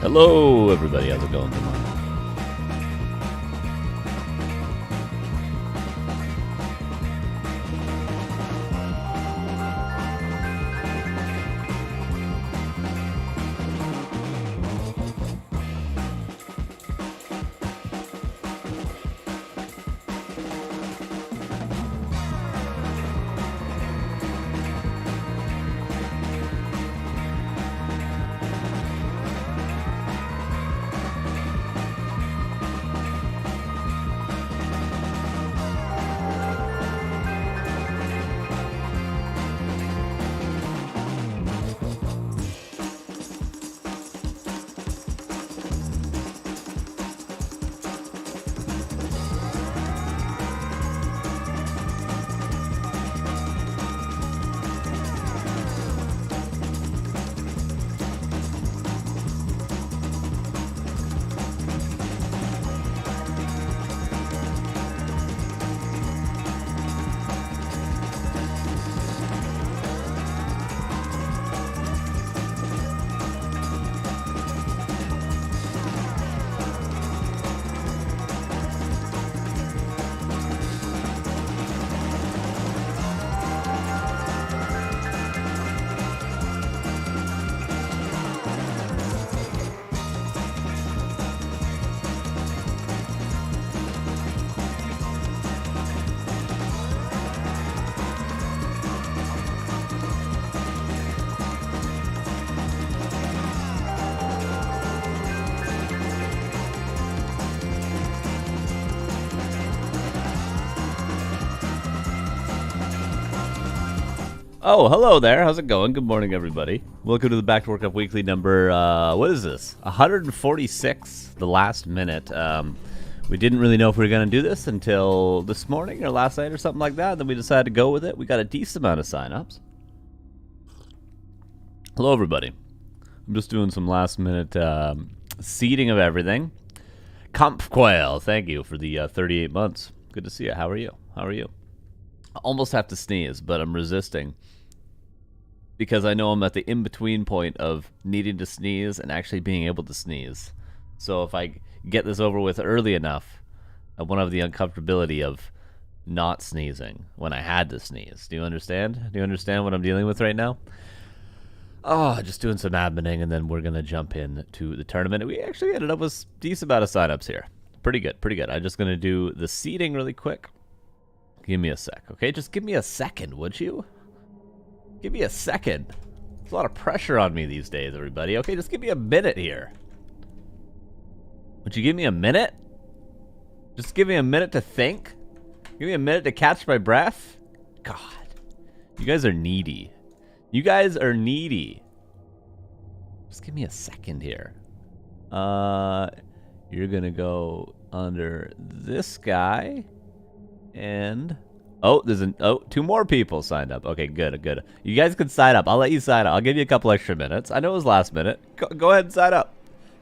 Hello, everybody. How's it going? Good morning. Oh, hello there. How's it going? Good morning, everybody. Welcome to the Back to Work Up Weekly number, what is this? 146, the last minute. We didn't really know if we were going to do this until this morning or last night or something like that. Then we decided to go with it. We got a decent amount of signups. Hello, everybody. I'm just doing some last minute seeding of everything. Comp Quail, thank you for the 38 months. Good to see you. How are you? How are you? I almost have to sneeze, but I'm resisting. Because I know I'm at the in-between point of needing to sneeze and actually being able to sneeze. So if I get this over with early enough, I won't have the uncomfortability of not sneezing when I had to sneeze. Do you understand? Do you understand what I'm dealing with right now? Oh, just doing some adminning, and then we're going to jump in to the tournament. We actually ended up with a decent amount of signups here. Pretty good, pretty good. I'm just going to do the seeding really quick. Give me a sec, okay? Just give me a second, would you? Give me a second. There's a lot of pressure on me these days, everybody. Okay, just give me a minute here. Would you give me a minute? Just give me a minute to think? Give me a minute to catch my breath? God. You guys are needy. You guys are needy. Just give me a second here. You're gonna go under this guy. And... oh, two more people signed up. Okay, good, good. You guys can sign up. I'll let you sign up. I'll give you a couple extra minutes. I know it was last minute. Go ahead and sign up.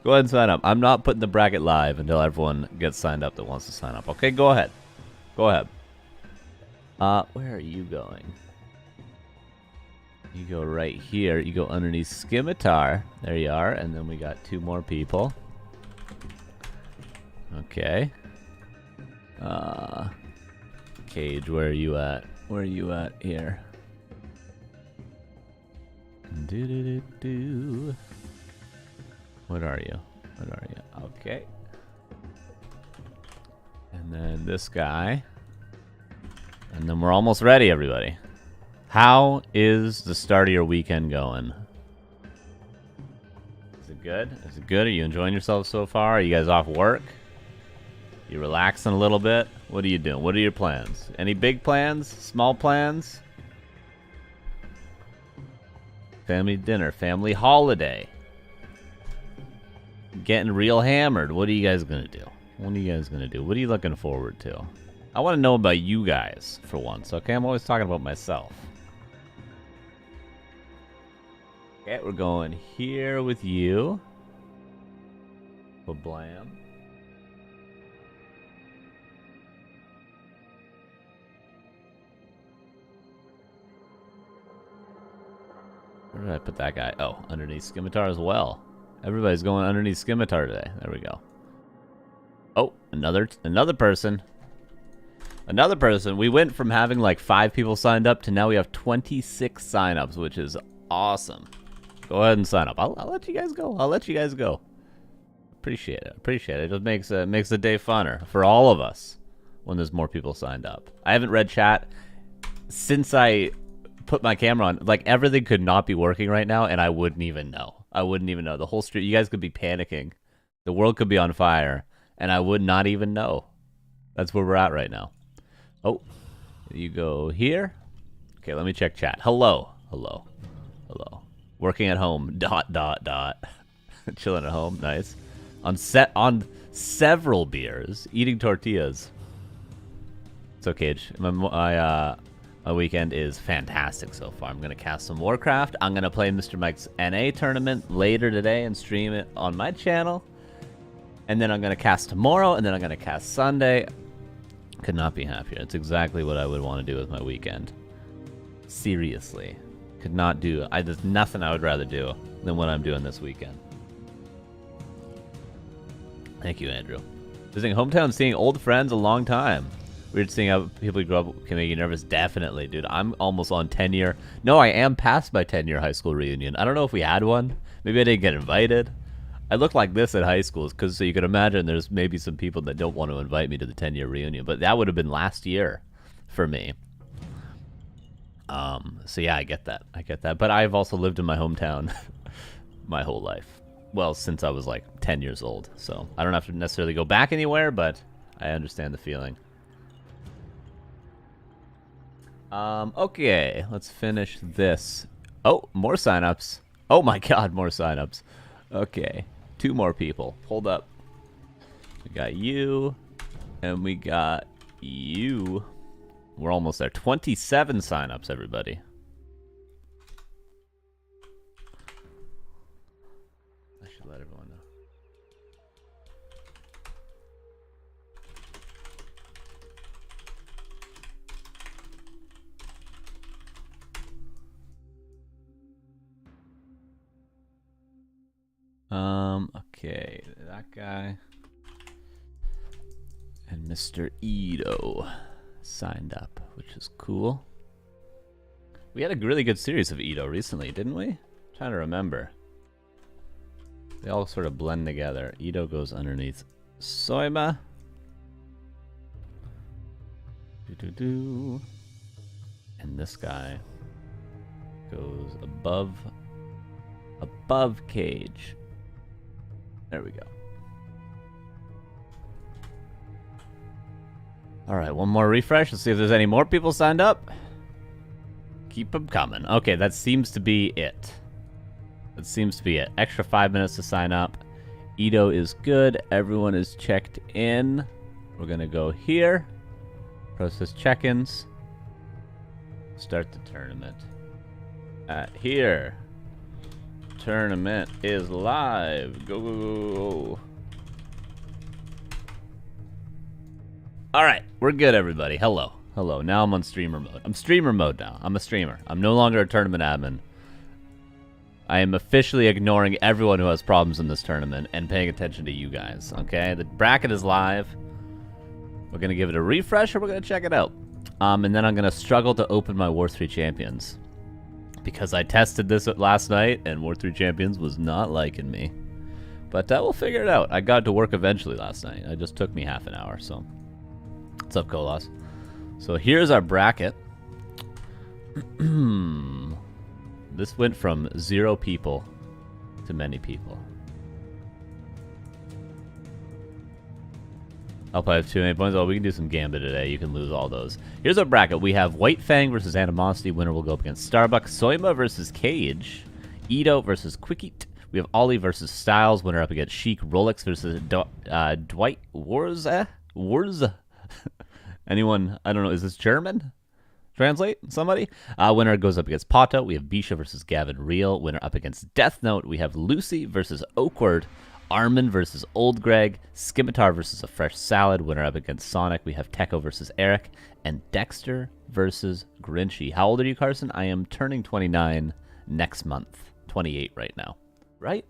Go ahead and sign up. I'm not putting the bracket live until everyone gets signed up that wants to sign up. Okay, go ahead. Go ahead. Where are you going? You go right here. You go underneath Scimitar. There you are. And then we got two more people. Okay. Cage, where are you at? Where are you at here? Do. What are you? What are you? Okay. And then this guy. And then we're almost ready, everybody. How is the start of your weekend going? Is it good? Is it good? Are you enjoying yourself so far? Are you guys off work? You relaxing a little bit? What are you doing? What are your plans? Any big plans? Small plans? Family dinner. Family holiday. Getting real hammered. What are you guys going to do? What are you guys going to do? What are you looking forward to? I want to know about you guys for once, okay? I'm always talking about myself. Okay, we're going here with you. Blam. Where did I put that guy? Oh, underneath Scimitar as well. Everybody's going underneath Scimitar today. There we go. Oh, another person. Another person. We went from having like 5 people signed up to now we have 26 signups, which is awesome. Go ahead and sign up. I'll let you guys go. I'll let you guys go. Appreciate it. Appreciate it. It just makes the day funner for all of us when there's more people signed up. I haven't read chat since I put my camera on. Like, everything could not be working right now, and I wouldn't even know. I wouldn't even know. The whole street, you guys could be panicking. The world could be on fire, and I would not even know. That's where we're at right now. Oh, you go here. Okay, let me check chat. Hello. Hello. Hello. Working at home. ... Chilling at home. Nice. On several beers. Eating tortillas. It's okay. My weekend is fantastic so far. I'm going to cast some Warcraft. I'm going to play Mr. Mike's NA tournament later today and stream it on my channel. And then I'm going to cast tomorrow, and then I'm going to cast Sunday. Could not be happier. It's exactly what I would want to do with my weekend. Seriously. Could not do... there's nothing I would rather do than what I'm doing this weekend. Thank you, Andrew. Visiting hometown, seeing old friends a long time. Weird seeing how people you grow up can make you nervous. Definitely, dude. I'm almost on 10-year... No, I am past my 10-year high school reunion. I don't know if we had one. Maybe I didn't get invited. I look like this at high school, because so you can imagine there's maybe some people that don't want to invite me to the 10-year reunion, but that would have been last year for me. So yeah, I get that. I get that. But I've also lived in my hometown my whole life. Well, since I was like 10 years old. So I don't have to necessarily go back anywhere, but I understand the feeling. Okay, let's finish this. Oh, more signups. Oh my god, more signups. Okay. 2 more people. Hold up. We got you, and we got you. We're almost there. 27 signups, everybody. I should let everyone know. Okay, that guy and Mr. Edo signed up, which is cool. We had a really good series of Edo recently, didn't we? I'm trying to remember. They all sort of blend together. Edo goes underneath Soima. And this guy goes above Cage. There we go. All right, one more refresh. Let's see if there's any more people signed up. Keep them coming. Okay, that seems to be it. That seems to be it. Extra 5 minutes to sign up. Edo is good. Everyone is checked in. We're going to go here. Process check-ins. Start the tournament. Here. Tournament is live. Go, go, go, go. All right, we're good, everybody. Hello. Hello. Now I'm on streamer mode. I'm streamer mode now. I'm a streamer. I'm no longer a tournament admin. I am officially ignoring everyone who has problems in this tournament and paying attention to you guys, okay? The bracket is live. We're going to give it a refresh, or we're going to check it out. And then I'm going to struggle to open my War 3 Champions. Because I tested this last night, and War 3 Champions was not liking me. But we'll figure it out. I got to work eventually last night. It just took me half an hour, so... What's up, Kolos? So here's our bracket. This went from 0 people to many people. I'll probably have too many points. Oh, we can do some Gambit today. You can lose all those. Here's our bracket. We have White Fang versus Animosity. Winner will go up against Starbuck. Soima versus Cage. Edo versus Quickeat. We have Ollie versus Styles. Winner up against Sheik. Rolex versus Dwight Warza. Anyone? I don't know. Is this German? Translate? Somebody? Winner goes up against Pato. We have Bisha versus Gavin Real. Winner up against Deathnote. We have Lucy versus Oakward. Armin versus Old Greg. Scimitar versus A Fresh Salad. Winner up against Sonic. We have Techo versus Eric. And Dexter versus Grinchy. How old are you, Carson? I am turning 29 next month. 28 right now. Right?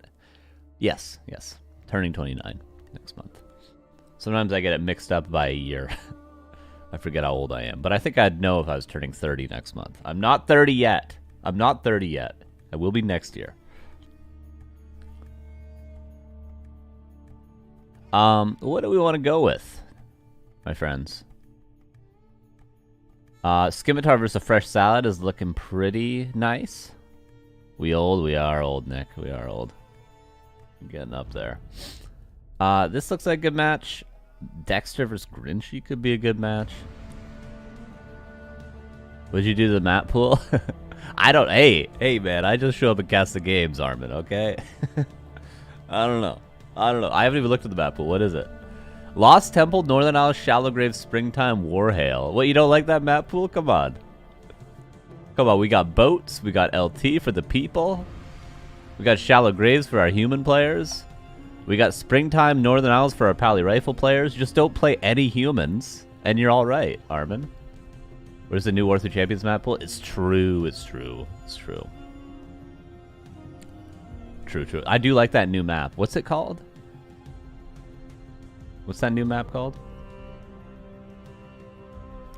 Yes, yes. Turning 29 next month. Sometimes I get it mixed up by a year. I forget how old I am. But I think I'd know if I was turning 30 next month. I'm not 30 yet. I'm not 30 yet. I will be next year. What do we want to go with, my friends? Scimitar versus a fresh salad is looking pretty nice. We old? We are old, Nick. We are old. I'm getting up there. This looks like a good match. Dexter versus Grinchy could be a good match. Would you do the map pool? I don't. Hey, man. I just show up and cast the games, Armin. Okay. I don't know. I haven't even looked at the map pool. What is it? Lost Temple, Northern Isles, Shallow Grave, Springtime, Warhail. What, you don't like that map pool? Come on. Come on. We got boats. We got LT for the people. We got Shallow Graves for our human players. We got Springtime, Northern Isles for our Pally Rifle players. Just don't play any humans, and you're all right, Armin. Where's the new War 3 Champions map pool? It's true. It's true. It's true. True. I do like that new map. What's it called? What's that new map called?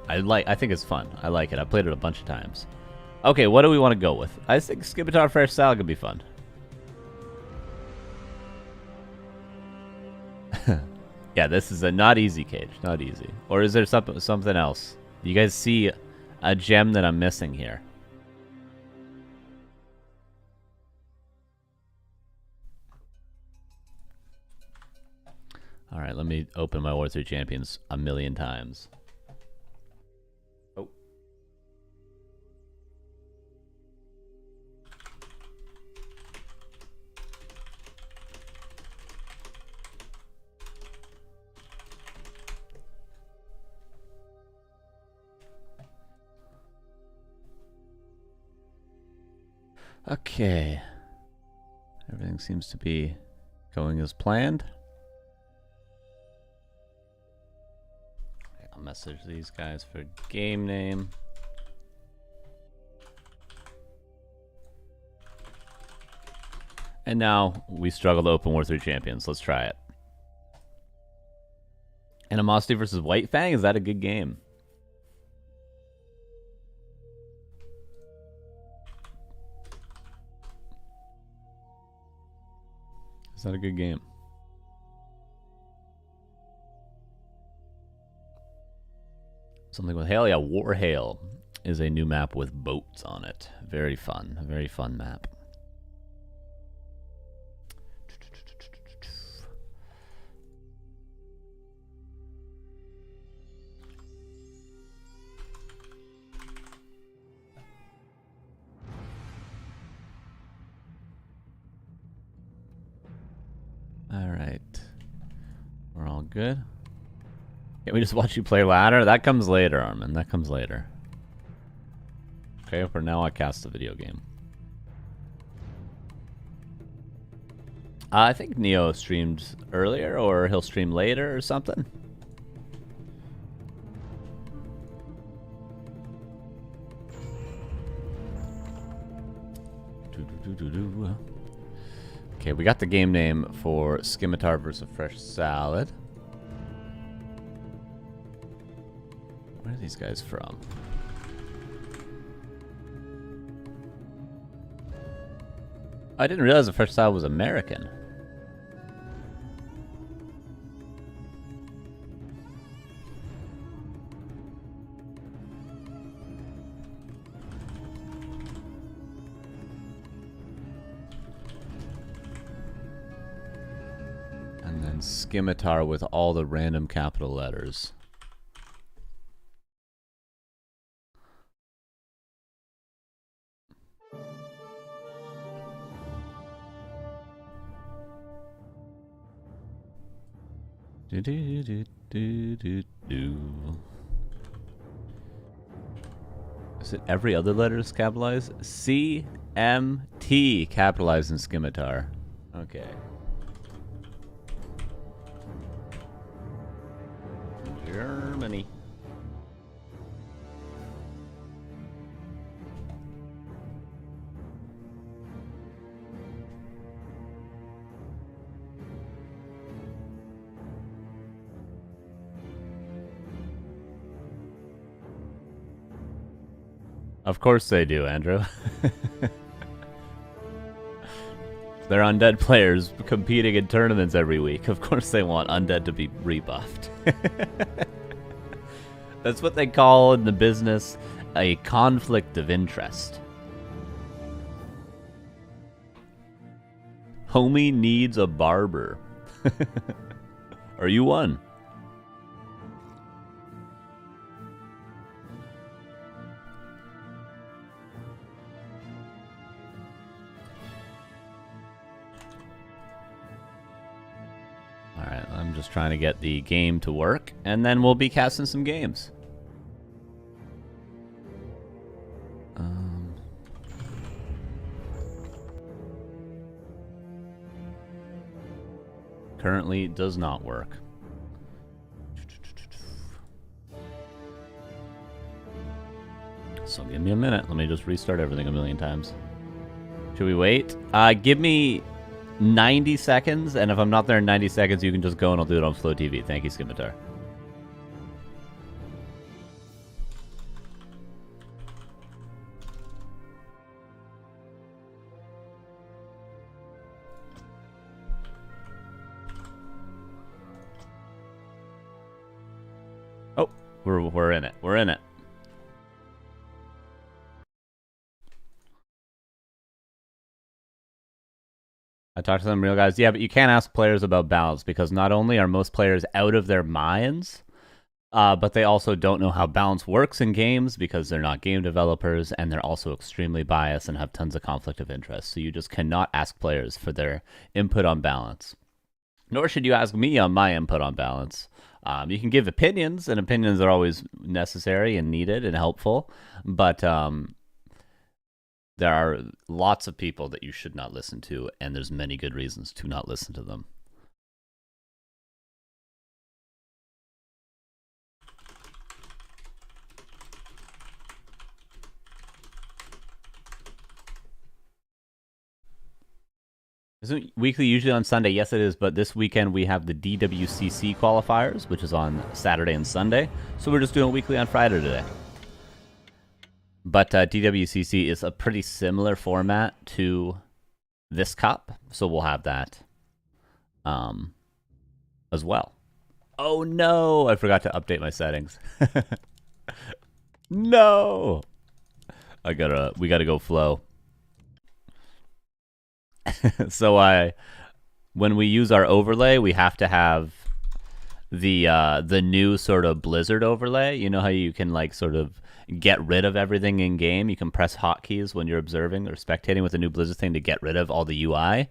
I think it's fun. I like it. I played it a bunch of times. Okay, what do we want to go with? I think Scimitar Fresh Salad could be fun. Yeah, this is a not easy cage. Not easy. Or is there something else? You guys see a gem that I'm missing here? All right, let me open my War 3 Champions a million times. Oh. Okay. Everything seems to be going as planned. I'll message these guys for game name. And now we struggle to open War 3 Champions. Let's try it. Animosity versus White Fang? Is that a good game? Is that a good game? Something with hail? Yeah, Warhail is a new map with boats on it. Very fun. A very fun map. Alright. We're all good. Can we just watch you play ladder? That comes later, Armin. That comes later. Okay, for now I cast the video game. I think Neo streamed earlier, or he'll stream later or something. Okay, we got the game name for Scimitar versus Fresh Salad. Where are these guys from? I didn't realize the Fresh Salad was American. And then Scimitar with all the random capital letters. Do do do do do do. Is it every other letter is capitalized? C M T capitalized in Scimitar. Okay. Germany. Of course they do, Andrew. They're Undead players competing in tournaments every week. Of course they want Undead to be rebuffed. That's what they call in the business a conflict of interest. Homie needs a barber. Are you one? Alright, I'm just trying to get the game to work, and then we'll be casting some games. Currently does not work. So give me a minute. Let me just restart everything a million times. Should we wait? Give me 90 seconds, and if I'm not there in 90 seconds, you can just go and I'll do it on Flow TV. Thank you, Scimitar. Oh, we're in it. We're in it. I talked to them real guys. Yeah, but you can't ask players about balance because not only are most players out of their minds, but they also don't know how balance works in games because they're not game developers, and they're also extremely biased and have tons of conflict of interest. So you just cannot ask players for their input on balance. Nor should you ask me on my input on balance. You can give opinions, and opinions are always necessary and needed and helpful, but there are lots of people that you should not listen to, and there's many good reasons to not listen to them. Isn't weekly usually on Sunday? Yes, it is, but this weekend we have the DWCC qualifiers, which is on Saturday and Sunday, so we're just doing weekly on Friday today. But DWCC is a pretty similar format to this cup, so we'll have that as well. Oh no, I forgot to update my settings. No, we gotta go flow. So when we use our overlay, we have to have the new sort of Blizzard overlay. You know how you can like sort of get rid of everything in game? You can press hotkeys when you're observing or spectating with the new Blizzard thing to get rid of all the UI.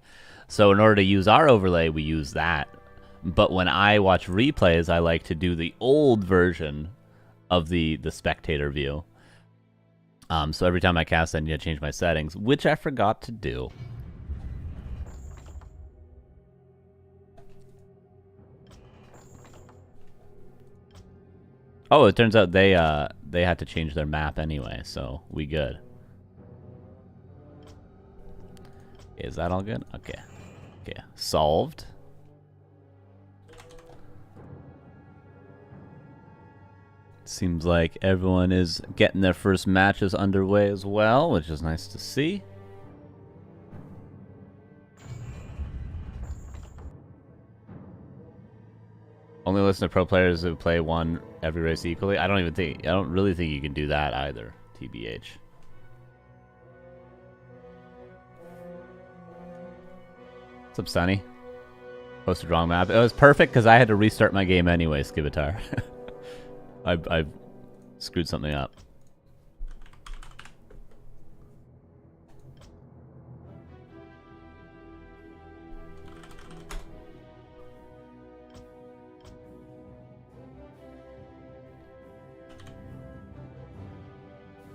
So in order to use our overlay, we use that. But when I watch replays, I like to do the old version of the spectator view. So every time I cast, I need to change my settings, which I forgot to do. Oh, it turns out they had to change their map anyway, so we good. Is that all good? Okay. Okay, solved. Seems like everyone is getting their first matches underway as well, which is nice to see. Only listen to pro players who play one every race equally. I don't really think you can do that either, TBH. What's up, Sonny? Posted wrong map. It was perfect because I had to restart my game anyway, Skivitar. I screwed something up.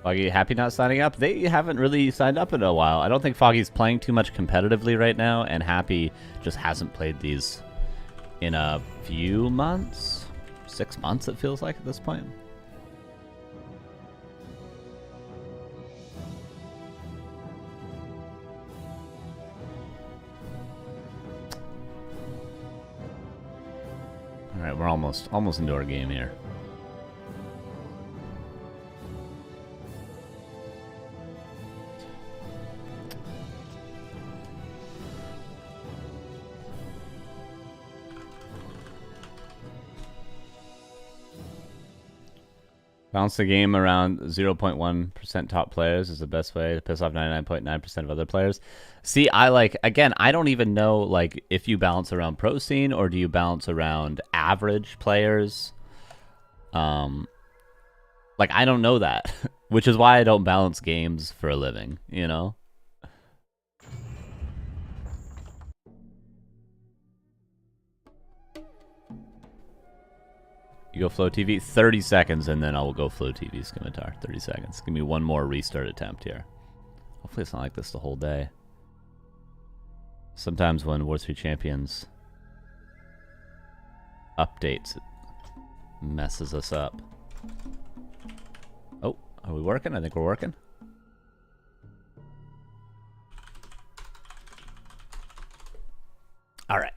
Foggy, happy not signing up? They haven't really signed up in a while. I don't think Foggy's playing too much competitively right now, and Happy just hasn't played these in a few months. 6 months, it feels like, at this point. Alright, we're almost into our game here. Balance the game around 0.1% top players is the best way to piss off 99.9% of other players. See, again, I don't even know, like, if you balance around pro scene or do you balance around average players. Like, I don't know that, which is why I don't balance games for a living, you know? You go Flow TV, 30 seconds, and then I will go Flow TV Scimitar. 30 seconds. Give me one more restart attempt here. Hopefully it's not like this the whole day. Sometimes when War 3 Champions updates, it messes us up. Oh, are we working? I think we're working. All right.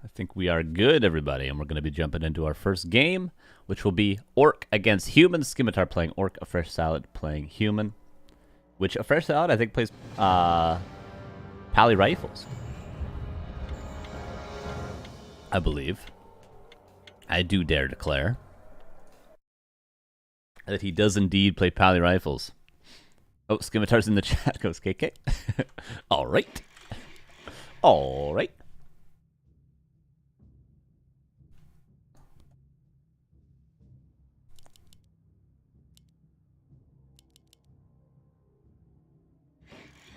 I think we are good, everybody, and we're going to be jumping into our first game, which will be Orc against Human. Scimitar playing Orc, a Fresh Salad playing Human, which a Fresh Salad, I think, plays Pally Rifles. I believe. I do dare declare that he does indeed play Pally Rifles. Oh, Scimitar's in the chat. Goes KK. All right. All right.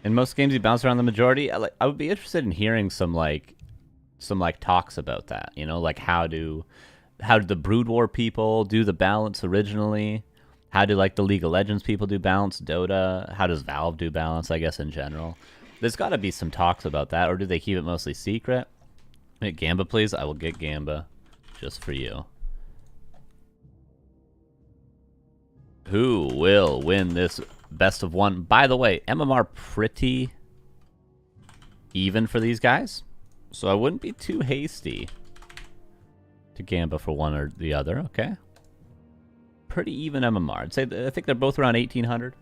In most games, you bounce around the majority. I would be interested in hearing some talks about that. You know, like how did the Brood War people do the balance originally? How do like the League of Legends people do balance? Dota? How does Valve do balance? I guess in general, there's got to be some talks about that, or do they keep it mostly secret? Hey, Gamba, please. I will get Gamba, just for you. Who will win this best of one? By the way, MMR pretty even for these guys, so I wouldn't be too hasty to Gamba for one or the other. Okay, pretty even MMR. I'd say I think they're both around 1800.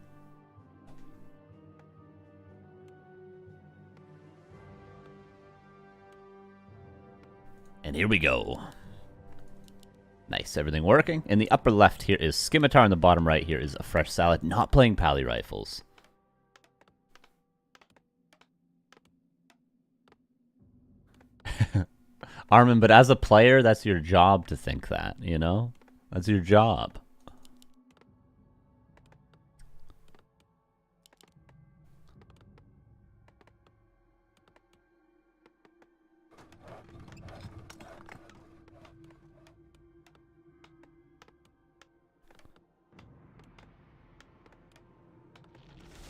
And here we go. Nice, everything working. In the upper left here is Scimitar, in the bottom right here is a Fresh Salad, not playing Pally Rifles. Armin, but as a player, that's your job to think that, you know? That's your job.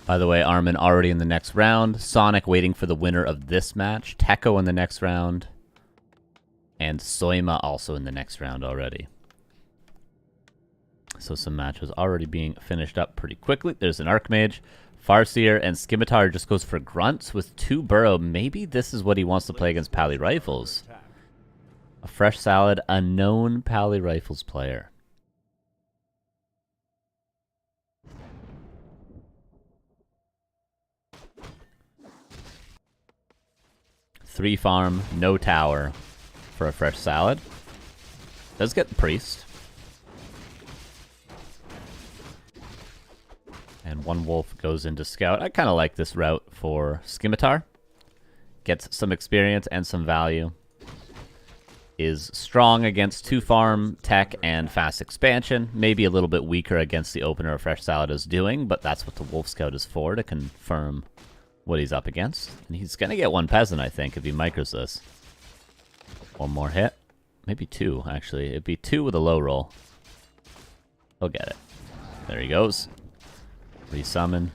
By the way, Armin already in the next round. Sonic waiting for the winner of this match. Teko in the next round. And Soima also in the next round already. So some matches already being finished up pretty quickly. There's an Archmage. Farseer and Scimitar just goes for grunts with 2 burrow. Maybe this is what he wants to play against Pally Rifles. A Fresh Salad, a known Pally Rifles player. Three farm, no tower for a Fresh Salad. Does get the Priest. And one wolf goes into Scout. I kind of like this route for Scimitar. Gets some experience and some value. Is strong against 2 farm, tech, and fast expansion. Maybe a little bit weaker against the opener a Fresh Salad is doing, but that's what the Wolf Scout is for, to confirm what he's up against. And he's going to get 1 Peasant, I think, if he micros this. 1 more hit. Maybe 2, actually. It'd be 2 with a low roll. He'll get it. There he goes. Resummon.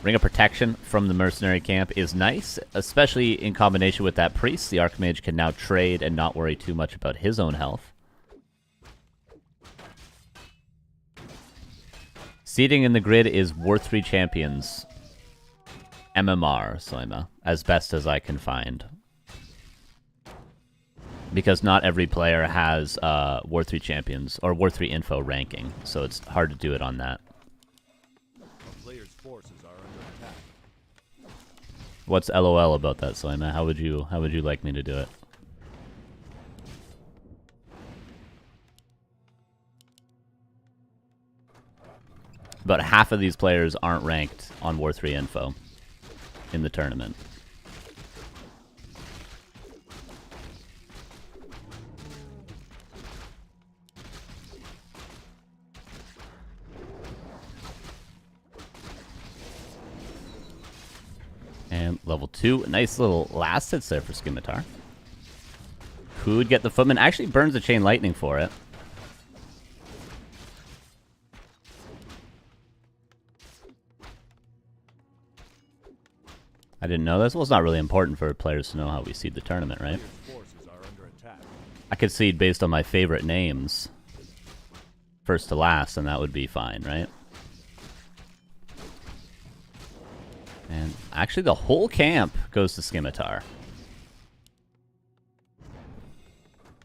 Ring of Protection from the Mercenary Camp is nice, especially in combination with that Priest. The Archmage can now trade and not worry too much about his own health. Seating in the grid is War 3 Champions. MMR, Soima, as best as I can find. Because not every player has War 3 Champions or War 3 info ranking, so it's hard to do it on that. Player's forces are under attack. What's LOL about that, Soima? How would you like me to do it? About half of these players aren't ranked on War 3 info in the tournament. And level 2, nice little last hits there for Scimitar. Could get the Footman. Actually burns the Chain Lightning for it. I didn't know this. Well, it's not really important for players to know how we seed the tournament, right? I could seed based on my favorite names. First to last, and that would be fine, right? And actually, the whole camp goes to Scimitar.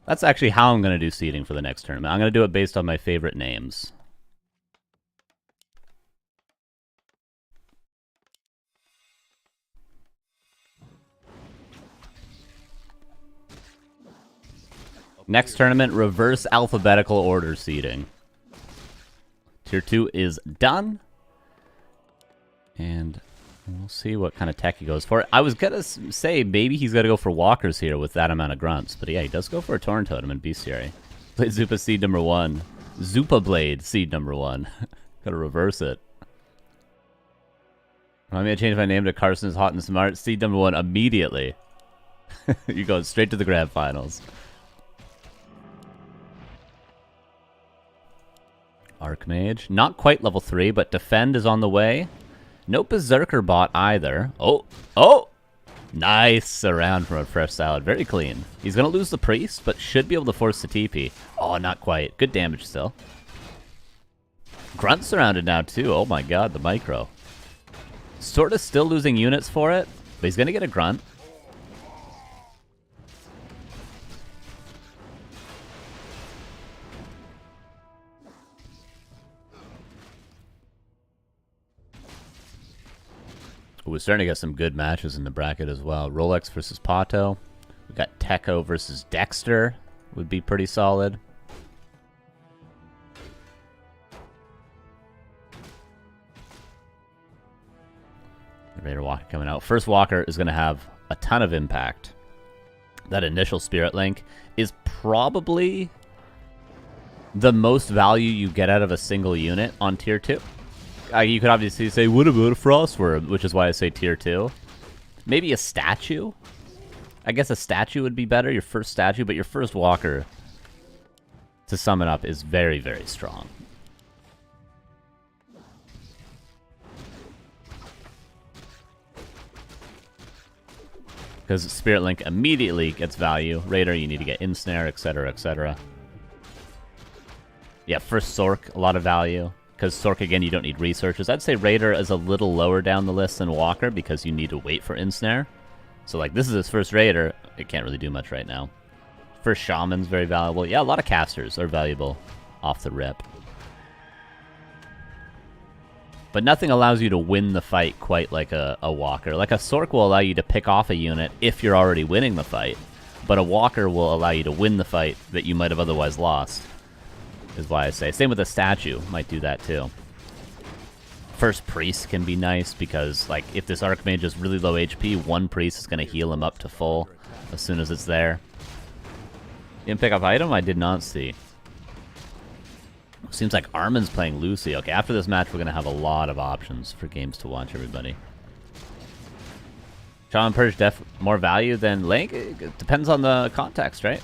That's actually how I'm going to do seeding for the next tournament. I'm going to do it based on my favorite names. Next tournament, reverse alphabetical order seeding. Tier 2 is done. And we'll see what kind of tech he goes for. I was going to say maybe he's going to go for walkers here with that amount of grunts. But yeah, he does go for a Torn Totem and Bestiary. Play Zupa seed number 1. Zupa Blade seed number 1. Gotta reverse it. I'm going to change my name to Carson's Hot and Smart. Seed number 1 immediately. You go straight to the grand finals. Archmage. Not quite level 3, but Defend is on the way. No Berserker bot either. Oh! Oh! Nice! Around from a fresh salad. Very clean. He's going to lose the Priest, but should be able to force the TP. Oh, not quite. Good damage still. Grunt surrounded now, too. Oh my god, the micro. Sort of still losing units for it, but he's going to get a Grunt. We're starting to get some good matches in the bracket as well. Rolex versus Pato. We got Techo versus Dexter. Would be pretty solid. Raider Walker coming out. First Walker is going to have a ton of impact. That initial Spirit Link is probably the most value you get out of a single unit on Tier 2. You could obviously say, what about a Frostworm? Which is why I say Tier 2. Maybe a statue? I guess a statue would be better, your first statue, but your first Walker, to sum it up, is very, very strong. Because Spirit Link immediately gets value. Raider, you need to get Ensnare, etc., etc. Yeah, first Sork, a lot of value. Because Sork, again, you don't need researches. I'd say Raider is a little lower down the list than Walker because you need to wait for Ensnare. So, like, this is his first Raider. It can't really do much right now. First Shaman's very valuable. Yeah, a lot of casters are valuable off the rip. But nothing allows you to win the fight quite like a Walker. Like, a Sork will allow you to pick off a unit if you're already winning the fight. But a Walker will allow you to win the fight that you might have otherwise lost. Is why I say. Same with a statue. Might do that too. First Priest can be nice because, like, if this Archmage is really low HP, one Priest is going to heal him up to full as soon as it's there. Didn't pick up item? I did not see. Seems like Armin's playing Lucy. Okay, after this match, we're going to have a lot of options for games to watch, everybody. Shaman Purge more value than Link? It depends on the context, right?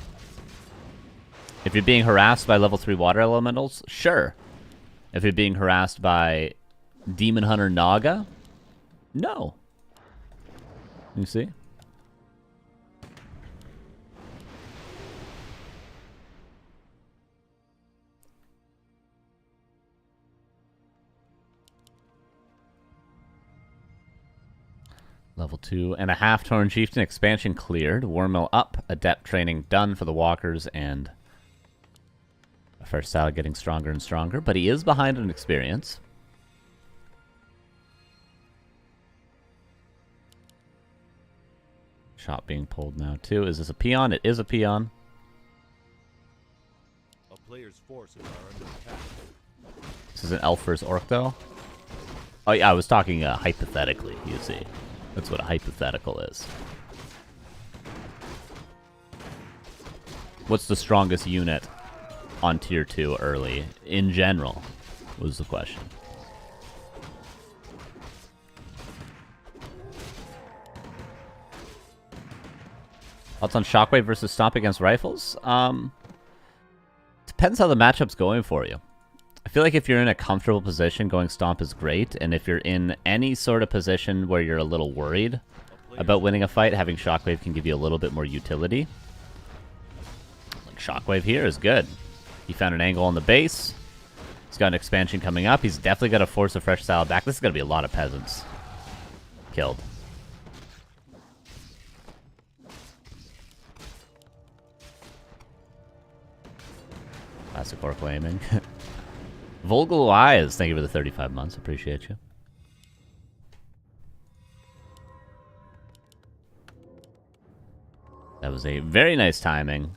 If you're being harassed by level 3 water elementals, sure. If you're being harassed by Demon Hunter Naga, no. You see? Level 2.5 Torn Chieftain expansion cleared. Warmill up. Adept training done for the walkers and First Salad getting stronger and stronger, but he is behind in experience. Shot being pulled now too. Is this a peon? It is a peon. A player's forces are under attack. This is an elf versus orc though. Oh yeah, I was talking hypothetically, you see. That's what a hypothetical is. What's the strongest unit on tier 2 early in general was the question. Thoughts on Shockwave versus Stomp against rifles? Depends how the matchup's going for you. I feel like if you're in a comfortable position, going Stomp is great, and if you're in any sort of position where you're a little worried about winning a fight, having Shockwave can give you a little bit more utility. Like Shockwave here is good. He found an angle on the base. He's got an expansion coming up. He's definitely got to force a fresh salad back. This is going to be a lot of peasants killed. Classic orc aiming. Volgal Eyes, thank you for the 35 months. Appreciate you. That was a very nice timing.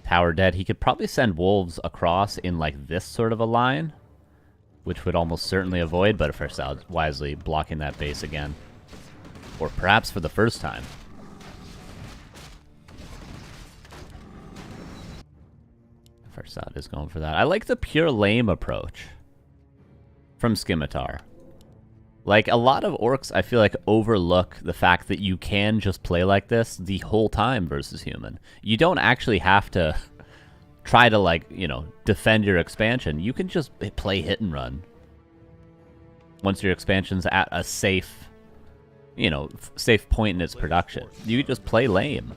Tower dead. He could probably send wolves across in like this sort of a line, which would almost certainly avoid, but if Salad wisely blocking that base again. Or perhaps for the first time. Salad is going for that. I like the pure lame approach from Scimitar. Like, a lot of orcs, I feel like, overlook the fact that you can just play like this the whole time versus human. You don't actually have to try to, like, you know, defend your expansion. You can just play hit and run. Once your expansion's at a safe, you know, safe point in its production. You can just play lame.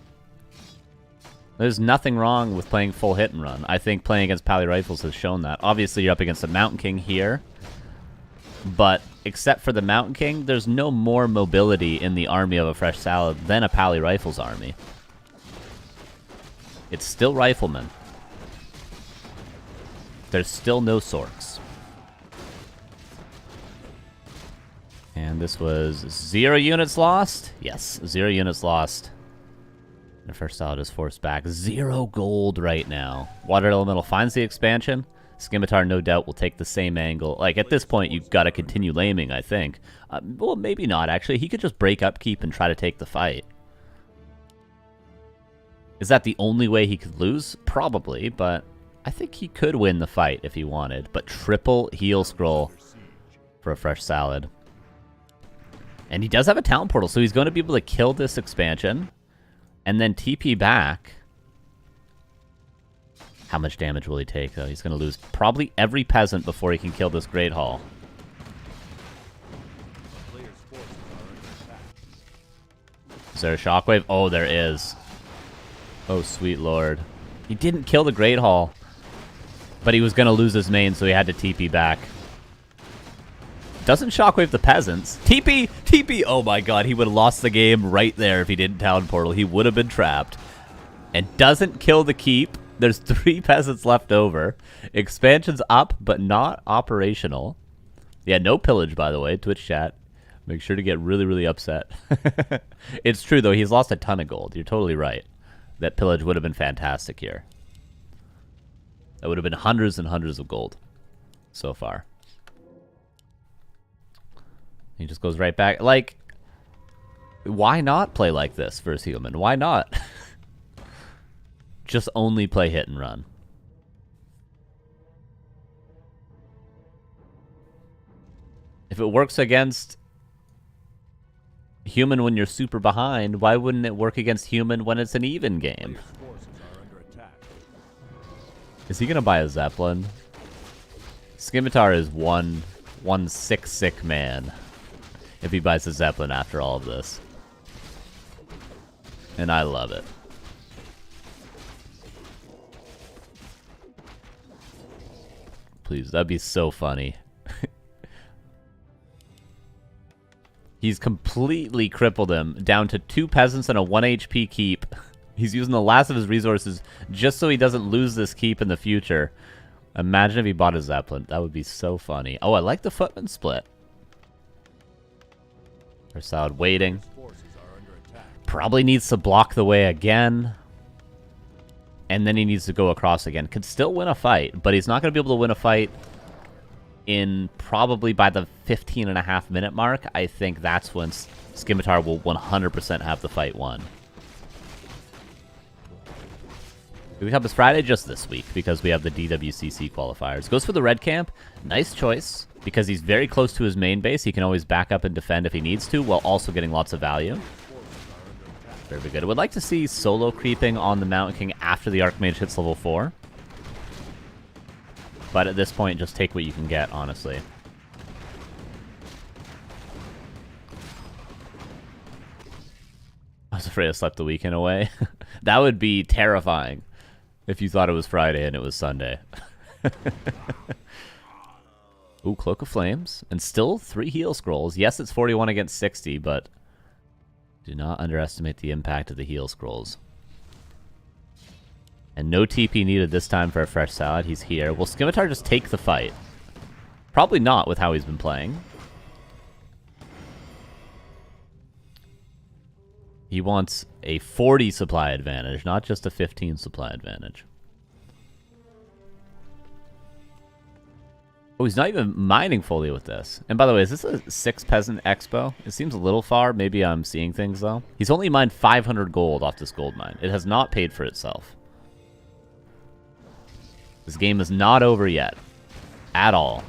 There's nothing wrong with playing full hit and run. I think playing against Pally Rifles has shown that. Obviously, you're up against the Mountain King here. But except for the Mountain King, there's no more mobility in the army of a Fresh Salad than a Pally Rifles army. It's still riflemen. There's still no sorks. And this was 0 units lost? Yes, 0 units lost. The First Salad is forced back. 0 gold right now. Water Elemental finds the expansion. Scimitar, no doubt, will take the same angle. Like, at this point, you've got to continue laming, I think. Well, maybe not, actually. He could just break upkeep and try to take the fight. Is that the only way he could lose? Probably, but I think he could win the fight if he wanted. But triple heal scroll for a Fresh Salad. And he does have a talent portal, so he's going to be able to kill this expansion. And then TP back. How much damage will he take, though? He's going to lose probably every peasant before he can kill this Great Hall. Is there a shockwave? Oh, there is. Oh, sweet lord. He didn't kill the Great Hall. But he was going to lose his main, so he had to TP back. Doesn't shockwave the peasants. TP! TP! Oh my god, he would have lost the game right there if he didn't Town Portal. He would have been trapped. And doesn't kill the keep. There's 3 peasants left over. Expansion's up, but not operational. Yeah, no pillage, by the way. Twitch chat. Make sure to get really, really upset. It's true, though. He's lost a ton of gold. You're totally right. That pillage would have been fantastic here. That would have been hundreds and hundreds of gold so far. He just goes right back. Like, why not play like this versus human? Why not? Just only play hit and run. If it works against human when you're super behind, why wouldn't it work against human when it's an even game? Is he gonna buy a Zeppelin? Scimitar is one sick man if he buys a Zeppelin after all of this. And I love it. Please, that'd be so funny. He's completely crippled him down to 2 peasants and a 1 HP keep. He's using the last of his resources just so he doesn't lose this keep in the future. Imagine if he bought a Zeppelin. That would be so funny. Oh, I like the footman split. Or Salad waiting. Probably needs to block the way again. And then he needs to go across again. Could still win a fight, but he's not going to be able to win a fight in probably by the 15.5-minute mark, I think that's when Scimitar will 100% have the fight won. Weekly Cup is Friday just this week because we have the DWCC qualifiers. Goes for the red camp. Nice choice because he's very close to his main base. He can always back up and defend if he needs to while also getting lots of value. Very good. I would like to see solo creeping on the Mountain King after the Archmage hits level 4. But at this point, just take what you can get, honestly. I was afraid I slept the weekend away. That would be terrifying if you thought it was Friday and it was Sunday. Ooh, Cloak of Flames. And still 3 heal scrolls. Yes, it's 41 against 60, but do not underestimate the impact of the heal scrolls. And no TP needed this time for a fresh salad. He's here. Will Scimitar just take the fight? Probably not with how he's been playing. He wants a 40 supply advantage, not just a 15 supply advantage. Oh, he's not even mining fully with this. And by the way, is this a 6 Peasant Expo? It seems a little far. Maybe I'm seeing things, though. He's only mined 500 gold off this gold mine. It has not paid for itself. This game is not over yet. At all.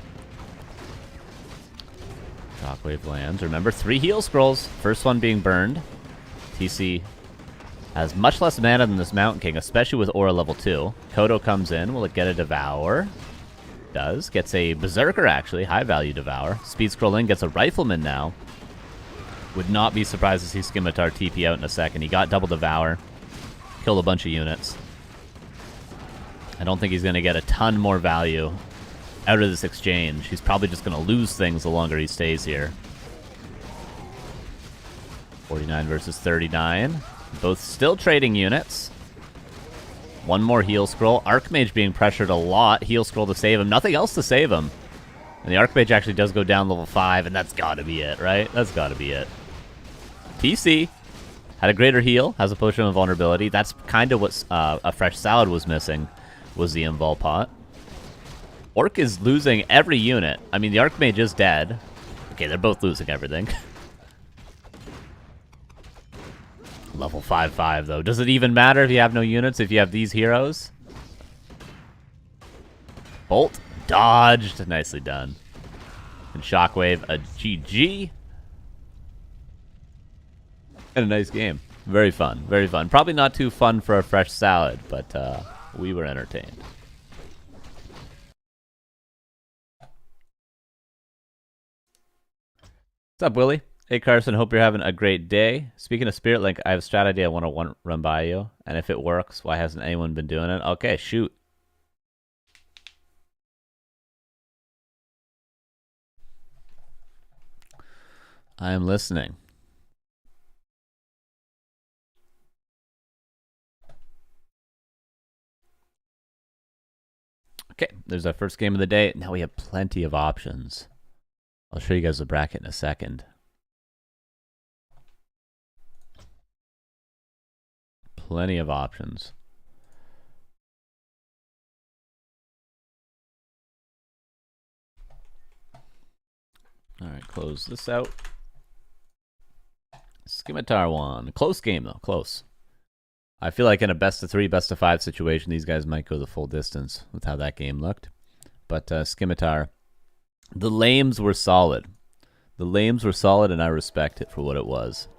Shockwave lands. Remember, 3 heal scrolls. First one being burned. TC has much less mana than this Mountain King, especially with Aura level 2. Kodo comes in. Will it get a Devour? Does. Gets a Berserker, actually. High value Devour. Speed scroll in. Gets a Rifleman now. Would not be surprised to see Scimitar TP out in a second. He got double Devour. Killed a bunch of units. I don't think he's going to get a ton more value out of this exchange. He's probably just going to lose things the longer he stays here. 49 versus 39. Both still trading units. One more heal scroll. Archmage being pressured a lot. Heal scroll to save him. Nothing else to save him. And the Archmage actually does go down level 5, and that's got to be it, right? That's got to be it. TC had a greater heal. Has a potion of vulnerability. That's kind of what a fresh salad was missing. Was the invul pot. Orc is losing every unit. I mean, the Archmage is dead. Okay, they're both losing everything. Level 5-5, though. Does it even matter if you have no units, if you have these heroes? Bolt. Dodged. Nicely done. And Shockwave, a GG. And a nice game. Very fun. Very fun. Probably not too fun for a fresh salad, but we were entertained. What's up, Willie? Hey, Carson. Hope you're having a great day. Speaking of Spirit Link, I have a strat idea I want to run by you. And if it works, why hasn't anyone been doing it? Okay, shoot. I am listening. Okay, there's our first game of the day. Now we have plenty of options. I'll show you guys the bracket in a second. Plenty of options. All right, close this out. Scimitar won. Close game, though. Close. I feel like in a best-of-3, best-of-5 situation, these guys might go the full distance with how that game looked. But Scimitar, the lames were solid. The lames were solid, and I respect it for what it was.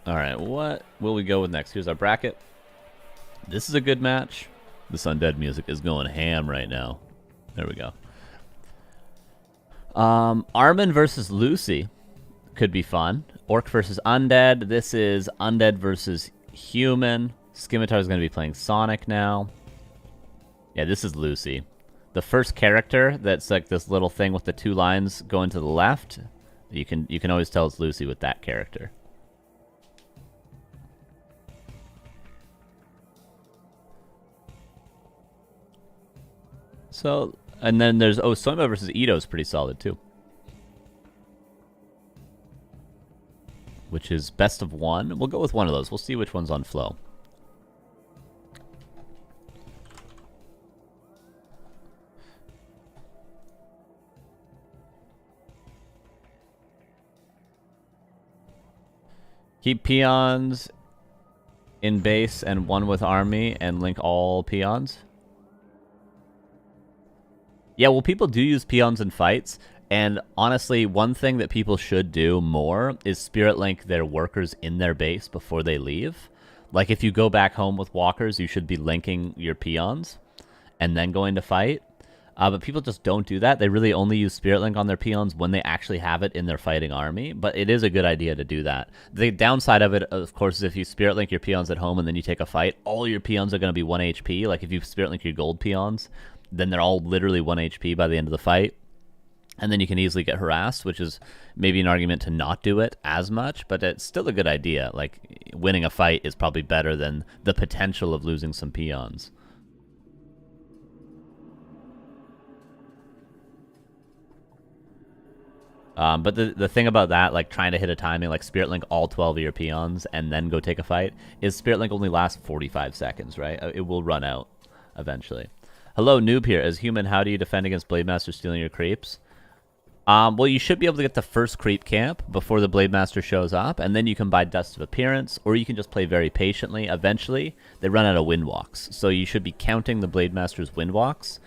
All right, what will we go with next? Here's our bracket. This is a good match. This Undead music is going ham right now. There we go. Armin versus Lucy could be fun. Orc versus Undead. This is Undead versus Human. Scimitar is going to be playing Sonic now. Yeah, this is Lucy. The first character that's like this little thing with the 2 lines going to the left. You can always tell it's Lucy with that character. So, and then there's Soma versus Ito is pretty solid too. which is best of one. We'll go with one of those. We'll see which one's on flow. Keep peons in base and one with army and link all peons. Yeah, well, people do use peons in fights. And honestly, one thing that people should do more is spirit link their workers in their base before they leave. Like if you go back home with walkers, you should be linking your peons and then going to fight. But people just don't do that. They really only use Spirit Link on their peons when they actually have it in their fighting army. But it is a good idea to do that. The downside of it, of course, is if you Spirit Link your peons at home and then you take a fight, all your peons are going to be 1 HP. Like if you Spirit Link your gold peons, then they're all literally 1 HP by the end of the fight. And then you can easily get harassed, which is maybe an argument to not do it as much. But it's still a good idea. Like winning a fight is probably better than the potential of losing some peons. But the thing about that, like trying to hit a timing, like Spirit Link all 12 of your peons and then go take a fight, is Spirit Link only lasts 45 seconds, right? It will run out eventually. Hello, Noob here. As human, how do you defend against Blade Master stealing your creeps? Well, you should be able to get the first creep camp before the Blade Master shows up, and then you can buy Dust of Appearance, or you can just play very patiently. Eventually, they run out of Windwalks, so you should be counting the Blade Master's Windwalks.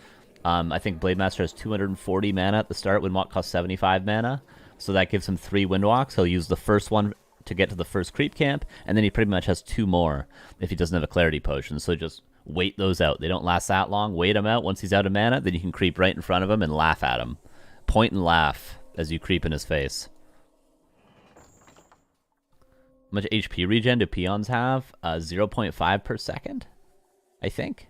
I think Blade Master has 240 mana at the start. Windwalk costs 75 mana, so that gives him 3 Windwalks. He'll use the first one to get to the first creep camp, and then he pretty much has 2 more if he doesn't have a Clarity Potion. So just wait those out. They don't last that long. Wait him out. Once he's out of mana, then you can creep right in front of him and laugh at him. Point and laugh as you creep in his face. How much HP regen do peons have? 0.5 per second, I think.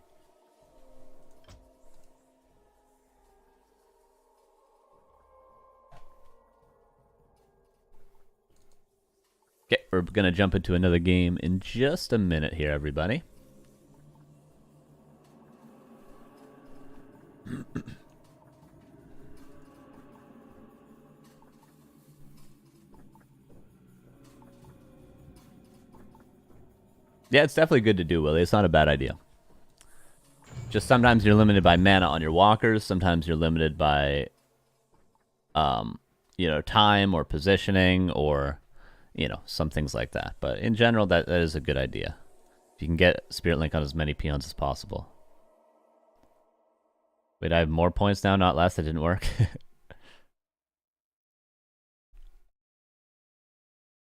Okay, we're going to jump into another game in just a minute here, everybody. Yeah, it's definitely good to do, Willie. It's not a bad idea. Just sometimes you're limited by mana on your walkers. Sometimes you're limited by, time or positioning or... some things like that. But in general, that is a good idea. If you can get Spirit Link on as many peons as possible. Wait, I have more points now, not less. That didn't work.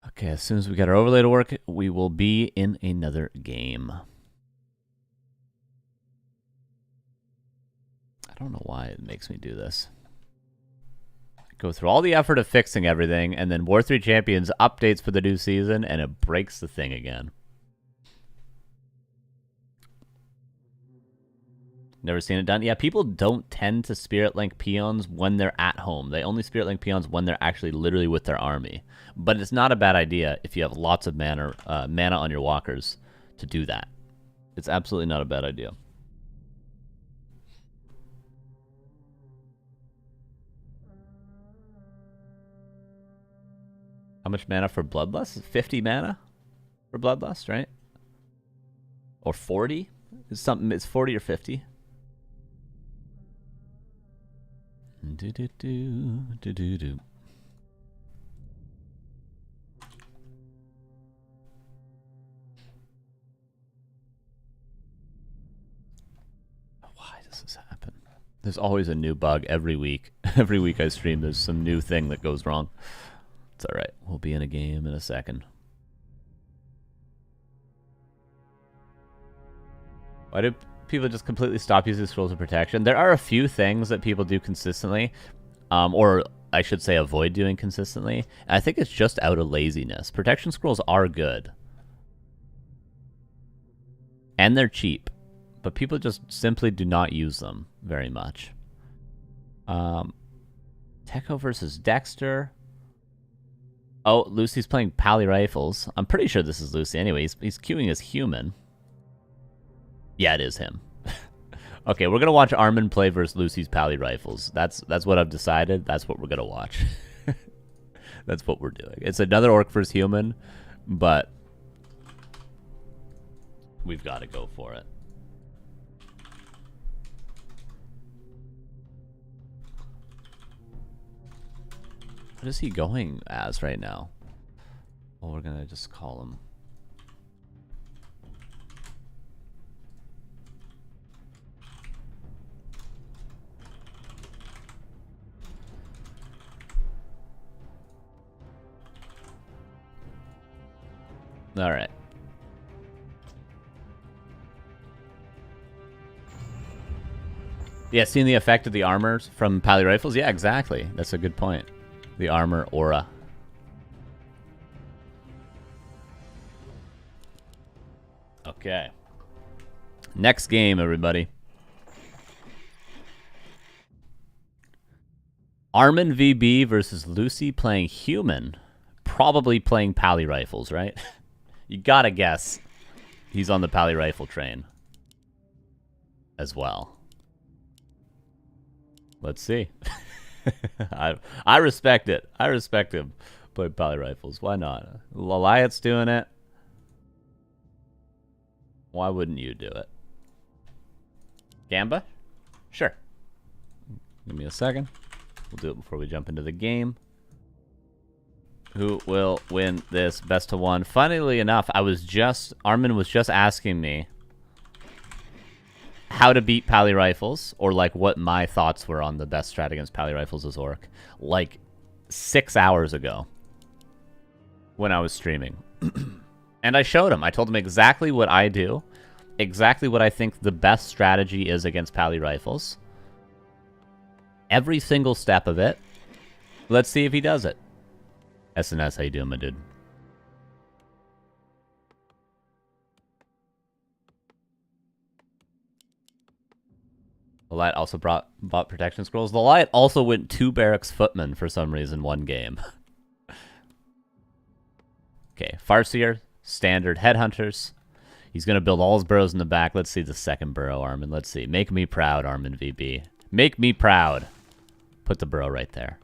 Okay, as soon as we get our overlay to work, we will be in another game. I don't know why it makes me do this. Go through all the effort of fixing everything, and then War 3 Champions updates for the new season, and it breaks the thing again. Never seen it done. Yeah, people don't tend to Spirit Link peons when they're at home. They only Spirit Link peons when they're actually literally with their army. But it's not a bad idea if you have lots of mana on your walkers to do that. It's absolutely not a bad idea. How much mana for Bloodlust? 50 mana for Bloodlust, right? Or 40? It's 40 or 50. Do-do-do. Why does this happen? There's always a new bug every week. Every week I stream, there's some new thing that goes wrong. It's alright. We'll be in a game in a second. Why do people just completely stop using Scrolls of Protection? There are a few things that people do consistently, or I should say avoid doing consistently. And I think it's just out of laziness. Protection Scrolls are good. And they're cheap. But people just simply do not use them very much. Techo versus Dexter. Oh, Lucy's playing Pally Rifles. I'm pretty sure this is Lucy anyway. He's queuing as human. Yeah, it is him. Okay, we're going to watch Armin play versus Lucy's Pally Rifles. That's what I've decided. That's what we're going to watch. That's what we're doing. It's another orc versus human, but we've got to go for it. What is he going as right now? Well, we're gonna just call him. All right. Yeah, seeing the effect of the armors from pally rifles? Yeah, exactly. That's a good point. The armor aura. Okay. Next game, everybody. Armin VB versus Lucy playing human. Probably playing pally rifles, right? You gotta guess he's on the pally rifle train as well. Let's see. I respect it. I respect him playing pally rifles. Why not? Laliat's doing it. Why wouldn't you do it? Gamba? Sure. Give me a second. We'll do it before we jump into the game. Who will win this best of one? Funnily enough, Armin was just asking me how to beat pally rifles, or like what my thoughts were on the best strat against pally rifles as orc, like 6 hours ago when I was streaming. And I showed him. I told him exactly what I do, exactly what I think the best strategy is against pally rifles. Every single step of it. Let's see if he does it. SNS, how you doing, my dude? The Light also bought protection scrolls. The Light also went 2 barracks footmen for some reason one game. Okay, Farseer, standard headhunters. He's going to build all his burrows in the back. Let's see the second burrow, Armin. Let's see. Make me proud, Armin VB. Make me proud. Put the burrow right there.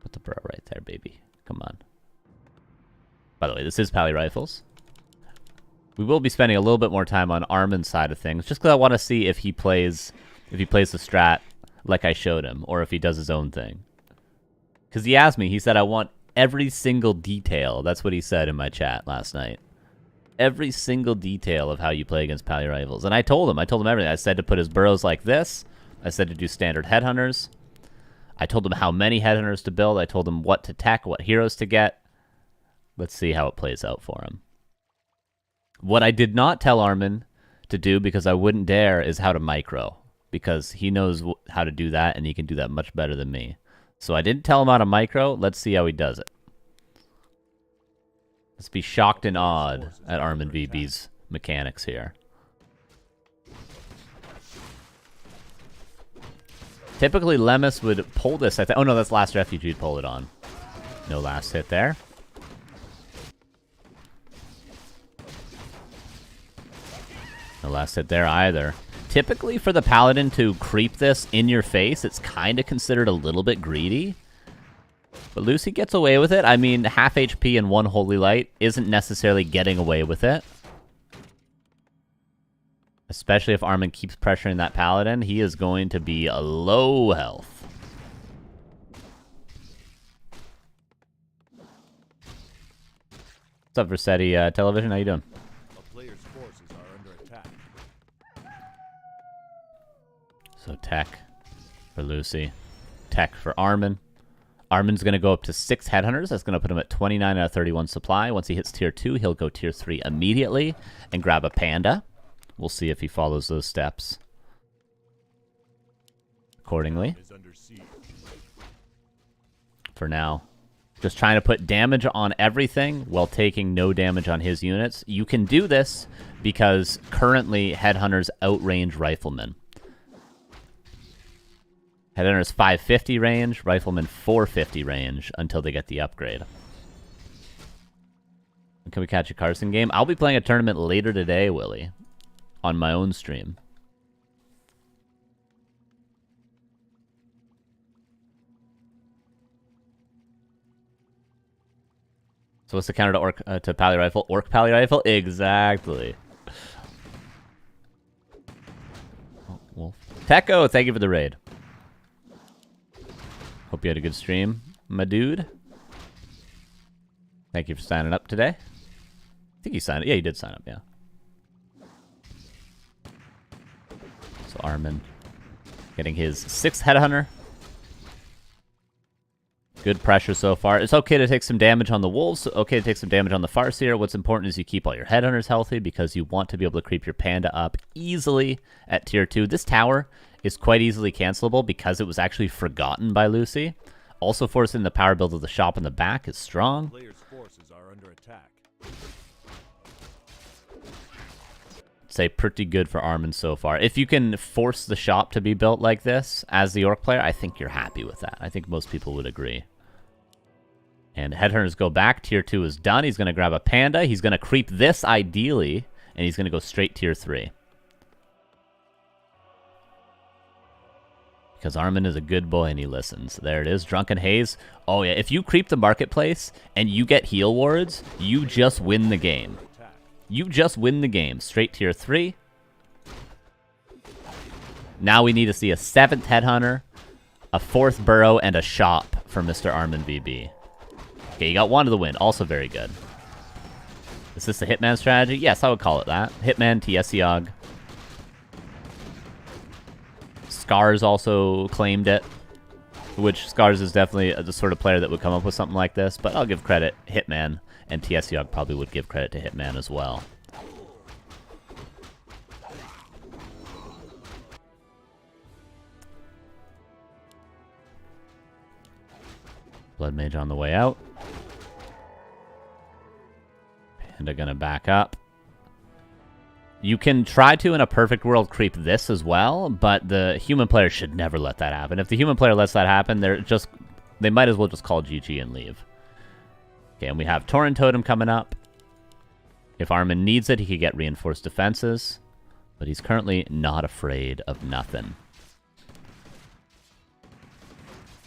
Put the burrow right there, baby. Come on. By the way, this is pally rifles. We will be spending a little bit more time on Armin's side of things, just because I want to see if he plays the strat like I showed him, or if he does his own thing. Because he asked me, he said, I want every single detail. That's what he said in my chat last night. Every single detail of how you play against pally rifles. And I told him everything. I said to put his burrows like this. I said to do standard headhunters. I told him how many headhunters to build. I told him what to tech, what heroes to get. Let's see how it plays out for him. What I did not tell Armin to do, because I wouldn't dare, is how to micro. Because he knows how to do that, and he can do that much better than me. So I didn't tell him how to micro. Let's see how he does it. Let's be shocked and awed at Armin VB's mechanics here. Typically, Lemus would pull this. Oh, no, that's Last Refuge he'd pull it on. No last hit there. No last hit there either. Typically, for the Paladin to creep this in your face, it's kind of considered a little bit greedy. But Lucy gets away with it. I mean, half HP and 1 Holy Light isn't necessarily getting away with it. Especially if Armin keeps pressuring that Paladin, he is going to be a low health. What's up, Versetti Television? How you doing? A player's forces are under attack. So tech for Lucy. Tech for Armin. Armin's going to go up to 6 headhunters. That's going to put him at 29 out of 31 supply. Once he hits tier 2, he'll go tier 3 immediately and grab a panda. We'll see if he follows those steps accordingly. For now, just trying to put damage on everything while taking no damage on his units. You can do this because currently headhunters outrange riflemen. Headhunters 550 range, riflemen 450 range until they get the upgrade. Can we catch a Carson game? I'll be playing a tournament later today, Willie. On my own stream. So what's the counter to orc to pally rifle? Orc pally rifle? Exactly. Oh, wolf. Techo, thank you for the raid. Hope you had a good stream, my dude. Thank you for signing up today. I think he signed up. Yeah, he did sign up, yeah. So Armin getting his 6th headhunter. Good pressure so far. It's okay to take some damage on the wolves. Okay to take some damage on the Farseer. What's important is you keep all your headhunters healthy because you want to be able to creep your panda up easily at tier 2. This tower is quite easily cancelable because it was actually forgotten by Lucy. Also forcing the power build of the shop in the back is strong. Players' forces are under attack. Say pretty good for Armin so far. If you can force the shop to be built like this as the orc player, I think you're happy with that. I think most people would agree. And headhunters go back. Tier 2 is done. He's going to grab a panda. He's going to creep this ideally, and he's going to go straight tier 3. Because Armin is a good boy and he listens. There it is. Drunken Haze. Oh yeah, if you creep the marketplace and you get heal wards, you just win the game. You just win the game. Straight tier 3. Now we need to see a 7th headhunter, a 4th burrow, and a shop for Mr. Armin VB. Okay, you got 1 of the win. Also very good. Is this the Hitman strategy? Yes, I would call it that. Hitman, TS Yogg. Scars also claimed it, which Scars is definitely the sort of player that would come up with something like this, but I'll give credit. Hitman and TS Yogg probably would give credit to Hitman as well. Blood Mage on the way out. Panda gonna back up. You can try to, in a perfect world, creep this as well, but the human player should never let that happen. If the human player lets that happen, they might as well just call GG and leave. Okay, and we have Tauren Totem coming up. If Armin needs it, he could get reinforced defenses, but he's currently not afraid of nothing.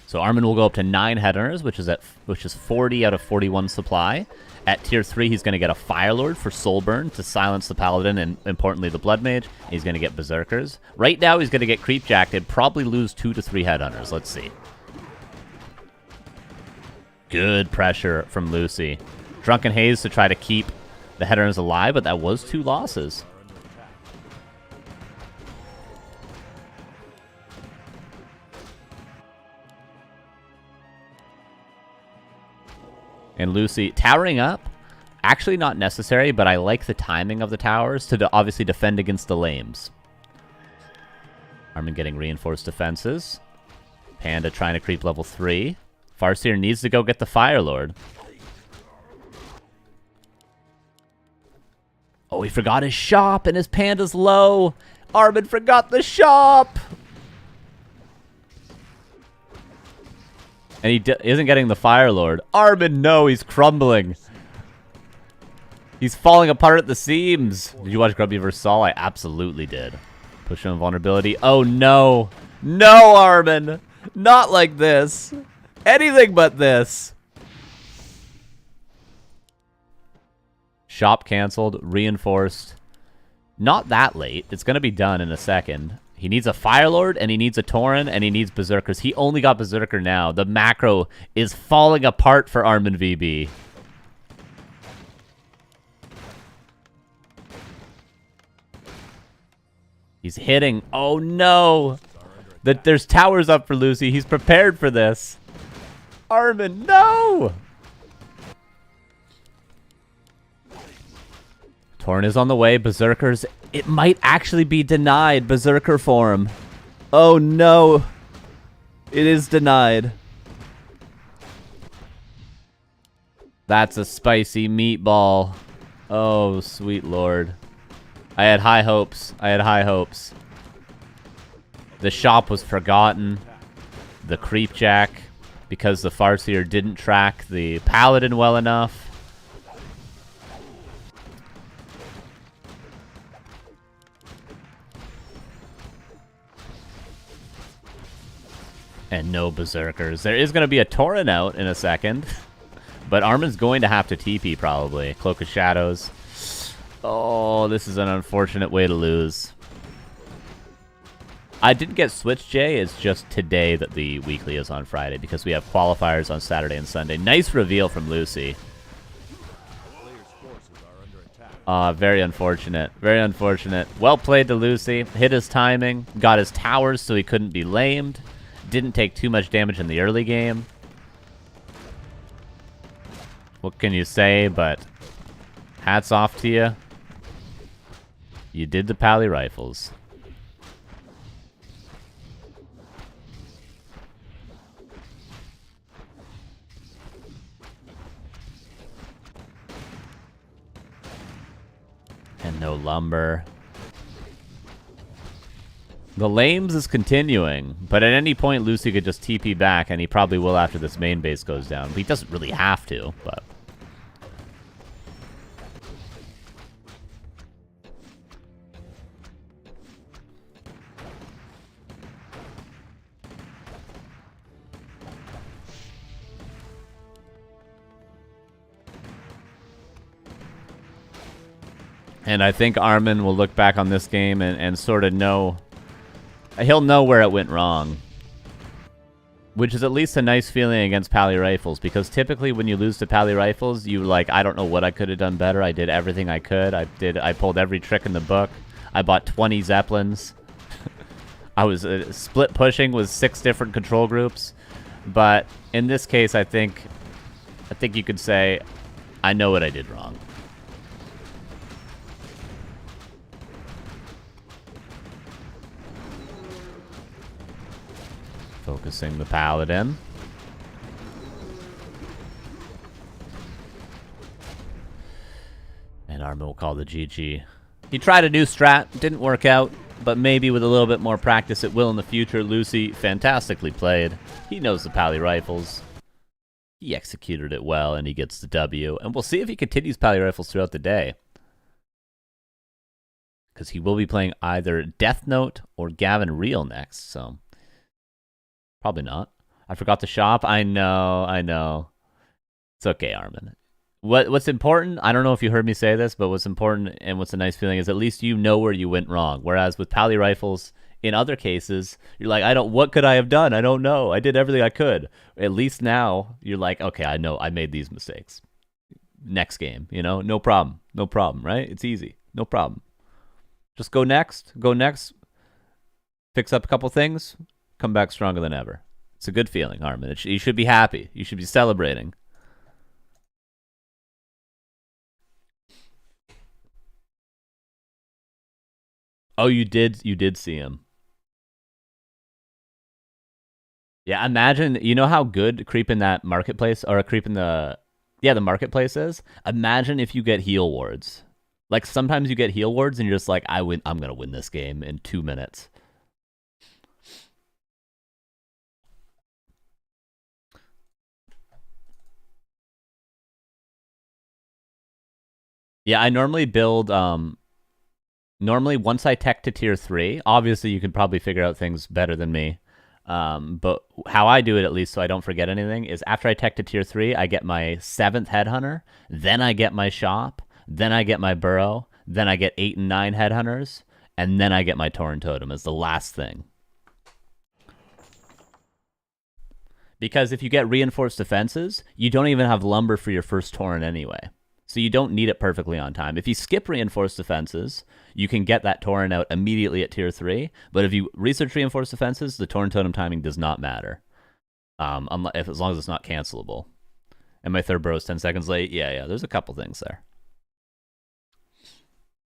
So Armin will go up to 9 headhunters, which is 40 out of 41 supply. At tier 3, he's going to get a Firelord for Soulburn to silence the Paladin and, importantly, the Blood Mage. He's going to get Berserkers. Right now, he's going to get Creep Jacked and probably lose 2 to 3 headhunters. Let's see. Good pressure from Lucy. Drunken Haze to try to keep the headhunters alive, but that was 2 losses. And Lucy towering up, actually not necessary, but I like the timing of the towers to obviously defend against the lames. Armin getting reinforced defenses. Panda trying to creep level 3. Farseer needs to go get the Firelord. Oh, he forgot his shop and his Panda's low. Armin forgot the shop. And he isn't getting the Firelord. Armin, no, he's crumbling. He's falling apart at the seams. Did you watch Grubby vs. Saul? I absolutely did. Push him vulnerability. Oh, no. No, Armin. Not like this. Anything but this. Shop canceled. Reinforced. Not that late. It's going to be done in a second. He needs a Firelord, and he needs a Tauren, and he needs Berserkers. He only got Berserker now. The macro is falling apart for Armin VB. He's hitting. Oh, no. There's towers up for Lucy. He's prepared for this. Armin, no! Tauren is on the way. Berserkers. It might actually be denied. Berserker form. Oh, no. It is denied. That's a spicy meatball. Oh, sweet lord. I had high hopes. I had high hopes. The shop was forgotten. The creep jack. Because the Farseer didn't track the Paladin well enough. And no Berserkers. There is going to be a Tauren out in a second. But Armin's going to have to TP probably. Cloak of Shadows. Oh, this is an unfortunate way to lose. I didn't get switched, Jay. It's just today that the weekly is on Friday because we have qualifiers on Saturday and Sunday. Nice reveal from Lucy. Very unfortunate. Very unfortunate. Well played to Lucy. Hit his timing. Got his towers so he couldn't be lamed. Didn't take too much damage in the early game. What can you say, but hats off to you. You did the Pally Rifles. And no lumber. The lames is continuing, but at any point Lucy could just TP back, and he probably will after this main base goes down. But he doesn't really have to, but... And I think Armin will look back on this game and sort of know... He'll know where it went wrong. Which is at least a nice feeling against Pally Rifles, because typically when you lose to Pally Rifles, you like, I don't know what I could have done better. I did everything I could. I pulled every trick in the book. I bought 20 Zeppelins. I was split pushing with 6 different control groups. But in this case, I think you could say, I know what I did wrong. Focusing the Paladin. And Armin will call the GG. He tried a new strat, didn't work out, but maybe with a little bit more practice it will in the future. Lucy, fantastically played. He knows the Pally Rifles. He executed it well, and he gets the W. And we'll see if he continues Pally Rifles throughout the day. Because he will be playing either Deathnote or Gavin Real next, so... Probably not. I forgot to shop. I know. It's okay, Armin. What's important, I don't know if you heard me say this, but what's important and what's a nice feeling is at least you know where you went wrong. Whereas with Pally Rifles, in other cases, you're like, what could I have done? I don't know. I did everything I could. At least now, you're like, okay, I know I made these mistakes. Next game, no problem. No problem, right? It's easy. No problem. Just go next. Fix up a couple things. Come back stronger than ever. It's a good feeling, Armin. You should be happy. You should be celebrating. Oh, you did see him. Yeah, imagine, you know how good creeping that marketplace, or creeping the marketplace is? Imagine if you get heal wards. Like, sometimes you get heal wards and you're just like, I'm going to win this game in 2 minutes. Yeah, I normally build, normally once I tech to tier 3, obviously you can probably figure out things better than me, but how I do it, at least so I don't forget anything, is after I tech to tier 3, I get my 7th Headhunter, then I get my shop, then I get my burrow, then I get 8 and 9 Headhunters, and then I get my Torn Totem as the last thing. Because if you get reinforced defenses, you don't even have lumber for your first Torrent anyway. So you don't need it perfectly on time. If you skip reinforced defenses, you can get that Torrent out immediately at tier 3. But if you research reinforced defenses, the Torrent Totem timing does not matter. As long as it's not cancelable. And my third burrow is 10 seconds late. Yeah, there's a couple things there.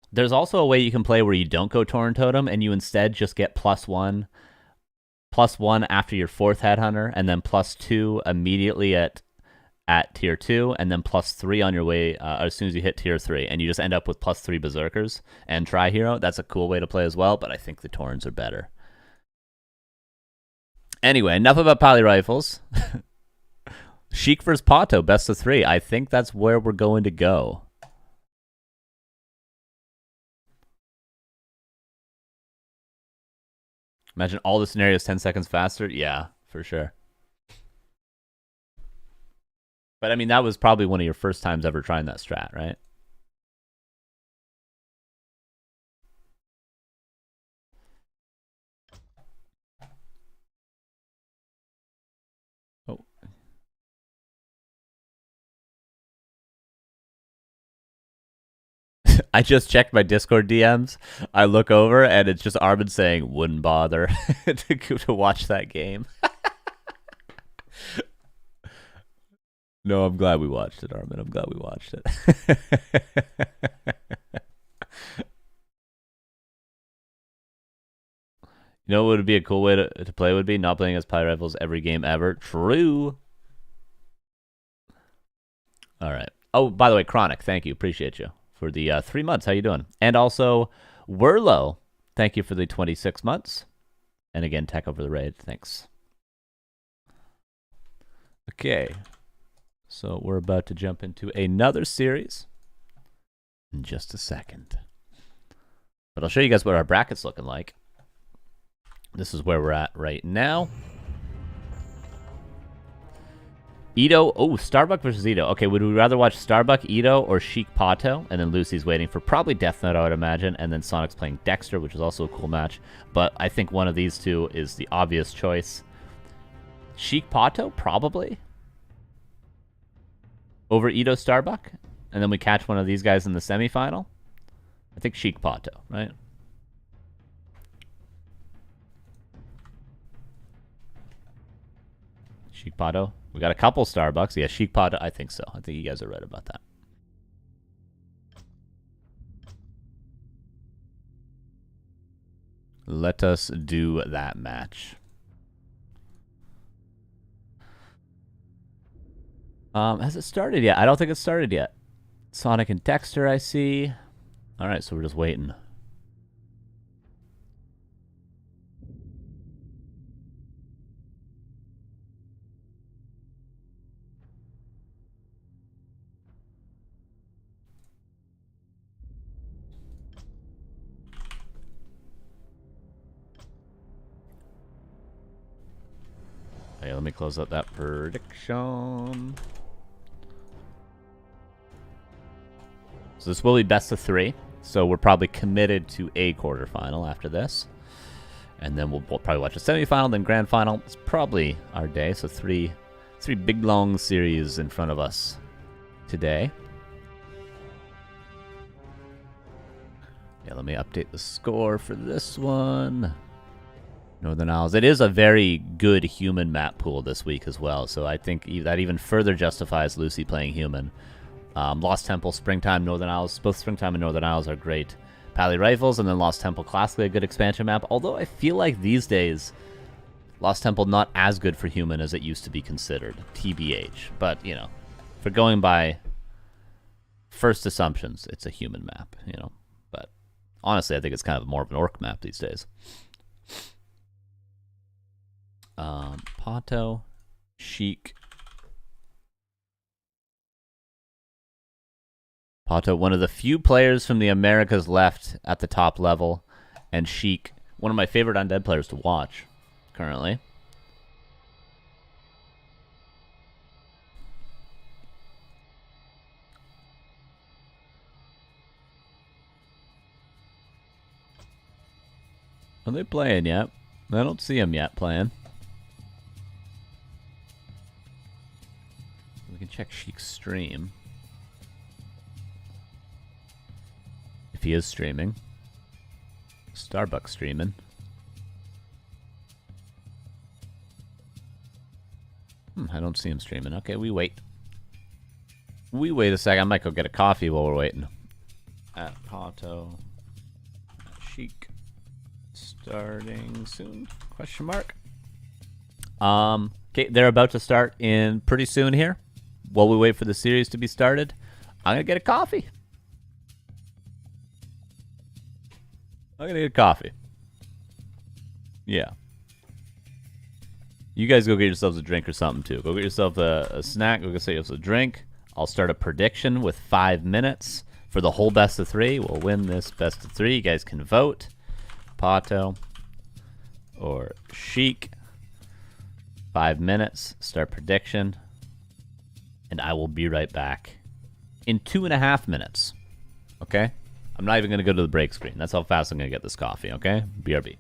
There's also a way you can play where you don't go Torrent Totem and you instead just get +1 after your 4th Headhunter, and then +2 immediately at tier 2, and then +3 on your way as soon as you hit tier 3, and you just end up with +3 Berserkers and Tri-Hero. That's a cool way to play as well, but I think the Torrents are better. Anyway, enough about Pally Rifles. Sheik vs. Pato, best of 3. I think that's where we're going to go. Imagine all the scenarios 10 seconds faster. Yeah, for sure. But I mean, that was probably one of your first times ever trying that strat, right? Oh. I just checked my Discord DMs. I look over and it's just Armin saying, "Wouldn't bother to watch that game." No, I'm glad we watched it, Armin. I'm glad we watched it. You know what would be a cool way to play would be? Not playing as Pie Rifles every game ever. True. All right. Oh, by the way, Chronic, thank you. Appreciate you for the 3 months. How you doing? And also, Werlo, thank you for the 26 months. And again, Tech over the raid. Thanks. Okay. So we're about to jump into another series in just a second. But I'll show you guys what our bracket's looking like. This is where we're at right now. Ito. Oh, Starbuck versus Ito. Okay, would we rather watch Starbuck, Ito, or Sheik Pato? And then Lucy's waiting for probably Deathnote, I would imagine. And then Sonic's playing Dexter, which is also a cool match. But I think one of these two is the obvious choice. Sheik Pato, probably. Over Ito Starbuck. And then we catch one of these guys in the semifinal. I think Sheik Pato, right? Sheik Pato. We got a couple Starbucks. Yeah, Sheik Pato. I think so. I think you guys are right about that. Let us do that match. Has it started yet? I don't think it's started yet. Sonic and Dexter, I see. All right, so we're just waiting. Hey, let me close up that prediction. So this will be best of 3. So we're probably committed to a quarterfinal after this. And then we'll probably watch a semifinal, then grand final. It's probably our day. So three big, long series in front of us today. Yeah, let me update the score for this one. Northern Isles. It is a very good human map pool this week as well, so I think that even further justifies Lucy playing human. Lost Temple, Springtime, Northern Isles. Both Springtime and Northern Isles are great Pally Rifles, and then Lost Temple, classically a good expansion map, although I feel like these days Lost Temple not as good for human as it used to be considered, TBH. But, you know, for going by first assumptions, it's a human map, you know. But honestly, I think it's kind of more of an orc map these days. Pato, Sheik. Pato, one of the few players from the Americas left at the top level, and Sheik, one of my favorite Undead players to watch currently. Are they playing yet? I don't see them yet playing. We can check Sheik's stream. If he is streaming. Starbuck streaming. I don't see him streaming. Okay, we wait. We wait a second. I might go get a coffee while we're waiting. At Pato. Sheik. Starting soon? Question mark. Okay, they're about to start in pretty soon here. While we wait for the series to be started, I'm gonna get a coffee. I'm gonna get a coffee. Yeah. You guys go get yourselves a drink or something too. Go get yourself a snack. Go get yourself a drink. I'll start a prediction with 5 minutes for the whole best of 3. We'll win this best of 3. You guys can vote. Pato or Sheik. 5 minutes. Start prediction. and I will be right back in 2.5 minutes. Okay? I'm not even going to go to the break screen. That's how fast I'm going to get this coffee, okay? BRB.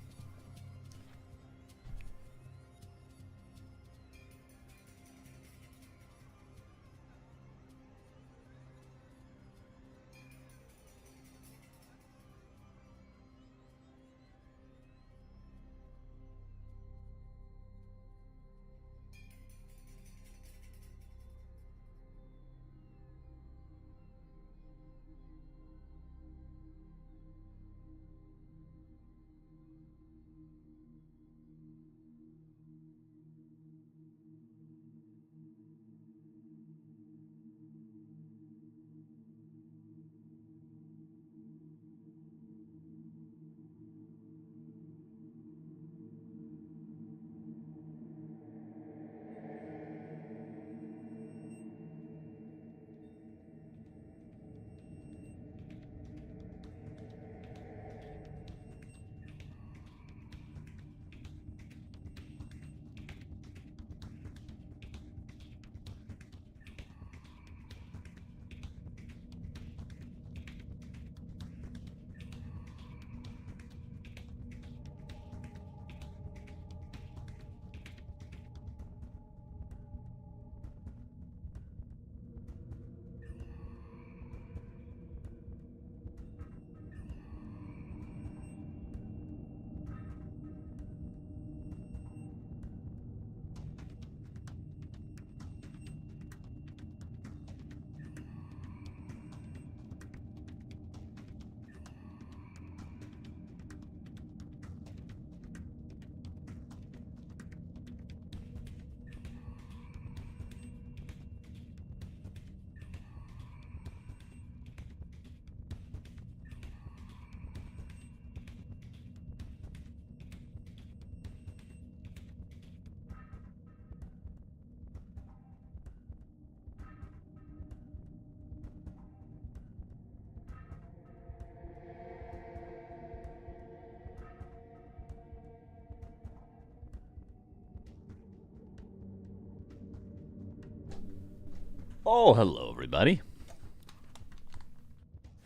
Oh, hello, everybody.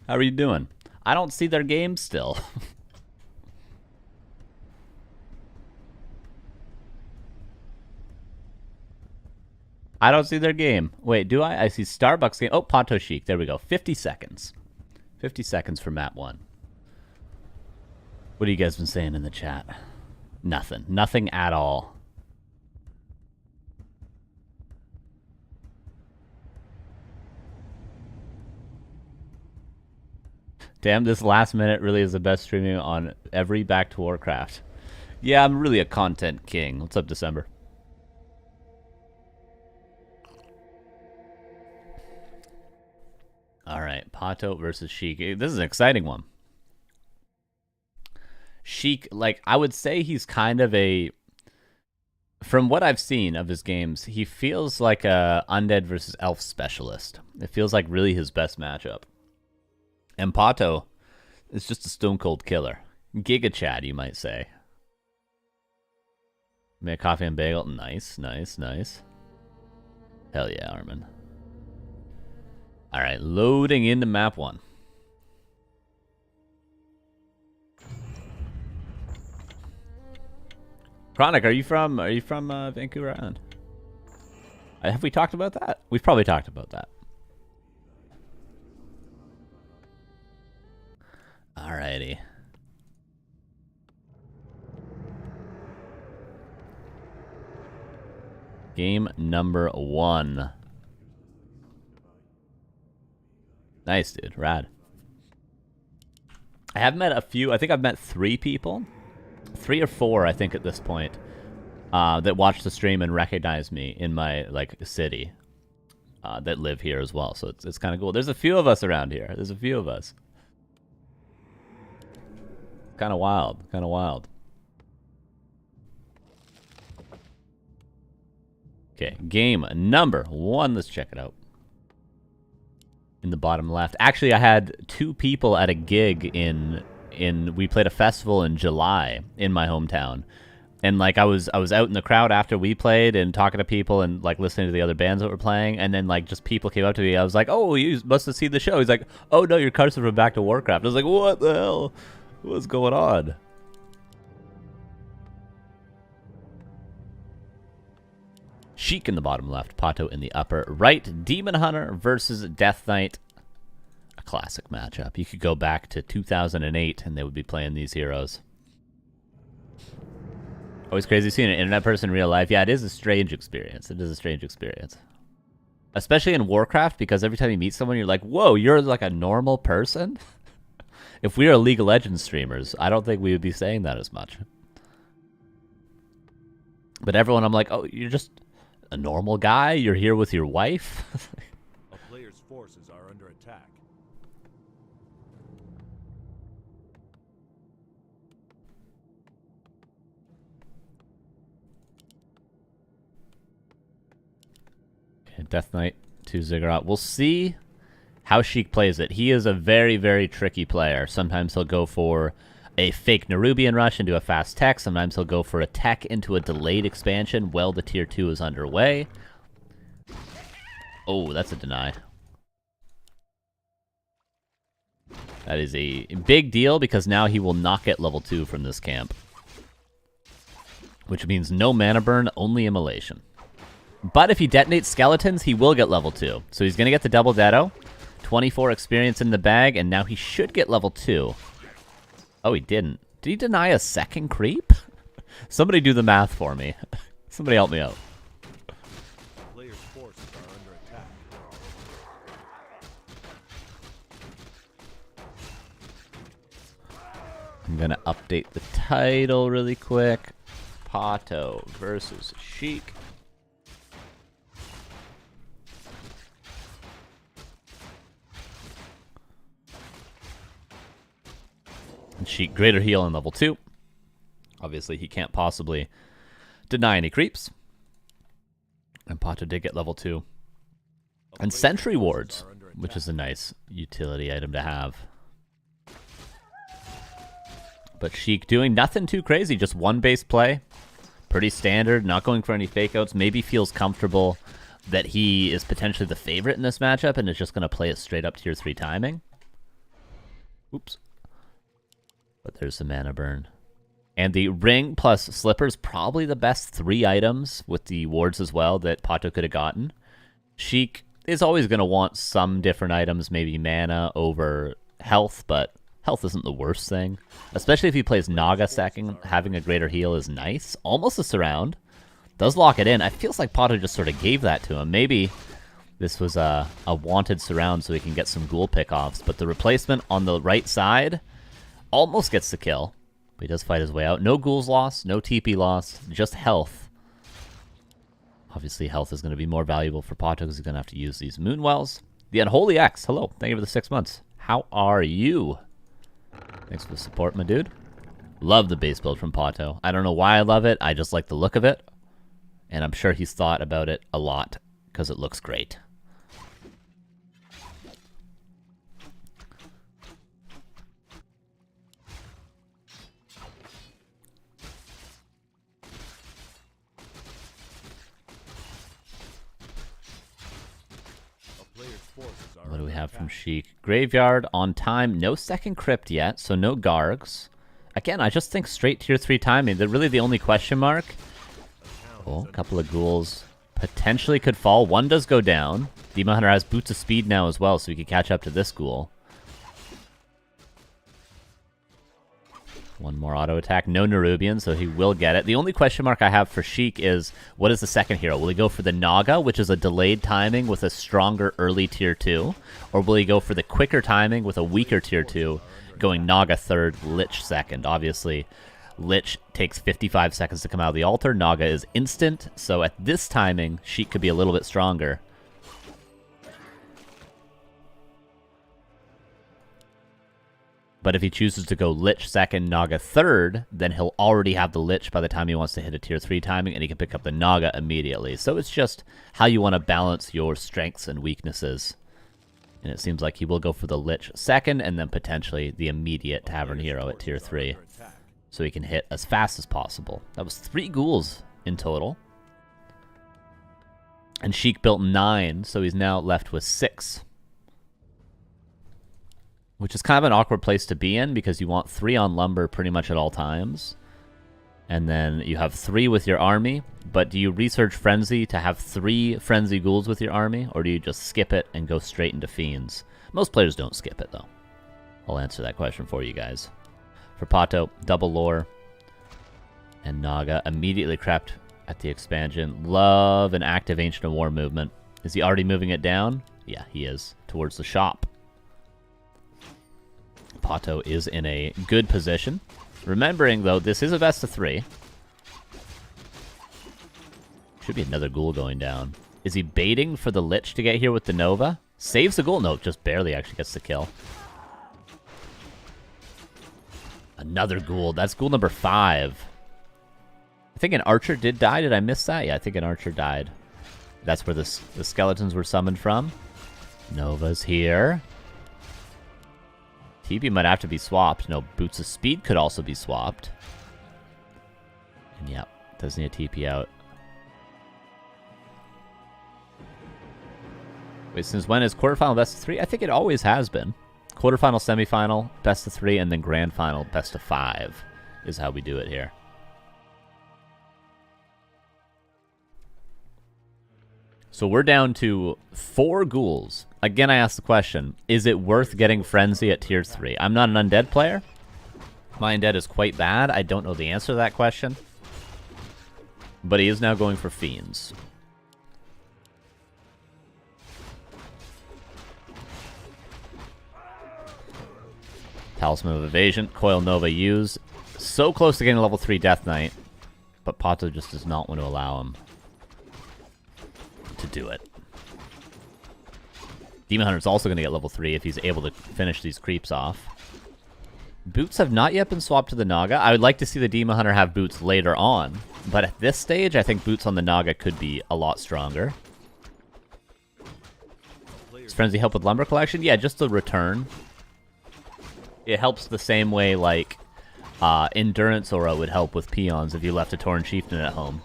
How are you doing? I don't see their game still. I don't see their game. Wait, do I? I see Starbucks game. Oh, Ponto Chic. There we go. 50 seconds. 50 seconds for map 1. What have you guys been saying in the chat? Nothing. Nothing at all. Damn, this last minute really is the best streaming on every Back to Warcraft. Yeah, I'm really a content king. What's up, December? All right, Pato versus Sheik. This is an exciting one. Sheik, like, I would say he's kind of a... From what I've seen of his games, he feels like a Undead versus Elf specialist. It feels like really his best matchup. And Pato is just a stone cold killer. Giga Chad, you might say. Make coffee and bagel. Nice, nice, nice. Hell yeah, Armin. Alright, loading into map 1. Chronic, are you from Vancouver Island? Have we talked about that? We've probably talked about that. Alrighty. Game number 1. Nice, dude. Rad. I have met a few. I think I've met 3 people. 3 or 4, I think, at this point. That watch the stream and recognize me in my, like, city. That live here as well. So it's kind of cool. There's a few of us around here. There's a few of us. Kind of wild. Kind of wild. Okay, game number 1. Let's check it out. In the bottom left. Actually, I had 2 people at a gig in we played a festival in July in my hometown. And like I was out in the crowd after we played and talking to people and like listening to the other bands that were playing, and then like just people came up to me. I was like, "Oh, you must have seen the show." He's like, "Oh no, your cards are from Back to Warcraft." I was like, "What the hell? What's going on?" Sheik in the bottom left, Pato in the upper right. Demon Hunter versus Death Knight. A classic matchup. You could go back to 2008 and they would be playing these heroes. Always crazy seeing an internet person in real life. Yeah, it is a strange experience. It is a strange experience. Especially in Warcraft, because every time you meet someone, you're like, whoa, you're like a normal person? If we were League of Legends streamers, I don't think we would be saying that as much. But everyone, I'm like, oh, you're just a normal guy? You're here with your wife? A player's forces are under attack. Okay, Death Knight, 2 Ziggurat. We'll see how Sheik plays it. He is a very, very tricky player. Sometimes he'll go for a fake Nerubian rush into a fast tech. Sometimes he'll go for a tech into a delayed expansion while the tier 2 is underway. Oh, that's a deny. That is a big deal because now he will not get level 2 from this camp. Which means no mana burn, only immolation. But if he detonates skeletons, he will get level 2. So he's going to get the double Deto. 24 experience in the bag, and now he should get level 2. Oh, he didn't. Did he deny a second creep? Somebody do the math for me. Somebody help me out. Player's forces are under attack. I'm going to update the title really quick. Pato versus Sheik. And Sheik, greater heal on level 2. Obviously, he can't possibly deny any creeps. And Pato did get level 2. And sentry wards, which is a nice utility item to have. But Sheik doing nothing too crazy, just one base play. Pretty standard, not going for any fake outs. Maybe feels comfortable that he is potentially the favorite in this matchup and is just going to play it straight up tier 3 timing. Oops. But there's the mana burn. And the ring plus slippers, probably the best 3 items with the wards as well that Pato could have gotten. Sheik is always going to want some different items, maybe mana over health, but health isn't the worst thing. Especially if he plays Naga stacking, having a greater heal is nice. Almost a surround. Does lock it in. It feels like Pato just sort of gave that to him. Maybe this was a wanted surround so he can get some ghoul pickoffs. But the replacement on the right side almost gets the kill. But he does fight his way out. No ghouls lost, no TP lost, just health. Obviously, health is going to be more valuable for Pato because he's going to have to use these Moonwells. The Unholy X, hello. Thank you for the 6 months. How are you? Thanks for the support, my dude. Love the base build from Pato. I don't know why I love it. I just like the look of it. And I'm sure he's thought about it a lot because it looks great. What do we have from Sheik? Graveyard on time. No second crypt yet, so no Gargs. Again, I just think straight tier 3 timing. They're really the only question mark. Oh, a couple of ghouls. Potentially could fall. One does go down. Demon Hunter has Boots of Speed now as well, so he could catch up to this ghoul. One more auto attack. No Nerubian, so he will get it. The only question mark I have for Sheik is, what is the second hero? Will he go for the Naga, which is a delayed timing with a stronger early tier 2? Or will he go for the quicker timing with a weaker tier 2, going Naga third, Lich second? Obviously, Lich takes 55 seconds to come out of the altar. Naga is instant, so at this timing, Sheik could be a little bit stronger. But if he chooses to go Lich second, Naga third, then he'll already have the Lich by the time he wants to hit a tier 3 timing, and he can pick up the Naga immediately. So it's just how you want to balance your strengths and weaknesses. And it seems like he will go for the Lich second, and then potentially the immediate Tavern Hero at tier 3. so he can hit as fast as possible. That was 3 ghouls in total. And Sheik built 9, so he's now left with 6. Which is kind of an awkward place to be in, because you want 3 on lumber pretty much at all times. And then you have 3 with your army, but do you research Frenzy to have 3 Frenzy Ghouls with your army, or do you just skip it and go straight into Fiends? Most players don't skip it, though. I'll answer that question for you guys. For Pato, double lore, and Naga immediately crept at the expansion. Love an active Ancient of War movement. Is he already moving it down? Yeah, he is. Towards the shop. Pato is in a good position. Remembering, though, this is a best of 3. Should be another ghoul going down. Is he baiting for the Lich to get here with the Nova? Saves the ghoul? No, just barely actually gets the kill. Another ghoul. That's ghoul number 5. I think an archer did die. Did I miss that? Yeah, I think an archer died. That's where the skeletons were summoned from. Nova's here. TP might have to be swapped. No, Boots of Speed could also be swapped. And yeah, does need a TP out. Wait, since when is quarterfinal best of 3? I think it always has been. Quarterfinal, semifinal, best of 3, and then grand final, best of 5 is how we do it here. So we're down to 4 ghouls. Again, I asked the question, is it worth getting Frenzy at tier 3? I'm not an Undead player. My Undead is quite bad. I don't know the answer to that question. But he is now going for Fiends. Talisman of Evasion, Coil Nova used. So close to getting level 3 Death Knight. But Pato just does not want to allow him to do it. Demon Hunter's also going to get level 3 if he's able to finish these creeps off. Boots have not yet been swapped to the Naga. I would like to see the Demon Hunter have boots later on. But at this stage, I think boots on the Naga could be a lot stronger. Does Frenzy help with Lumber Collection? Yeah, just the return. It helps the same way like Endurance Aura would help with Peons if you left a Tauren Chieftain at home.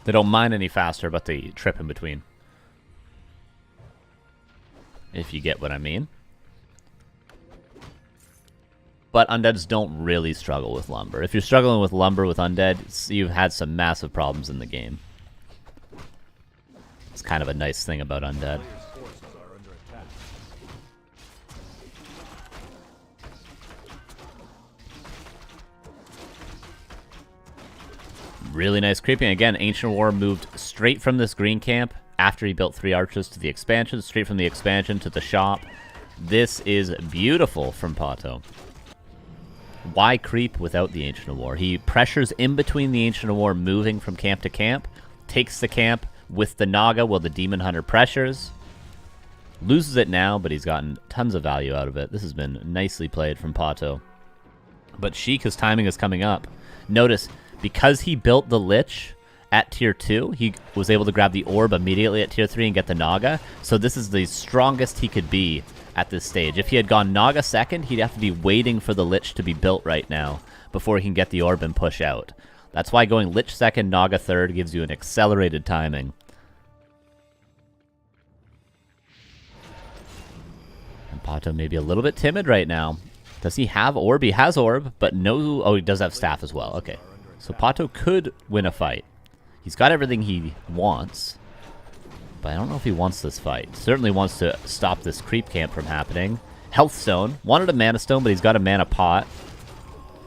They don't mine any faster, but they trip in between. If you get what I mean. But Undeads don't really struggle with lumber. If you're struggling with lumber with Undead, you've had some massive problems in the game. It's kind of a nice thing about Undead. Really nice creeping. Again, Ancient War moved straight from this green camp after he built 3 archers to the expansion, straight from the expansion to the shop. This is beautiful from Pato. Why creep without the Ancient of War? He pressures in between the Ancient of War moving from camp to camp, takes the camp with the Naga while the Demon Hunter pressures. Loses it now, but he's gotten tons of value out of it. This has been nicely played from Pato. But Sheik, his timing is coming up. Notice, because he built the Lich at tier 2, he was able to grab the orb immediately at tier 3 and get the Naga. So this is the strongest he could be at this stage. If he had gone Naga second, he'd have to be waiting for the Lich to be built right now before he can get the orb and push out. That's why going Lich second, Naga third gives you an accelerated timing. And Pato may be a little bit timid right now. Does he have orb? He has orb, but no... Oh, he does have staff as well. Okay. So Pato could win a fight. He's got everything he wants. But I don't know if he wants this fight. Certainly wants to stop this creep camp from happening. Health Stone. Wanted a Mana Stone, but he's got a Mana Pot.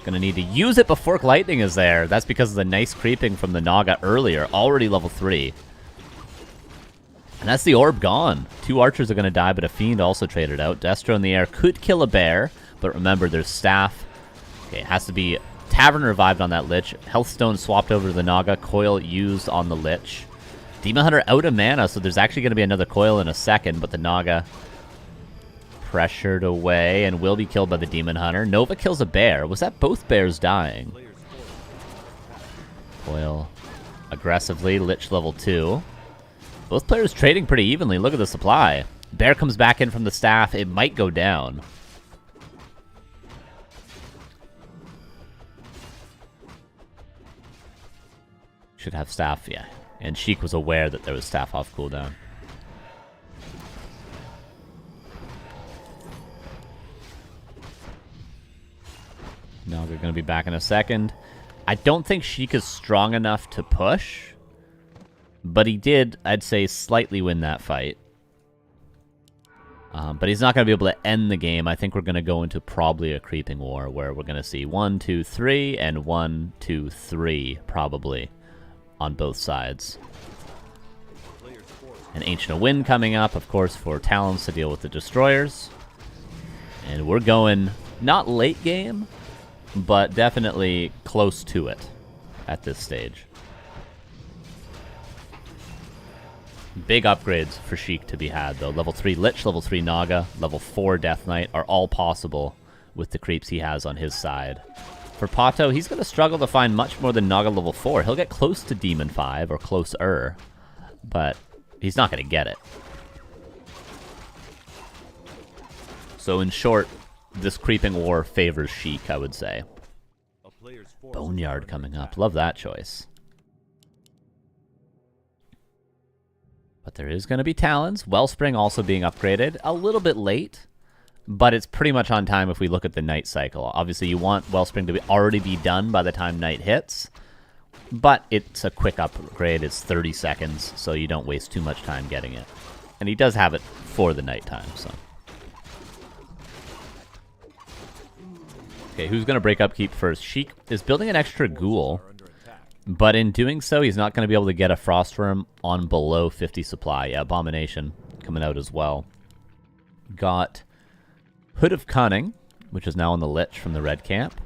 Gonna need to use it before Lightning is there. That's because of the nice creeping from the Naga earlier. Already level 3. And that's the orb gone. 2 archers are gonna die, but a Fiend also traded out. Destro in the air could kill a bear. But remember, there's staff. Okay, it has to be Tavern revived on that Lich. Health Stone swapped over to the Naga. Coil used on the Lich. Demon Hunter out of mana, so there's actually going to be another coil in a second, but the Naga pressured away and will be killed by the Demon Hunter. Nova kills a bear. Was that both bears dying? Coil aggressively. Lich level 2. Both players trading pretty evenly. Look at the supply. Bear comes back in from the staff. It might go down. should have staff, yeah. And Sheik was aware that there was staff off cooldown. Naga going to be back in a second. I don't think Sheik is strong enough to push, but he did, I'd say, slightly win that fight. But he's not going to be able to end the game. I think we're going to go into probably a creeping war where we're going to see 1, 2, 3, and 1, 2, 3 probably on both sides. An Ancient of Wind coming up, of course, for Talons to deal with the Destroyers. And we're going not late game, but definitely close to it at this stage. Big upgrades for Sheik to be had, though. Level 3 Lich, level 3 Naga, level 4 Death Knight are all possible with the creeps he has on his side. For Pato, he's going to struggle to find much more than Naga level 4. He'll get close to Demon 5, or closer, but he's not going to get it. So in short, this creeping war favors Sheik, I would say. Boneyard coming up. Love that choice. But there is going to be Talons. Wellspring also being upgraded. A little bit late, but it's pretty much on time if we look at the night cycle. Obviously, you want Wellspring to already be done by the time night hits, but it's a quick upgrade. It's 30 seconds, so you don't waste too much time getting it. And he does have it for the nighttime, so... Okay, who's going to break upkeep first? Sheik is building an extra ghoul, but in doing so, he's not going to be able to get a Frostworm on below 50 supply. Yeah, Abomination coming out as well. Got Hood of Cunning, which is now on the Lich from the red camp.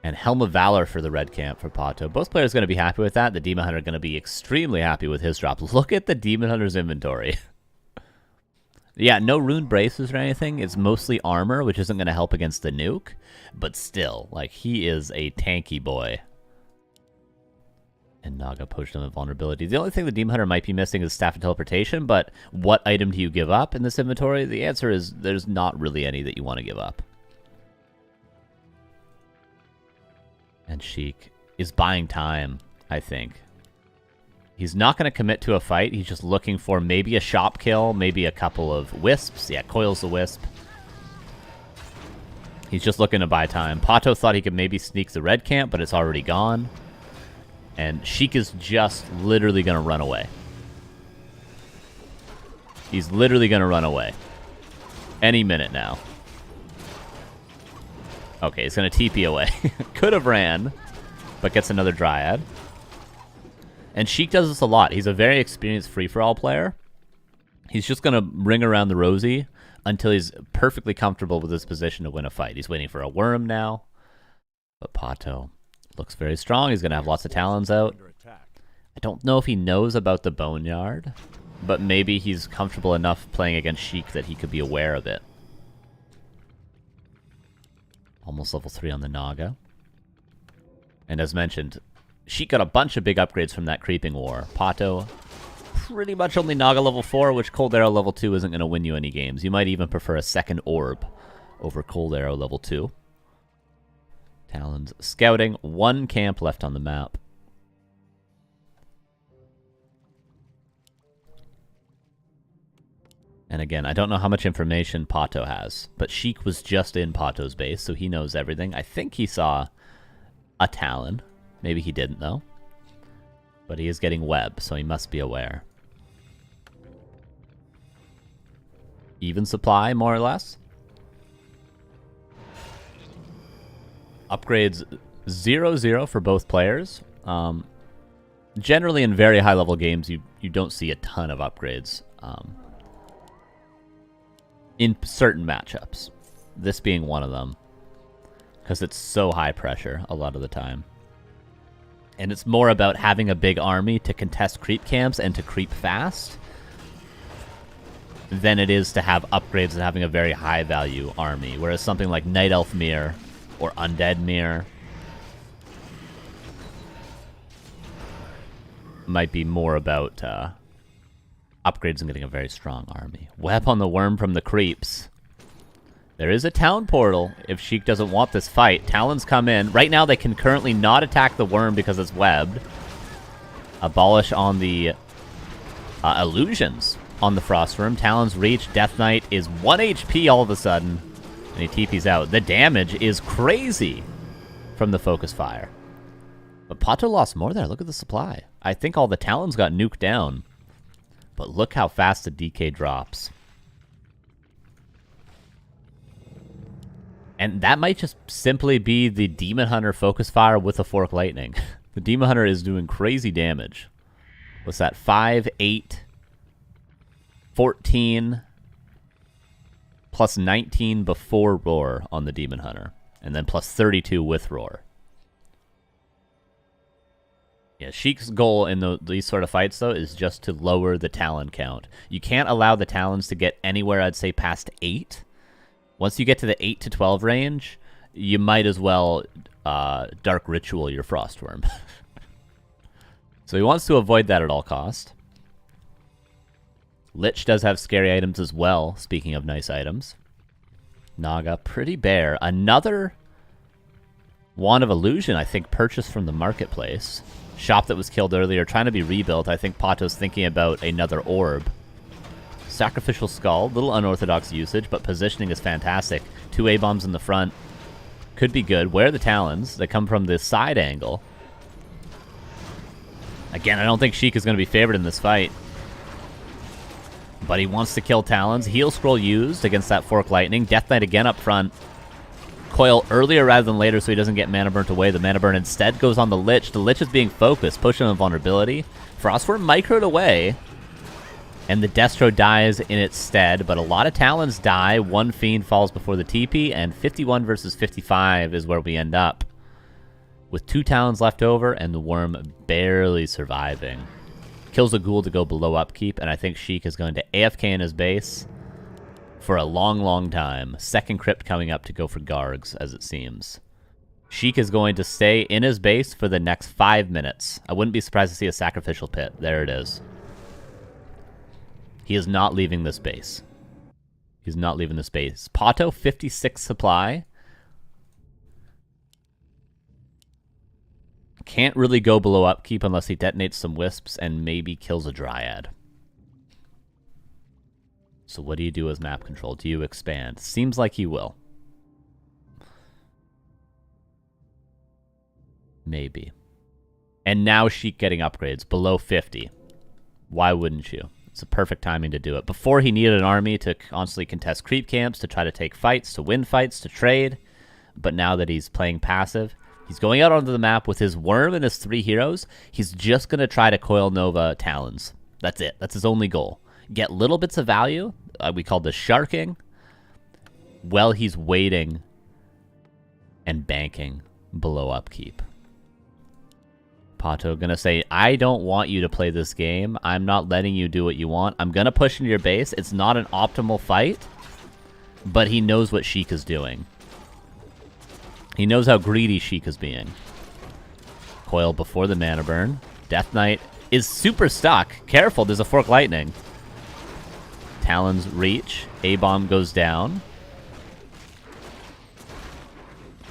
And Helm of Valor for the red camp for Pato. Both players going to be happy with that. The Demon Hunter going to be extremely happy with his drop. Look at the Demon Hunter's inventory. Yeah, no rune braces or anything. It's mostly armor, which isn't going to help against the nuke. But still, like, he is a tanky boy. And Naga pushed him with vulnerability. The only thing the Demon Hunter might be missing is Staff of Teleportation, but what item do you give up in this inventory? The answer is there's not really any that you want to give up. And Sheik is buying time, I think. He's not going to commit to a fight. He's just looking for maybe a shop kill, maybe a couple of wisps. Yeah, Coil's the wisp. He's just looking to buy time. Pato thought he could maybe sneak the red camp, but it's already gone. And Sheik is just literally going to run away. He's literally going to run away. Any minute now. Okay, he's going to TP away. Could have ran, but gets another Dryad. And Sheik does this a lot. He's a very experienced free-for-all player. He's just going to ring around the rosy until he's perfectly comfortable with his position to win a fight. He's waiting for a worm now. But Pato looks very strong. He's going to have lots of Talons out. I don't know if he knows about the Boneyard, but maybe he's comfortable enough playing against Sheik that he could be aware of it. Almost level 3 on the Naga. And as mentioned, Sheik got a bunch of big upgrades from that Creeping War. Pato, pretty much only Naga level 4, which Cold Arrow level 2 isn't going to win you any games. You might even prefer a second orb over Cold Arrow level 2. Talons scouting. 1 camp left on the map. And again, I don't know how much information Pato has, but Sheik was just in Pato's base, so he knows everything. I think he saw a Talon. Maybe he didn't, though. But he is getting web, so he must be aware. Even supply, more or less. Upgrades 0-0 for both players. Generally, in very high-level games, you don't see a ton of upgrades. In certain matchups. This being one of them. Because it's so high pressure a lot of the time. And it's more about having a big army to contest creep camps and to creep fast than it is to have upgrades and having a very high value army. Whereas something like Night Elf Mirror or Undead Mirror might be more about upgrades and getting a very strong army. Web on the worm from the creeps. There is a town portal if Sheik doesn't want this fight. Talons come in. Right now they can currently not attack the worm because it's webbed. Abolish on the illusions on the Frostworm. Talons reach. Death Knight is 1 HP all of a sudden. And he TP's out. The damage is crazy from the focus fire. But Pato lost more there. Look at the supply. I think all the Talons got nuked down. But look how fast the DK drops. And that might just simply be the Demon Hunter focus fire with a Fork Lightning. The Demon Hunter is doing crazy damage. What's that? 5, 8, 14, plus 19 before Roar on the Demon Hunter. And then plus 32 with Roar. Yeah, Sheik's goal in these sort of fights, though, is just to lower the Talon count. You can't allow the Talons to get anywhere, I'd say, past 8. Once you get to the 8 to 12 range, you might as well Dark Ritual your Frostworm. So he wants to avoid that at all cost. Lich does have scary items as well, speaking of nice items. Naga, pretty bare. Another Wand of Illusion, I think, purchased from the marketplace. Shop that was killed earlier, trying to be rebuilt. I think Pato's thinking about another orb. Sacrificial Skull, little unorthodox usage, but positioning is fantastic. 2 A-bombs in the front. Could be good. Where are the Talons? They come from the side angle. Again, I don't think Sheik is going to be favored in this fight. But he wants to kill Talons. Heal Scroll used against that Fork Lightning. Death Knight again up front. Coil earlier rather than later so he doesn't get mana burnt away. The mana burn instead goes on the Lich. The Lich is being focused, pushing on vulnerability. Frostworm microed away. And the Destro dies in its stead, but a lot of Talons die. 1 Fiend falls before the TP, and 51 versus 55 is where we end up. With 2 Talons left over, and the Worm barely surviving. Kills a Ghoul to go below upkeep, and I think Sheik is going to AFK in his base for a long, long time. Second Crypt coming up to go for Gargs, as it seems. Sheik is going to stay in his base for the next 5 minutes. I wouldn't be surprised to see a Sacrificial Pit. There it is. He is not leaving this base. He's not leaving this base. Pato, 56 supply. Can't really go below upkeep unless he detonates some Wisps and maybe kills a Dryad. So what do you do as map control? Do you expand? Seems like he will. Maybe. And now Sheik getting upgrades below 50. Why wouldn't you? It's a perfect timing to do it. Before, he needed an army to constantly contest creep camps, to try to take fights, to win fights, to trade. But now that he's playing passive, he's going out onto the map with his Worm and his 3 heroes. He's just going to try to Coil Nova Talons. That's it. That's his only goal. Get little bits of value. We call this sharking. While he's waiting and banking below upkeep. Pato gonna say, I don't want you to play this game. I'm not letting you do what you want. I'm gonna push into your base. It's not an optimal fight, but he knows what Sheik is doing. He knows how greedy Sheik is being. Coil before the mana burn. Death Knight is super stuck. Careful, there's a Fork Lightning. Talons reach. A-bomb goes down.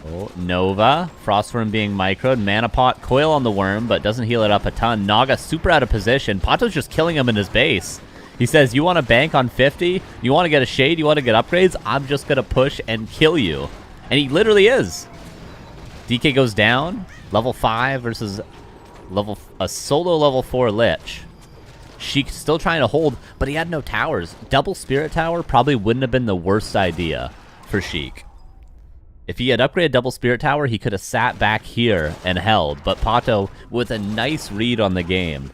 Oh, Nova. Frostworm being microed. Mana Pot. Coil on the Worm, but doesn't heal it up a ton. Naga super out of position. Pato's just killing him in his base. He says, you want to bank on 50? You want to get a Shade? You want to get upgrades? I'm just going to push and kill you. And he literally is. DK goes down. Level 5 versus a solo level 4 Lich. Sheik still trying to hold, but he had no towers. Double Spirit Tower probably wouldn't have been the worst idea for Sheik. If he had upgraded Double Spirit Tower, he could have sat back here and held. But Pato, with a nice read on the game,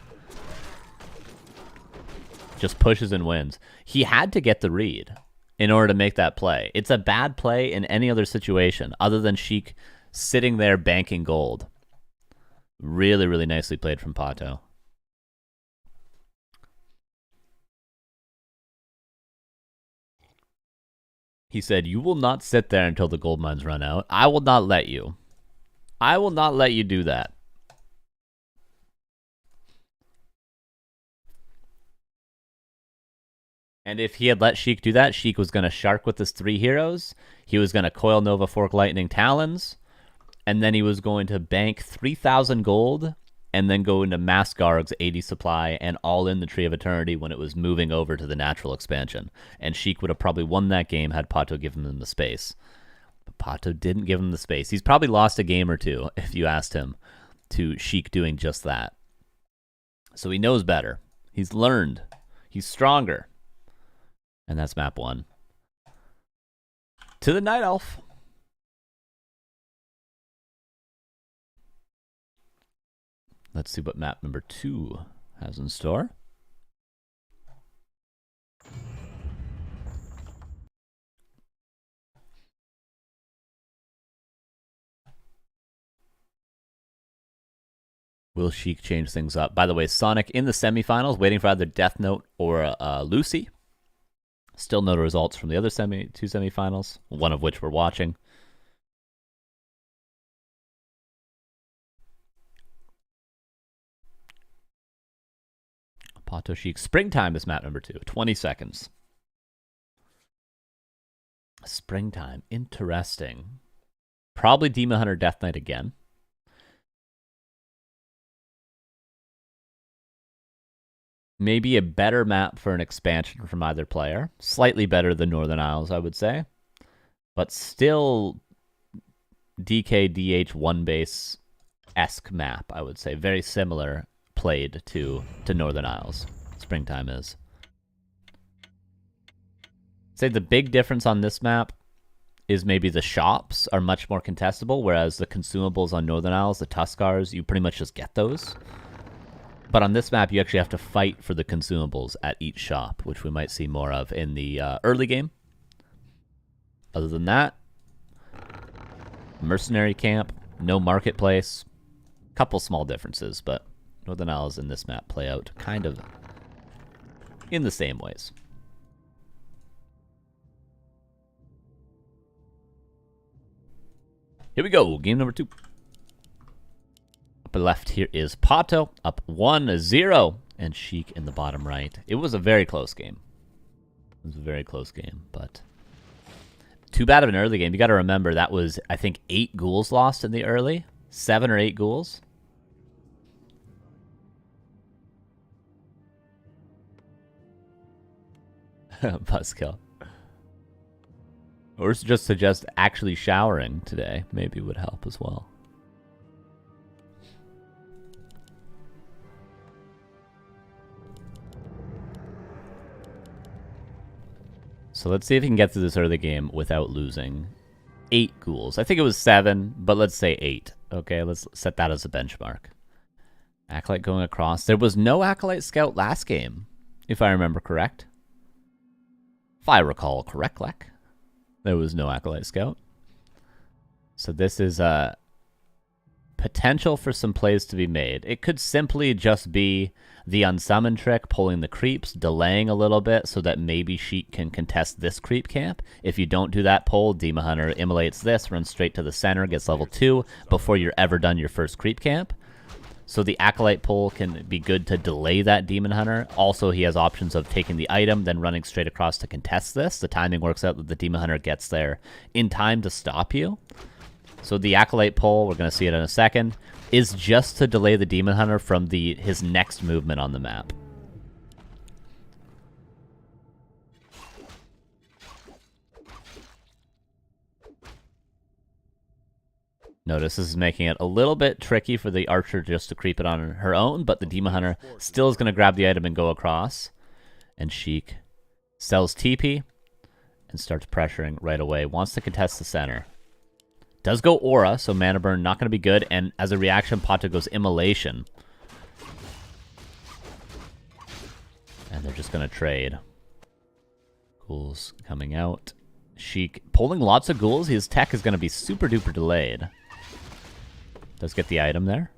just pushes and wins. He had to get the read in order to make that play. It's a bad play in any other situation other than Sheik sitting there banking gold. Really, really nicely played from Pato. He said, you will not sit there until the gold mines run out. I will not let you. I will not let you do that. And if he had let Sheik do that, Sheik was going to Shark with his 3 heroes. He was going to Coil Nova Fork Lightning Talons. And then he was going to bank 3,000 gold and then go into Mass Garg's 80 supply and all in the Tree of Eternity when it was moving over to the natural expansion. And Sheik would have probably won that game had Pato given him the space. But Pato didn't give him the space. He's probably lost a game or two if you asked him to Sheik doing just that. So he knows better. He's learned. He's stronger. And that's map 1. To the Night Elf. Let's see what map number 2 has in store. Will Sheik change things up? By the way, Sonic in the semifinals, waiting for either Deathnote or Lucy. Still no results from the other two semifinals, one of which we're watching. Pato Sheik. Springtime is map number 2. 20 seconds. Springtime. Interesting. Probably Demon Hunter Death Knight again. Maybe a better map for an expansion from either player. Slightly better than Northern Isles, I would say. But still DKDH 1 base-esque map, I would say. Very similar played to Northern Isles. Springtime is. I'd say the big difference on this map is maybe the shops are much more contestable, whereas the consumables on Northern Isles, the Tuskars, you pretty much just get those. But on this map, you actually have to fight for the consumables at each shop, which we might see more of in the early game. Other than that, mercenary camp, no marketplace, couple small differences, but Northern Isles in this map play out kind of in the same ways. Here we go, game number 2. Up left here is Pato, up 1-0, and Sheik in the bottom right. It was a very close game. It was a very close game, but too bad of an early game. You got to remember that was, I think, 8 ghouls lost in the early. 7 or 8 ghouls. Buzzkill. Or just suggest actually showering today. Maybe would help as well. So let's see if he can get through this early game without losing 8 ghouls. I think it was 7, but let's say 8. Okay, let's set that as a benchmark. Acolyte going across. There was no Acolyte Scout last game, if I remember correct. If I recall correctly, there was no Acolyte Scout. So this is a potential for some plays to be made. It could simply just be the unsummon trick, pulling the creeps, delaying a little bit so that maybe Sheik can contest this creep camp. If you don't do that pull, Demon Hunter immolates this, runs straight to the center, gets level 2 before you're ever done your first creep camp. So the Acolyte pull can be good to delay that Demon Hunter. Also, he has options of taking the item, then running straight across to contest this. The timing works out that the Demon Hunter gets there in time to stop you. So the Acolyte pull, we're going to see it in a second, is just to delay the Demon Hunter from his next movement on the map. Notice this is making it a little bit tricky for the Archer just to creep it on her own, but the Demon Hunter still is going to grab the item and go across. And Sheik sells TP and starts pressuring right away. Wants to contest the center. Does go Aura, so Mana Burn not going to be good, and as a reaction, Pato goes Immolation. And they're just going to trade. Ghouls coming out. Sheik pulling lots of ghouls. His tech is going to be super duper delayed. Does get the item there.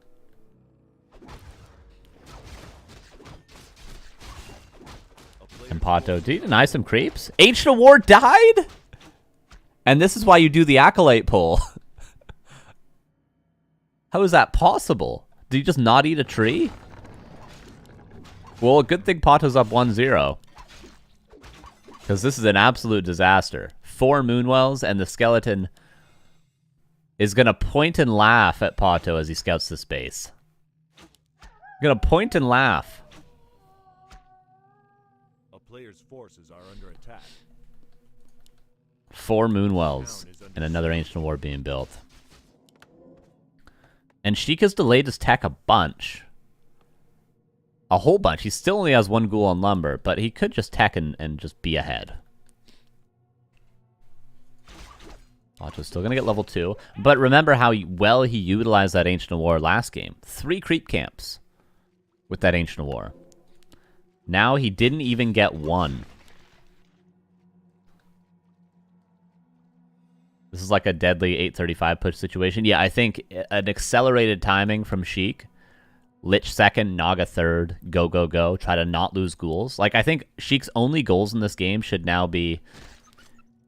And Pato, did he deny some creeps? Ancient of War died? And this is why you do the Acolyte pull. How is that possible? Did he just not eat a tree? Well, a good thing Pato's up 1-0. Because this is an absolute disaster. 4 Moonwells, and the skeleton is going to point and laugh at Pato as he scouts the space. Going to point and laugh. A player's forces are under attack. 4 Moonwells and another Ancient War being built. And Sheik has delayed his tech a bunch. A whole bunch. He still only has 1 ghoul on lumber, but he could just tech and just be ahead. Pato's still going to get level 2. But remember how well he utilized that Ancient War last game. 3 creep camps with that Ancient War. Now he didn't even get 1. This is like a deadly 835 push situation. Yeah, I think an accelerated timing from Sheik. Lich second, Naga third, go, go, go. Try to not lose ghouls. Like, I think Sheik's only goals in this game should now be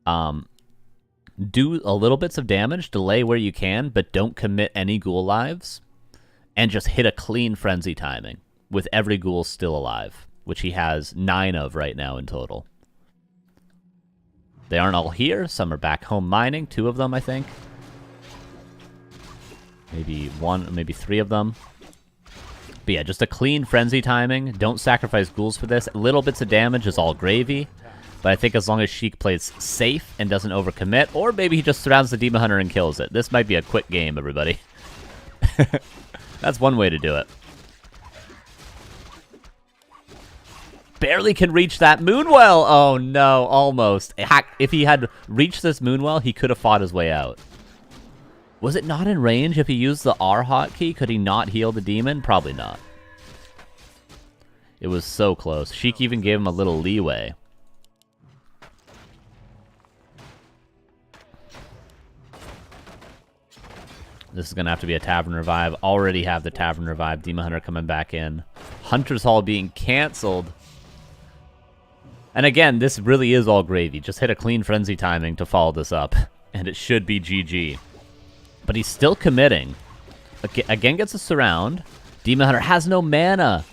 do a little bits of damage, delay where you can, but don't commit any ghoul lives. And just hit a clean frenzy timing with every ghoul still alive, which he has 9 of right now in total. They aren't all here. Some are back home mining. 2 of them, I think. Maybe 1, maybe 3 of them. But yeah, just a clean frenzy timing. Don't sacrifice ghouls for this. Little bits of damage is all gravy. But I think as long as Sheik plays safe and doesn't overcommit, or maybe he just surrounds the Demon Hunter and kills it. This might be a quick game, everybody. That's one way to do it. Barely can reach that Moonwell. Oh no, almost. If he had reached this Moonwell, he could have fought his way out. Was it not in range if he used the R hotkey? Could he not heal the demon? Probably not. It was so close. Sheik even gave him a little leeway. This is going to have to be a Tavern Revive. Already have the Tavern Revive. Demon Hunter coming back in. Hunter's Hall being canceled. And again, this really is all gravy. Just hit a clean frenzy timing to follow this up. And it should be GG. But he's still committing. Again gets a surround. Demon Hunter has no mana.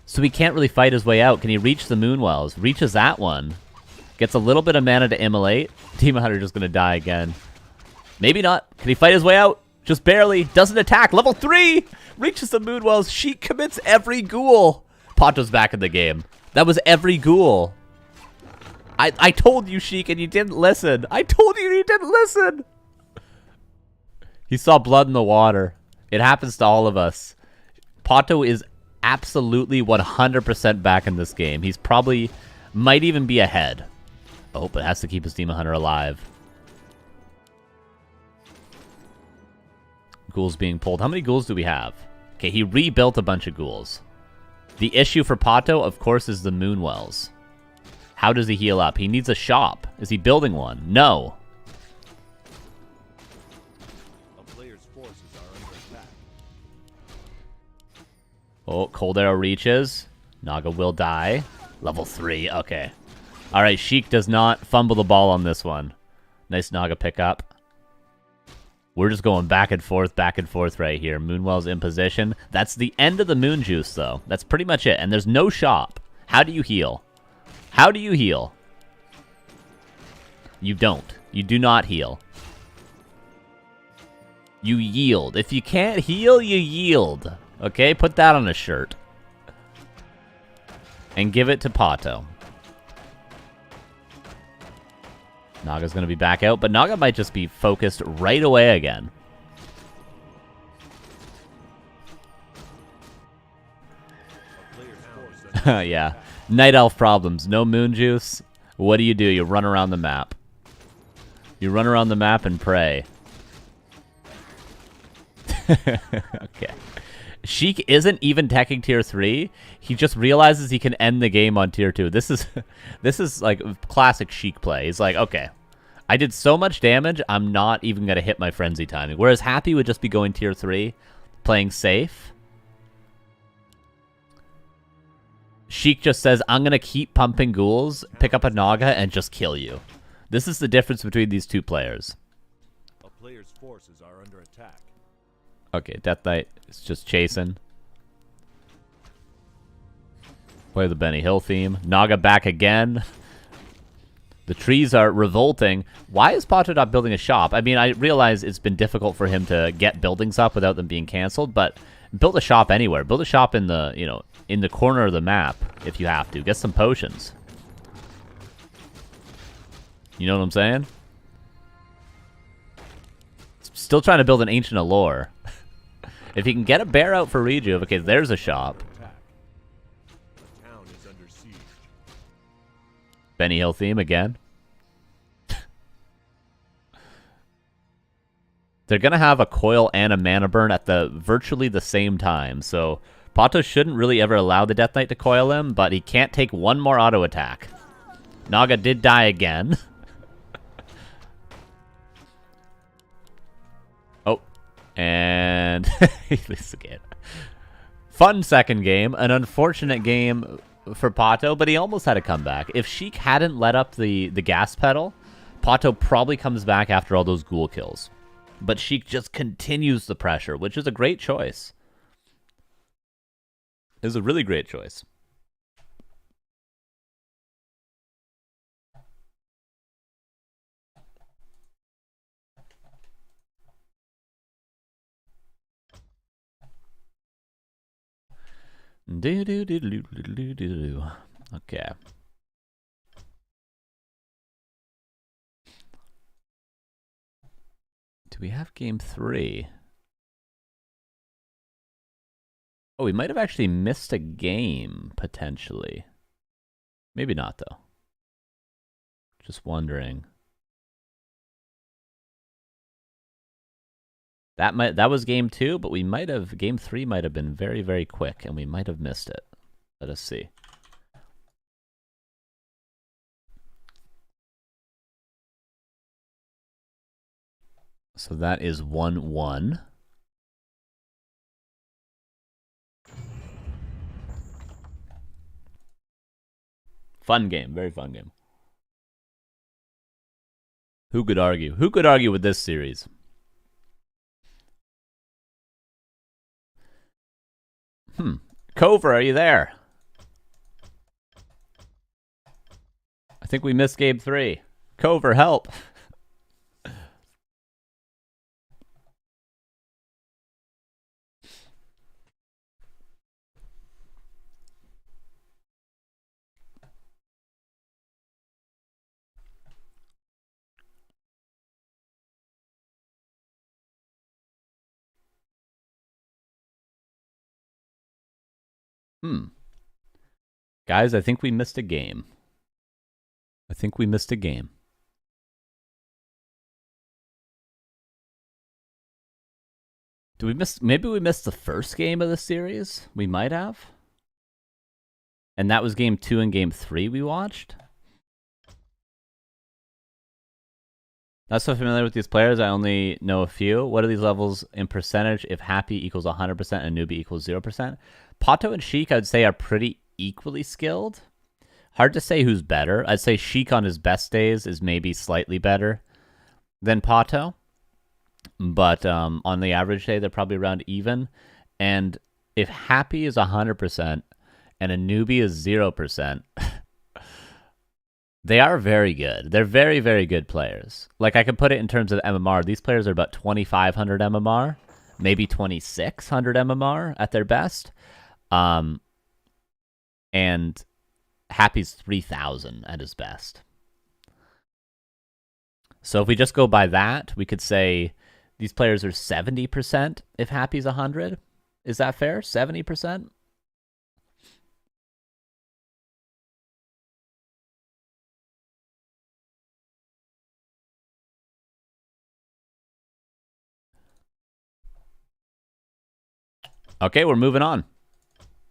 So he can't really fight his way out. Can he reach the Moonwells? Reaches that one. Gets a little bit of mana to immolate. Demon Hunter just going to die again. Maybe not. Can he fight his way out? Just barely. Doesn't attack. Level 3! Reaches the Moonwells. Sheik commits every ghoul. Pato's back in the game. That was every ghoul. I told you, Sheik, and you didn't listen. I told you you didn't listen. He saw blood in the water. It happens to all of us. Pato is absolutely 100% back in this game. He's probably, might even be ahead. Oh, but has to keep his Demon Hunter alive. Ghouls being pulled. How many ghouls do we have? Okay, he rebuilt a bunch of ghouls. The issue for Pato, of course, is the Moonwells. How does he heal up? He needs a shop. Is he building one? No. A player's forces are under attack. Oh, Cold Arrow reaches. Naga will die. Level 3. Okay. All right, Sheik does not fumble the ball on this one. Nice Naga pickup. We're just going back and forth right here. Moonwell's in position. That's the end of the Moon Juice, though. That's pretty much it. And there's no shop. How do you heal? How do you heal? You don't. You do not heal. You yield. If you can't heal, you yield. Okay? Put that on a shirt. And give it to Pato. Naga's going to be back out, but Naga might just be focused right away again. Yeah. Night Elf problems. No Moon Juice. What do? You run around the map. You run around the map and pray. Okay. Sheik isn't even teching tier 3. He just realizes he can end the game on tier 2. This is like classic Sheik play. He's like, okay, I did so much damage, I'm not even going to hit my frenzy timing. Whereas Happy would just be going tier 3, playing safe. Sheik just says, I'm going to keep pumping ghouls, pick up a Naga, and just kill you. This is the difference between these two players. A player's forces are under attack. Okay, Death Knight is just chasing. Play the Benny Hill theme. Naga back again. The trees are revolting. Why is Pato not building a shop? I mean, I realize it's been difficult for him to get buildings up without them being canceled, but build a shop anywhere. Build a shop in the, you know, in the corner of the map if you have to. Get some potions. You know what I'm saying? Still trying to build an Ancient Allure. If he can get a bear out for rejuve, okay, there's a shop. The town is under siege. Benny Hill theme again. They're going to have a coil and a mana burn at the virtually the same time, so Pato shouldn't really ever allow the Death Knight to coil him, but he can't take one more auto attack. Naga did die again. Oh, and he loses again. Fun second game, an unfortunate game for Pato, but he almost had a comeback. If Sheik hadn't let up the gas pedal, Pato probably comes back after all those ghoul kills. But Sheik just continues the pressure, which is a great choice. It was a really great choice. Okay. Do we have game 3? Oh, we might have actually missed a game, potentially. Maybe not, though. Just wondering. That was game 2, but we might have game 3 might have been very, very quick, and we might have missed it. Let us see. So that is 1-1. Fun game, very fun game. Who could argue? Who could argue with this series? Cover, are you there? I think we missed game 3. Cover, help. Guys, I think we missed a game. I think we missed a game. Do we miss? Maybe we missed the first game of the series? We might have. And that was game 2 and game 3 we watched? Not so familiar with these players. I only know a few. What are these levels in percentage? If happy equals 100% and newbie equals 0%. Pato and Sheik, I'd say, are pretty equally skilled. Hard to say who's better. I'd say Sheik on his best days is maybe slightly better than Pato. But on the average day, they're probably around even. And if happy is 100% and a newbie is 0%, they are very good. They're very, very good players. Like, I could put it in terms of MMR. These players are about 2,500 MMR, maybe 2,600 MMR at their best. And Happy's 3,000 at his best. So if we just go by that, we could say these players are 70% if Happy's 100. Is that fair? 70%? Okay, we're moving on.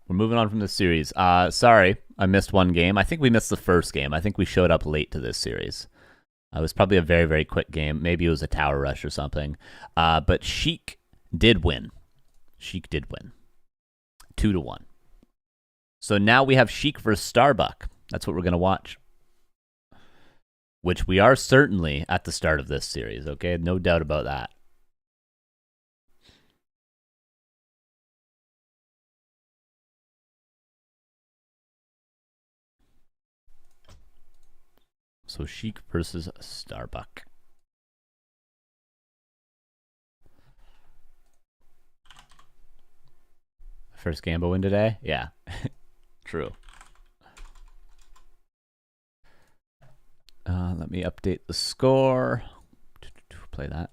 We're moving on from this series. Sorry, I missed one game. I think we missed the first game. I think we showed up late to this series. It was probably a very, very quick game. Maybe it was a tower rush or something. But Sheik did win. Sheik did win. 2-1. So now we have Sheik versus Starbuck. That's what we're going to watch. Which we are certainly at the start of this series, okay? No doubt about that. So Sheik versus Starbuck. First Gambo win today? Yeah. True. Let me update the score. Play that.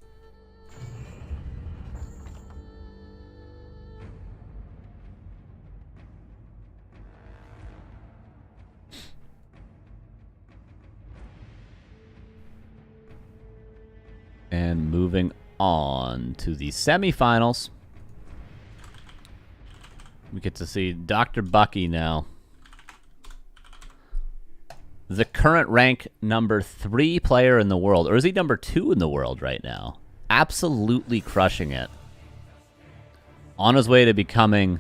And moving on to the semifinals. We get to see Dr. Bucky now. The current rank number 3 player in the world. Or is he number 2 in the world right now? Absolutely crushing it. On his way to becoming...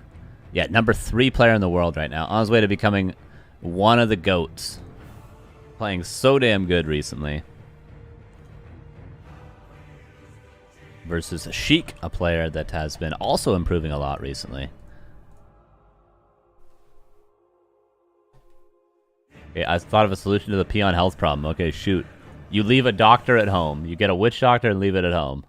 Yeah, number 3 player in the world right now. On his way to becoming one of the GOATs. Playing so damn good recently. Versus Sheik, a player that has been also improving a lot recently. Okay, I thought of a solution to the peon health problem. Okay, shoot. You leave a doctor at home. You get a witch doctor and leave it at home.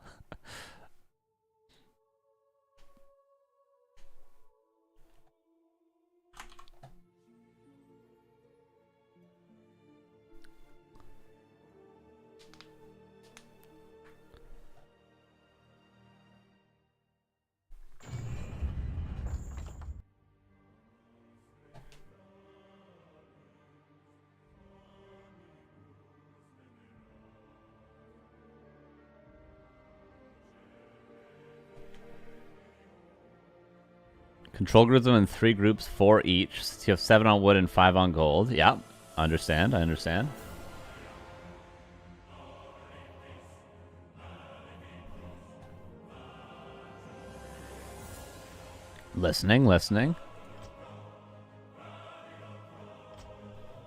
Control grids them in 3 groups, 4 each. So you have 7 on wood and 5 on gold. Yeah, understand. I understand. Listening, listening.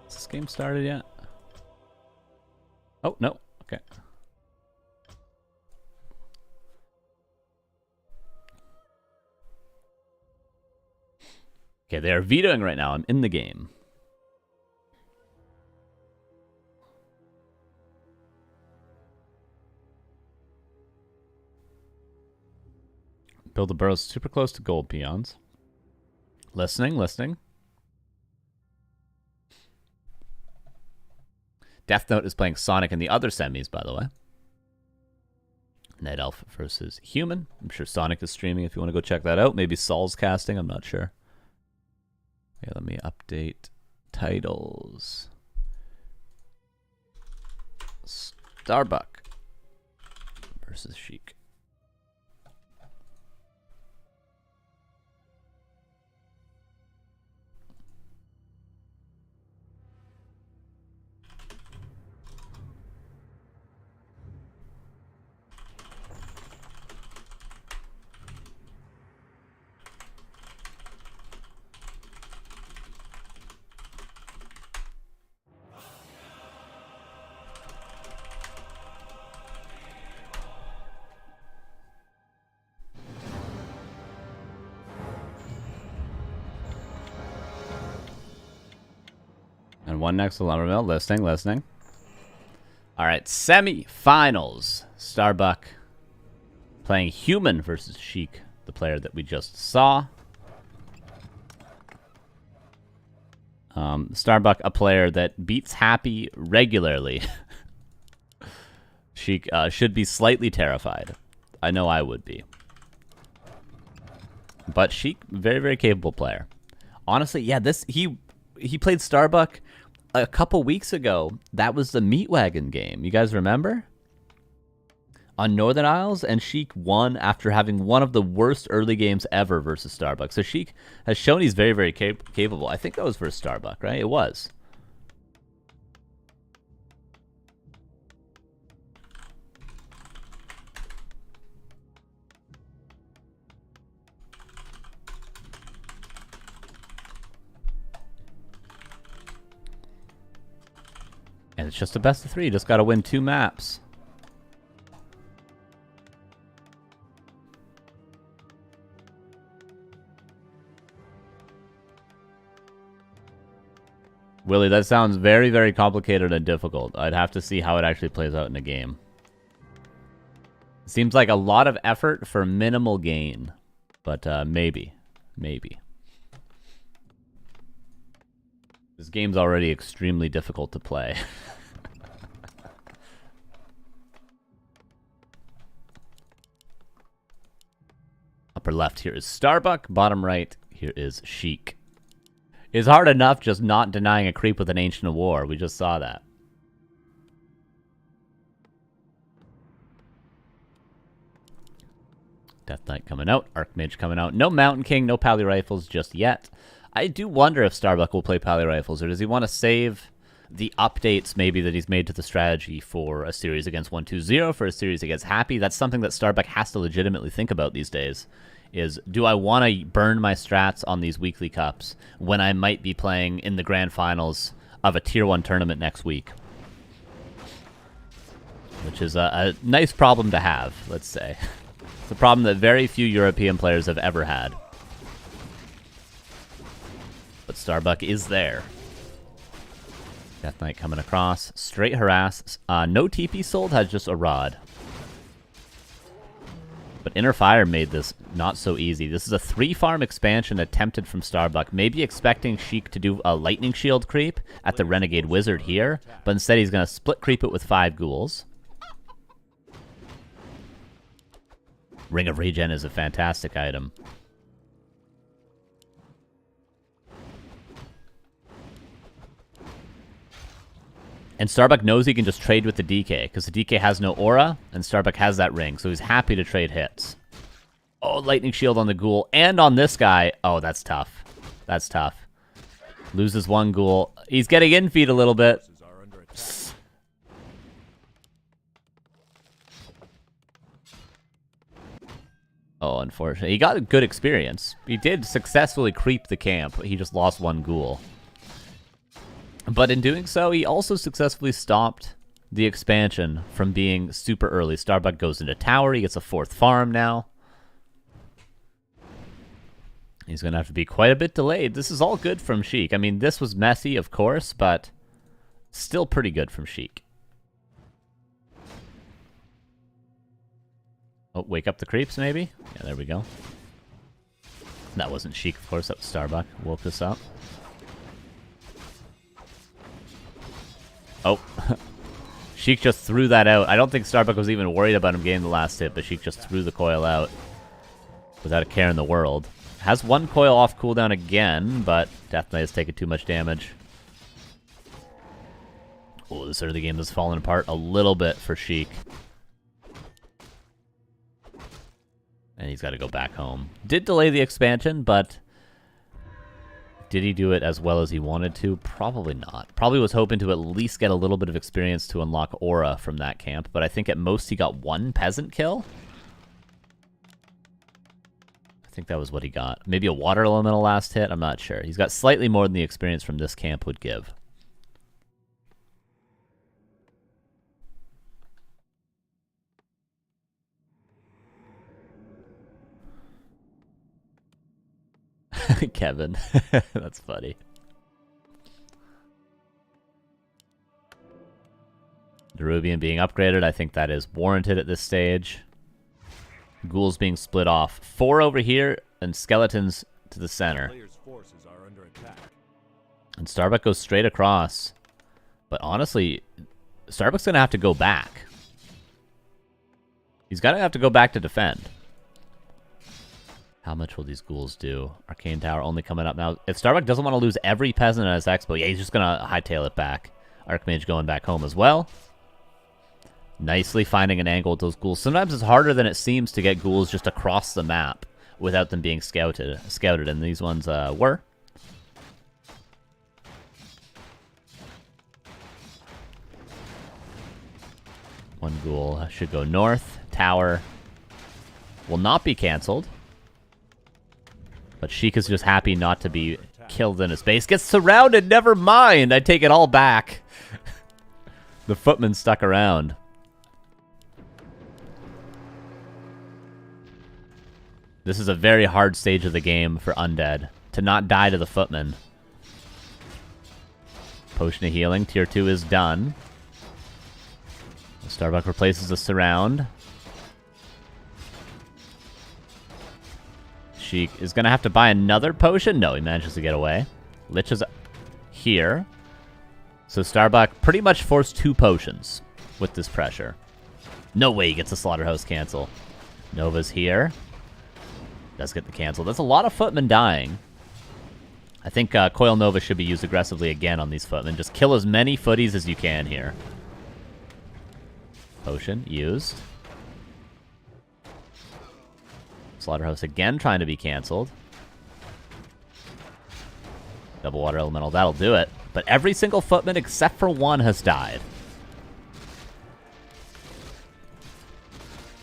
Has this game started yet? Oh, no. Okay. Okay, they are vetoing right now. I'm in the game. Build the burrows super close to gold peons. Listening, listening. Deathnote is playing Sonic in the other semis, by the way. Night Elf versus Human. I'm sure Sonic is streaming if you want to go check that out. Maybe Saul's casting, I'm not sure. Okay, let me update titles. Starbuck versus Sheik. And one next to Lumbermill. Listening. All right, semi-finals. Starbuck playing Human versus Sheik, the player that we just saw. Starbuck, a player that beats Happy regularly. Sheik should be slightly terrified. I know I would be. But Sheik, very, very capable player. Honestly, yeah, he played Starbuck a couple weeks ago. That was the Meat Wagon game. You guys remember? On Northern Isles, and Sheik won after having one of the worst early games ever versus Starbuck. So Sheik has shown he's very, very capable. I think that was versus Starbuck, right? It was. And it's just a best of 3. You just got to win 2 maps. Willie, that sounds very, very complicated and difficult. I'd have to see how it actually plays out in a game. Seems like a lot of effort for minimal gain. But maybe. Maybe. This game's already extremely difficult to play. Upper left here is Starbuck. Bottom right here is Sheik. It's hard enough just not denying a creep with an Ancient of War. We just saw that. Death Knight coming out. Archmage coming out. No Mountain King, no Pally Rifles just yet. I do wonder if Starbuck will play Pally Rifles, or does he want to save the updates maybe that he's made to the strategy for a series against 120, for a series against Happy? That's something that Starbuck has to legitimately think about these days. Is, do I want to burn my strats on these weekly cups when I might be playing in the grand finals of a tier 1 tournament next week? Which is a nice problem to have, let's say. It's a problem that very few European players have ever had. But Starbuck is there. Death Knight coming across. Straight harass. No TP sold, has just a rod. But Inner Fire made this not so easy. This is a 3-farm expansion attempted from Starbuck. Maybe expecting Sheik to do a Lightning Shield creep at the Renegade Wizard here. But instead he's going to split creep it with 5 ghouls. Ring of Regen is a fantastic item. And Starbuck knows he can just trade with the DK, because the DK has no aura, and Starbuck has that ring, so he's happy to trade hits. Oh, Lightning Shield on the ghoul, and on this guy. Oh, that's tough. That's tough. Loses 1 ghoul. He's getting in-feed a little bit. Oh, unfortunately. He got a good experience. He did successfully creep the camp. He just lost 1 ghoul. But in doing so, he also successfully stopped the expansion from being super early. Starbuck goes into tower. He gets a 4th farm now. He's going to have to be quite a bit delayed. This is all good from Sheik. I mean, this was messy, of course, but still pretty good from Sheik. Oh, wake up the creeps, maybe? Yeah, there we go. That wasn't Sheik, of course. That was Starbuck. Woke this up. Oh. Sheik just threw that out. I don't think Starbuck was even worried about him getting the last hit, but Sheik just threw the coil out without a care in the world. Has 1 coil off cooldown again, but Death Knight has taken too much damage. Oh, this early game has fallen apart a little bit for Sheik. And he's got to go back home. Did delay the expansion, but did he do it as well as he wanted to? Probably not. Probably was hoping to at least get a little bit of experience to unlock aura from that camp, but I think at most he got 1 peasant kill. I think that was what he got. Maybe a water elemental last hit? I'm not sure. He's got slightly more than the experience from this camp would give. Kevin. That's funny. Derubian being upgraded, I think that is warranted at this stage. Ghouls being split off. 4 over here, and skeletons to the center. And Starbuck goes straight across. But honestly, Starbuck's going to have to go back. He's going to have to go back to defend. How much will these ghouls do? Arcane Tower only coming up now. If Starbuck doesn't want to lose every peasant on his expo, yeah, he's just going to hightail it back. Archmage going back home as well. Nicely finding an angle with those ghouls. Sometimes it's harder than it seems to get ghouls just across the map without them being scouted, and these ones were. One ghoul should go north. Tower will not be canceled. But Sheik is just happy not to be killed in his base. Gets surrounded, never mind. I take it all back. The footman stuck around. This is a very hard stage of the game for Undead. To not die to the footman. Potion of Healing. Tier 2 is done. Starbuck replaces the Surround. Sheik is going to have to buy another potion. No, he manages to get away. Lich is here. So Starbuck pretty much forced 2 potions with this pressure. No way he gets a Slaughterhouse cancel. Nova's here. Does get the cancel. That's a lot of footmen dying. I think Coil Nova should be used aggressively again on these footmen. Just kill as many footies as you can here. Potion used. Slaughterhouse again trying to be canceled. Double Water Elemental, that'll do it. But every single footman except for one has died.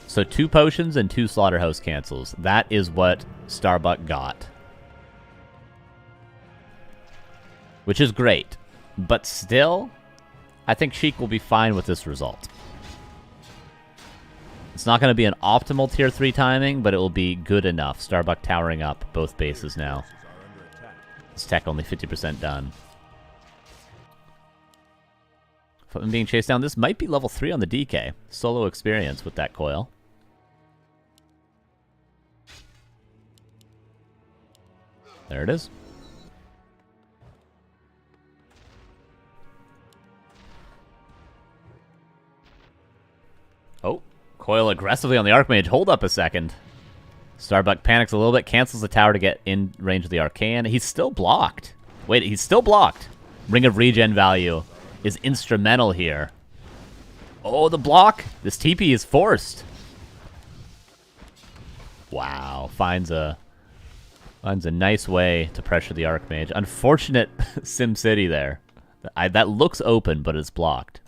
So 2 potions and 2 Slaughterhouse cancels. That is what Starbuck got. Which is great. But still, I think Sheik will be fine with this result. It's not going to be an optimal tier 3 timing, but it will be good enough. Starbuck towering up both bases now. This tech only 50% done. Footman being chased down. This might be level 3 on the DK. Solo experience with that coil. There it is. Oh, coil aggressively on the Archmage. Hold up a second. Starbuck panics a little bit, cancels the tower to get in range of the Arcane. He's still blocked. Wait, he's still blocked. Ring of Regen value is instrumental here. Oh, the block. This TP is forced. Wow, finds a nice way to pressure the Archmage. Unfortunate SimCity there. That looks open, but it's blocked.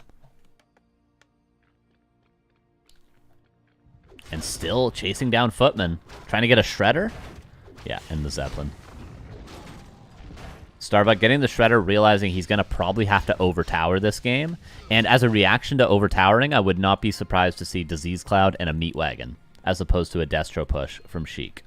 And still chasing down footmen. Trying to get a Shredder? Yeah, and the Zeppelin. Starbuck getting the Shredder, realizing he's going to probably have to overtower this game. And as a reaction to overtowering, I would not be surprised to see Disease Cloud and a Meat Wagon, as opposed to a Destro push from Sheik.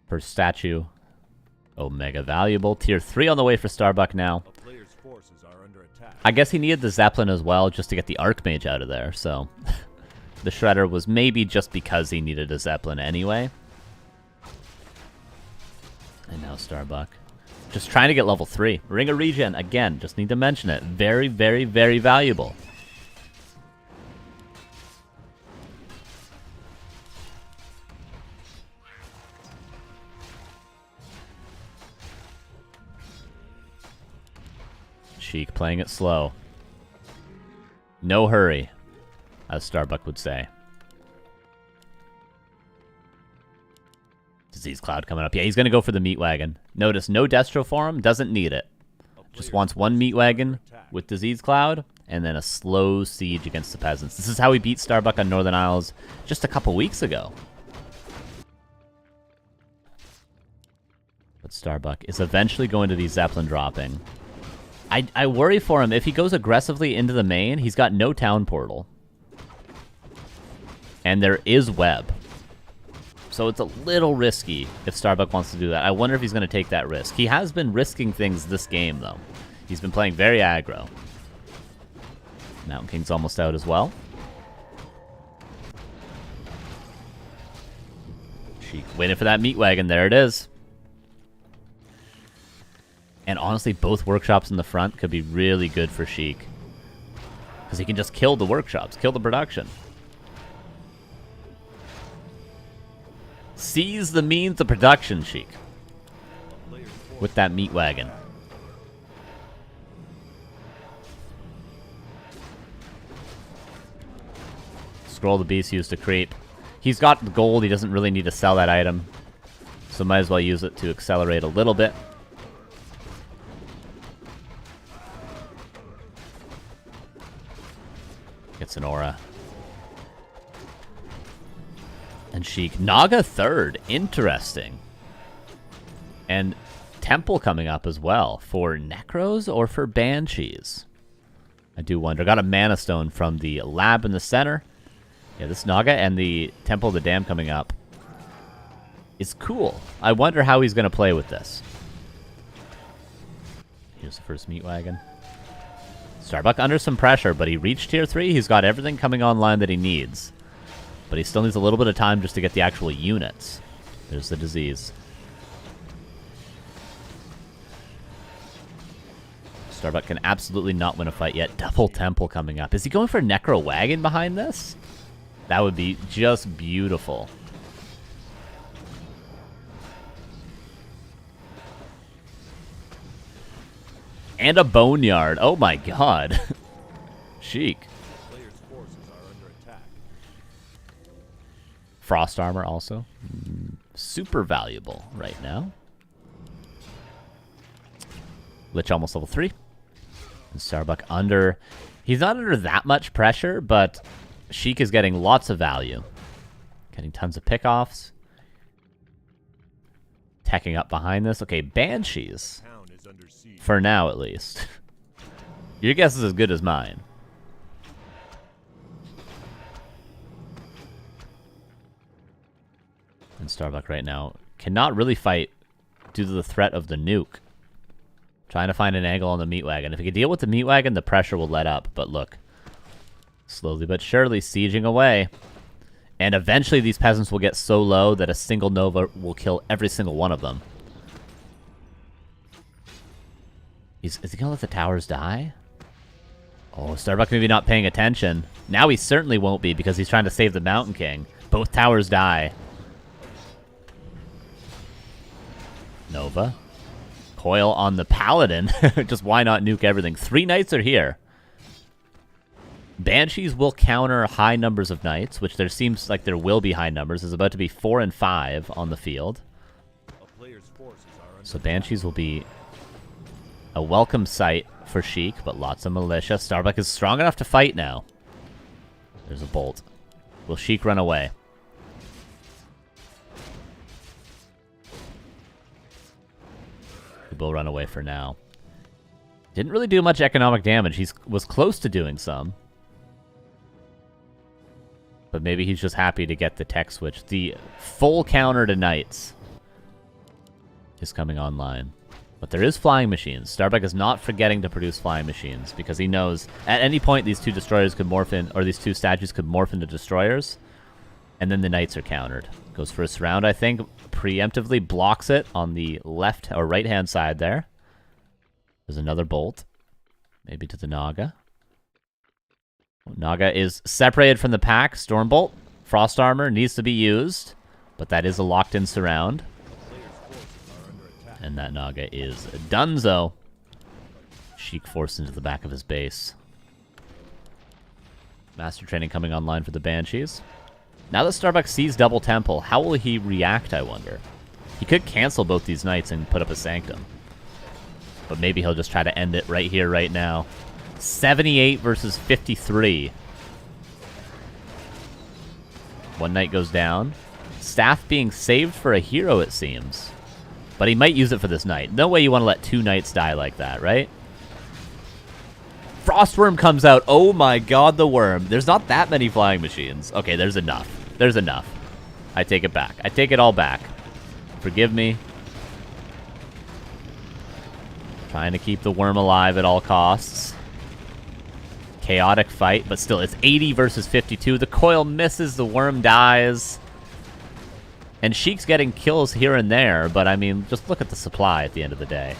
Per statue. Omega valuable. Tier 3 on the way for Starbuck now. I guess he needed the Zeppelin as well just to get the Archmage out of there, so... the Shredder was maybe just because he needed a Zeppelin anyway. And now Starbuck. Just trying to get level 3. Ring of Regen, again, just need to mention it. Very, very, very valuable. Sheik playing it slow. No hurry, as Starbuck would say. Disease Cloud coming up. Yeah, he's going to go for the Meat Wagon. Notice, no Destro for him. Doesn't need it. Just wants one Meat Wagon with Disease Cloud, and then a slow siege against the Peasants. This is how he beat Starbuck on Northern Isles just a couple weeks ago. But Starbuck is eventually going to be Zeppelin dropping. I worry for him. If he goes aggressively into the main, he's got no town portal. And there is web. So it's a little risky if Starbuck wants to do that. I wonder if he's going to take that risk. He has been risking things this game, though. He's been playing very aggro. Mountain King's almost out as well. Sheik waiting for that Meat Wagon. There it is. And honestly, both workshops in the front could be really good for Sheik. Because he can just kill the workshops, kill the production. Seize the means of production, Sheik. With that Meat Wagon. Scroll the Beast used to creep. He's got the gold, he doesn't really need to sell that item. So might as well use it to accelerate a little bit. Gets an aura. And Sheik. Naga third. Interesting. And Temple coming up as well. For Necros or for Banshees? I do wonder. Got a Mana Stone from the lab in the center. Yeah, this Naga and the Temple of the Dam coming up is cool. I wonder how he's going to play with this. Here's the first meat wagon. Starbuck under some pressure, but he reached tier 3. He's got everything coming online that he needs. But he still needs a little bit of time just to get the actual units. There's the disease. Starbuck can absolutely not win a fight yet. Double Temple coming up. Is he going for a Necro Wagon behind this? That would be just beautiful. And a Boneyard. Oh my god. Chic. Player's forces are under attack. Frost Armor also. Super valuable right now. Lich almost level 3. And Starbuck under... He's not under that much pressure, but Sheik is getting lots of value. Getting tons of pickoffs. Teching up behind this. Okay, Banshees. Town is under siege. For now, at least. Your guess is as good as mine. And Starbuck right now cannot really fight due to the threat of the nuke. Trying to find an angle on the meat wagon. If he can deal with the meat wagon, the pressure will let up. But look. Slowly but surely sieging away. And eventually these peasants will get so low that a single Nova will kill every single one of them. Is he going to let the towers die? Oh, Starbuck maybe not paying attention. Now he certainly won't be because he's trying to save the Mountain King. Both towers die. Nova. Coil on the Paladin. Just why not nuke everything? 3 knights are here. Banshees will counter high numbers of knights, which there seems like there will be high numbers. There's about to be 4 and 5 on the field. So Banshees will be a welcome sight for Sheik, but lots of militia. Starbuck is strong enough to fight now. There's a bolt. Will Sheik run away? He will run away for now. Didn't really do much economic damage. He was close to doing some. But maybe he's just happy to get the tech switch. The full counter to knights is coming online. But there is flying machines. Starbuck is not forgetting to produce flying machines because he knows at any point these 2 destroyers could morph in, or these 2 statues could morph into destroyers. And then the knights are countered. Goes for a surround, I think. Preemptively blocks it on the left or right hand side there. There's another bolt. Maybe to the Naga. Naga is separated from the pack. Stormbolt. Frost Armor needs to be used. But that is a locked-in surround. And that Naga is donezo. Sheik forced into the back of his base. Master Training coming online for the Banshees. Now that Starbuck sees Double Temple, how will he react, I wonder? He could cancel both these knights and put up a Sanctum. But maybe he'll just try to end it right here, right now. 78 versus 53. 1 knight goes down. Staff being saved for a hero, it seems. But he might use it for this knight. No way you want to let 2 knights die like that, right? Frostworm comes out. Oh my god, the worm. There's not that many flying machines. Okay, there's enough. There's enough. I take it back. I take it all back. Forgive me. Trying to keep the worm alive at all costs. Chaotic fight, but still, it's 80 versus 52. The coil misses, the worm dies. And Sheik's getting kills here and there, but I mean, just look at the supply at the end of the day.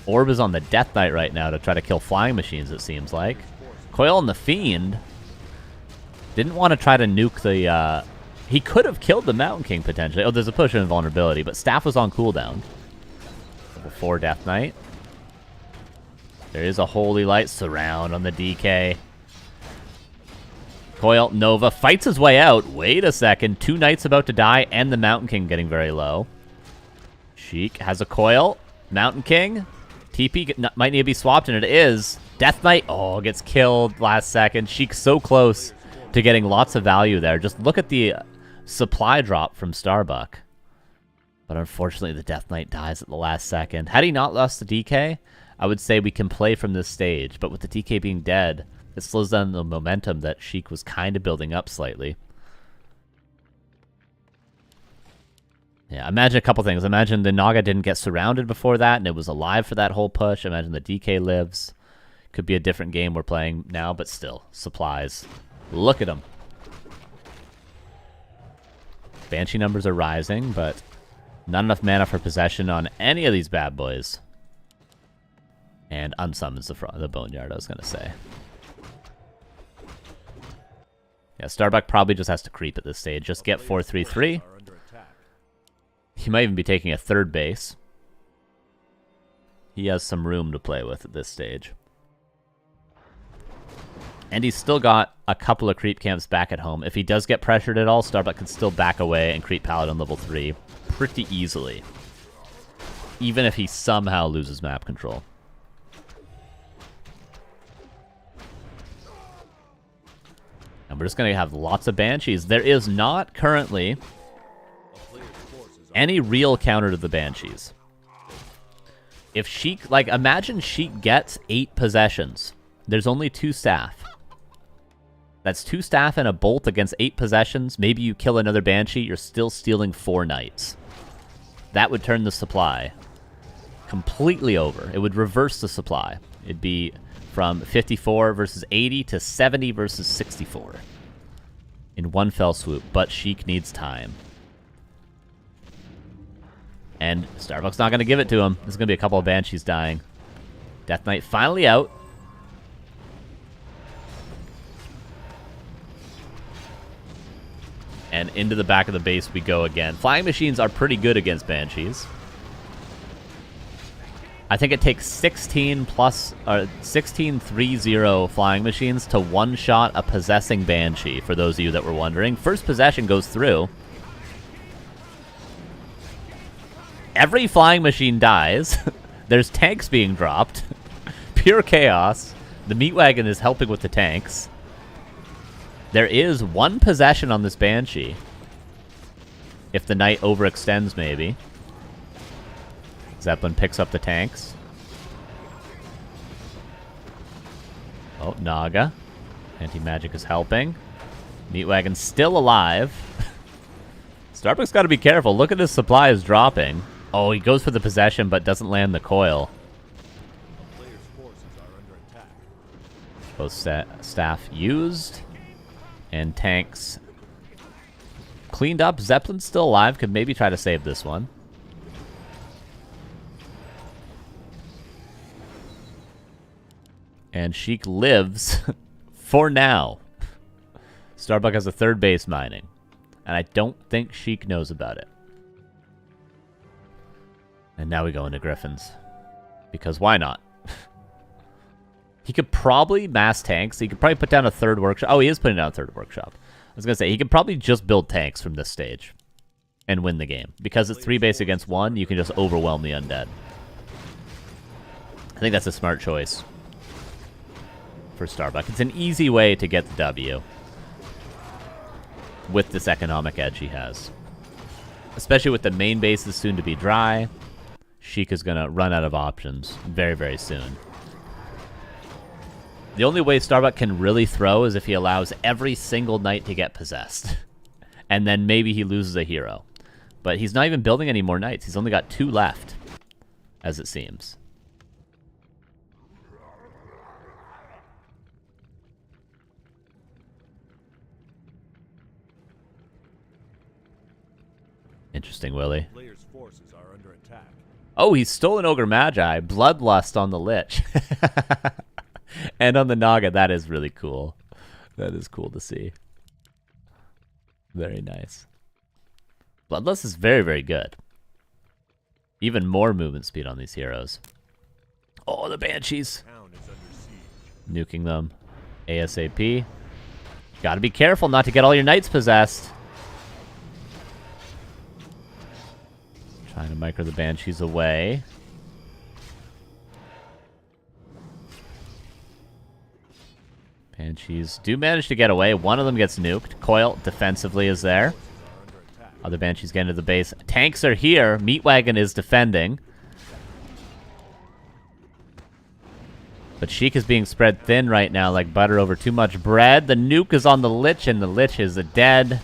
Orb is on the Death Knight right now to try to kill flying machines, it seems like. Coil and the Fiend didn't want to try to nuke the... He could have killed the Mountain King, potentially. Oh, there's a push of invulnerability, but Staff was on cooldown. Level 4 Death Knight. There is a Holy Light surround on the DK. Coil, Nova, fights his way out. Wait a second. 2 knights about to die, and the Mountain King getting very low. Sheik has a Coil. Mountain King. TP might need to be swapped, and it is. Death Knight, oh, gets killed last second. Sheik's so close to getting lots of value there. Just look at the supply drop from Starbuck. But unfortunately, the Death Knight dies at the last second. Had he not lost the DK, I would say we can play from this stage. But with the DK being dead, it slows down the momentum that Sheik was kind of building up slightly. Yeah, imagine a couple things. Imagine the Naga didn't get surrounded before that, and it was alive for that whole push. Imagine the DK lives. Could be a different game we're playing now, but still. Supplies. Look at them. Banshee numbers are rising, but not enough mana for possession on any of these bad boys. And unsummons the Boneyard, I was going to say. Yeah, Starbuck probably just has to creep at this stage. Just get 4-3-3. He might even be taking a third base. He has some room to play with at this stage. And he's still got a couple of creep camps back at home. If he does get pressured at all, Starbuck can still back away and creep Paladin level 3 pretty easily. Even if he somehow loses map control. And we're just going to have lots of Banshees. There is not currently any real counter to the Banshees. If Sheik, like, imagine Sheik gets 8 possessions. There's only 2 staff. That's 2 staff and a bolt against 8 possessions. Maybe you kill another Banshee, you're still stealing 4 knights. That would turn the supply completely over. It would reverse the supply. It'd be from 54 versus 80 to 70 versus 64 in one fell swoop. But Sheik needs time. And Starbuck's not going to give it to him. There's going to be a couple of Banshees dying. Death Knight finally out. And into the back of the base we go again. Flying machines are pretty good against Banshees. I think it takes 16 3-0 flying machines to one-shot a possessing Banshee, for those of you that were wondering. First possession goes through. Every flying machine dies. There's tanks being dropped. Pure chaos. The meat wagon is helping with the tanks. There is 1 possession on this Banshee. If the knight overextends, maybe. Zeppelin picks up the tanks. Oh, Naga. Anti-magic is helping. Meat wagon's still alive. Starbuck's got to be careful. Look at his supply is dropping. Oh, he goes for the possession, but doesn't land the coil. Both staff used. And tanks cleaned up. Zeppelin's still alive. Could maybe try to save this one. And Sheik lives for now. Starbuck has a third base mining. And I don't think Sheik knows about it. And now we go into Griffins. Because why not? He could probably mass tanks. He could probably put down a third workshop. Oh, he is putting down a third workshop. I was going to say, he could probably just build tanks from this stage and win the game. Because it's 3 base against 1, you can just overwhelm the Undead. I think that's a smart choice for Starbuck. It's an easy way to get the W with this economic edge he has. Especially with the main bases soon to be dry. Sheik is going to run out of options very, very soon. The only way Starbuck can really throw is if he allows every single knight to get possessed. And then maybe he loses a hero. But he's not even building any more knights. He's only got 2 left, as it seems. Interesting, Willie. Player's forces are under attack. Oh, he's stolen Ogre Magi. Bloodlust on the Lich. And on the Naga, that is really cool. That is cool to see. Very nice. Bloodlust is very, very good. Even more movement speed on these heroes. Oh, the Banshees. Nuking them. ASAP. Gotta be careful not to get all your knights possessed. Trying to micro the Banshees away. Banshees do manage to get away. One of them gets nuked. Coil defensively is there. Other Banshees get into the base. Tanks are here. Meatwagon is defending. But Sheik is being spread thin right now like butter over too much bread. The nuke is on the Lich, and the Lich is dead.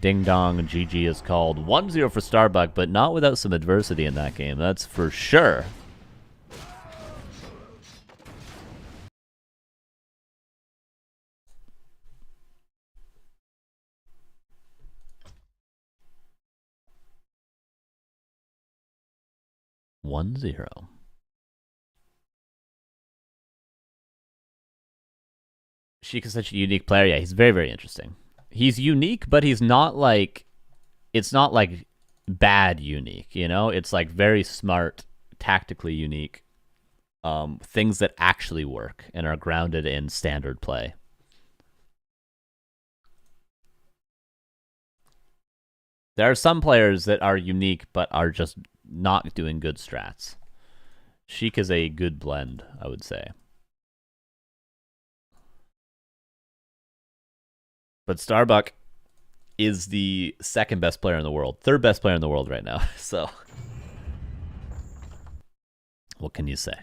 Ding dong, GG is called. 1-0 for Starbuck, but not without some adversity in that game. That's for sure. One zero. Sheik is such a unique player. Yeah, he's very, very interesting. He's unique, but he's not like... It's not like bad unique, you know? It's like very smart, tactically unique. Things that actually work and are grounded in standard play. There are some players that are unique, but are just not doing good strats. Sheik is a good blend, I would say. But Starbuck is the second best player in the world. Third best player in the world right now. So, what can you say?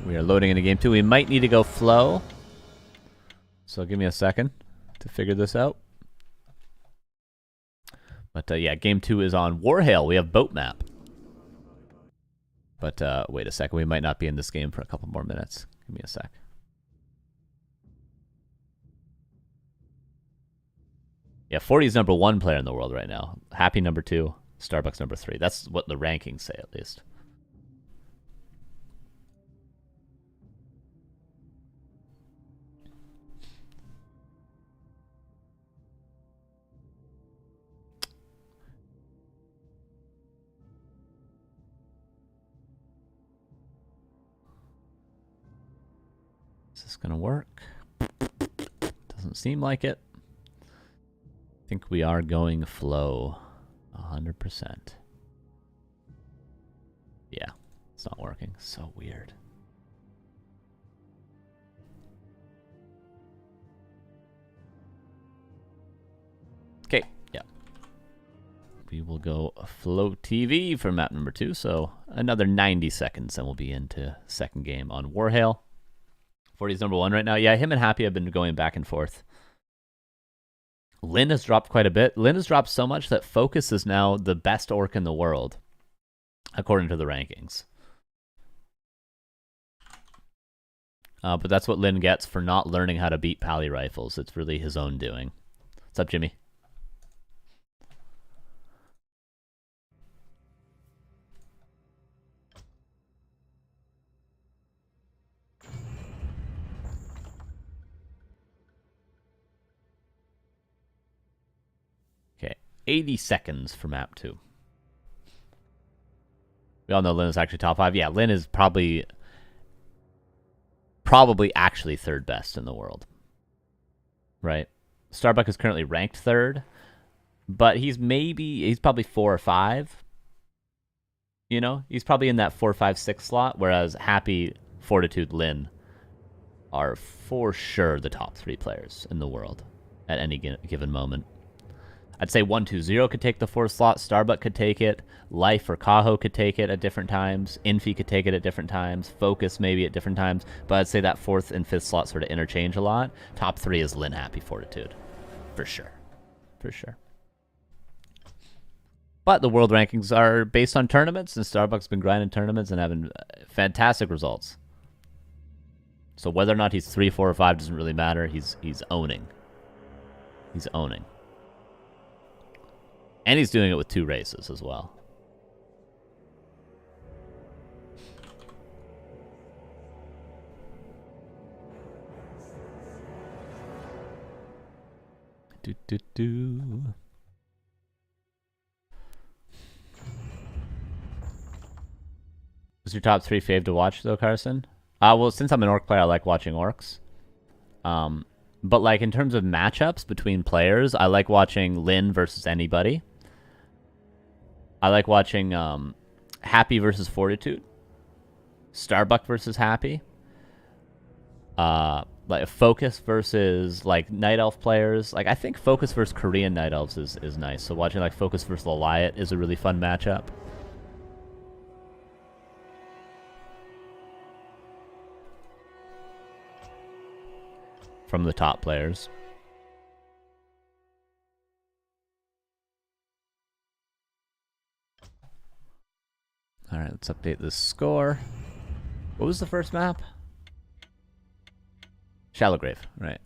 We are loading into game 2. We might need to go flow. So give me a second to figure this out. But yeah, game 2 is on Warhail. We have boat map. But wait a second. We might not be in this game for a couple more minutes. Give me a sec. Yeah, 40 is number 1 player in the world right now. Happy number 2. Starbucks number 3. That's what the rankings say, at least. Is this gonna work? Doesn't seem like it. I think we are going flow 100%. Yeah, it's not working. So weird. Okay, yeah. We will go flow TV for map number 2. So another 90 seconds, and we'll be into second game on Warhail. 40's number 1 right now. Yeah, him and Happy have been going back and forth. Lin has dropped quite a bit. Lin has dropped so much that Focus is now the best orc in the world, according to the rankings. But that's what Lin gets for not learning how to beat Pally rifles. It's really his own doing. What's up, Jimmy? Okay, 80 seconds for map 2. We all know Lin is actually top 5. Yeah, Lin is probably actually third best in the world. Right? Starbuck is currently ranked 3rd, but he's probably 4 or 5. You know, he's probably in that 4, 5, 6 slot, whereas Happy, Fortitude, Lin are for sure the top 3 players in the world at any given moment. I'd say 120 could take the 4th slot. Starbuck could take it. Life or Kaho could take it at different times. Infi could take it at different times. Focus maybe at different times. But I'd say that 4th and 5th slot sort of interchange a lot. Top 3 is Lin, Happy, Fortitude. For sure. For sure. But the world rankings are based on tournaments, and Starbuck's been grinding tournaments and having fantastic results. So whether or not he's 3, 4, or 5 doesn't really matter. He's owning. He's owning. And he's doing it with 2 races as well. What's your top 3 fave to watch, though, Carson? Well, since I'm an orc player, I like watching orcs. But, like, in terms of matchups between players, I like watching Lyn versus anybody. I like watching Happy versus Fortitude. Starbuck versus Happy. Like Focus versus like Night Elf players. Like I think Focus versus Korean Night Elves is nice. So watching like Focus versus Laliat is a really fun matchup. From the top players. Alright, let's update this score. What was the first map? Shallow Grave, right.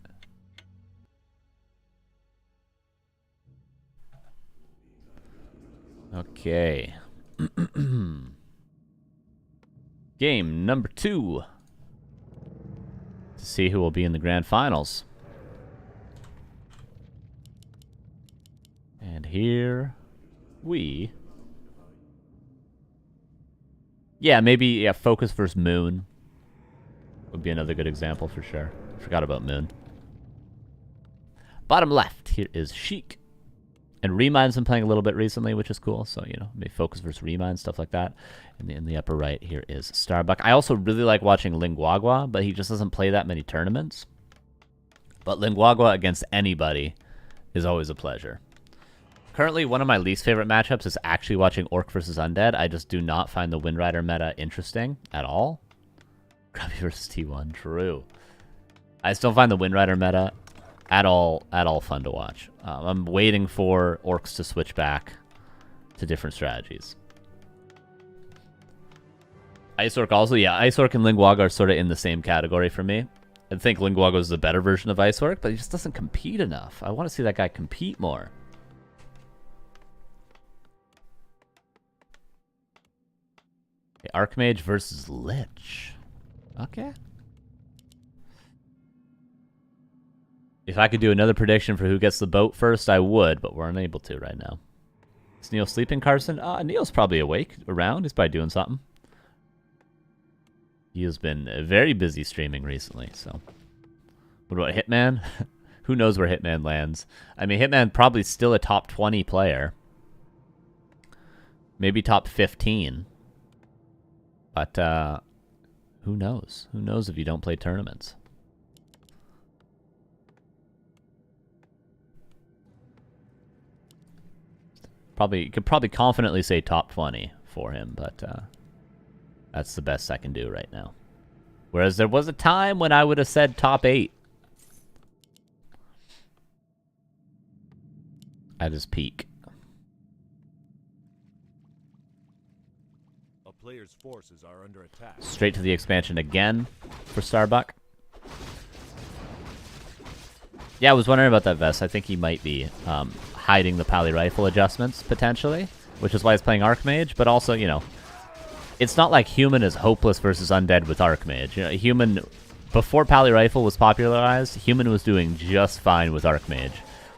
Okay. Game number 2. To see who will be in the grand finals. And here we... Yeah, maybe Focus versus Moon would be another good example for sure. Forgot about Moon. Bottom left, here is Sheik. And Remind's been playing a little bit recently, which is cool. So, you know, maybe Focus versus Remind, stuff like that. And in the upper right, here is Starbuck. I also really like watching Linguagua, but he just doesn't play that many tournaments. But Linguagua against anybody is always a pleasure. Currently, one of my least favorite matchups is actually watching Orc versus Undead. I just do not find the Wind Rider meta interesting at all. Grubby versus T1, true. I still find the Wind Rider meta at all fun to watch. I'm waiting for orcs to switch back to different strategies. Ice Orc also, yeah, Ice Orc and Linguagua are sort of in the same category for me. I think Linguagua is the better version of Ice Orc, but he just doesn't compete enough. I want to see that guy compete more. Okay, Archmage versus Lich. Okay. If I could do another prediction for who gets the boat first, I would, but we're unable to right now. Is Neil sleeping, Carson? Neil's probably awake, around. He's probably doing something. He has been very busy streaming recently, so. What about Hitman? Who knows where Hitman lands? I mean, Hitman probably still a top 20 player. Maybe top 15. But, who knows? Who knows if you don't play tournaments? You could probably confidently say top 20 for him, but that's the best I can do right now. Whereas there was a time when I would have said top 8. At his peak. A player's forces are under attack. Straight to the expansion again for Starbuck. Yeah, I was wondering about that vest. I think he might be hiding the Pally Rifle adjustments, potentially, which is why he's playing Archmage, but also, you know, it's not like Human is hopeless versus Undead with Archmage. You know, Human, before Pally Rifle was popularized, Human was doing just fine with Archmage.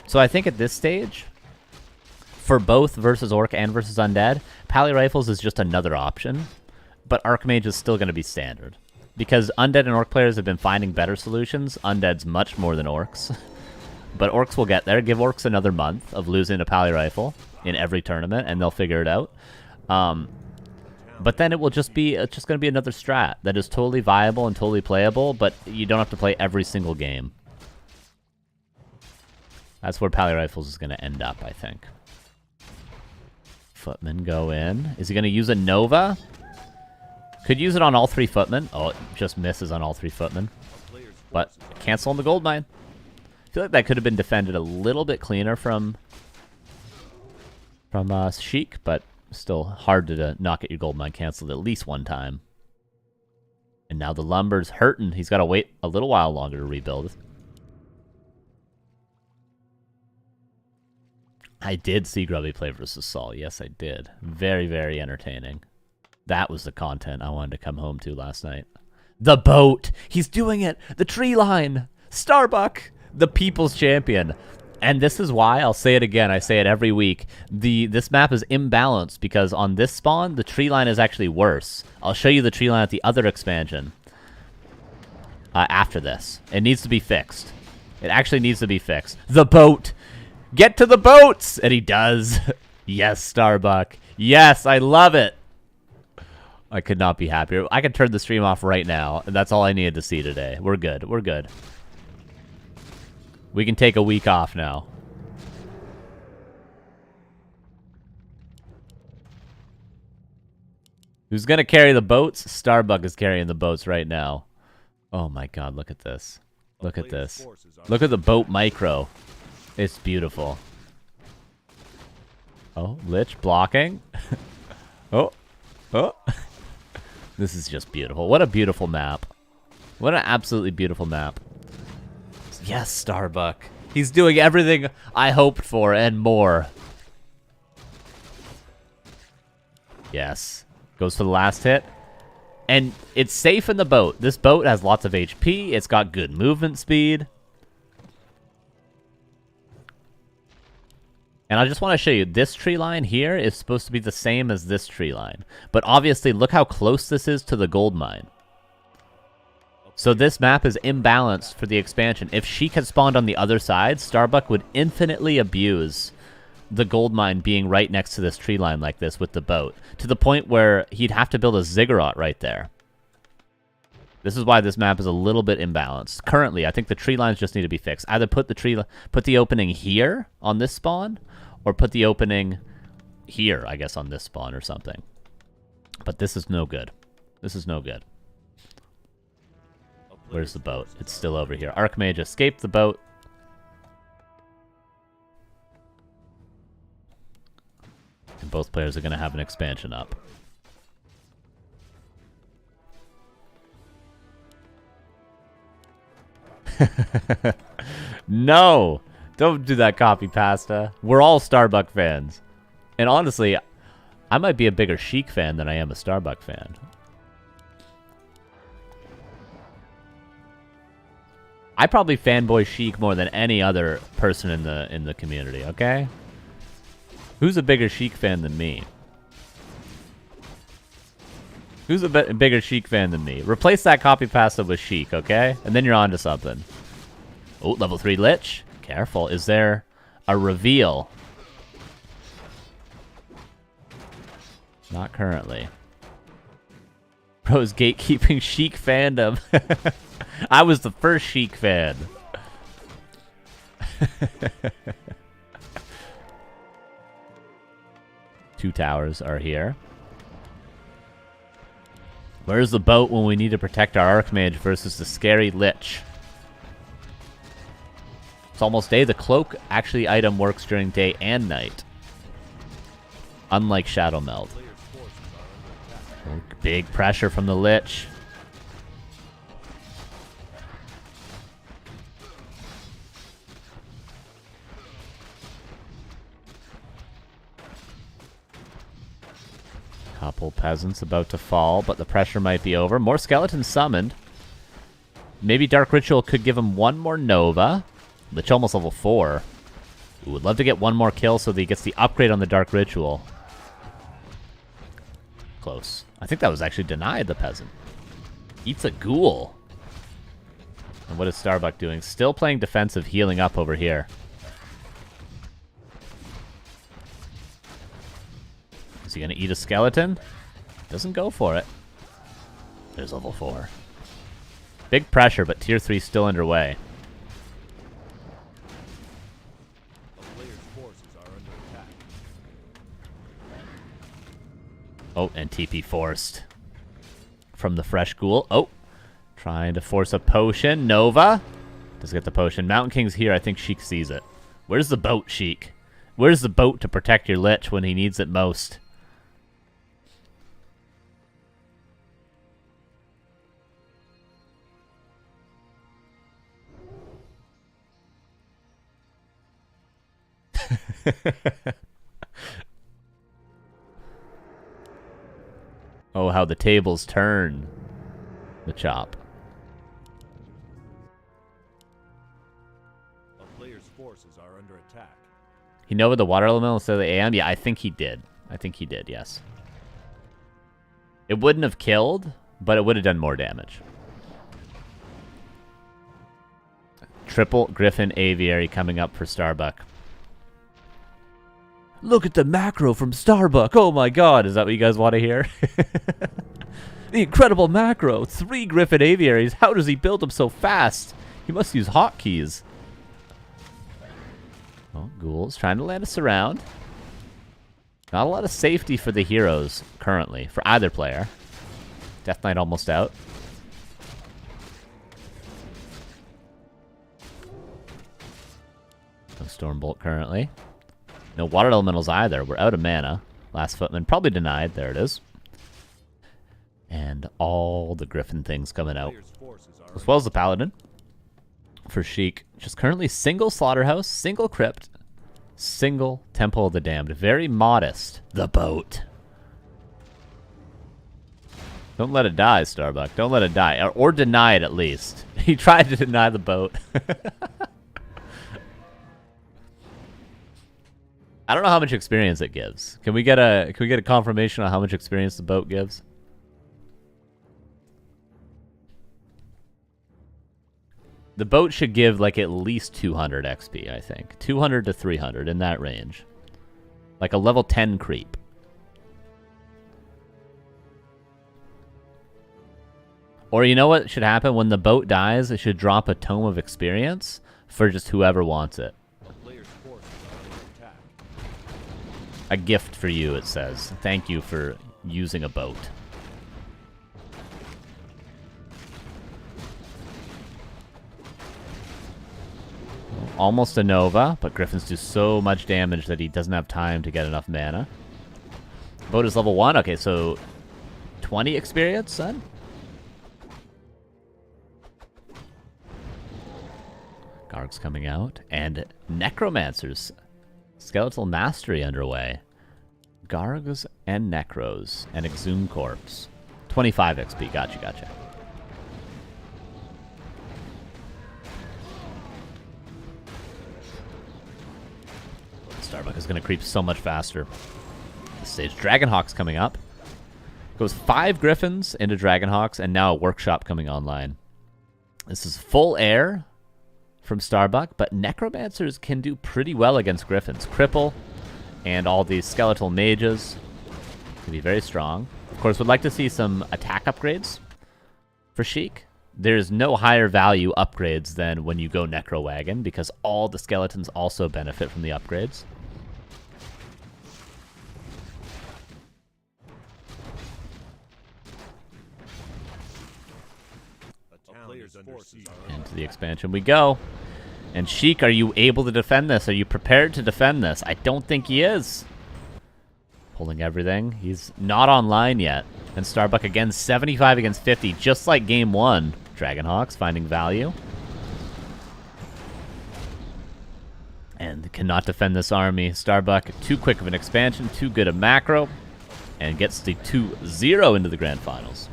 So I think at this stage, for both versus Orc and versus Undead, Pally Rifles is just another option, but Archmage is still going to be standard. Because Undead and Orc players have been finding better solutions, Undead's much more than Orcs. But Orcs will get there. Give Orcs another month of losing a Pally Rifle in every tournament, and they'll figure it out. But then it will just be, it's just going to be another strat that is totally viable and totally playable, but you don't have to play every single game. That's where Pally Rifles is going to end up, I think. Footmen go in. Is he going to use a Nova? Could use it on all 3 Footmen. Oh, it just misses on all 3 Footmen. But cancel on the gold mine. I feel like that could have been defended a little bit cleaner from Sheik, but still hard to not get your gold mine canceled at least one time. And now the lumber's hurting. He's got to wait a little while longer to rebuild. I did see Grubby play versus Saul. Yes, I did. Very, very entertaining. That was the content I wanted to come home to last night. The boat! He's doing it! The tree line! Starbuck! The people's champion. And this is why, I'll say it again, I say it every week, this map is imbalanced because on this spawn, the tree line is actually worse. I'll show you the tree line at the other expansion after this. It needs to be fixed. It actually needs to be fixed. The boat! Get to the boats! And he does. Yes, Starbuck. Yes, I love it. I could not be happier. I could turn the stream off right now, and that's all I needed to see today. We're good. We're good. We can take a week off now. Who's gonna carry the boats? Starbuck is carrying the boats right now. Oh my god, look at this. Look at this. Look at the boat micro. It's beautiful. Oh, Lich blocking. Oh. Oh. This is just beautiful. What a beautiful map. What an absolutely beautiful map. Yes, Starbuck. He's doing everything I hoped for and more. Yes. Goes for the last hit. And it's safe in the boat. This boat has lots of HP. It's got good movement speed. And I just want to show you, this tree line here is supposed to be the same as this tree line. But obviously, look how close this is to the gold mine. So this map is imbalanced for the expansion. If Sheik had spawned on the other side, Starbuck would infinitely abuse the gold mine being right next to this tree line like this with the boat, to the point where he'd have to build a ziggurat right there. This is why this map is a little bit imbalanced. Currently, I think the tree lines just need to be fixed. Either put the opening here on this spawn, or put the opening here, I guess, on this spawn or something. But this is no good. This is no good. Where's the boat? It's still over here. Archmage escaped the boat. And both players are going to have an expansion up. No! Don't do that, copy pasta. We're all Starbuck fans. And honestly, I might be a bigger Sheik fan than I am a Starbuck fan. I probably fanboy Sheik more than any other person in the community, okay? Who's a bigger Sheik fan than me? Who's a bigger Sheik fan than me? Replace that copy pasta with Sheik, okay? And then you're on to something. Oh, level 3 Lich. Careful. Is there a reveal? Not currently. Bro's gatekeeping Sheik fandom. I was the first Sheik fan. Two towers are here. Where's the boat when we need to protect our Archmage versus the scary Lich? It's almost day. The cloak actually item works during day and night. Unlike Shadow Meld. Oh, big pressure from the Lich. Couple peasants about to fall, but the pressure might be over. More skeletons summoned. Maybe Dark Ritual could give him one more Nova. Lich almost level 4. Ooh, would love to get one more kill so that he gets the upgrade on the Dark Ritual. Close. I think that was actually denied, the peasant. Eats a ghoul. And what is Starbuck doing? Still playing defensive, healing up over here. Is he going to eat a skeleton? Doesn't go for it. There's level 4. Big pressure, but tier 3 still underway. Oh, and TP forced. From the fresh ghoul. Oh, trying to force a potion. Nova does get the potion. Mountain King's here. I think Sheik sees it. Where's the boat, Sheik? Where's the boat to protect your Lich when he needs it most? Oh, how the tables turn. The chop. A player's forces are under He know with the water elemental instead of the AM? Yeah, I think he did. I think he did, yes. It wouldn't have killed, but it would have done more damage. Triple Griffin Aviary coming up for Starbuck. Look at the macro from Starbuck. Oh my god, is that what you guys want to hear? The incredible macro. 3 Griffin Aviaries. How does he build them so fast? He must use hotkeys. Oh, Ghoul's trying to land a surround. Not a lot of safety for the heroes currently, for either player. Death Knight almost out. No Stormbolt currently. No Water Elementals either. We're out of mana. Last Footman probably denied. There it is. And all the Griffin things coming out. As well as the Paladin. For Sheik. Just currently single Slaughterhouse, single Crypt, single Temple of the Damned. Very modest. The boat. Don't let it die, Starbuck. Don't let it die. Or deny it at least. He tried to deny the boat. I don't know how much experience it gives. Can we get a confirmation on how much experience the boat gives? The boat should give like at least 200 XP, I think. 200 to 300 in that range. Like a level 10 creep. Or you know what should happen? When the boat dies, it should drop a Tome of Experience for just whoever wants it. A gift for you, it says. Thank you for using a boat. Almost a Nova, but Griffins do so much damage that he doesn't have time to get enough mana. Boat is level 1. Okay, so 20 experience, son? Garg's coming out. And Necromancers. Skeletal Mastery underway. Gargs and Necros. And Exhumed Corpse. 25 XP. Gotcha, gotcha. Starbuck is going to creep so much faster. This stage. Dragonhawk's coming up. Goes 5 Griffins into Dragonhawks, and now a Workshop coming online. This is full air from Starbuck, but Necromancers can do pretty well against Griffins. Cripple and all these Skeletal Mages can be very strong. Of course, would like to see some attack upgrades for Sheik. There's no higher value upgrades than when you go Necro Wagon, because all the Skeletons also benefit from the upgrades. Into the expansion we go. And Sheik, are you able to defend this? Are you prepared to defend this? I don't think he is. Pulling everything. He's not online yet. And Starbuck again, 75 against 50, just like game 1. Dragonhawks finding value. And cannot defend this army. Starbuck, too quick of an expansion, too good a macro. And gets the 2-0 into the grand finals.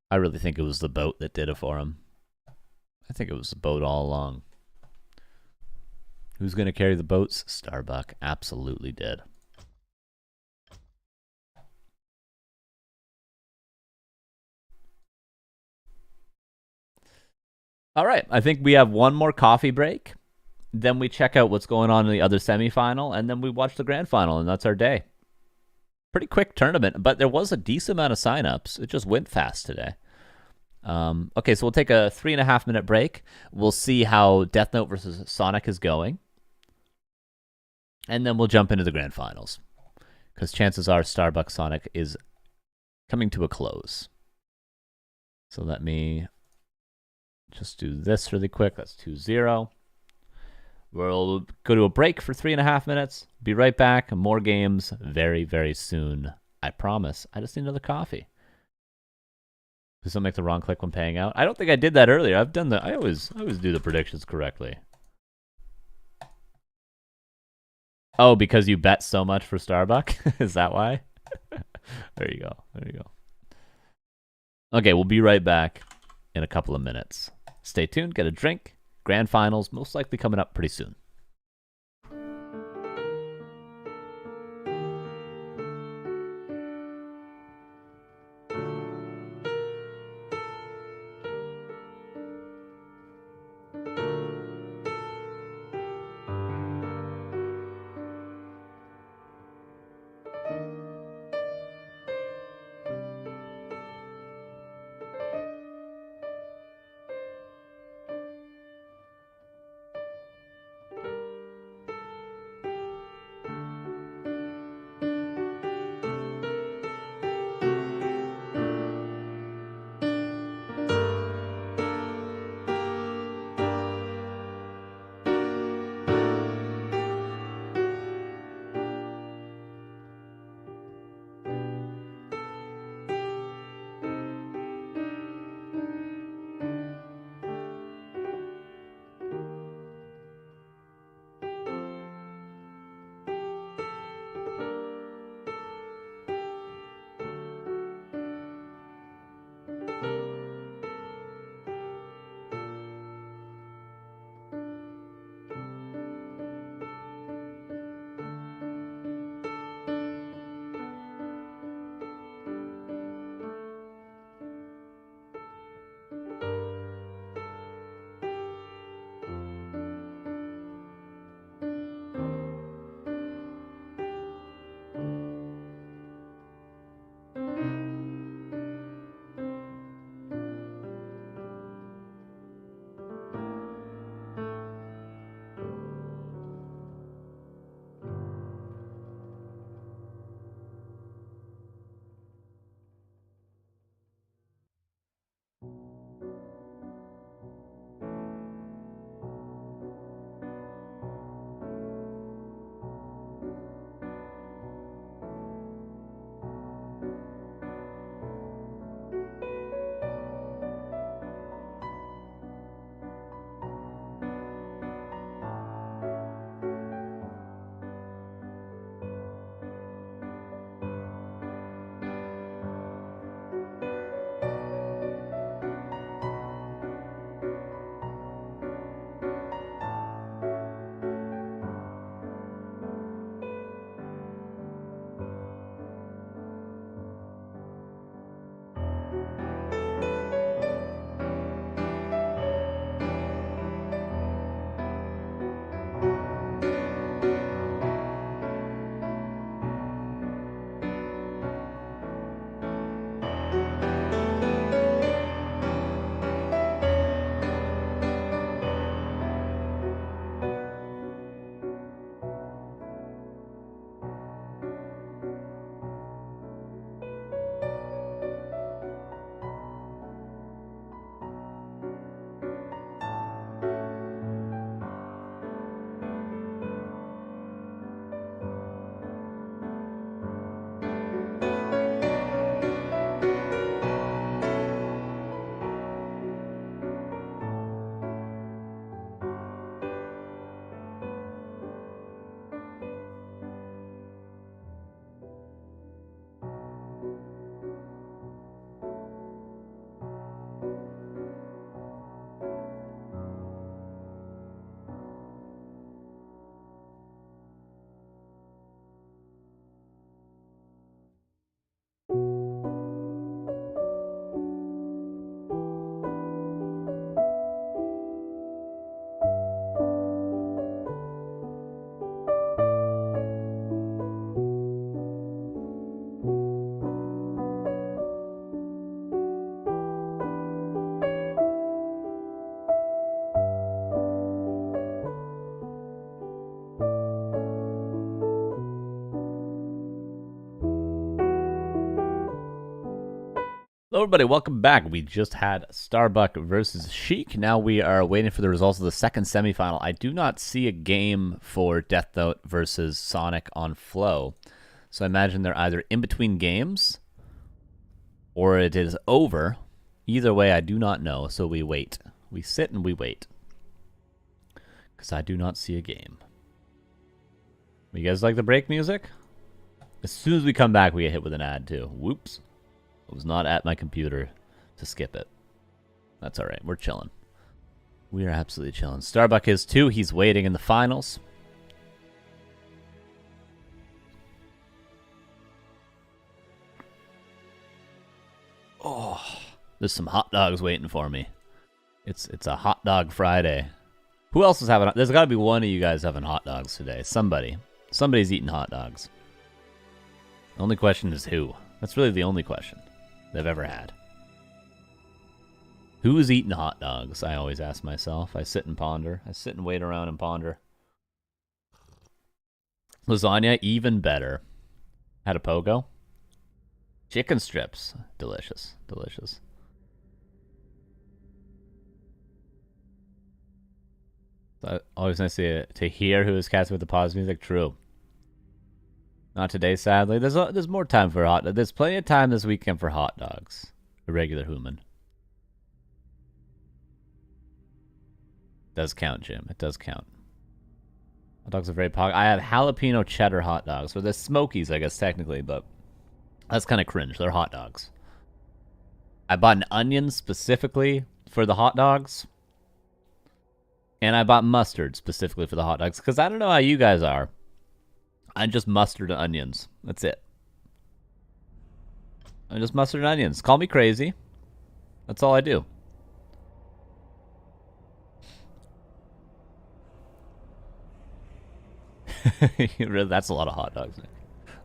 I really think it was the boat that did it for him. I think it was the boat all along. Who's going to carry the boats? Starbuck absolutely did. All right, I think we have one more coffee break. Then we check out what's going on in the other semifinal, and then we watch the grand final, and that's our day. Pretty quick tournament, but there was a decent amount of signups. It just went fast today. Okay, so we'll take a 3.5-minute break. We'll see how Deathnote versus Sonic is going. And then we'll jump into the grand finals. Because chances are Starbuck Sonic is coming to a close. So let me just do this really quick. That's 2-0. We'll go to a break for 3.5 minutes. Be right back. More games very, very soon. I promise. I just need another coffee. Please don't make the wrong click when paying out. I don't think I did that earlier. I've done that. I always do the predictions correctly. Oh, because you bet so much for Starbuck? Is that why? There you go. There you go. Okay, we'll be right back in a couple of minutes. Stay tuned, get a drink, Grand finals most likely coming up pretty soon. Hello, everybody. Welcome back. We just had Starbuck versus Sheik. Now we are waiting for the results of the second semifinal. I do not see a game for Deathnote versus Sonic on Flow. So I imagine they're either in between games or it is over. Either way, I do not know. So we wait. We sit and we wait. Because I do not see a game. You guys like the break music? As soon as we come back, we get hit with an ad, too. Whoops. I was not at my computer to skip it. That's all right. We're chilling. We are absolutely chilling. Starbuck is too. He's waiting in the finals. Oh, there's some hot dogs waiting for me. It's a hot dog Friday. Who else is having? There's got to be one of you guys having hot dogs today. Somebody's eating hot dogs. The only question is who. That's really the only question they've ever had. Who's eating hot dogs? I always ask myself. I sit and ponder. I sit and wait around and ponder. Lasagna, even better. Had a pogo. Chicken strips. Delicious. Delicious. Always nice to hear who is casting with the pause music. True. Not today, sadly. There's more time for hot dogs. There's plenty of time this weekend for hot dogs. A regular human. Does count, Jim. It does count. Hot dogs are very popular. I have jalapeno cheddar hot dogs. Well, they're Smokies, I guess, technically, but that's kind of cringe. They're hot dogs. I bought an onion specifically for the hot dogs. And I bought mustard specifically for the hot dogs. Because I don't know how you guys are. I'm just mustard and onions. That's it. I'm just mustard and onions. Call me crazy. That's all I do. That's a lot of hot dogs, Nick.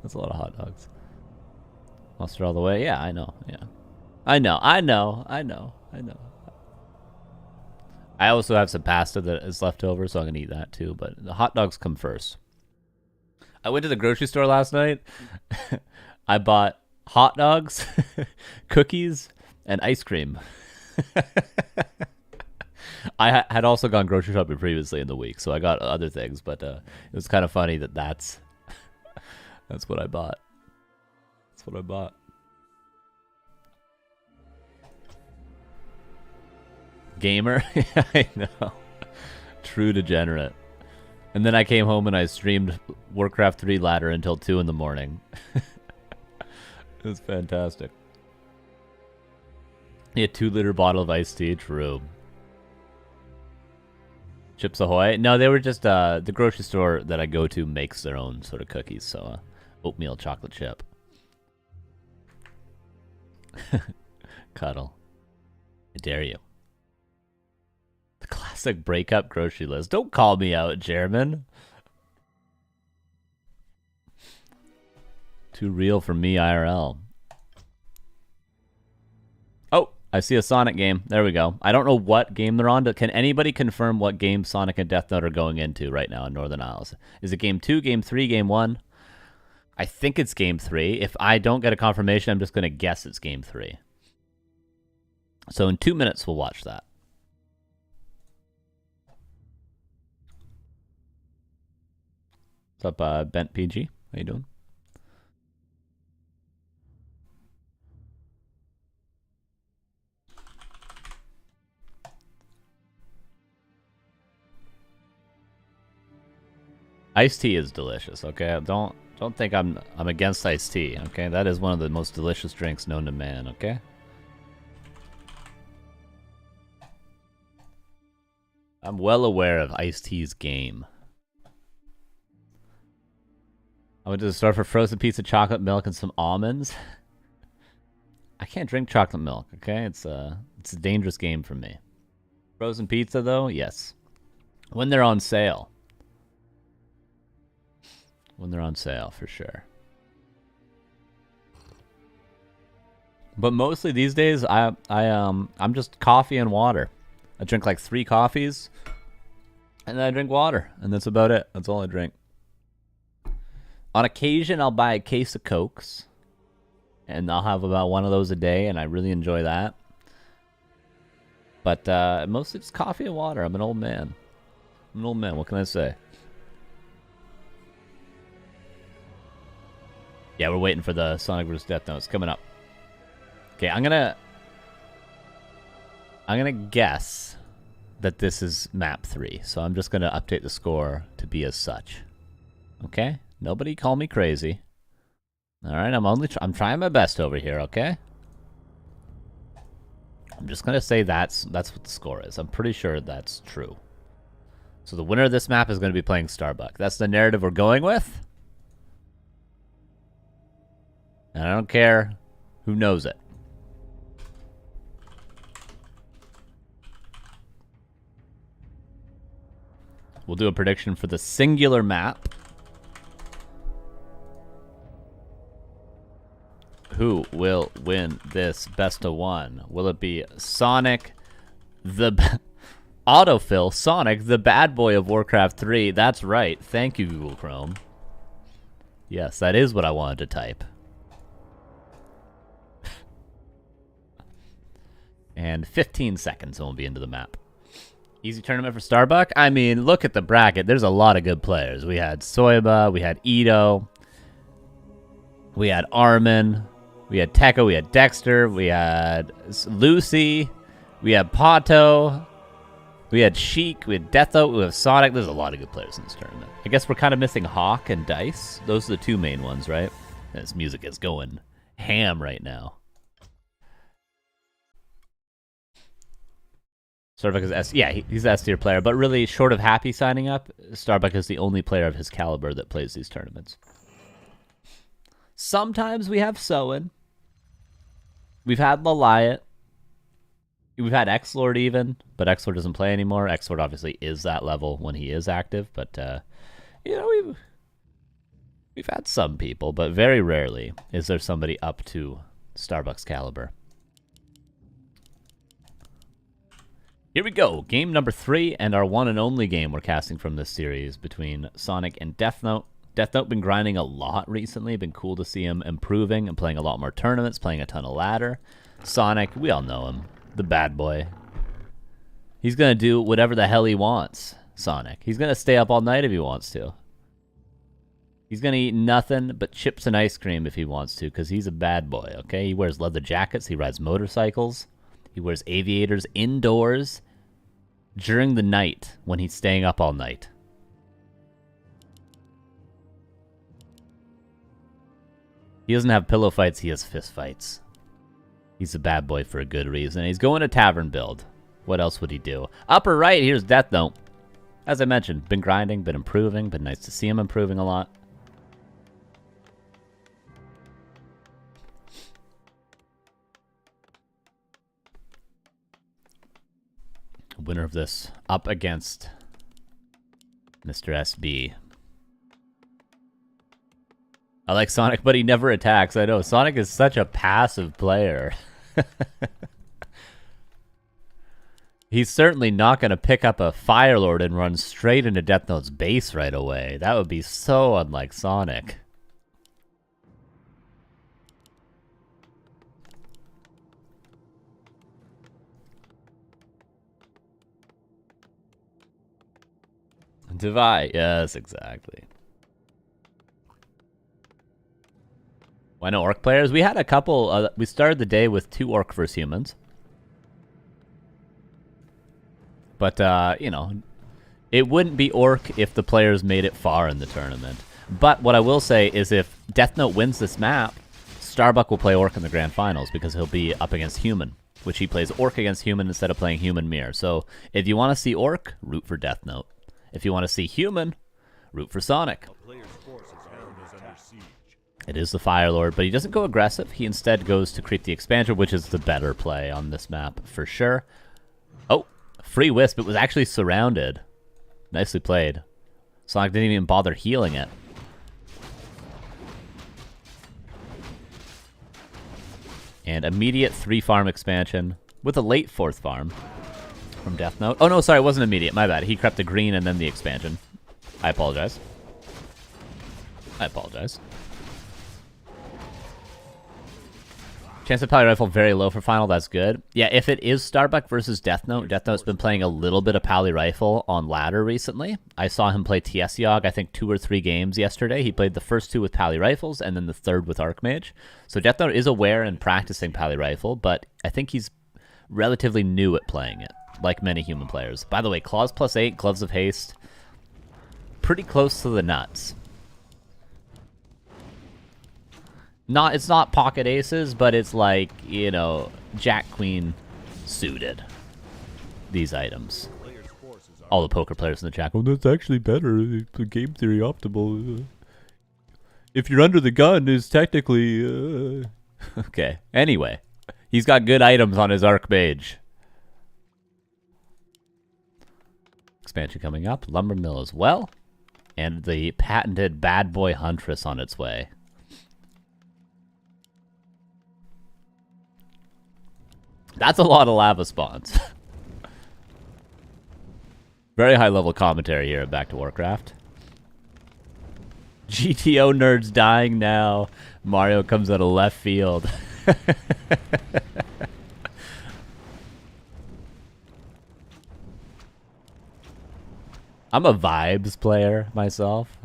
That's a lot of hot dogs. Mustard all the way? Yeah, I know. Yeah. I know. I also have some pasta that is left over, so I'm going to eat that too. But the hot dogs come first. I went to the grocery store last night. I bought hot dogs, cookies, and ice cream. I had also gone grocery shopping previously in the week, so I got other things. But it was kind of funny that's what I bought. That's what I bought. Gamer? I know. True degenerate. And then I came home and I streamed Warcraft 3 ladder until 2 in the morning. It was fantastic. Yeah, 2-liter bottle of iced tea. True. Chips Ahoy? No, they were just, the grocery store that I go to makes their own sort of cookies, so oatmeal chocolate chip. Cuddle. I dare you. The classic breakup grocery list. Don't call me out, Jerman. Too real for me, IRL. Oh, I see a Sonic game. There we go. I don't know what game they're on. Can anybody confirm what game Sonic and Deathnote are going into right now in Northern Isles? Is it game 2, game 3, game 1? I think it's game 3. If I don't get a confirmation, I'm just going to guess it's game 3. So in 2 minutes, we'll watch that. What's up, Bent PG? How you doing? Iced tea is delicious, okay? Don't think I'm against iced tea, okay? That is one of the most delicious drinks known to man, okay? I'm well aware of iced tea's game. I went to the store for frozen pizza, chocolate milk, and some almonds. I can't drink chocolate milk, okay? It's a dangerous game for me. Frozen pizza, though, yes. When they're on sale. When they're on sale, for sure. But mostly these days, I'm just coffee and water. I drink like 3 coffees, and then I drink water, and that's about it. That's all I drink. On occasion, I'll buy a case of Cokes, and I'll have about one of those a day, and I really enjoy that. But mostly just coffee and water. I'm an old man. I'm an old man. What can I say? Yeah, we're waiting for the Sonic vs. Deathnote. It's coming up. Okay, I'm gonna guess that this is map 3. So I'm just gonna update the score to be as such. Okay? Nobody call me crazy. All right, I'm trying my best over here, okay? I'm just gonna say that's what the score is. I'm pretty sure that's true. So the winner of this map is going to be playing Starbuck. That's the narrative we're going with. And I don't care who knows it. We'll do a prediction for the singular map. Who will win this best of one? Will it be Sonic, the autofill, Sonic, the bad boy of Warcraft 3? That's right. Thank you, Google Chrome. Yes, that is what I wanted to type. And 15 seconds and we'll be into the map. Easy tournament for Starbuck? I mean, look at the bracket. There's a lot of good players. We had Soyba, we had Ito, we had Armin, we had Tekka, we had Dexter, we had Lucy, we had Pato, we had Sheik, we had Deathnote, we have Sonic. There's a lot of good players in this tournament. I guess we're kind of missing Hawk and Dice. Those are the two main ones, right? This music is going ham right now. Starbuck is S. Yeah, he's an S tier player, but really, short of Happy signing up, Starbuck is the only player of his caliber that plays these tournaments. Sometimes we have Soen. We've had Laliat. We've had X-Lord even, but X-Lord doesn't play anymore. X-Lord obviously is that level when he is active, but you know, we've had some people, but very rarely is there somebody up to Starbuck's caliber. Here we go, game number 3, and our one and only game we're casting from this series between Sonic and Deathnote. Deathnote been grinding a lot recently. Been cool to see him improving and playing a lot more tournaments, playing a ton of ladder. Sonic, we all know him, the bad boy. He's gonna do whatever the hell he wants, Sonic. He's gonna stay up all night if he wants to. He's gonna eat nothing but chips and ice cream if he wants to, because he's a bad boy, okay? He wears leather jackets, he rides motorcycles, he wears aviators indoors during the night when he's staying up all night. He doesn't have pillow fights, he has fist fights. He's a bad boy for a good reason. He's going to tavern build. What else would he do? Upper right, here's Deathnote. As I mentioned, been grinding, been improving, been nice to see him improving a lot. Winner of this up against Mr. SB. I like Sonic, but he never attacks. I know, Sonic is such a passive player. He's certainly not going to pick up a Firelord and run straight into Deathnote's base right away. That would be so unlike Sonic. Divide, yes, exactly. Why no Orc players? We had a couple, we started the day with 2 Orc versus humans. But, you know, it wouldn't be Orc if the players made it far in the tournament. But what I will say is if Deathnote wins this map, Starbuck will play Orc in the Grand Finals because he'll be up against Human, which he plays Orc against Human instead of playing Human Mirror. So if you want to see Orc, root for Deathnote. If you want to see Human, root for Sonic. It is the Firelord, but he doesn't go aggressive. He instead goes to creep the expander, which is the better play on this map for sure. Oh, free wisp. It was actually surrounded. Nicely played. Sonic didn't even bother healing it. And immediate 3-farm expansion with a late 4th farm from Deathnote. Oh no, sorry, it wasn't immediate. My bad. He crept the green and then the expansion. I apologize. I apologize. Chance of Pally Rifle very low for final. That's good. Yeah, if it is Starbuck versus Deathnote, Deathnote's been playing a little bit of Pally Rifle on ladder recently. I saw him play TS Yogg, I think 2 or 3 games yesterday. He played the first 2 with Pally Rifles and then the 3rd with Archmage. So Deathnote is aware and practicing Pally Rifle, but I think he's relatively new at playing it, like many human players. By the way, Claws +8, Gloves of Haste, pretty close to the nuts. It's not pocket aces, but it's like, you know, Jack Queen suited. These items. Player's forces are All the poker players in the chat go, that's actually better. The game theory optimal. If you're under the gun, is technically... Okay. Anyway, he's got good items on his Archmage. Expansion coming up. Lumber Mill as well. And the patented Bad Boy Huntress on its way. That's a lot of lava spawns. Very high level commentary here at Back to Warcraft. GTO nerds dying now. Mario comes out of left field. I'm a vibes player myself.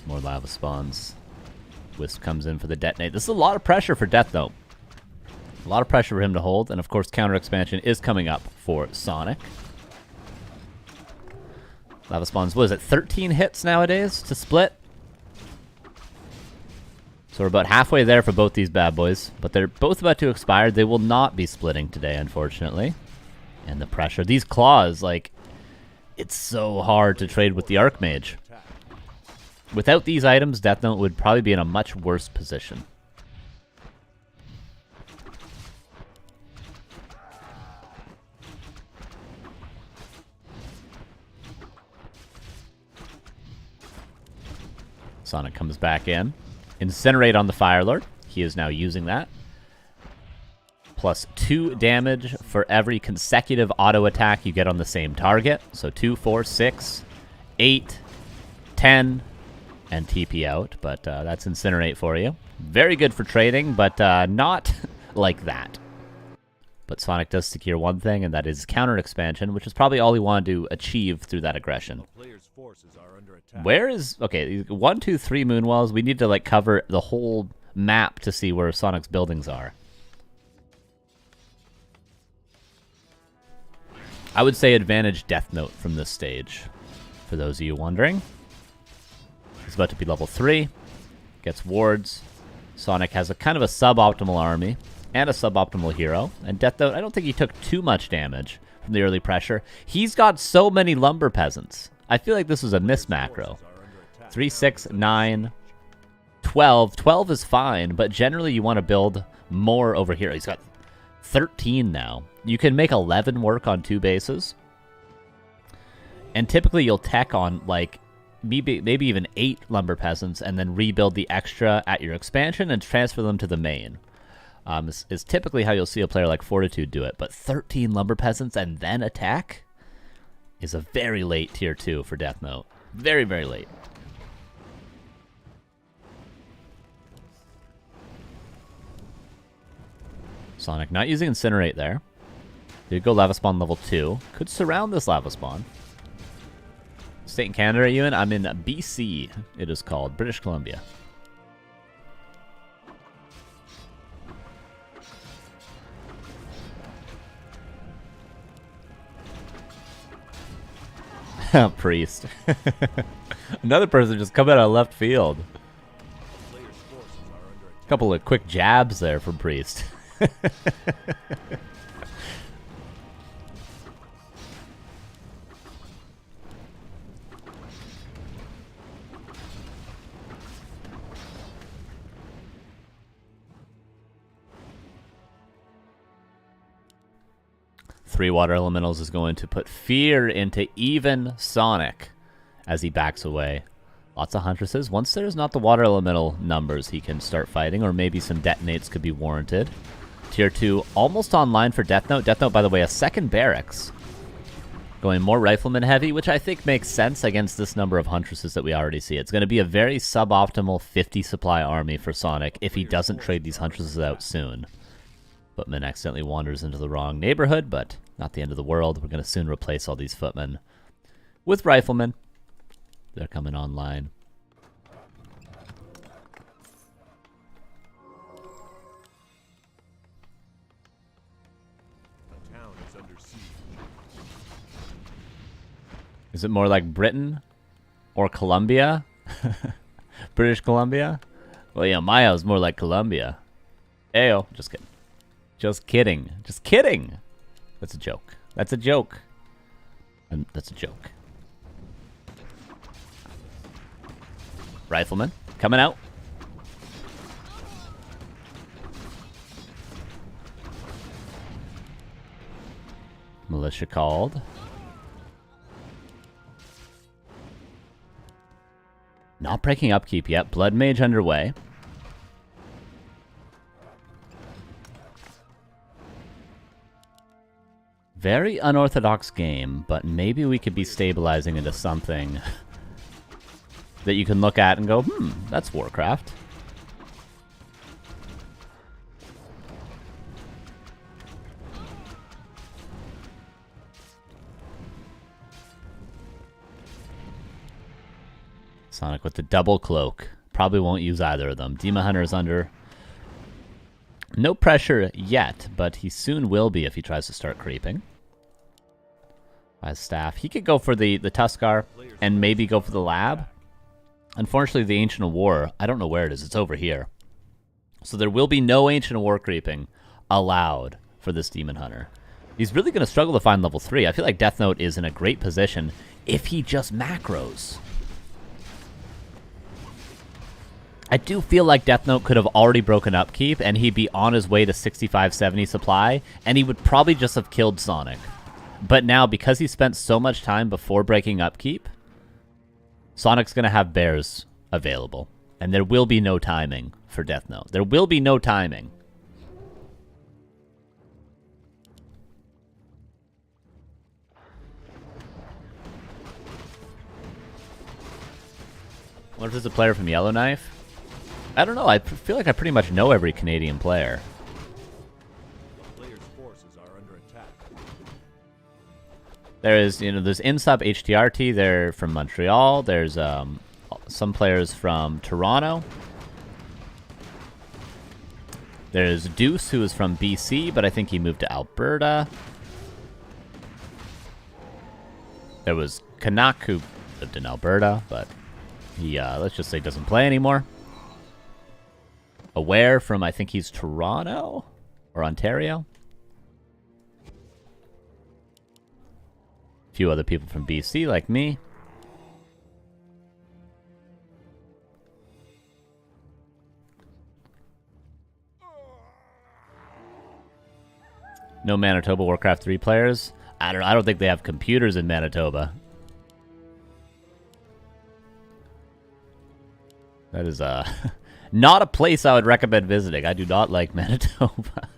More lava spawns. Wisp comes in for the detonate. This is a lot of pressure for Deathnote. A lot of pressure for him to hold. And of course, counter expansion is coming up for Sonic. Lava spawns, what is it, 13 hits nowadays to split? So we're about halfway there for both these bad boys. But they're both about to expire. They will not be splitting today, unfortunately. And the pressure. These claws, like, it's so hard to trade with the Archmage. Without these items, Deathnote would probably be in a much worse position. Sonic comes back in. Incinerate on the Fire Lord. He is now using that. Plus 2 damage for every consecutive auto attack you get on the same target. So 2, 4, 6, 8, 10, and TP out. But that's Incinerate for you. Very good for trading, but not like that. But Sonic does secure one thing, and that is counter expansion, which is probably all he wanted to achieve through that aggression. player's forces are under attack. Where is... Okay, 1, 2, 3 Moonwalls. We need to, like, cover the whole map to see where Sonic's buildings are. I would say advantage Deathnote from this stage, for those of you wondering. He's about to be level 3. Gets wards. Sonic has a kind of a suboptimal army and a suboptimal hero. And Deathnote, I don't think he took too much damage from the early pressure. He's got so many lumber peasants. I feel like this was a miss macro. 3, 6, 9, 12. 12 is fine, but generally you want to build more over here. He's got 13 now. You can make 11 work on 2 bases. And typically you'll tech on, like, maybe even 8 lumber peasants and then rebuild the extra at your expansion and transfer them to the main. Is typically how you'll see a player like Fortitude do it. But 13 lumber peasants and then attack is a very late tier 2 for Deathnote. Very, very late. Sonic not using Incinerate there. Did go Lava Spawn level 2. Could surround this Lava Spawn. State in Canada are you in? I'm in BC, it is called. British Columbia. Priest. Another person just coming out of left field. A couple of quick jabs there from Priest. 3 water elementals is going to put fear into even Sonic as he backs away. Lots of Huntresses. Once there's not the water elemental numbers, he can start fighting, or maybe some detonates could be warranted. Tier 2 almost online for Deathnote. Deathnote, by the way, a second barracks. Going more rifleman heavy, which I think makes sense against this number of Huntresses that we already see. It's going to be a very suboptimal 50 supply army for Sonic if he doesn't trade these Huntresses out soon. Footman accidentally wanders into the wrong neighborhood, but not the end of the world. We're going to soon replace all these footmen with riflemen. They're coming online. The town is under siege. Is it more like Britain or Columbia? British Columbia? Well, yeah, Maya's more like Columbia. Ayo. Just kidding. Just kidding. Just kidding. That's a joke. That's a joke. And that's a joke. Rifleman coming out. Militia called. Not breaking upkeep yet. Blood Mage underway. Very unorthodox game, but maybe we could be stabilizing into something that you can look at and go, that's Warcraft. Sonic with the double cloak. Probably won't use either of them. Demon Hunter's under. No pressure yet, but he soon will be if he tries to start creeping. By staff. He could go for the Tuskar and maybe go for the lab. Unfortunately, the Ancient of War, I don't know where it is. It's over here. So there will be no Ancient of War creeping allowed for this Demon Hunter. He's really going to struggle to find level 3. I feel like Deathnote is in a great position if he just macros. I do feel like Deathnote could have already broken upkeep and he'd be on his way to 65-70 supply and he would probably just have killed Sonic. But now, because he spent so much time before breaking upkeep, Sonic's going to have bears available. And there will be no timing for Deathnote. There will be no timing. What if there's a player from Yellowknife? I don't know. I feel like I pretty much know every Canadian player. There's, there's Insub HTRT. They're from Montreal. There's some players from Toronto. There's Deuce, who is from BC, but I think he moved to Alberta. There was Canuck, who lived in Alberta, but he, let's just say, doesn't play anymore. Aware from, I think he's Toronto or Ontario. A few other people from BC, like me. No Manitoba Warcraft 3 players. I don't think they have computers in Manitoba. That is not a place I would recommend visiting. I do not like Manitoba.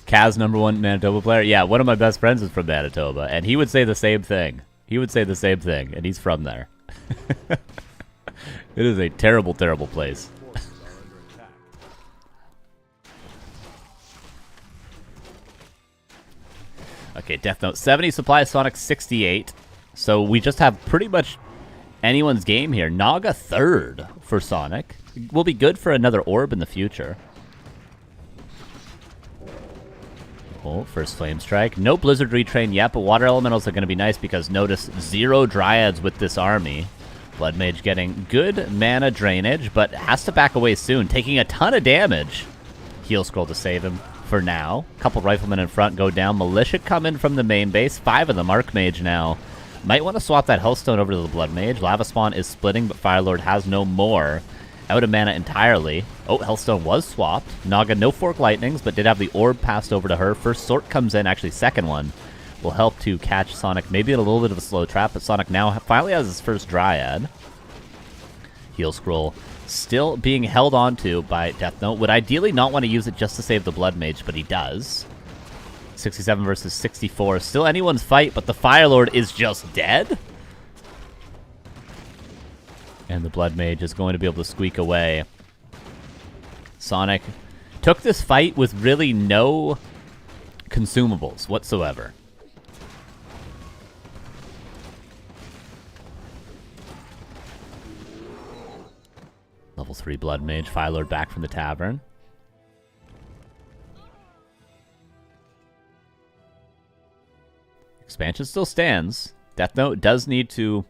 Kaz, #1 Manitoba player. Yeah, one of my best friends is from Manitoba, and he would say the same thing. He would say the same thing, and he's from there. It is a terrible, terrible place. Okay, Deathnote 70 supply, Sonic 68. So we just have pretty much anyone's game here. Naga 3rd for Sonic. Will be good for another orb in the future. Oh, first Flame Strike. No Blizzard Retrain yet, but Water Elementals are going to be nice because notice 0 Dryads with this army. Blood Mage getting good mana drainage, but has to back away soon, taking a ton of damage. Heal Scroll to save him for now. Couple Riflemen in front go down. Militia come in from the main base. 5 of them. Archmage now. Might want to swap that Hellstone over to the Blood Mage. Lava Spawn is splitting, but Firelord has no more. Out of mana entirely. Oh, Hellstone was swapped. Naga, no Fork Lightnings, but did have the Orb passed over to her. First Sort comes in, actually second one. Will help to catch Sonic, maybe in a little bit of a slow trap, but Sonic now finally has his first Dryad. Heal Scroll still being held onto by Deathnote. Would ideally not want to use it just to save the Blood Mage, but he does. 67 versus 64. Still anyone's fight, but the Firelord is just dead? And the Blood Mage is going to be able to squeak away. Sonic took this fight with really no consumables whatsoever. Level 3 Blood Mage, Firelord back from the tavern. Expansion still stands. Deathnote does need to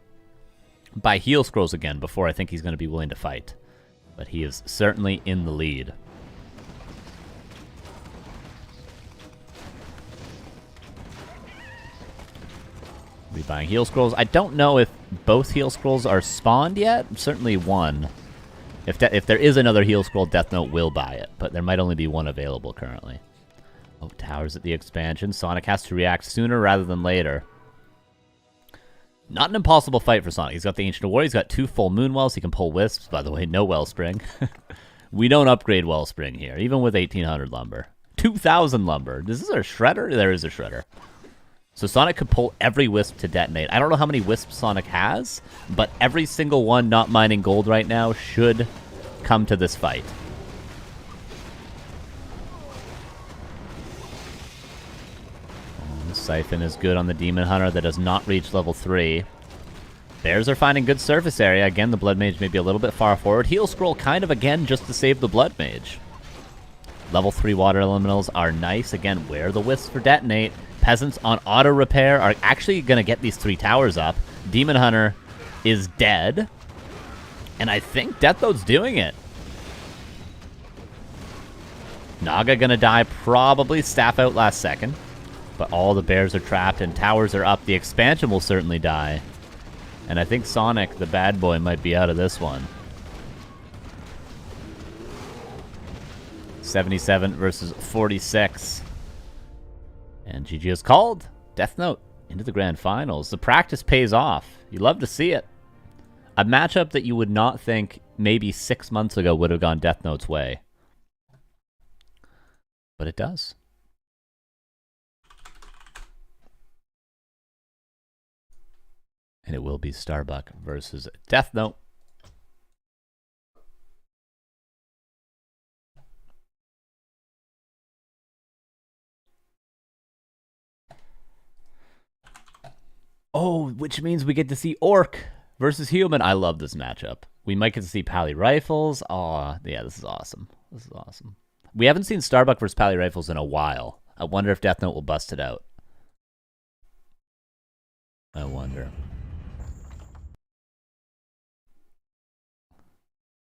buy heal scrolls again before I think he's going to be willing to fight. But he is certainly in the lead. Rebuying heal scrolls. I don't know if both heal scrolls are spawned yet. Certainly one. If there is another heal scroll, Deathnote will buy it, but there might only be one available currently. Oh, towers at the expansion. Sonic has to react sooner rather than later. Not an impossible fight for Sonic. He's got the Ancient War. He's got 2 full Moon Wells. He can pull Wisps. By the way, no Wellspring. We don't upgrade Wellspring here, even with 1,800 lumber. 2,000 lumber. Is this a shredder? There is a shredder. So Sonic could pull every Wisp to detonate. I don't know how many Wisps Sonic has, but every single one not mining gold right now should come to this fight. Siphon is good on the Demon Hunter that does not reach level 3. Bears are finding good surface area. Again, the Blood Mage may be a little bit far forward. Heal Scroll kind of, again, just to save the Blood Mage. Level 3 Water Elementals are nice. Again, where the Wisps for detonate. Peasants on auto repair are actually going to get these 3 towers up. Demon Hunter is dead. And I think Deathnote's doing it. Naga going to die probably. Staff out last second. But all the bears are trapped and towers are up. The expansion will certainly die. And I think Sonic, the bad boy, might be out of this one. 77 versus 46. And GG is called. Deathnote into the grand finals. The practice pays off. You love to see it. A matchup that you would not think maybe 6 months ago would have gone Deathnote's way. But it does. And it will be Starbuck versus Deathnote. Oh, which means we get to see Orc versus Human. I love this matchup. We might get to see Pally Rifles. Oh, yeah, this is awesome. This is awesome. We haven't seen Starbuck versus Pally Rifles in a while. I wonder if Deathnote will bust it out. I wonder.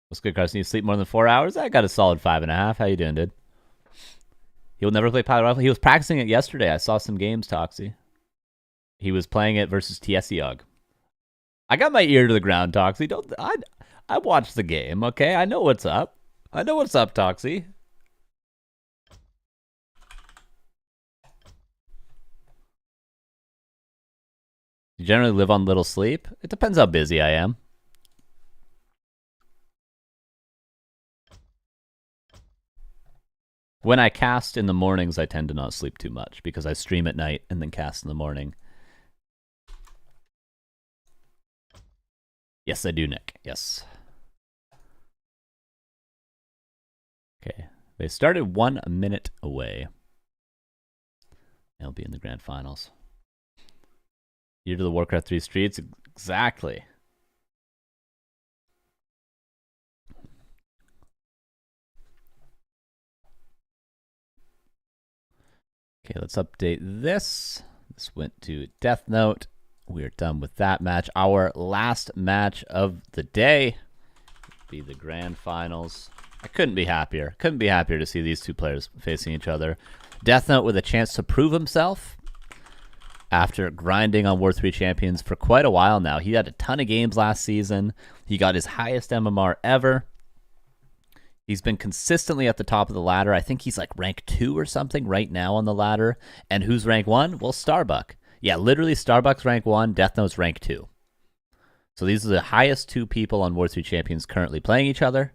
What's good, Carson? You sleep more than 4 hours? I got a solid 5.5. How you doing, dude? He'll never play Pally Rifle. He was practicing it yesterday. I saw some games, Toxie. He was playing it versus Tiesiog. I got my ear to the ground, Toxie. I watched the game, okay? I know what's up. I know what's up, Toxie. You generally live on little sleep? It depends how busy I am. When I cast in the mornings, I tend to not sleep too much because I stream at night and then cast in the morning. Yes, I do, Nick. Yes. Okay. They started 1 minute away. They'll be in the grand finals. Year to the Warcraft 3 streets? Exactly. Okay, let's update this. This went to Deathnote. We're done with that match. Our last match of the day will be the grand finals. I couldn't be happier. Couldn't be happier to see these two players facing each other. Deathnote with a chance to prove himself after grinding on War 3 Champions for quite a while now. He had a ton of games last season. He got his highest MMR ever. He's been consistently at the top of the ladder. I think he's like rank 2 or something right now on the ladder. And who's rank 1? Well, Starbuck. Yeah, literally Starbuck's rank 1, Deathnote's rank 2. So these are the highest 2 people on War 3 Champions currently playing each other.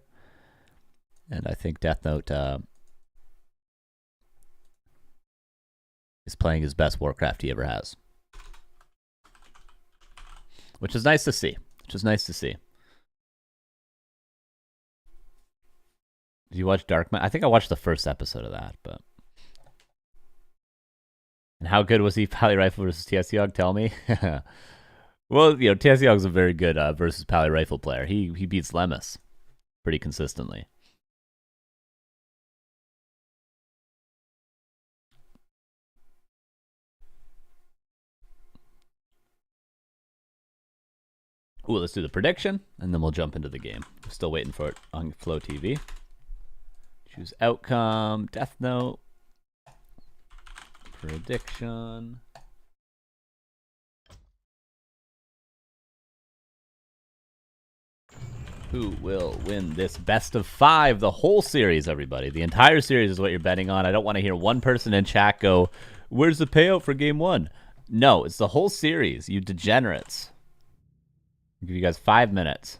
And I think Deathnote is playing his best Warcraft he ever has. Which is nice to see. Did you watch Dark? I think I watched the first episode of that, but. And how good was he? Pally Rifle versus Tiesiog? Tell me. Well, you know, Tiesiog's a very good versus Pally Rifle player. He beats Lemus pretty consistently. Ooh, let's do the prediction, and then we'll jump into the game. Still waiting for it on Flow TV. Choose outcome, Deathnote, prediction. Who will win this best of 5? The whole series, everybody. The entire series is what you're betting on. I don't want to hear one person in chat go, "Where's the payout for game 1?" No, it's the whole series, you degenerates. I'll give you guys 5 minutes.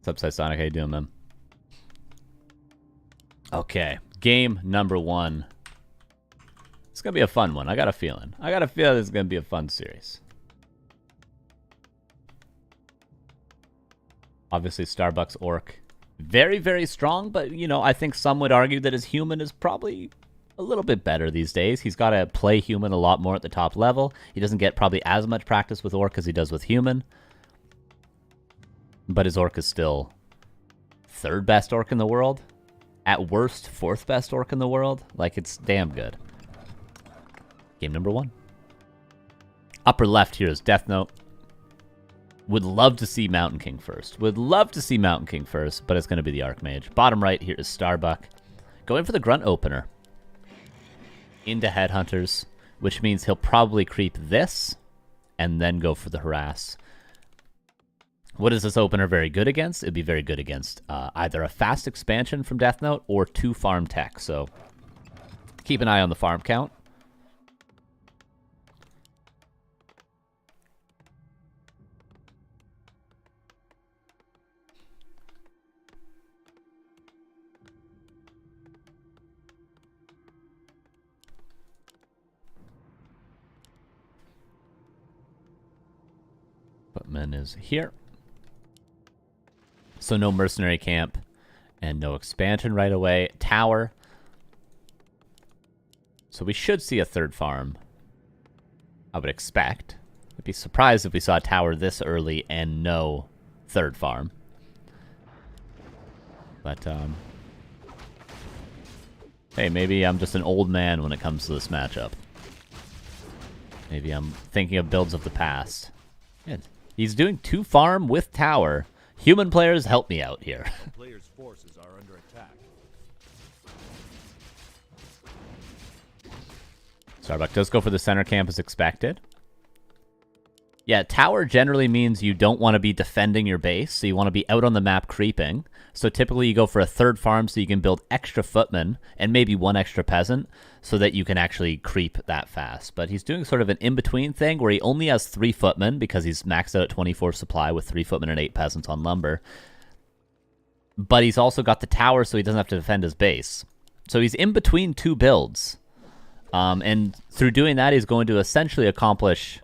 What's up, Sonic? How you doing, man? Okay, game number 1. It's gonna be a fun one. I got a feeling. This is gonna be a fun series. Obviously, Starbuck's Orc, very, very strong, but, you know, I think some would argue that his human is probably a little bit better these days. He's got to play human a lot more at the top level. He doesn't get probably as much practice with Orc as he does with human. But his Orc is still 3rd best Orc in the world. At worst, 4th best Orc in the world. Like, it's damn good. Game number 1. Upper left here is Deathnote. Would love to see Mountain King first. But it's going to be the Archmage. Bottom right here is Starbuck. Going for the Grunt Opener. Into Headhunters, which means he'll probably creep this and then go for the Harass. What is this opener very good against? It'd be very good against either a fast expansion from Deathnote or 2 farm tech. So keep an eye on the farm count. Footman is here. So no mercenary camp and no expansion right away. Tower. So we should see a 3rd farm, I would expect. I'd be surprised if we saw a tower this early and no 3rd farm. But, hey, maybe I'm just an old man when it comes to this matchup. Maybe I'm thinking of builds of the past. Yeah, he's doing 2 farm with tower. Human players, help me out here. Players' forces are under attack. Starbuck does go for the center camp as expected. Yeah, tower generally means you don't want to be defending your base, so you want to be out on the map creeping. So typically you go for a 3rd farm so you can build extra footmen and maybe 1 extra peasant so that you can actually creep that fast. But he's doing sort of an in-between thing where he only has 3 footmen because he's maxed out at 24 supply with 3 footmen and 8 peasants on lumber. But he's also got the tower so he doesn't have to defend his base. So he's in between 2 builds. And through doing that, he's going to essentially accomplish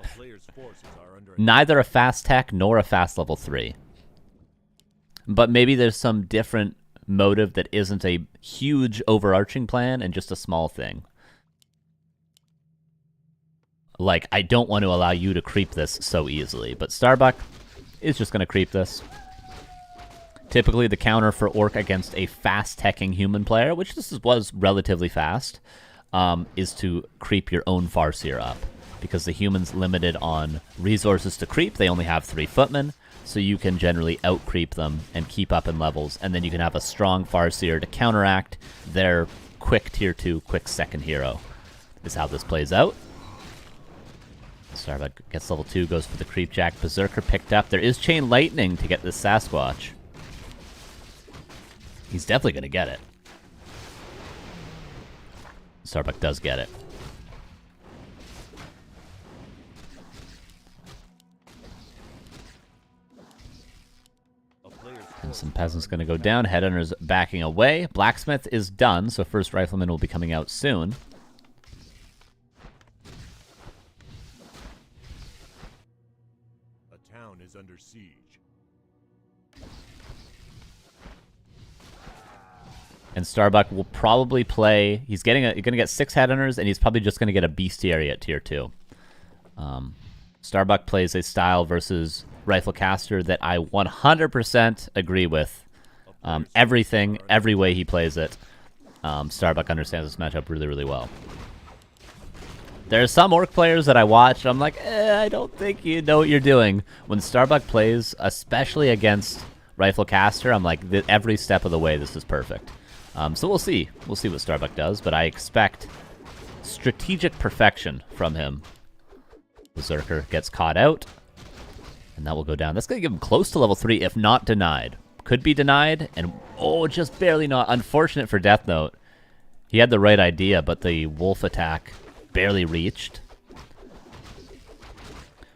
neither a fast tech nor a fast level 3. But maybe there's some different motive that isn't a huge overarching plan and just a small thing. Like, I don't want to allow you to creep this so easily. But Starbuck is just going to creep this. Typically, the counter for Orc against a fast-teching human player, which this was relatively fast, is to creep your own Farseer up. Because the human's limited on resources to creep. They only have 3 footmen. So you can generally out-creep them and keep up in levels. And then you can have a strong Farseer to counteract their quick tier 2, quick second hero. Is how this plays out. Starbuck gets level 2, goes for the creep jack. Berserker picked up. There is Chain Lightning to get this Sasquatch. He's definitely going to get it. Starbuck does get it. And some peasants going to go down. Headhunter's backing away. Blacksmith is done, so first rifleman will be coming out soon. A town is under siege. And Starbuck will probably play. He's going to get 6 headhunters, and he's probably just going to get a bestiary at tier 2. Starbuck plays a style versus Riflecaster that I 100% agree with. Everything, every way he plays it. Starbuck understands this matchup really, really well. There are some Orc players that I watch, I'm like, I don't think you know what you're doing. When Starbuck plays, especially against Riflecaster, I'm like, every step of the way, this is perfect. So we'll see. We'll see what Starbuck does, but I expect strategic perfection from him. Berserker gets caught out, and that will go down. That's going to give him close to level 3, if not denied. Could be denied, and just barely not. Unfortunate for Deathnote. He had the right idea, but the wolf attack barely reached.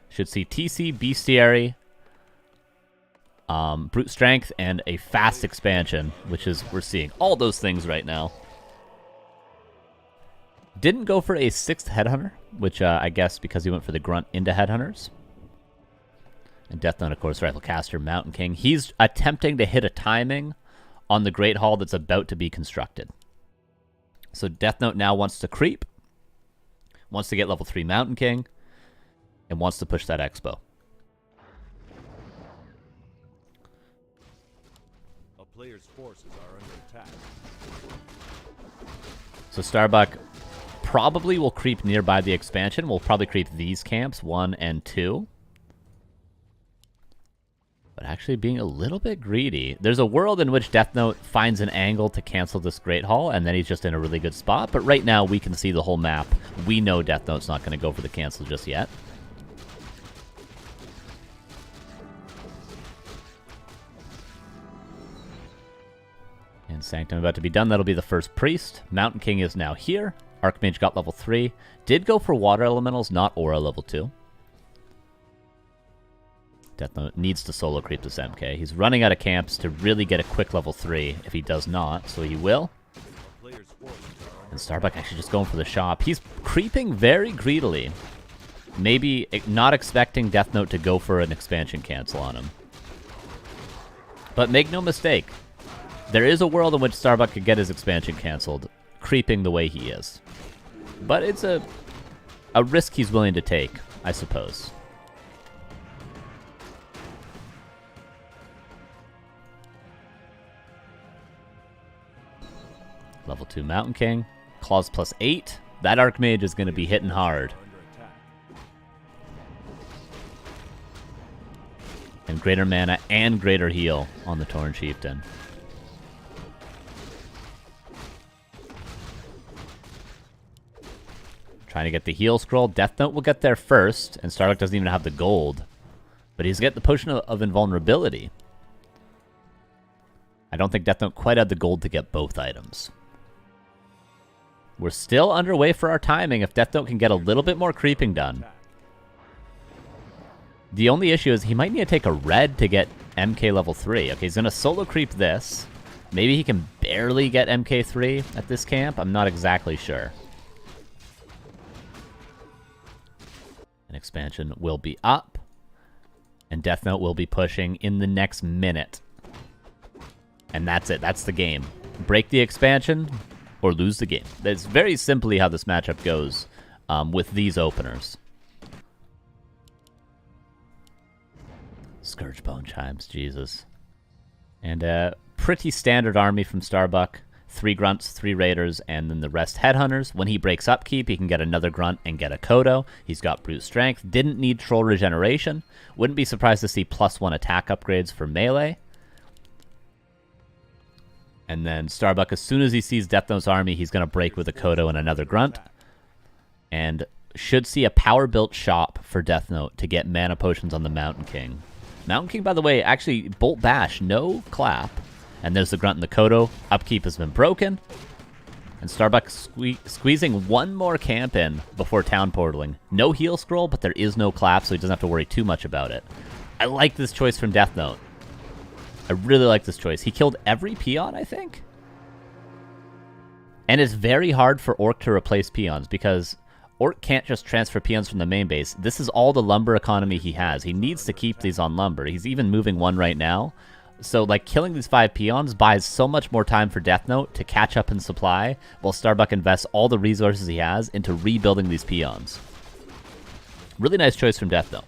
Should see TC, Bestiary, Brute Strength, and a fast expansion, which is, we're seeing all those things right now. Didn't go for a 6th Headhunter, which I guess because he went for the Grunt into Headhunters. And Deathnote, of course, Riflecaster, Mountain King. He's attempting to hit a timing on the Great Hall that's about to be constructed. So Deathnote now wants to creep, wants to get level 3 Mountain King, and wants to push that Expo. A player's forces are under attack. So Starbuck probably will creep nearby the expansion. We'll probably creep these camps, 1 and 2. But actually being a little bit greedy. There's a world in which Deathnote finds an angle to cancel this Great Hall, and then he's just in a really good spot. But right now, we can see the whole map. We know Deathnote's not going to go for the cancel just yet. And Sanctum about to be done. That'll be the first Priest. Mountain King is now here. Archmage got level 3. Did go for Water Elementals, not Aura level 2. Deathnote needs to solo creep this MK. He's running out of camps to really get a quick level 3 if he does not, so he will. And Starbuck actually just going for the shop. He's creeping very greedily. Maybe not expecting Deathnote to go for an expansion cancel on him. But make no mistake, there is a world in which Starbuck could get his expansion canceled, creeping the way he is. But it's a risk he's willing to take, I suppose. Level 2 Mountain King. Claws plus 8. That Archmage is going to be hitting hard. And greater mana and greater heal on the Torn Chieftain. Trying to get the heal scroll. Deathnote will get there first, and Starbuck doesn't even have the gold. But he's got the potion of invulnerability. I don't think Deathnote quite had the gold to get both items. We're still underway for our timing if Deathnote can get a little bit more creeping done. The only issue is he might need to take a red to get MK level 3. Okay, he's going to solo creep this. Maybe he can barely get MK3 at this camp. I'm not exactly sure. An expansion will be up. And Deathnote will be pushing in the next minute. And that's it. That's the game. Break the expansion or lose the game. That's very simply how this matchup goes with these openers. Scourge Bone Chimes, Jesus. And a pretty standard army from Starbuck. 3 Grunts, 3 Raiders, and then the rest Headhunters. When he breaks Upkeep, he can get another Grunt and get a Kodo. He's got Brute Strength. Didn't need Troll Regeneration. Wouldn't be surprised to see +1 attack upgrades for melee. And then Starbuck, as soon as he sees Deathnote's army, he's going to break with a Kodo and another Grunt. And should see a power-built shop for Deathnote to get mana potions on the Mountain King. Mountain King, by the way, actually, Bolt Bash, no clap. And there's the Grunt and the Kodo. Upkeep has been broken. And Starbuck squeezing one more camp in before town portaling. No heal scroll, but there is no clap, so he doesn't have to worry too much about it. I like this choice from Deathnote. I really like this choice. He killed every peon, I think? And it's very hard for Orc to replace peons, because Orc can't just transfer peons from the main base. This is all the lumber economy he has. He needs to keep these on lumber. He's even moving 1 right now. So, like, killing these 5 peons buys so much more time for Deathnote to catch up in supply, while Starbuck invests all the resources he has into rebuilding these peons. Really nice choice from Deathnote.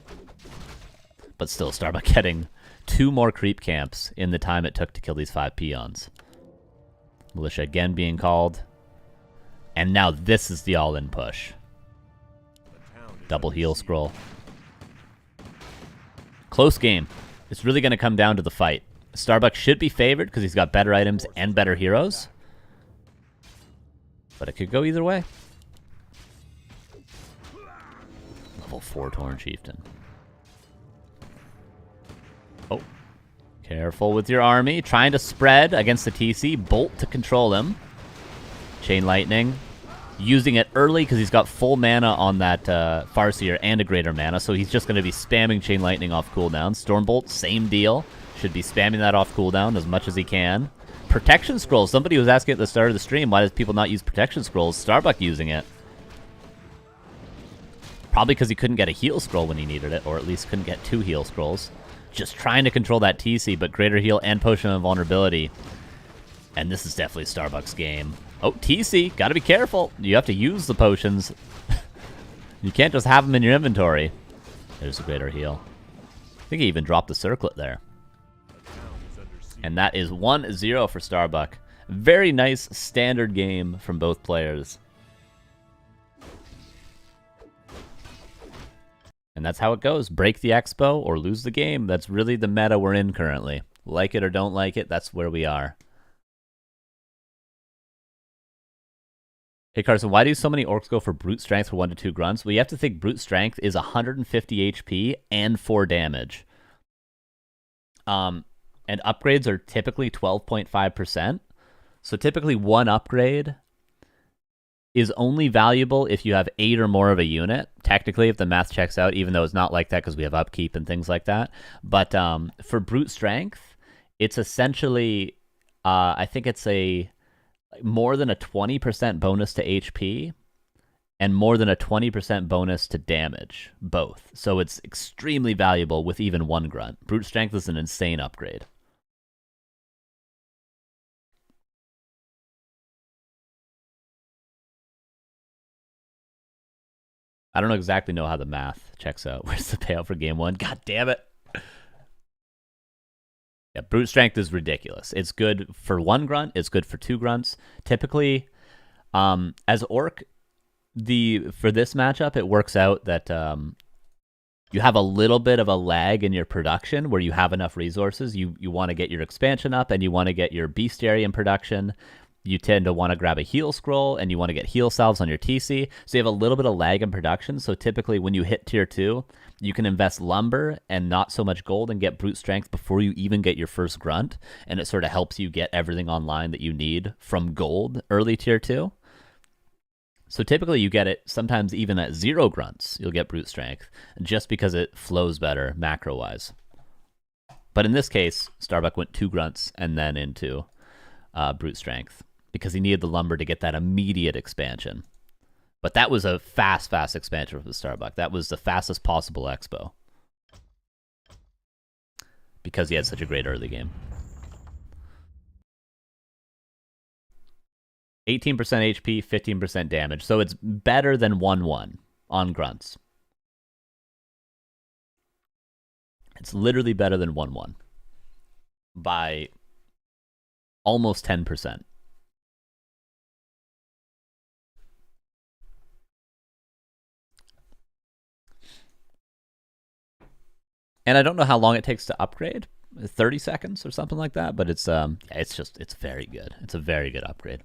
But still, Starbuck getting 2 more creep camps in the time it took to kill these 5 peons. Militia again being called. And now this is the all-in push. Double heal scroll. Close game. It's really going to come down to the fight. Starbuck should be favored because he's got better items and better heroes. But it could go either way. Level 4 Torn Chieftain. Oh. Careful with your army. Trying to spread against the TC. Bolt to control him. Chain Lightning. Using it early because he's got full mana on that Farseer and a greater mana, so he's just going to be spamming Chain Lightning off cooldown. Stormbolt, same deal. Should be spamming that off cooldown as much as he can. Protection Scrolls. Somebody was asking at the start of the stream, why does people not use Protection Scrolls? Starbuck using it. Probably because he couldn't get a heal scroll when he needed it, or at least couldn't get 2 heal scrolls. Just trying to control that TC, but greater heal and Potion of Vulnerability. And this is definitely Starbuck's game. Oh, TC, gotta be careful. You have to use the potions. You can't just have them in your inventory. There's a greater heal. I think he even dropped the circlet there. And that is 1-0 for Starbuck. Very nice standard game from both players. And that's how it goes. Break the expo or lose the game. That's really the meta we're in currently. Like it or don't like it, that's where we are. Hey Carson, why do so many orcs go for brute strength for 1 to 2 grunts? Well, you have to think brute strength is 150 HP and 4 damage. And upgrades are typically 12.5%. So typically 1 upgrade is only valuable if you have 8 or more of a unit. Technically, if the math checks out, even though it's not like that because we have upkeep and things like that. But for brute strength, it's essentially, I think it's a more than a 20% bonus to HP and more than a 20% bonus to damage, both. So it's extremely valuable with even 1 grunt. Brute strength is an insane upgrade. I don't exactly know how the math checks out. Where's the payout for game 1? God damn it. Yeah, brute strength is ridiculous. It's good for 1 grunt. It's good for 2 grunts. Typically, as orc, for this matchup, it works out that you have a little bit of a lag in your production where you have enough resources. You want to get your expansion up and you want to get your bestiary in production. You tend to want to grab a heal scroll and you want to get heal salves on your TC. So you have a little bit of lag in production. So typically when you hit tier 2, you can invest lumber and not so much gold and get brute strength before you even get your first grunt. And it sort of helps you get everything online that you need from gold early tier 2. So typically you get it sometimes even at 0 grunts, you'll get brute strength just because it flows better macro-wise. But in this case, Starbuck went 2 grunts and then into brute strength because he needed the lumber to get that immediate expansion. But that was a fast expansion for the Starbuck. That was the fastest possible expo because he had such a great early game. 18% HP, 15% damage. So it's better than 1-1 on grunts. It's literally better than 1-1 by almost 10%. And I don't know how long it takes to upgrade. 30 seconds or something like that, but it's very good. It's a very good upgrade.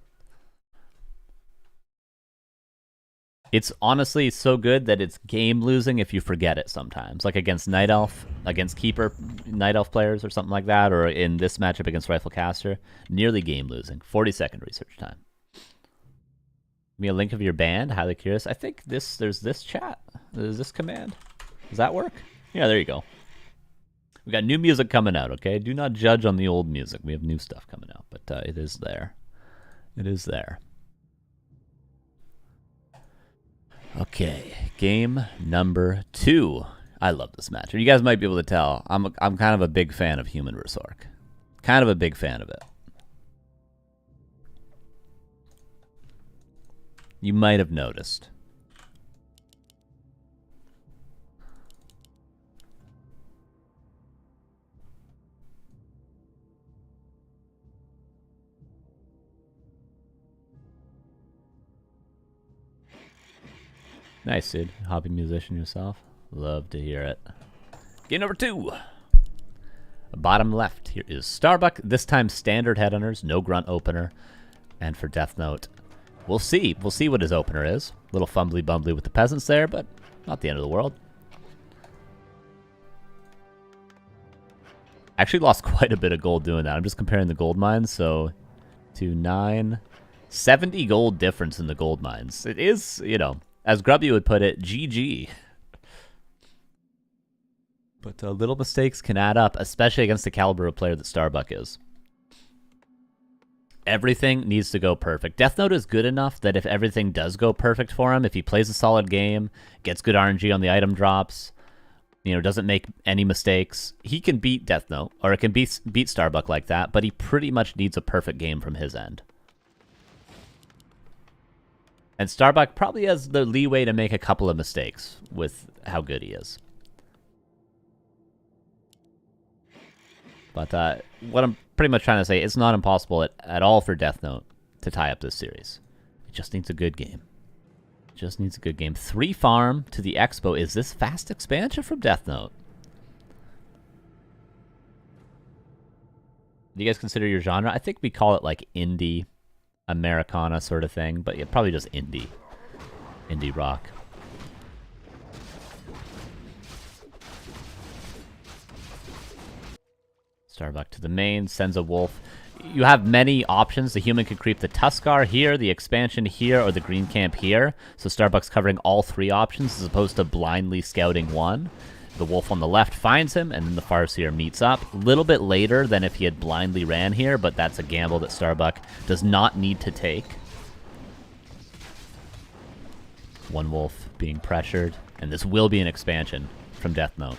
It's honestly so good that it's game losing if you forget it sometimes. Like against Night Elf, against Keeper Night Elf players or something like that, or in this matchup against Rifle Caster, nearly game losing. 40-second research time. Give me a link of your band, highly curious. I think there's this chat. There's this command. Does that work? Yeah, there you go. We got new music coming out, okay? Do not judge on the old music. We have new stuff coming out, but it is there. It is there. Okay, game number 2. I love this match. You guys might be able to tell. I'm kind of a big fan of Human vs. Orc. Kind of a big fan of it. You might have noticed. Nice, dude. Hobby musician yourself. Love to hear it. Game number 2. Bottom left, here is Starbuck. This time standard headhunters, no grunt opener. And for Deathnote, we'll see. We'll see what his opener is. A little fumbly bumbly with the peasants there, but not the end of the world. Actually lost quite a bit of gold doing that. I'm just comparing the gold mines, so 2, 9, 70 gold difference in the gold mines. It is, you know, as Grubby would put it, GG. But little mistakes can add up, especially against the caliber of player that Starbuck is. Everything needs to go perfect. Deathnote is good enough that if everything does go perfect for him, if he plays a solid game, gets good RNG on the item drops, you know, doesn't make any mistakes, he can beat Deathnote, or it can beat Starbuck like that, but he pretty much needs a perfect game from his end. And Starbuck probably has the leeway to make a couple of mistakes with how good he is. But what I'm pretty much trying to say, it's not impossible at all for Deathnote to tie up this series. It just needs a good game. Just needs a good game. 3 farm to the Expo. Is this fast expansion from Deathnote? Do you guys consider your genre? I think we call it like indie, Americana sort of thing, but yeah, probably just indie. Indie rock. Starbuck to the main, sends a wolf. You have many options. The human could creep the Tuskar here, the expansion here, or the green camp here. So Starbuck's covering all 3 options as opposed to blindly scouting one. The wolf on the left finds him, and then the Farseer meets up. A little bit later than if he had blindly ran here, but that's a gamble that Starbuck does not need to take. One wolf being pressured, and this will be an expansion from Deathnote.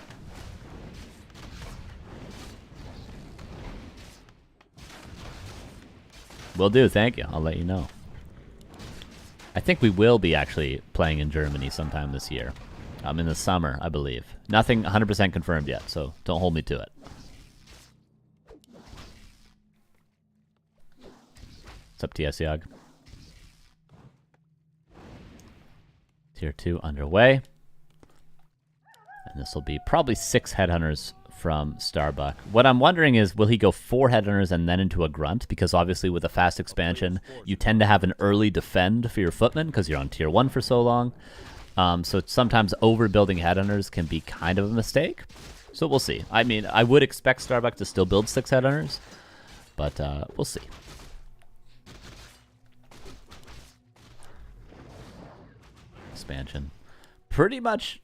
Will do, thank you. I'll let you know. I think we will be actually playing in Germany sometime this year. In the summer, I believe. Nothing 100% confirmed yet, so don't hold me to it. What's up, TS Yog? Tier 2 underway. And this will be probably 6 headhunters from Starbuck. What I'm wondering is, will he go 4 headhunters and then into a grunt? Because obviously with a fast expansion, you tend to have an early defend for your footman because you're on tier 1 for so long. So sometimes overbuilding headhunters can be kind of a mistake. So we'll see. I mean, I would expect Starbuck to still build 6 headhunters, but we'll see. Expansion. Pretty much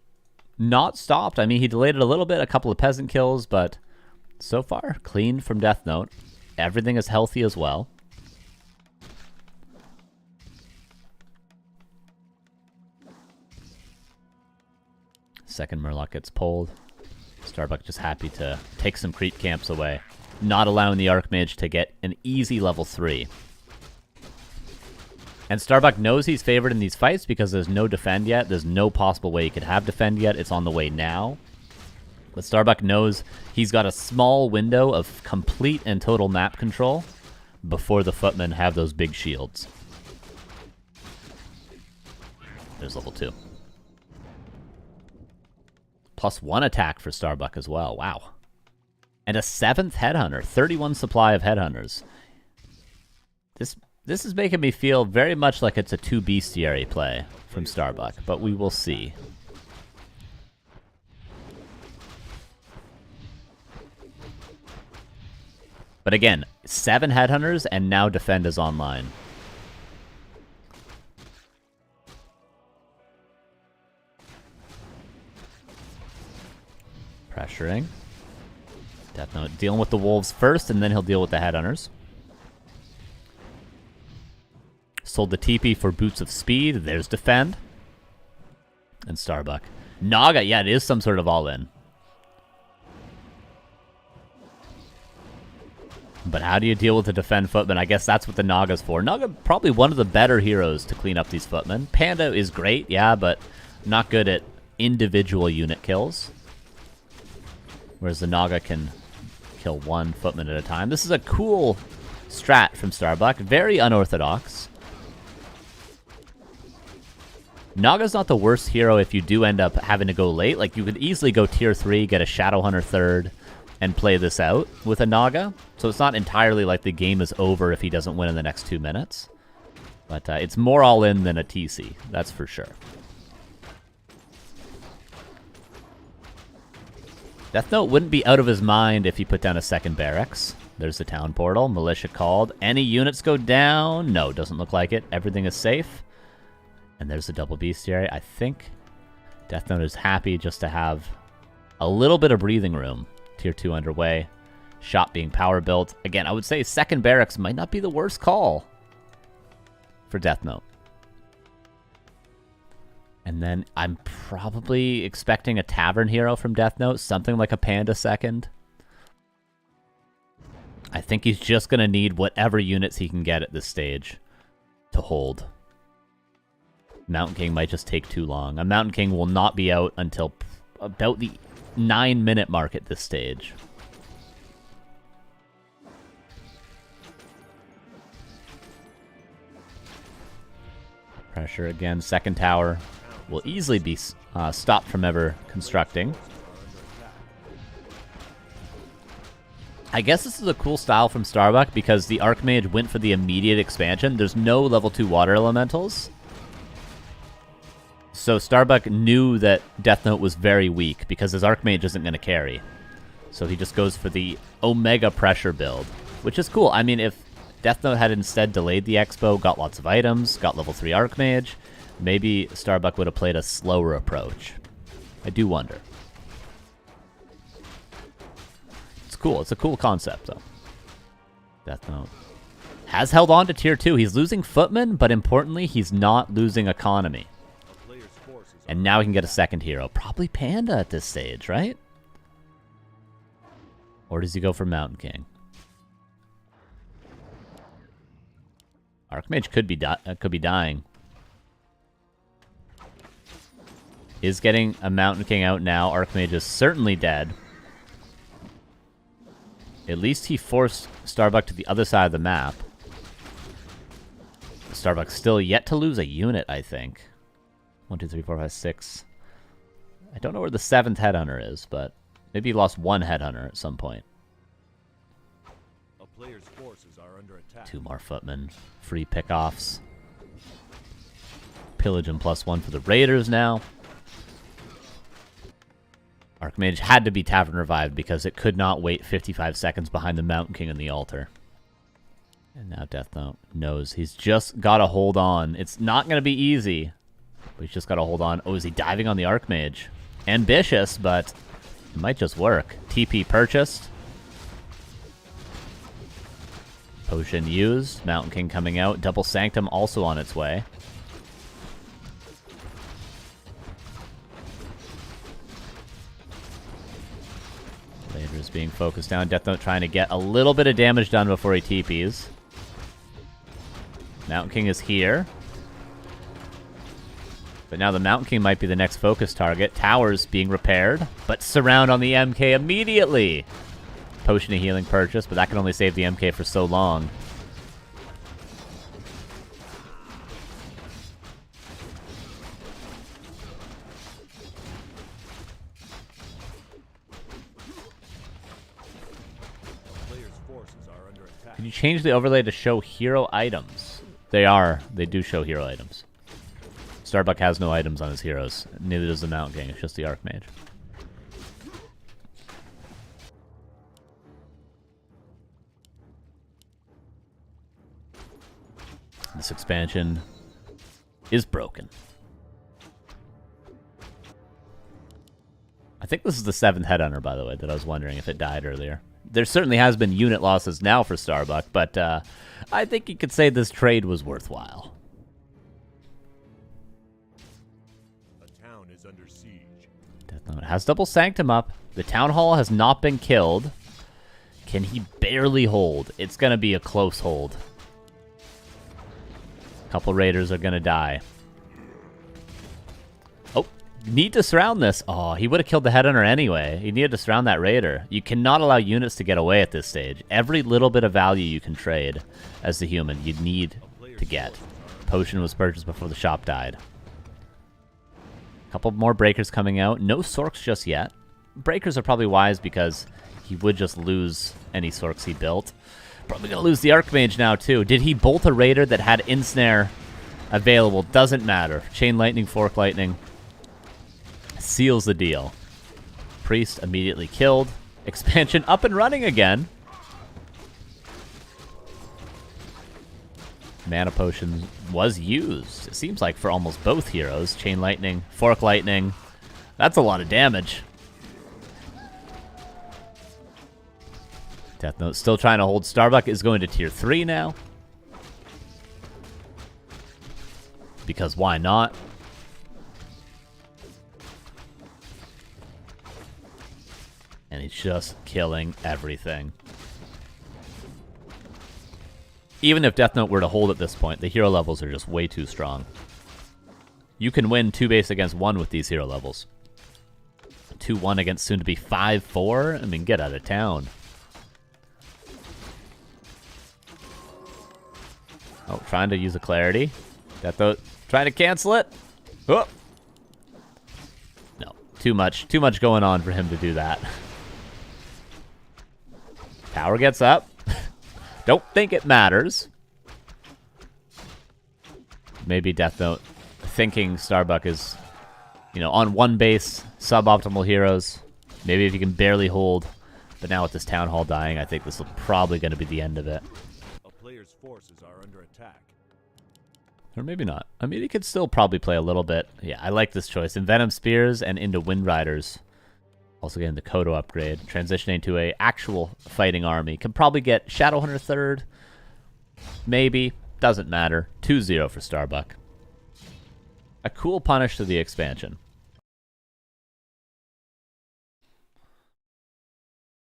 not stopped. I mean, he delayed it a little bit, a couple of peasant kills, but so far, clean from Deathnote. Everything is healthy as well. Second Murloc gets pulled. Starbuck just happy to take some creep camps away, not allowing the Archmage to get an easy level 3. And Starbuck knows he's favored in these fights because there's no defend yet. There's no possible way he could have defend yet. It's on the way now. But Starbuck knows he's got a small window of complete and total map control before the footmen have those big shields. There's level 2. +1 attack for Starbuck as well. Wow. And a 7th headhunter. 31 supply of headhunters. This is making me feel very much like it's a 2 bestiary play from Starbuck, but we will see. But again, 7 headhunters and now defend is online. Pressuring. Deathnote dealing with the wolves first, and then he'll deal with the headhunters. Sold the TP for Boots of Speed. There's defend. And Starbuck. Naga, yeah, it is some sort of all-in. But how do you deal with the defend footman? I guess that's what the Naga's for. Naga, probably one of the better heroes to clean up these footmen. Panda is great, yeah, but not good at individual unit kills. Whereas the Naga can kill 1 footman at a time. This is a cool strat from Starbuck. Very unorthodox. Naga's not the worst hero if you do end up having to go late. Like, you could easily go tier 3, get a Shadowhunter 3rd, and play this out with a Naga. So it's not entirely like the game is over if he doesn't win in the next 2 minutes. But it's more all-in than a TC, that's for sure. Deathnote wouldn't be out of his mind if he put down a second barracks. There's the town portal. Militia called. Any units go down? No, doesn't look like it. Everything is safe. And there's the double bestiary. I think Deathnote is happy just to have a little bit of breathing room. Tier 2 underway. Shop being power built. Again, I would say second barracks might not be the worst call for Deathnote. And then I'm probably expecting a tavern hero from Deathnote. Something like a panda second. I think he's just going to need whatever units he can get at this stage to hold. Mountain King might just take too long. A Mountain King will not be out until about the 9-minute mark at this stage. Pressure again. Second tower will easily be stopped from ever constructing. I guess this is a cool style from Starbuck because the Archmage went for the immediate expansion. There's no level 2 water elementals. So Starbuck knew that Deathnote was very weak because his Archmage isn't going to carry. So he just goes for the Omega pressure build, which is cool. I mean, if Deathnote had instead delayed the expo, got lots of items, got level 3 Archmage, maybe Starbuck would have played a slower approach. I do wonder. It's cool. It's a cool concept, though. Deathnote has held on to tier 2. He's losing footmen, but importantly, he's not losing economy. And now he can get a second hero. Probably Panda at this stage, right? Or does he go for Mountain King? Archmage could be dying. Is getting a Mountain King out now. Archmage is certainly dead. At least he forced Starbuck to the other side of the map. Starbuck's still yet to lose a unit, I think. 1, 2, 3, 4, 5, 6. I don't know where the 7th headhunter is, but maybe he lost 1 headhunter at some point. A player's forces are under attack. 2 more footmen. Free pickoffs. Pillage and +1 for the Raiders now. Archmage had to be Tavern Revived because it could not wait 55 seconds behind the Mountain King on the altar. And now Deathnote knows he's just got to hold on. It's not going to be easy, but he's just got to hold on. Oh, is he diving on the Archmage? Ambitious, but it might just work. TP purchased. Potion used. Mountain King coming out. Double Sanctum also on its way. Raiders being focused down. Deathnote trying to get a little bit of damage done before he TPs. Mountain King is here. But now the Mountain King might be the next focus target. Towers being repaired, but surround on the MK immediately. Potion of healing purchase, but that can only save the MK for so long. Can you change the overlay to show hero items? They do show hero items. Starbuck has no items on his heroes. Neither does the Mountain King. It's just the Archmage. This expansion is broken. I think this is the 7th headhunter, by the way, that I was wondering if it died earlier. There certainly has been unit losses now for Starbuck, but I think you could say this trade was worthwhile. A town is under siege. Deathnote has double Sanctum up. The Town Hall has not been killed. Can he barely hold? It's going to be a close hold. A couple Raiders are going to die. Oh, need to surround this. Oh, he would have killed the Headhunter anyway. He needed to surround that Raider. You cannot allow units to get away at this stage. Every little bit of value you can trade as the human, you need to get. Potion was purchased before the shop died. Couple more breakers coming out. No sorks just yet. Breakers are probably wise because he would just lose any sorks he built. Probably going to lose the Archmage now, too. Did he bolt a Raider that had Ensnare available? Doesn't matter. Chain Lightning, Fork Lightning seals the deal. Priest immediately killed. Expansion up and running again. Mana Potion was used, it seems like, for almost both heroes. Chain Lightning, Fork Lightning. That's a lot of damage. Deathnote still trying to hold. Starbuck is going to tier 3 now. Because why not? And he's just killing everything. Even if Deathnote were to hold at this point, the hero levels are just way too strong. You can win 2 base against 1 with these hero levels. 2-1 against soon to be 5-4? I mean, get out of town. Oh, trying to use a clarity. Deathnote trying to cancel it. Oh. No, too much going on for him to do that. Power gets up. Don't think it matters. Maybe Deathnote thinking Starbuck is, you know, on 1 base, suboptimal heroes. Maybe if you can barely hold. But now with this Town Hall dying, I think this will probably going to be the end of it. A player's forces are under attack. Or maybe not. I mean, he could still probably play a little bit. Yeah, I like this choice. Envenom Spears and into Wind Riders. Also getting the Kodo upgrade. Transitioning to a actual fighting army. Can probably get Shadowhunter 3rd. Maybe. Doesn't matter. 2-0 for Starbuck. A cool punish to the expansion.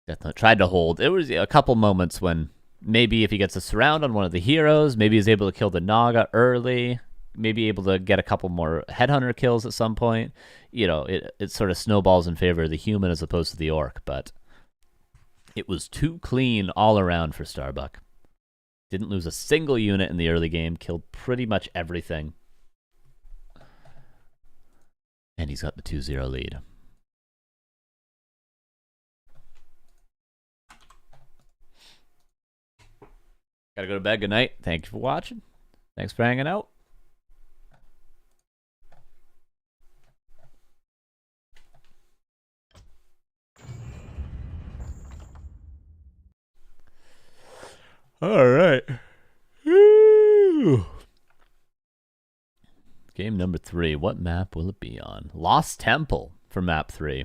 Deathnote tried to hold. There was a couple moments when maybe if he gets a surround on one of the heroes, maybe he's able to kill the Naga early. Maybe able to get a couple more Headhunter kills at some point. You know, it sort of snowballs in favor of the human as opposed to the orc, but it was too clean all around for Starbuck. Didn't lose a single unit in the early game, killed pretty much everything. And he's got the 2-0 lead. Gotta go to bed. Good night. Thank you for watching. Thanks for hanging out. All right. Woo. Game number 3. What map will it be on? Lost Temple for map 3.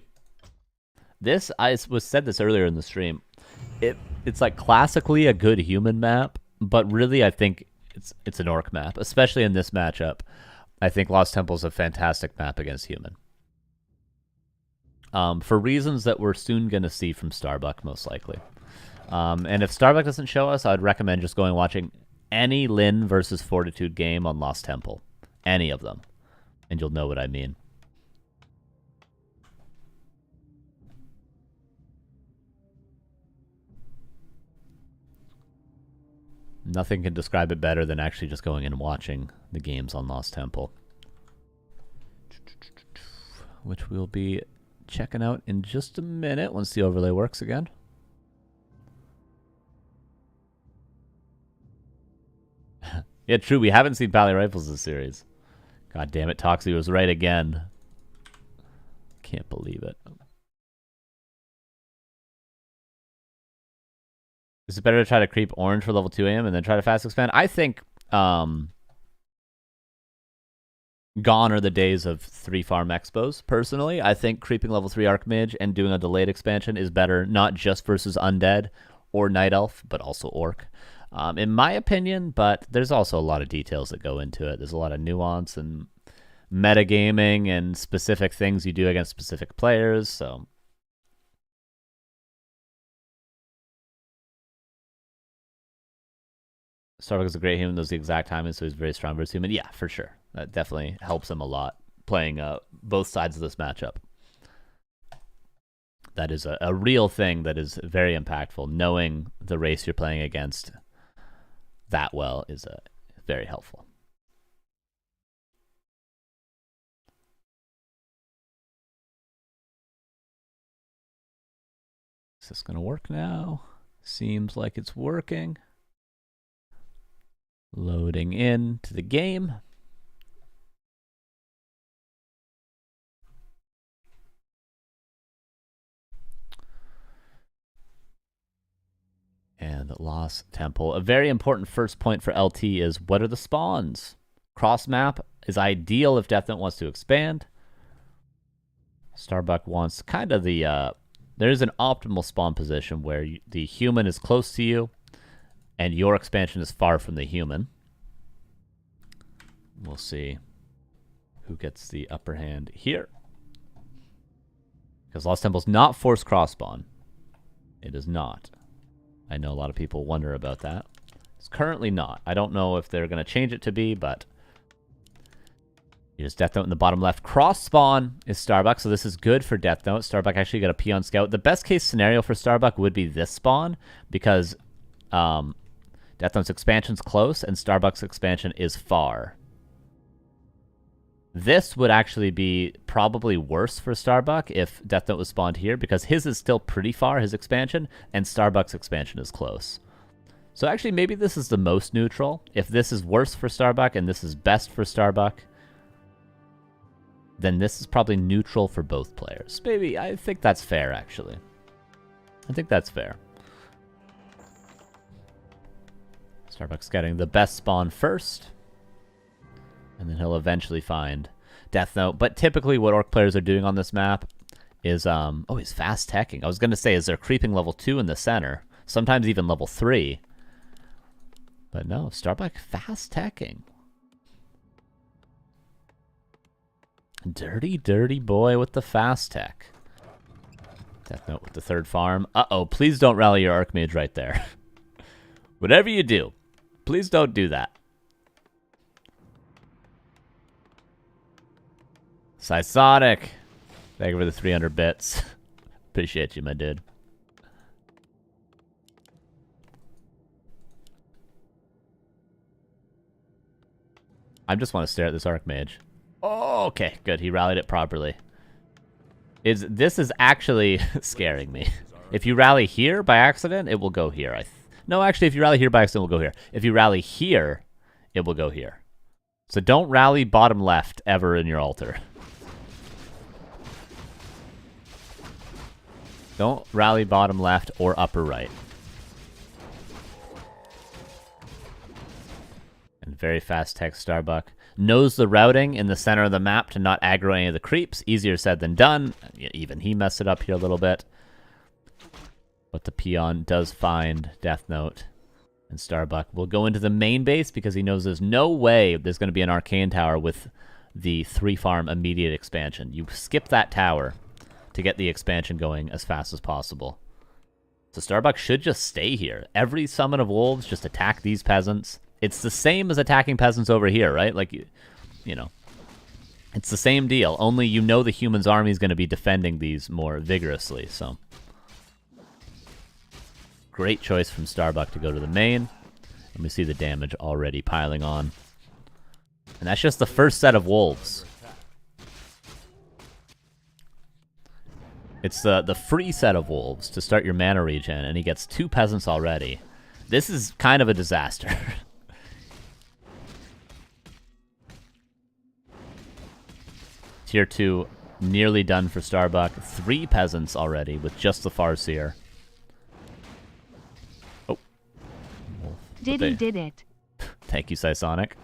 This, I said this earlier in the stream. It's like classically a good human map, but really I think it's an orc map, especially in this matchup. I think Lost Temple is a fantastic map against human. For reasons that we're soon going to see from Starbuck, most likely. And if Starbuck doesn't show us, I'd recommend just going watching any Lin versus Fortitude game on Lost Temple. Any of them. And you'll know what I mean. Nothing can describe it better than actually just going and watching the games on Lost Temple. Which we'll be checking out in just a minute once the overlay works again. Yeah, true. We haven't seen Pally Rifles this series. God damn it, Toxie was right again. Can't believe it. Is it better to try to creep orange for level 2 AM and then try to fast expand? I think gone are the days of 3 farm expos, personally. I think creeping level 3 Archmage and doing a delayed expansion is better, not just versus Undead or Night Elf, but also Orc. In my opinion, but there's also a lot of details that go into it. There's a lot of nuance and metagaming and specific things you do against specific players, so... Starbuck is a great human, knows the exact timing, so he's very strong versus human. Yeah, for sure. That definitely helps him a lot, playing both sides of this matchup. That is a real thing that is very impactful. Knowing the race you're playing against that well is very helpful. Is this going to work now? Seems like it's working. Loading in to the game. And Lost Temple. A very important first point for LT is what are the spawns? Cross map is ideal if Deathnote wants to expand. Starbuck wants kind of the... there's an optimal spawn position where the human is close to you and your expansion is far from the human. We'll see who gets the upper hand here. Because Lost Temple's not forced cross spawn. It is not. I know a lot of people wonder about that. It's currently not. I don't know if they're going to change it to be, but here's Deathnote in the bottom left. Cross spawn is Starbuck, so this is good for Deathnote. Starbuck actually got a peon scout. The best case scenario for Starbuck would be this spawn, because Deathnote's expansion's close and Starbuck's expansion is far. This would actually be probably worse for Starbuck if Deathnote was spawned here, because his is still pretty far, his expansion, and Starbuck's expansion is close. So actually, maybe this is the most neutral. If this is worse for Starbuck and this is best for Starbuck, then this is probably neutral for both players. Maybe, I think that's fair, actually. I think that's fair. Starbuck's getting the best spawn first. And then he'll eventually find Deathnote. But typically what Orc players are doing on this map is... oh, he's fast teching. I was going to say, is there creeping level 2 in the center? Sometimes even level 3. But no, Starbuck fast teching. Dirty, dirty boy with the fast tech. Deathnote with the third farm. Uh-oh, please don't rally your Archmage right there. Whatever you do, please don't do that. Sonic, thank you for the 300 bits. Appreciate you, my dude. I just want to stare at this Archmage. Oh, okay, good. He rallied it properly. This is actually scaring me. If you rally here by accident, it will go here. No, actually, if you rally here by accident, it will go here. If you rally here, it will go here. So don't rally bottom left ever in your altar. Don't rally bottom left or upper right. And very fast tech Starbuck. Knows the routing in the center of the map to not aggro any of the creeps. Easier said than done. Even he messed it up here a little bit. But the peon does find Deathnote. And Starbuck will go into the main base because he knows there's no way there's going to be an arcane tower with the 3-farm immediate expansion. You skip that tower to get the expansion going as fast as possible. So Starbuck should just stay here. Every summon of wolves, just attack these peasants. It's the same as attacking peasants over here, right? Like, you know, it's the same deal. Only you know the human's army is going to be defending these more vigorously, so. Great choice from Starbuck to go to the main. And we see the damage already piling on. And that's just the first set of wolves. It's the free set of wolves to start your mana regen, and he gets 2 peasants already. This is kind of a disaster. Tier 2 nearly done for Starbuck. 3 peasants already with just the Farseer. Oh. Did it. Thank you, Sonic.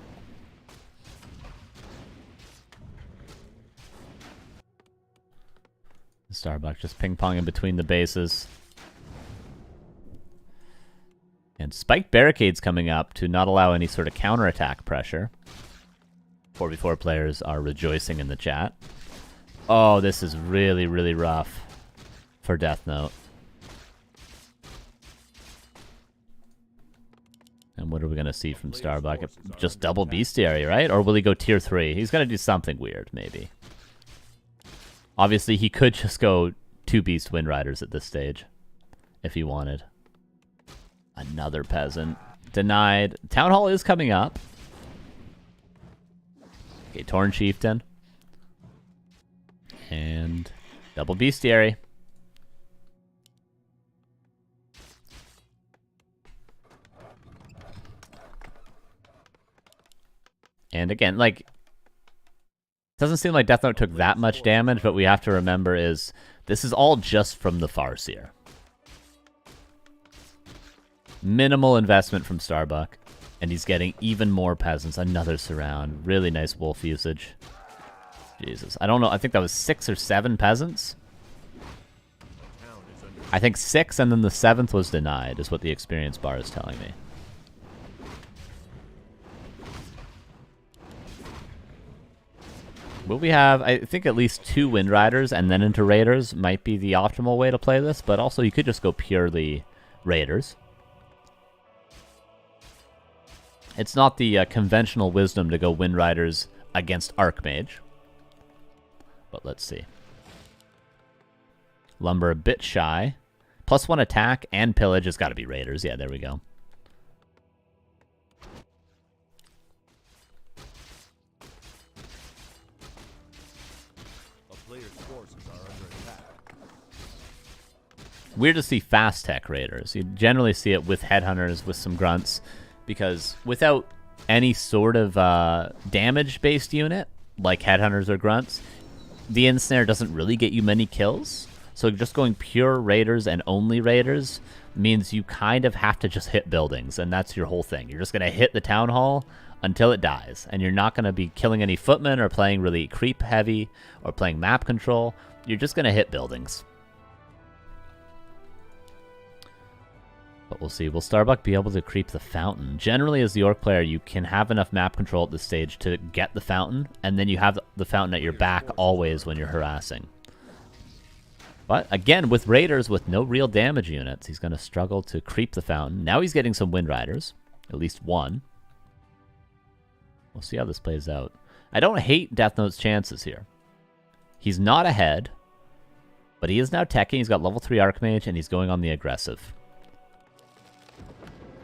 Starbuck just ping-ponging between the bases. And spiked barricades coming up to not allow any sort of counterattack pressure. 4v4 players are rejoicing in the chat. Oh, this is really, really rough for Deathnote. And what are we going to see from Starbuck? Just double bestiary, right? Or will he go tier 3? He's going to do something weird, maybe. Obviously, he could just go 2 Beast Wind Riders at this stage, if he wanted. Another peasant. Denied. Town Hall is coming up. Okay, Torn Chieftain. And double bestiary. And again, like, doesn't seem like Deathnote took that much damage, but we have to remember is this is all just from the Farseer. Minimal investment from Starbuck, and he's getting even more peasants. Another surround. Really nice wolf usage. Jesus. I don't know. I think that was 6 or 7 peasants. I think 6, and then the 7th was denied, is what the experience bar is telling me. Will we have, I think, at least 2 Wind Riders and then into Raiders might be the optimal way to play this, but also you could just go purely Raiders. It's not the conventional wisdom to go Wind Riders against Archmage. But let's see. Lumber a bit shy. +1 attack and pillage has got to be Raiders. Yeah, there we go. Weird to see fast tech Raiders. You generally see it with headhunters with some grunts, because without any sort of damage-based unit, like headhunters or grunts, the ensnare doesn't really get you many kills. So just going pure Raiders and only Raiders means you kind of have to just hit buildings, and that's your whole thing. You're just going to hit the town hall until it dies, and you're not going to be killing any footmen or playing really creep heavy or playing map control. You're just going to hit buildings. But we'll see. Will Starbuck be able to creep the fountain? Generally, as the Orc player, you can have enough map control at this stage to get the fountain, and then you have the fountain at your back always when you're harassing. But again, with Raiders with no real damage units, he's going to struggle to creep the fountain. Now he's getting some Wind Riders, at least one. We'll see how this plays out. I don't hate Deathnote's chances here. He's not ahead, but he is now teching. He's got level 3 Archmage, and he's going on the aggressive.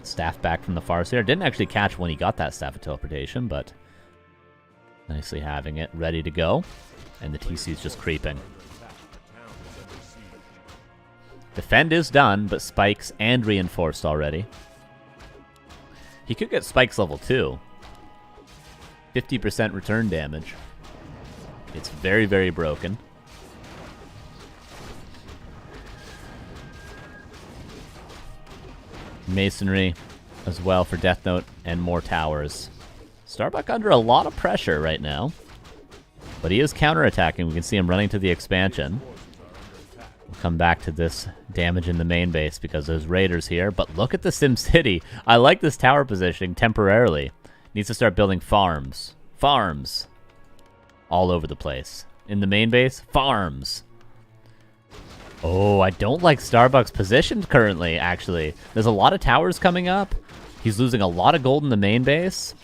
Staff back from the Farseer. Didn't actually catch when he got that Staff of Teleportation, but nicely having it ready to go. And the TC is just creeping. Defend is done, but spikes and reinforced already. He could get spikes level 2. 50% return damage. It's very, very broken. Masonry as well for Deathnote and more towers. Starbuck under a lot of pressure right now, but he is counterattacking. We can see him running to the expansion. We'll come back to this damage in the main base because there's Raiders here, but look at the SimCity. I like this tower positioning temporarily. Needs to start building farms. Farms all over the place. In the main base, farms. Oh, I don't like Starbuck's position currently, actually. There's a lot of towers coming up. He's losing a lot of gold in the main base.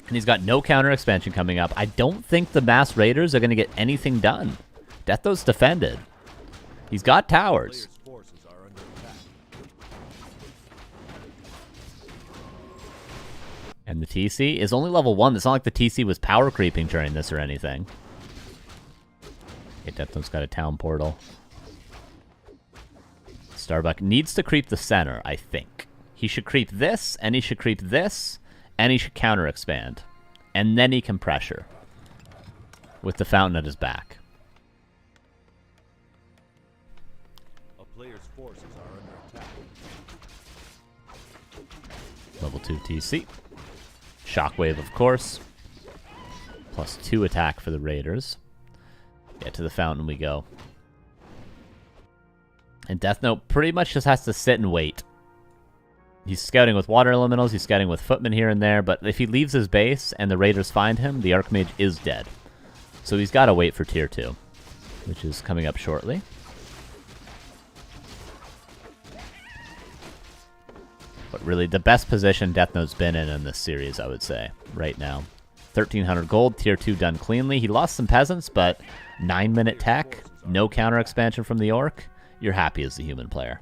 And he's got no counter expansion coming up. I don't think the mass raiders are going to get anything done. Deathnote's defended. He's got towers. And the TC is only level 1. It's not like the TC was power creeping during this or anything. Okay, Deathnote's got a town portal. Starbuck needs to creep the center, I think. He should creep this, and he should creep this, and he should counter expand. And then he can pressure. With the fountain at his back. A player's forces are under attack. Level 2 TC. Shockwave, of course. +2 attack for the Raiders. Get to the fountain we go. And Deathnote pretty much just has to sit and wait. He's scouting with water elementals, he's scouting with footmen here and there, but if he leaves his base and the Raiders find him, the Archmage is dead. So he's got to wait for tier 2, which is coming up shortly. But really, the best position Deathnote's been in this series, I would say, right now. 1,300 gold, tier 2 done cleanly. He lost some peasants, but 9-minute tech, no counter expansion from the Orc. You're happy as the human player.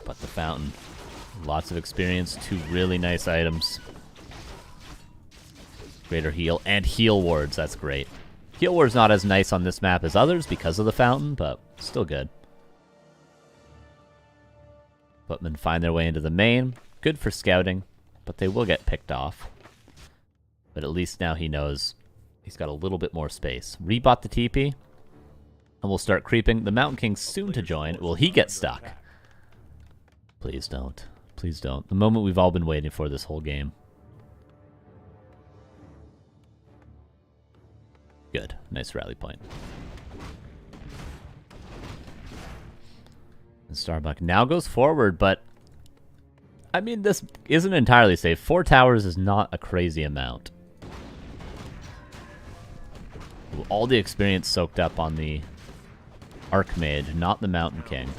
But the fountain, lots of experience, 2 really nice items. Greater heal and heal wards, that's great. Heal ward's not as nice on this map as others because of the fountain, but still good. Footmen find their way into the main. Good for scouting, but they will get picked off. But at least now he knows he's got a little bit more space. Rebought the TP, and we'll start creeping. The Mountain King's soon to join. Will he get stuck? Please don't. Please don't. The moment we've all been waiting for this whole game. Good. Nice rally point. And Starbuck now goes forward, but I mean, this isn't entirely safe. 4 towers is not a crazy amount. All the experience soaked up on the Archmage, not the Mountain King.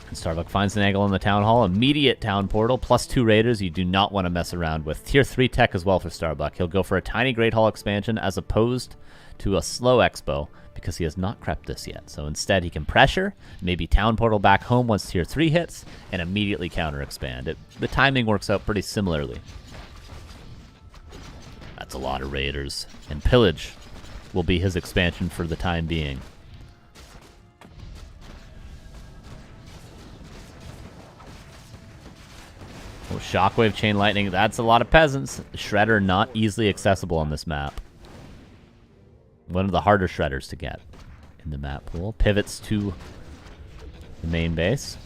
And Starbuck finds an angle on the Town Hall. Immediate Town Portal, +2 Raiders you do not want to mess around with. Tier 3 tech as well for Starbuck. He'll go for a tiny Great Hall expansion as opposed to a slow Expo because he has not crept this yet. So instead he can pressure, maybe Town Portal back home once Tier 3 hits, and immediately counter expand. The timing works out pretty similarly. That's a lot of Raiders. And Pillage will be his expansion for the time being. Oh, Shockwave, Chain Lightning, that's a lot of peasants. Shredder not easily accessible on this map. One of the harder Shredders to get in the map pool. Pivots to the main base.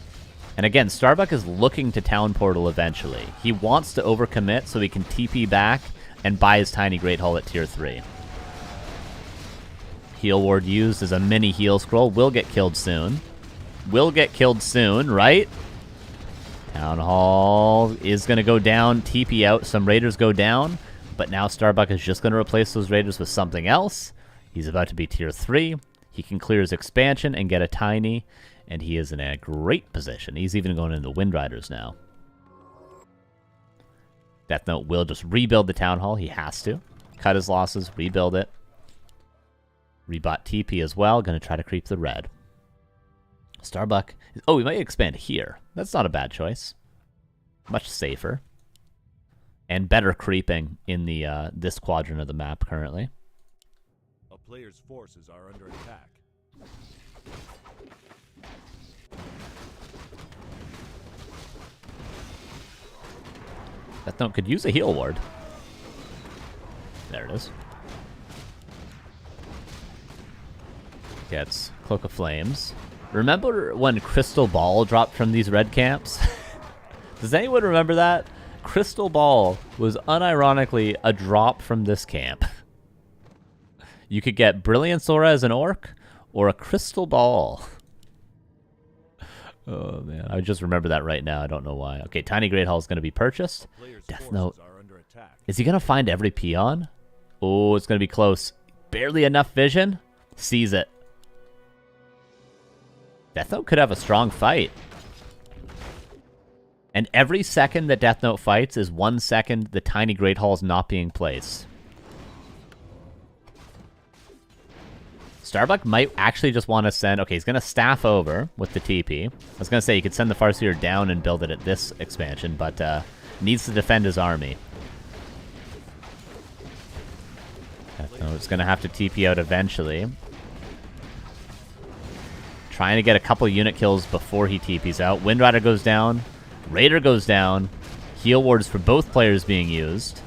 And again, Starbuck is looking to Town Portal eventually. He wants to overcommit so he can TP back and buy his tiny Great Hall at Tier 3. Heal Ward used as a mini heal scroll. Will get killed soon. Will get killed soon, right? Town Hall is going to go down. TP out. Some Raiders go down. But now Starbuck is just going to replace those Raiders with something else. He's about to be Tier 3. He can clear his expansion and get a tiny. And he is in a great position. He's even going into Wind Riders now. Deathnote will just rebuild the Town Hall. He has to. Cut his losses, rebuild it. Rebot TP as well. Going to try to creep the red. Starbuck. Oh, we might expand here. That's not a bad choice. Much safer. And better creeping in the this quadrant of the map currently. A player's forces are under attack. Deathnote could use a heal ward. There it is. Gets Cloak of Flames. Remember when Crystal Ball dropped from these red camps? Does anyone remember that? Crystal Ball was unironically a drop from this camp. You could get Brilliance Aura as an orc, or a Crystal Ball. Oh man, I just remember that right now. I don't know why. Okay, Tiny Great Hall is going to be purchased. Deathnote. Is he going to find every peon? Oh, it's going to be close. Barely enough vision. Sees it. Deathnote could have a strong fight. And every second that Deathnote fights is 1 second the Tiny Great Hall is not being placed. Starbuck might actually just want to send... Okay, he's going to staff over with the TP. I was going to say he could send the Farseer down and build it at this expansion, but needs to defend his army. Deathnote's going to have to TP out eventually. Trying to get a couple unit kills before he TPs out. Wind Rider goes down. Raider goes down. Heal wards for both players being used.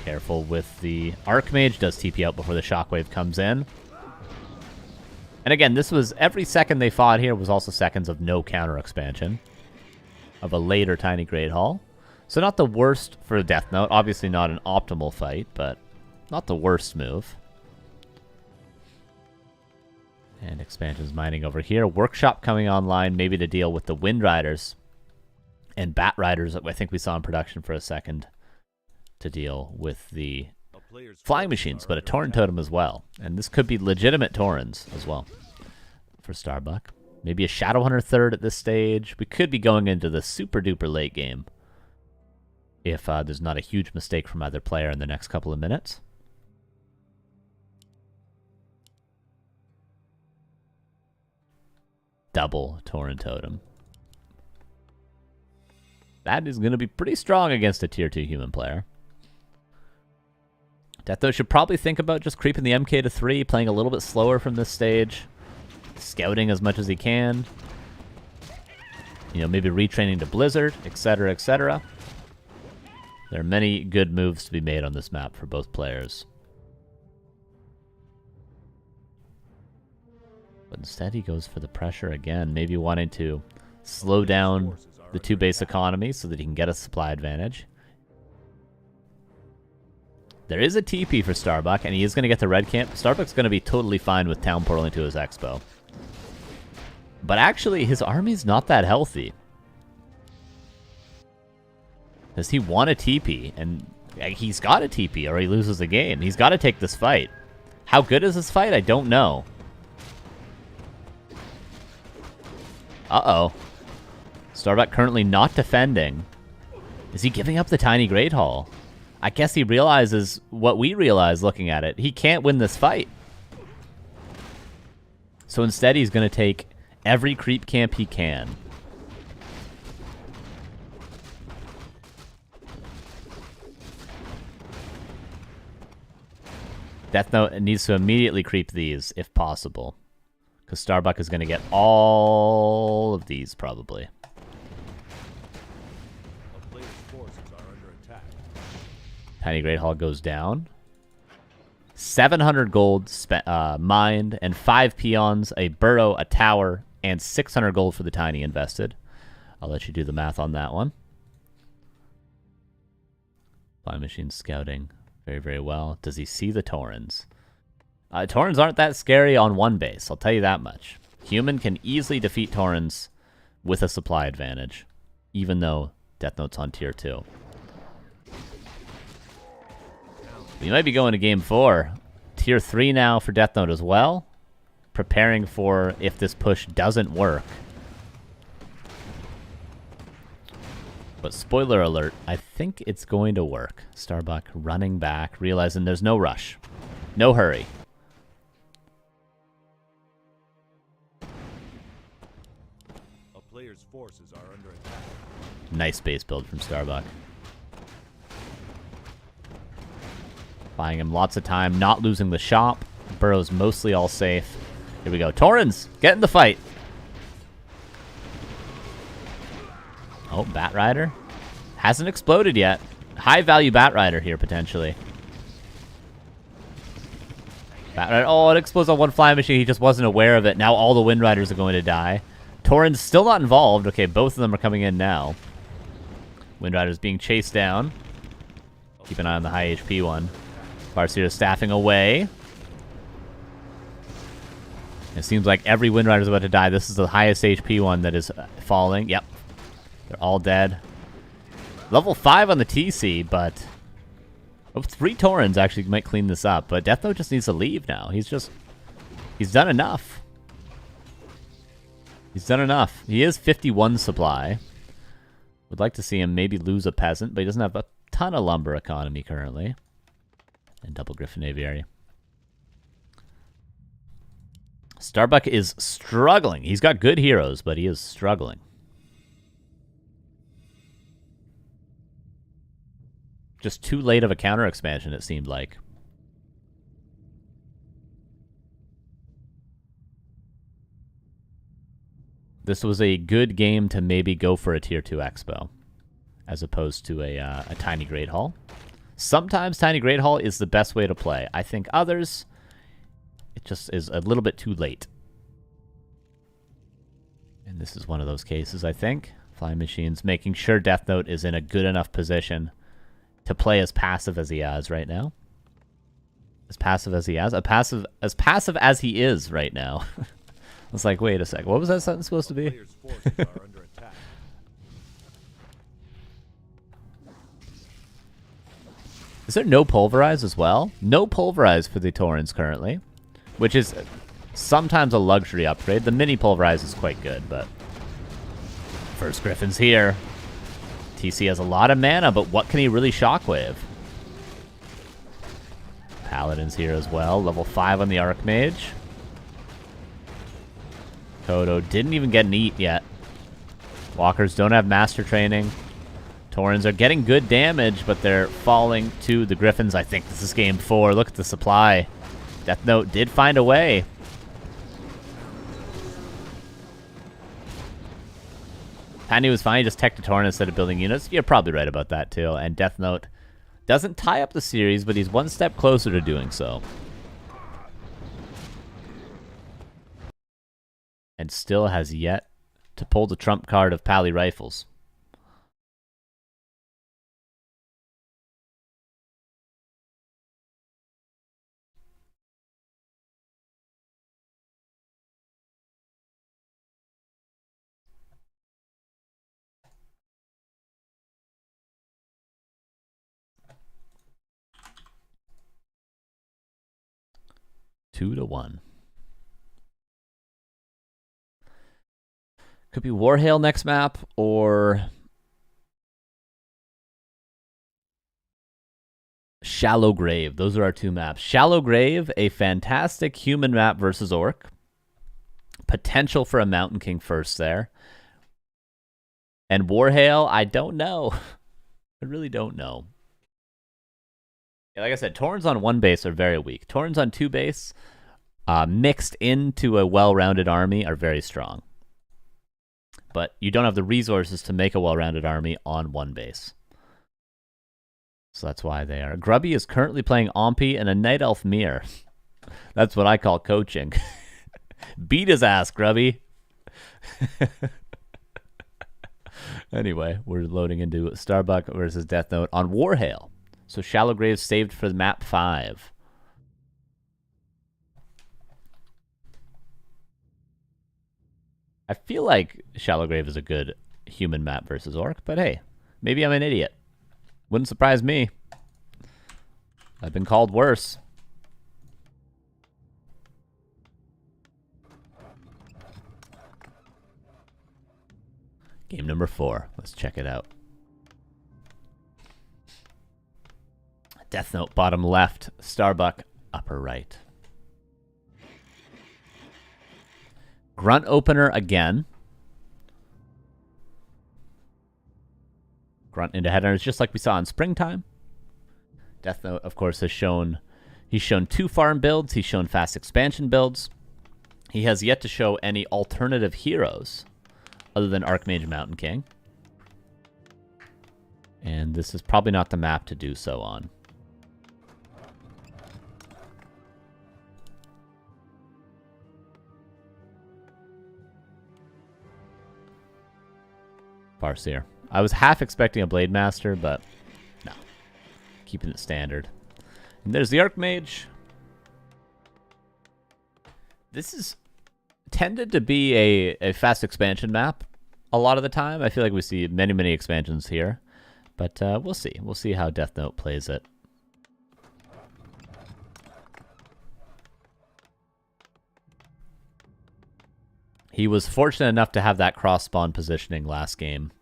Careful with the Archmage. Does TP out before the Shockwave comes in. And again, this was every second they fought here was also seconds of no counter expansion of a later Tiny Great Hall. So not the worst for Deathnote. Obviously not an optimal fight, but not the worst move. And expansions mining over here. Workshop coming online, maybe to deal with the Wind Riders and Bat Riders that I think we saw in production for a second to deal with the flying machines, but a Tauren Totem as well. And this could be legitimate Taurens as well for Starbuck. Maybe a Shadowhunter third at this stage. We could be going into the super duper late game if there's not a huge mistake from either player in the next couple of minutes. Double Tauren Totem. That is going to be pretty strong against a Tier 2 human player. Deathnote should probably think about just creeping the MK to 3, playing a little bit slower from this stage. scouting as much as he can. You know, maybe retraining to Blizzard, etc., etc. There are many good moves to be made on this map for both players. But instead he goes for the pressure again, maybe wanting to slow down the 2 base economy so that he can get a supply advantage. There is a TP for Starbuck, and he is going to get the red camp. Starbuck's going to be totally fine with town portaling to his expo. But actually, his army's not that healthy. Does he want a TP? And he's got a TP, or he loses the game. He's got to take this fight. How good is this fight? I don't know. Uh-oh. Starbuck currently not defending. Is he giving up the tiny Great Hall? I guess he realizes what we realize looking at it. He can't win this fight. So instead he's going to take every creep camp he can. Deathnote needs to immediately creep these, if possible. Because Starbuck is going to get all of these, probably. A player's forces are under attack. Tiny Great Hall goes down. 700 gold mined, and 5 peons, a burrow, a tower, and 600 gold for the Tiny invested. I'll let you do the math on that one. Flying machine scouting very, very well. Does he see the Taurens? Taurens aren't that scary on one base, I'll tell you that much. Human can easily defeat Taurens with a supply advantage, even though Deathnote's on tier 2. We might be going to game 4. Tier 3 now for Deathnote as well. Preparing for if this push doesn't work. But spoiler alert, I think it's going to work. Starbuck running back, realizing there's no rush. No hurry. A player's forces are under attack. Nice base build from Starbuck. Buying him lots of time, not losing the shop. Burrow's mostly all safe. Here we go. Taurens, get in the fight. Oh, Bat Rider. Hasn't exploded yet. High value Bat Rider here, potentially. Bat Rider. Oh, it explodes on one flying machine. He just wasn't aware of it. Now all the Wind Riders are going to die. Taurens still not involved. Okay, both of them are coming in now. Wind Rider's being chased down. Keep an eye on the high HP one. Farseer staffing away. It seems like every Wind Rider is about to die. This is the highest HP one that is falling. Yep. They're all dead. Level 5 on the TC, but... Oh, 3 Taurens actually might clean this up, but Deathnote just needs to leave now. He's done enough. He's done enough. He is 51 supply. Would like to see him maybe lose a peasant, but he doesn't have a ton of lumber economy currently. And double Griffin Aviary. Starbuck is struggling. He's got good heroes, but he is struggling. Just too late of a counter expansion, it seemed like. This was a good game to maybe go for a tier 2 expo, as opposed to a tiny Great Hall. Sometimes tiny Great Hall is the best way to play. I think others, it just is a little bit too late. And this is one of those cases, I think. Flying Machines making sure Deathnote is in a good enough position to play as passive as he is right now. As passive as he is. As passive as he is right now. I was like, wait a sec. What was that sentence supposed to be? Player's forces are under attack. Is there no pulverize as well? No pulverize for the Taurens currently, which is sometimes a luxury upgrade. The mini pulverize is quite good, but first Griffin's here. TC has a lot of mana, but what can he really shockwave? Paladin's here as well. Level 5 on the Archmage. Kodo didn't even get an eat yet. Walkers don't have master training. Taurens are getting good damage, but they're falling to the Griffins. I think this is game 4. Look at the supply. Deathnote did find a way. Tiny was fine. He just teched a Torrent instead of building units. You're probably right about that, too. And Deathnote doesn't tie up the series, but he's one step closer to doing so. And still has yet to pull the trump card of Pally Rifles. Two to one. Could be Warhail next map, or Shallow Grave. Those are our two maps. Shallow Grave, a fantastic human map versus Orc. Potential for a Mountain King first there. And Warhail, I don't know. I really don't know. Yeah, like I said, Torns on one base are very weak. Torns on two base, mixed into a well-rounded army, are very strong. But you don't have the resources to make a well-rounded army on one base. So that's why they are. Grubby is currently playing Ompi and a Night Elf Mirror. That's what I call coaching. Beat his ass, Grubby. Anyway, we're loading into Starbuck versus Deathnote on Warhail. So Shallow Grave saved for map 5. I feel like Shallow Grave is a good human map versus Orc, but hey, maybe I'm an idiot. Wouldn't surprise me. I've been called worse. Game number 4. Let's check it out. Deathnote bottom left, Starbuck upper right. Grunt opener again. Grunt into headhunters, just like we saw in springtime. Deathnote, of course, he's shown 2 farm builds. He's shown fast expansion builds. He has yet to show any alternative heroes other than Archmage Mountain King. And this is probably not the map to do so on. Farseer. I was half expecting a Blade Master, but no. Keeping it standard. And there's the Archmage. This is tended to be a fast expansion map a lot of the time. I feel like we see many expansions here. But we'll see. We'll see how Deathnote plays it. He was fortunate enough to have that cross-spawn positioning last game.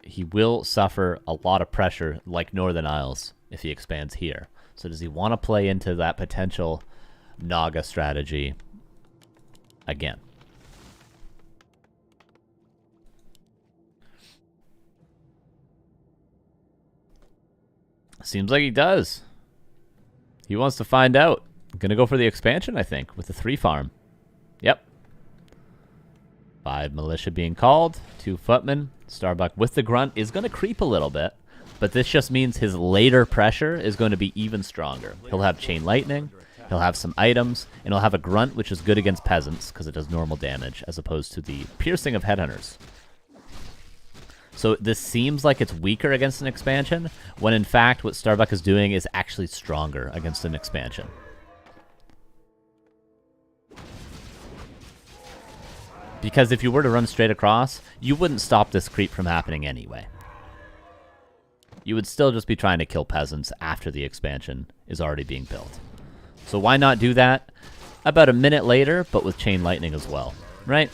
He will suffer a lot of pressure like Northern Isles if he expands here. So does he want to play into that potential Naga strategy again? Seems like he does. He wants to find out. Gonna go for the expansion, I think, with the 3 farm. Yep. 5 militia being called, 2 footmen. Starbuck with the grunt is going to creep a little bit, but this just means his later pressure is going to be even stronger. He'll have chain lightning, he'll have some items, and he'll have a grunt, which is good against peasants because it does normal damage as opposed to the piercing of headhunters. So this seems like it's weaker against an expansion, when in fact what Starbuck is doing is actually stronger against an expansion. Because if you were to run straight across, you wouldn't stop this creep from happening anyway. You would still just be trying to kill peasants after the expansion is already being built. So why not do that about a minute later, but with chain lightning as well, right?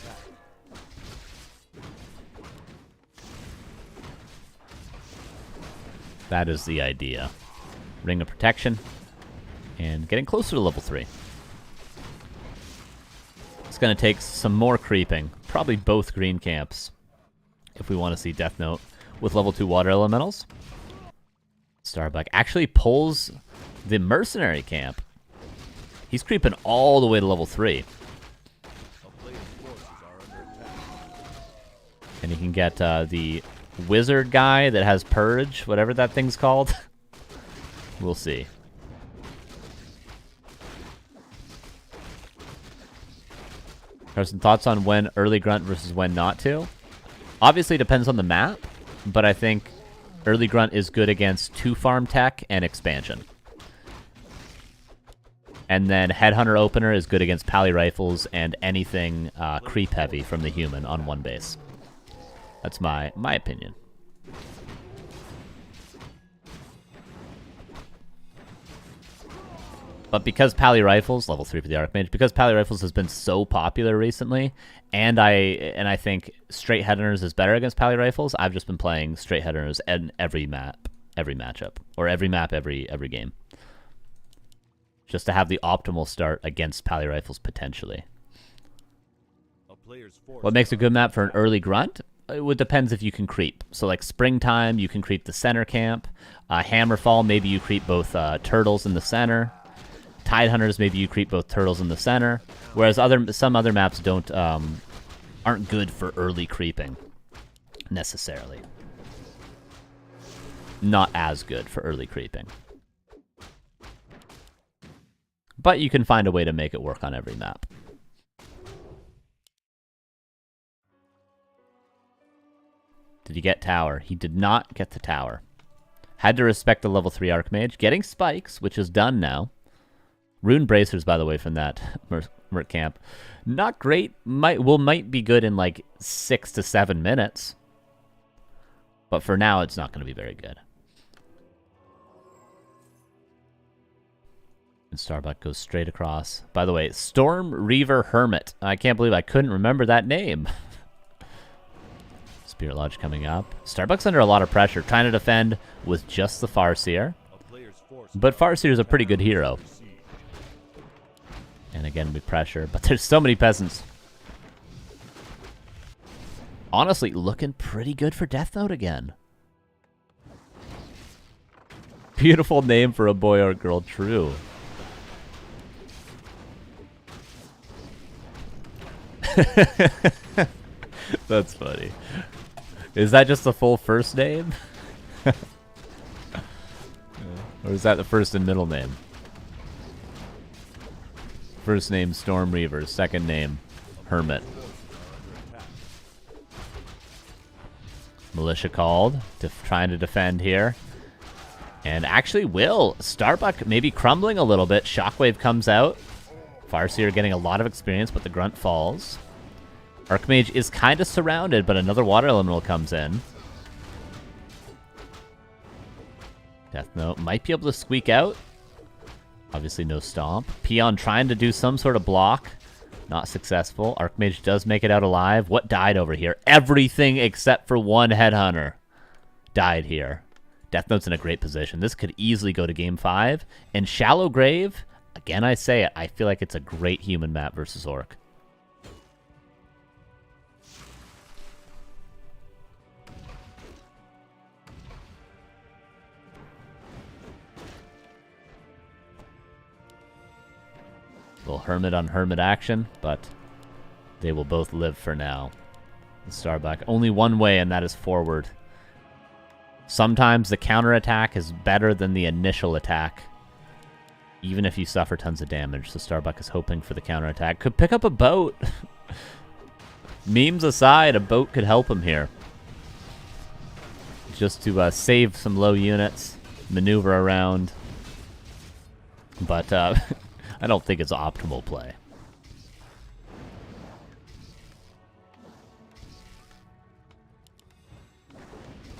That is the idea. Ring of Protection, and getting closer to level 3. It's going to take some more creeping, probably both green camps, if we want to see Deathnote with level 2 water elementals. Starbuck actually pulls the mercenary camp. He's creeping all the way to level 3. And you can get the wizard guy that has purge, whatever that thing's called. We'll see. Are some thoughts on when early grunt versus when not to? Obviously, it depends on the map, but I think early grunt is good against 2 farm tech and expansion. And then headhunter opener is good against pally rifles and anything creep heavy from the human on 1 base. That's my opinion. But because Pally Rifles, level 3 for the Archmage, because Pally Rifles has been so popular recently, and I think straight headhunters is better against Pally Rifles, I've just been playing straight headhunters in every map, every matchup, or every map, every game. Just to have the optimal start against Pally Rifles potentially. What makes a good map for an early grunt? It depends if you can creep. So like springtime, you can creep the center camp. Hammerfall, maybe you creep both turtles in the center. Tidehunters, maybe you creep both turtles in the center. Whereas some other maps aren't good for early creeping necessarily. Not as good for early creeping. But you can find a way to make it work on every map. Did he get tower? He did not get the tower. Had to respect the level 3 Archmage. Getting spikes, which is done now. Rune bracers, by the way, from that Merc camp. Not great. Might be good in like 6 to 7 minutes. But for now, it's not going to be very good. And Starbuck goes straight across. By the way, Storm Reaver Hermit. I can't believe I couldn't remember that name. Spirit Lodge coming up. Starbuck's under a lot of pressure, trying to defend with just the Farseer. But Farseer is a pretty good hero. And again, we pressure, but there's so many peasants. Honestly, looking pretty good for Deathnote again. Beautiful name for a boy or girl, true. That's funny. Is that just the full first name? Or is that the first and middle name? First name Storm Reaver, second name Hermit. Militia called, trying to defend here. And actually will. Starbuck maybe crumbling a little bit. Shockwave comes out. Farseer getting a lot of experience, but the grunt falls. Archmage is kind of surrounded, but another water elemental comes in. Deathnote might be able to squeak out. Obviously no stomp. Peon trying to do some sort of block. Not successful. Archmage does make it out alive. What died over here? Everything except for one headhunter died here. Deathnote's in a great position. This could easily go to game 5. And Shallow Grave, again I say it, I feel like it's a great human map versus Orc. Little Hermit on Hermit action, but they will both live for now. Starbuck. Only one way, and that is forward. Sometimes the counterattack is better than the initial attack, even if you suffer tons of damage. So Starbuck is hoping for the counterattack. Could pick up a boat. Memes aside, a boat could help him here. Just to save some low units, maneuver around. But I don't think it's an optimal play.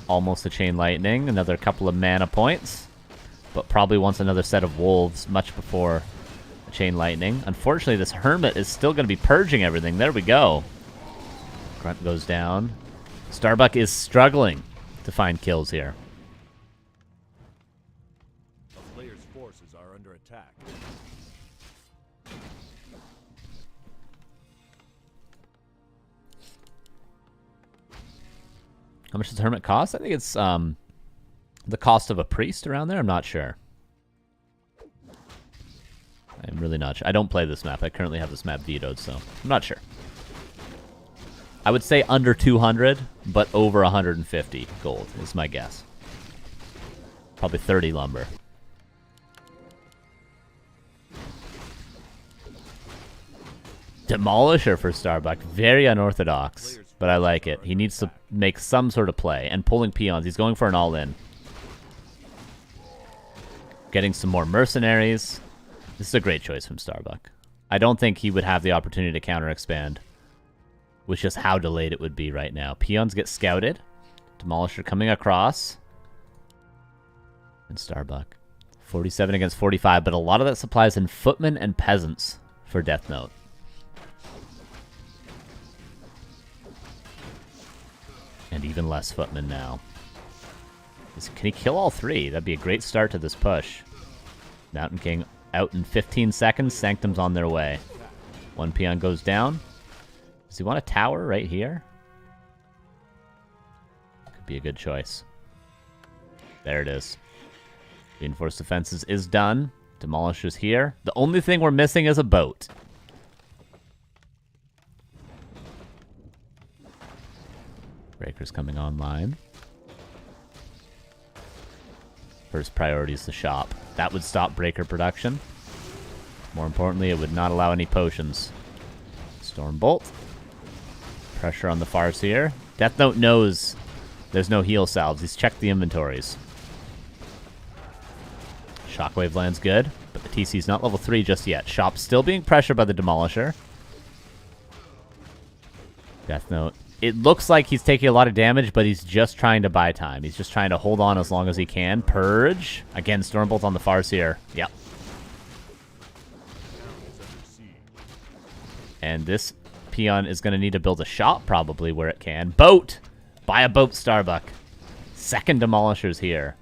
Almost a Chain Lightning, another couple of mana points, but probably wants another set of Wolves much before a Chain Lightning. Unfortunately, this Hermit is still going to be purging everything. There we go. Grunt goes down. Starbuck is struggling to find kills here. A player's forces are under attack. How much does Hermit cost? I think it's the cost of a priest around there. I'm not sure. I'm really not sure. I don't play this map. I currently have this map vetoed, so I'm not sure. I would say under 200, but over 150 gold is my guess. Probably 30 lumber. Demolisher for Starbuck. Very unorthodox, but I like it. He needs to make some sort of play. And pulling peons. He's going for an all-in. Getting some more mercenaries. This is a great choice from Starbuck. I don't think he would have the opportunity to counter-expand with just how delayed it would be right now. Peons get scouted. Demolisher coming across. And Starbuck. 47 against 45, but a lot of that supplies in footmen and peasants for Deathnote. And even less footmen now. Can he kill all three? That'd be a great start to this push. Mountain King out in 15 seconds. Sanctum's on their way. One peon goes down. Does he want a tower right here? Could be a good choice. There it is. Reinforced defenses is done. Demolisher's here. The only thing we're missing is a boat. Breaker's coming online. First priority is the shop. That would stop breaker production. More importantly, it would not allow any potions. Stormbolt. Pressure on the Farseer. Deathnote knows there's no heal salves. He's checked the inventories. Shockwave lands good, but the TC's not level 3 just yet. Shop's still being pressured by the Demolisher. Deathnote. It looks like he's taking a lot of damage, but he's just trying to buy time. He's just trying to hold on as long as he can. Purge. Again, Stormbolt on the Farseer. Yep. And this peon is going to need to build a shop probably where it can. Boat! Buy a boat, Starbuck. Second Demolisher's here.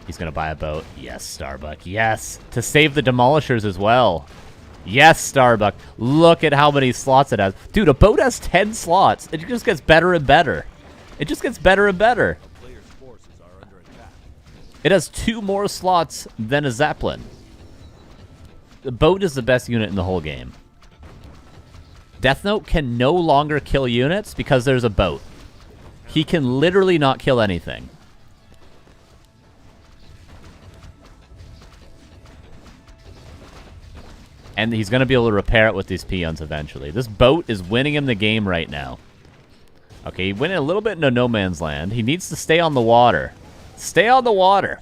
He's going to buy a boat. Yes, Starbuck. Yes. To save the Demolishers as well. Yes, Starbuck. Look at how many slots it has. Dude, a boat has 10 slots. It just gets better and better. It just gets better and better. It has 2 more slots than a Zeppelin. The boat is the best unit in the whole game. Deathnote can no longer kill units because there's a boat. He can literally not kill anything. And he's going to be able to repair it with these peons eventually. This boat is winning him the game right now. Okay, he went a little bit into no man's land. He needs to stay on the water. Stay on the water.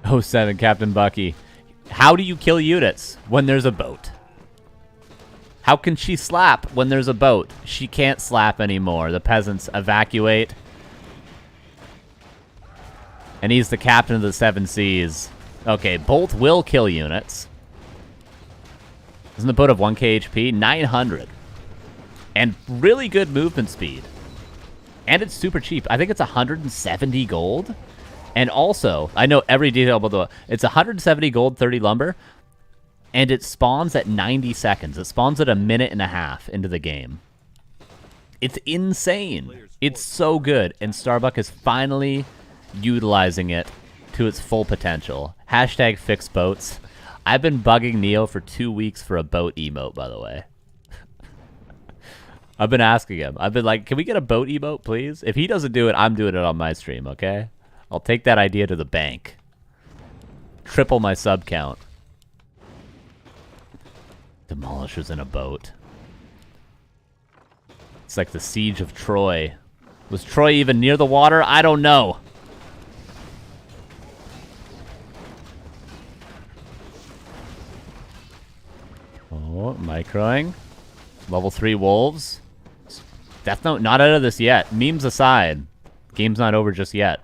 Oh, 7, Captain Bucky. How do you kill units when there's a boat? How can she slap when there's a boat? She can't slap anymore. The peasants evacuate. And he's the captain of the 7 seas. Okay, Bolt will kill units. Doesn't the boat have 1k HP? 900. And really good movement speed. And it's super cheap. I think it's 170 gold. And also, I know every detail about the... It's 170 gold, 30 lumber. And it spawns at 90 seconds. It spawns at a minute and a half into the game. It's insane. It's so good. And Starbuck is finally utilizing it to its full potential. Hashtag fix boats. I've been bugging Neo for 2 weeks for a boat emote, by the way. I've been asking him. I've been like, can we get a boat emote, please? If he doesn't do it, I'm doing it on my stream, okay? I'll take that idea to the bank. Triple my sub count. Demolishers in a boat. It's like the siege of Troy. Was Troy even near the water? I don't know. Oh, microing. Level 3 wolves. Deathnote not out of this yet. Memes aside. Game's not over just yet.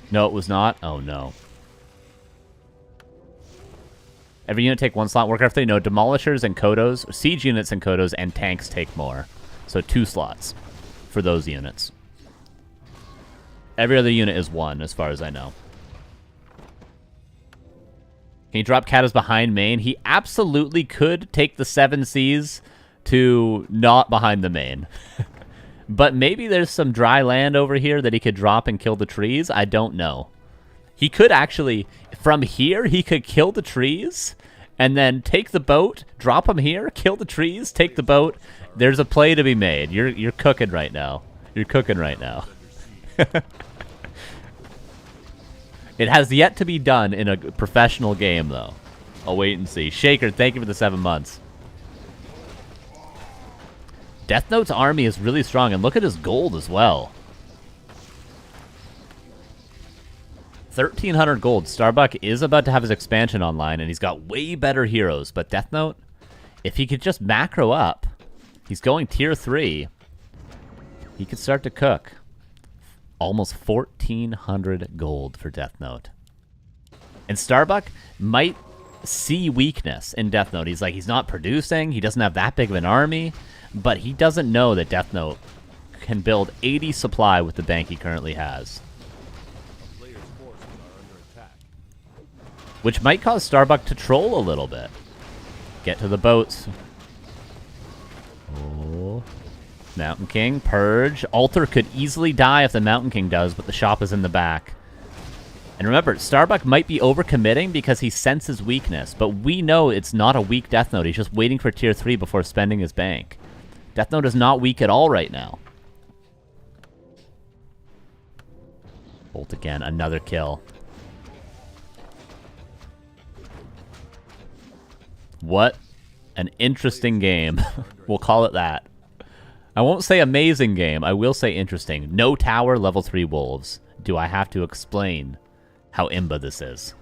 No, it was not. Oh, no. Every unit take 1 slot. Warcraft 3, no. Demolishers and Kodos, siege units and Kodos, and tanks take more. So 2 slots for those units. Every other unit is 1, as far as I know. Can he drop Katas behind main? He absolutely could take the 7 seas to not behind the main. But maybe there's some dry land over here that he could drop and kill the trees. I don't know. He could actually, from here, he could kill the trees and then take the boat, drop him here, kill the trees, take the boat. There's a play to be made. You're cooking right now. You're cooking right now. It has yet to be done in a professional game, though. I'll wait and see. Shaker, thank you for the 7 months. Deathnote's army is really strong, and look at his gold as well. 1,300 gold. Starbuck is about to have his expansion online, and he's got way better heroes. But Deathnote, if he could just macro up, he's going tier 3. He could start to cook. Almost 1,400 gold for Deathnote. And Starbuck might see weakness in Deathnote. He's like, he's not producing. He doesn't have that big of an army. But he doesn't know that Deathnote can build 80 supply with the bank he currently has. Which might cause Starbuck to troll a little bit. Get to the boats. Oh. Mountain King, Purge. Alter could easily die if the Mountain King does, but the shop is in the back. And remember, Starbuck might be overcommitting because he senses weakness, but we know it's not a weak Deathnote. He's just waiting for tier 3 before spending his bank. Deathnote is not weak at all right now. Bolt again, another kill. What an interesting game. We'll call it that. I won't say amazing game. I will say interesting. No tower, level 3 wolves. Do I have to explain how imba this is?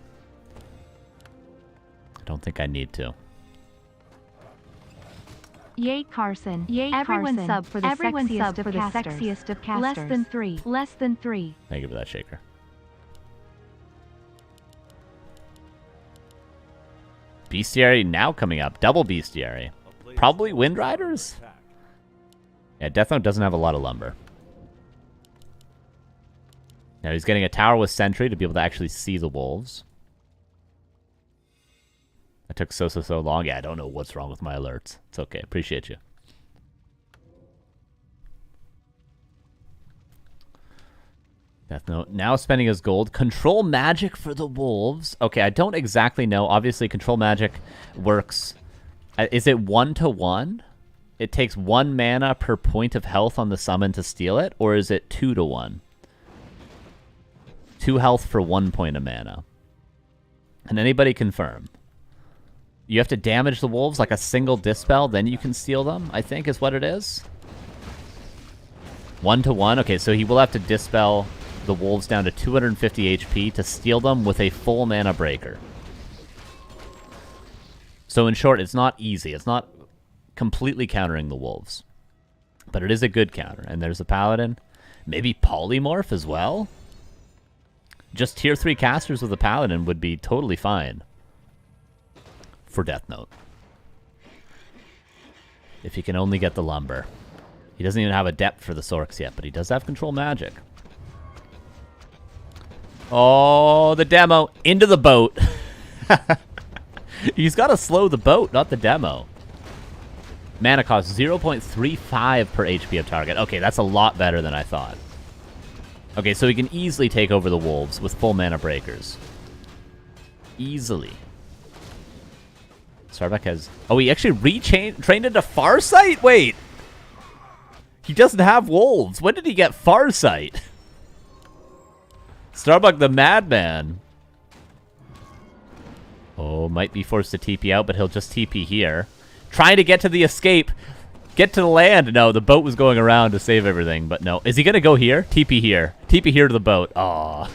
I don't think I need to. Yay Carson. Yay Everyone Carson. Sub for the Everyone sexiest sub for the sexiest of casters. Less than 3. Less than 3. Thank you for that, Shaker. Bestiary now coming up. Double Bestiary. Probably Wind Riders? Yeah, Deathnote doesn't have a lot of lumber. Now he's getting a tower with sentry to be able to actually see the wolves. That took so long. Yeah, I don't know what's wrong with my alerts. It's okay. Appreciate you. Deathnote now spending his gold. Control magic for the wolves. Okay, I don't exactly know. Obviously, control magic works. Is it 1-to-1? It takes 1 mana per point of health on the summon to steal it? Or is it 2-to-1? 2 health for 1 point of mana. Can anybody confirm? You have to damage the wolves like a single dispel, then you can steal them, I think is what it is. 1-to-1. Okay, so he will have to dispel the wolves down to 250 HP to steal them with a full mana breaker. So in short, it's not easy. It's not completely countering the wolves. But it is a good counter. And there's a paladin. Maybe polymorph as well? Just tier 3 casters with a paladin would be totally fine for Deathnote. If he can only get the lumber. He doesn't even have a depth for the Sorks yet, but he does have control magic. Oh, the demo. Into the boat. He's got to slow the boat, not the demo. Mana cost 0.35 per HP of target. Okay, that's a lot better than I thought. Okay, so he can easily take over the wolves with full mana breakers. Easily. Starbuck has... Oh, he actually trained into Farsight? Wait! He doesn't have wolves. When did he get Farsight? Starbuck the madman. Oh, might be forced to TP out, but he'll just TP here. Trying to get to the escape. Get to the land. No, the boat was going around to save everything, but no. Is he going to go here? TP here. TP here to the boat. Aw.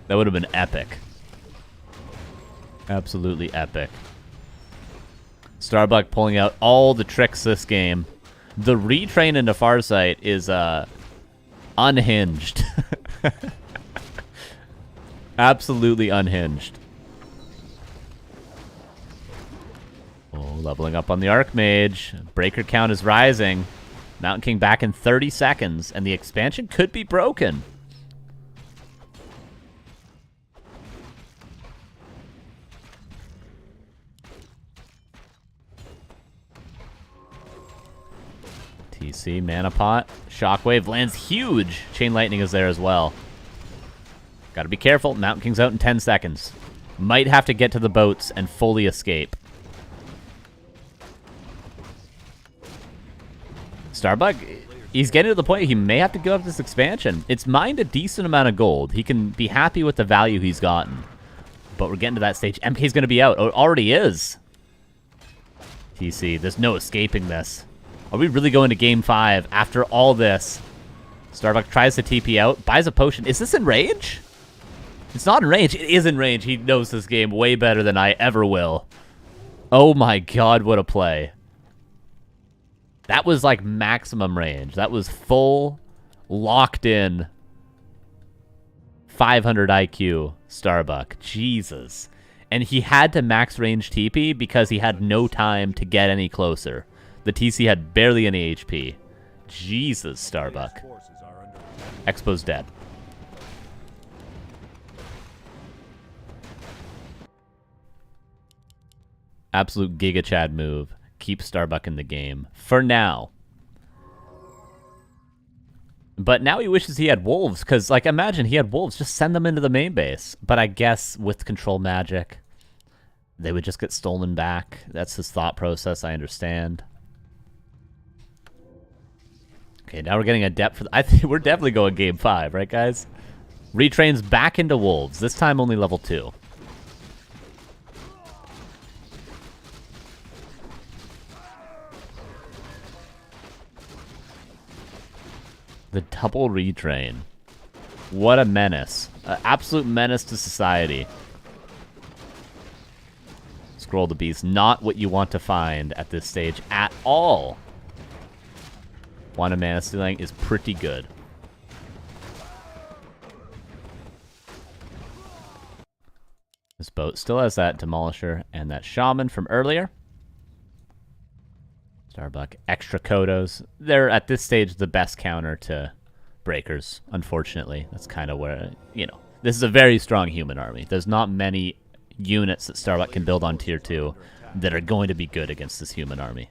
That would have been epic. Absolutely epic. Starbuck pulling out all the tricks this game. The retrain into Farsight is unhinged. Absolutely unhinged. Oh, leveling up on the Archmage. Breaker count is rising. Mountain King back in 30 seconds, and the expansion could be broken. TC, Mana Pot. Shockwave lands huge. Chain Lightning is there as well. Gotta be careful. Mountain King's out in 10 seconds. Might have to get to the boats and fully escape. Starbuck, he's getting to the point he may have to give up this expansion. It's mined a decent amount of gold. He can be happy with the value he's gotten. But we're getting to that stage. MK's going to be out. Oh, it already is. TC, there's no escaping this. Are we really going to game 5 after all this? Starbuck tries to TP out, buys a potion. Is this in range? It's not in range. It is in range. He knows this game way better than I ever will. Oh my god, what a play. That was like maximum range. That was full, locked in, 500 IQ Starbuck. Jesus. And he had to max range TP because he had no time to get any closer. The TC had barely any HP. Jesus, Starbuck. Expo's dead. Absolute Giga Chad move. Keep Starbuck in the game. For now. But now he wishes he had wolves, because, like, imagine he had wolves. Just send them into the main base. But I guess with control magic, they would just get stolen back. That's his thought process, I understand. Okay, now we're getting a depth for... I think we're definitely going game 5, right, guys? Retrains back into wolves. This time only level 2. The double retrain. What a menace. An absolute menace to society. Scroll the Beast. Not what you want to find at this stage at all. One mana stealing is pretty good. This boat still has that Demolisher and that Shaman from earlier. Starbuck, extra Kodos. They're, at this stage, the best counter to Breakers, unfortunately. That's kind of where, you know, this is a very strong human army. There's not many units that Starbuck can build on tier 2 that are going to be good against this human army.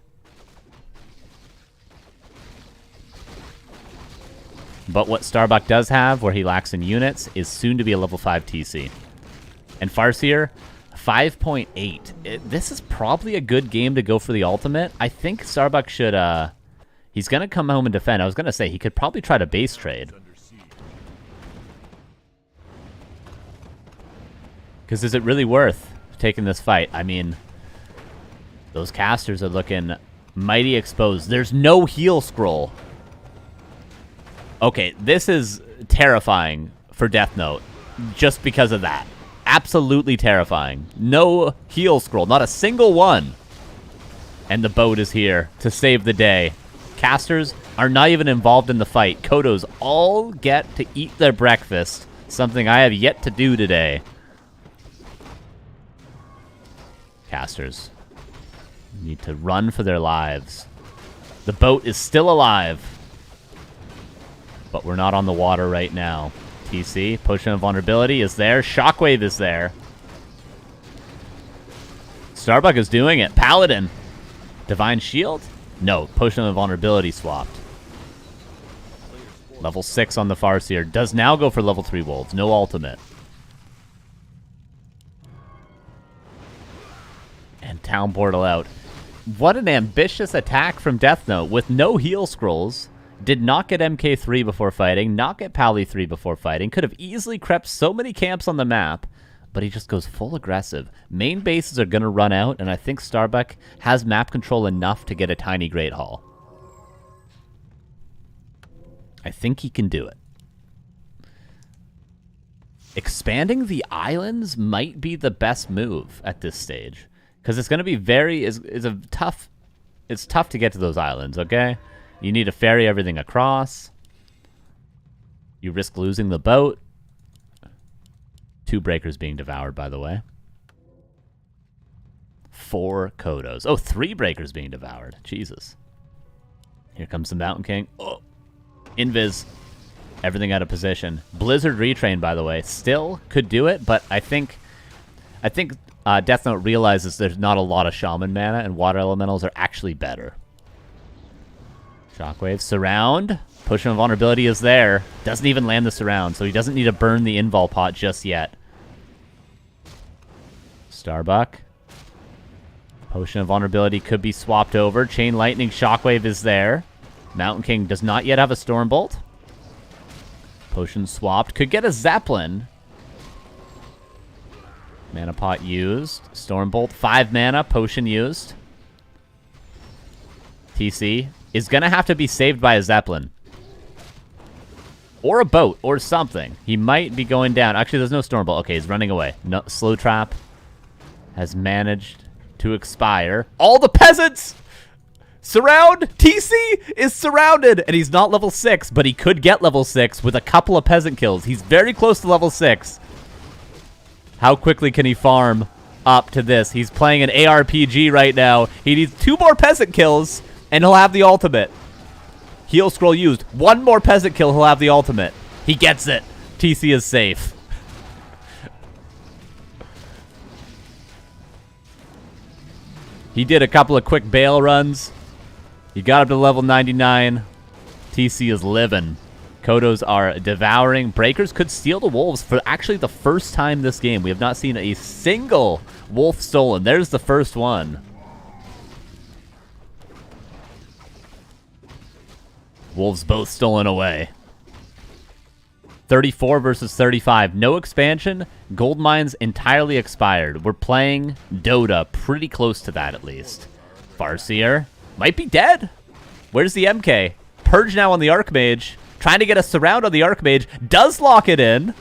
But what Starbuck does have, where he lacks in units, is soon to be a level 5 TC. And Farseer, 5.8. This is probably a good game to go for the ultimate. I think Starbuck should, he's going to come home and defend. I was going to say, he could probably try to base trade. Because is it really worth taking this fight? I mean, those casters are looking mighty exposed. There's no heal scroll. Okay, this is terrifying for Deathnote just because of that. Absolutely terrifying. No heal scroll, not a single one. And the boat is here to save the day. Casters are not even involved in the fight. Kodos all get to eat their breakfast, something I have yet to do today. Casters need to run for their lives. The boat is still alive. But we're not on the water right now. TC, Potion of Vulnerability is there. Shockwave is there. Starbuck is doing it. Paladin. Divine Shield? No, Potion of Vulnerability swapped. Level 6 on the Farseer. Does now go for level 3 Wolves. No ultimate. And Town Portal out. What an ambitious attack from Deathnote with no heal scrolls. Did not get MK3 before fighting, not get Pally 3 before fighting. Could have easily crept so many camps on the map, but he just goes full aggressive. Main bases are going to run out, and I think Starbuck has map control enough to get a tiny Great Hall. I think he can do it. Expanding the islands might be the best move at this stage, because it's going to be it's tough to get to those islands, okay? You need to ferry everything across. You risk losing the boat. 2 breakers being devoured, by the way. 4 Kodos. Oh, 3 breakers being devoured. Jesus. Here comes the Mountain King. Oh, Invis. Everything out of position. Blizzard Retrain, by the way. Still could do it, but I think Deathnote realizes there's not a lot of Shaman mana, and Water Elementals are actually better. Shockwave, surround. Potion of Vulnerability is there. Doesn't even land the surround, so he doesn't need to burn the invul pot just yet. Starbuck. Potion of Vulnerability could be swapped over. Chain Lightning, Shockwave is there. Mountain King does not yet have a Stormbolt. Potion swapped. Could get a Zeppelin. Mana pot used. Stormbolt, 5 mana. Potion used. TC is going to have to be saved by a Zeppelin. Or a boat, or something. He might be going down. Actually, there's no Stormbolt. Okay, he's running away. No, Slow Trap has managed to expire. All the peasants! Surround! TC is surrounded! And he's not level 6, but he could get level 6 with a couple of peasant kills. He's very close to level 6. How quickly can he farm up to this? He's playing an ARPG right now. He needs 2 more peasant kills, and he'll have the ultimate. Heal scroll used. 1 more peasant kill, he'll have the ultimate. He gets it. TC is safe. He did a couple of quick bail runs. He got up to level 99. TC is living. Kodos are devouring. Breakers could steal the wolves for actually the first time this game. We have not seen a single wolf stolen. There's the first one. Wolves both stolen away. 34 versus 35. No expansion. Gold mines entirely expired. We're playing Dota pretty close to that at least. Farseer might be dead. Where's the MK? Purge now on the Archmage. Trying to get a surround on the Archmage. Does lock it in.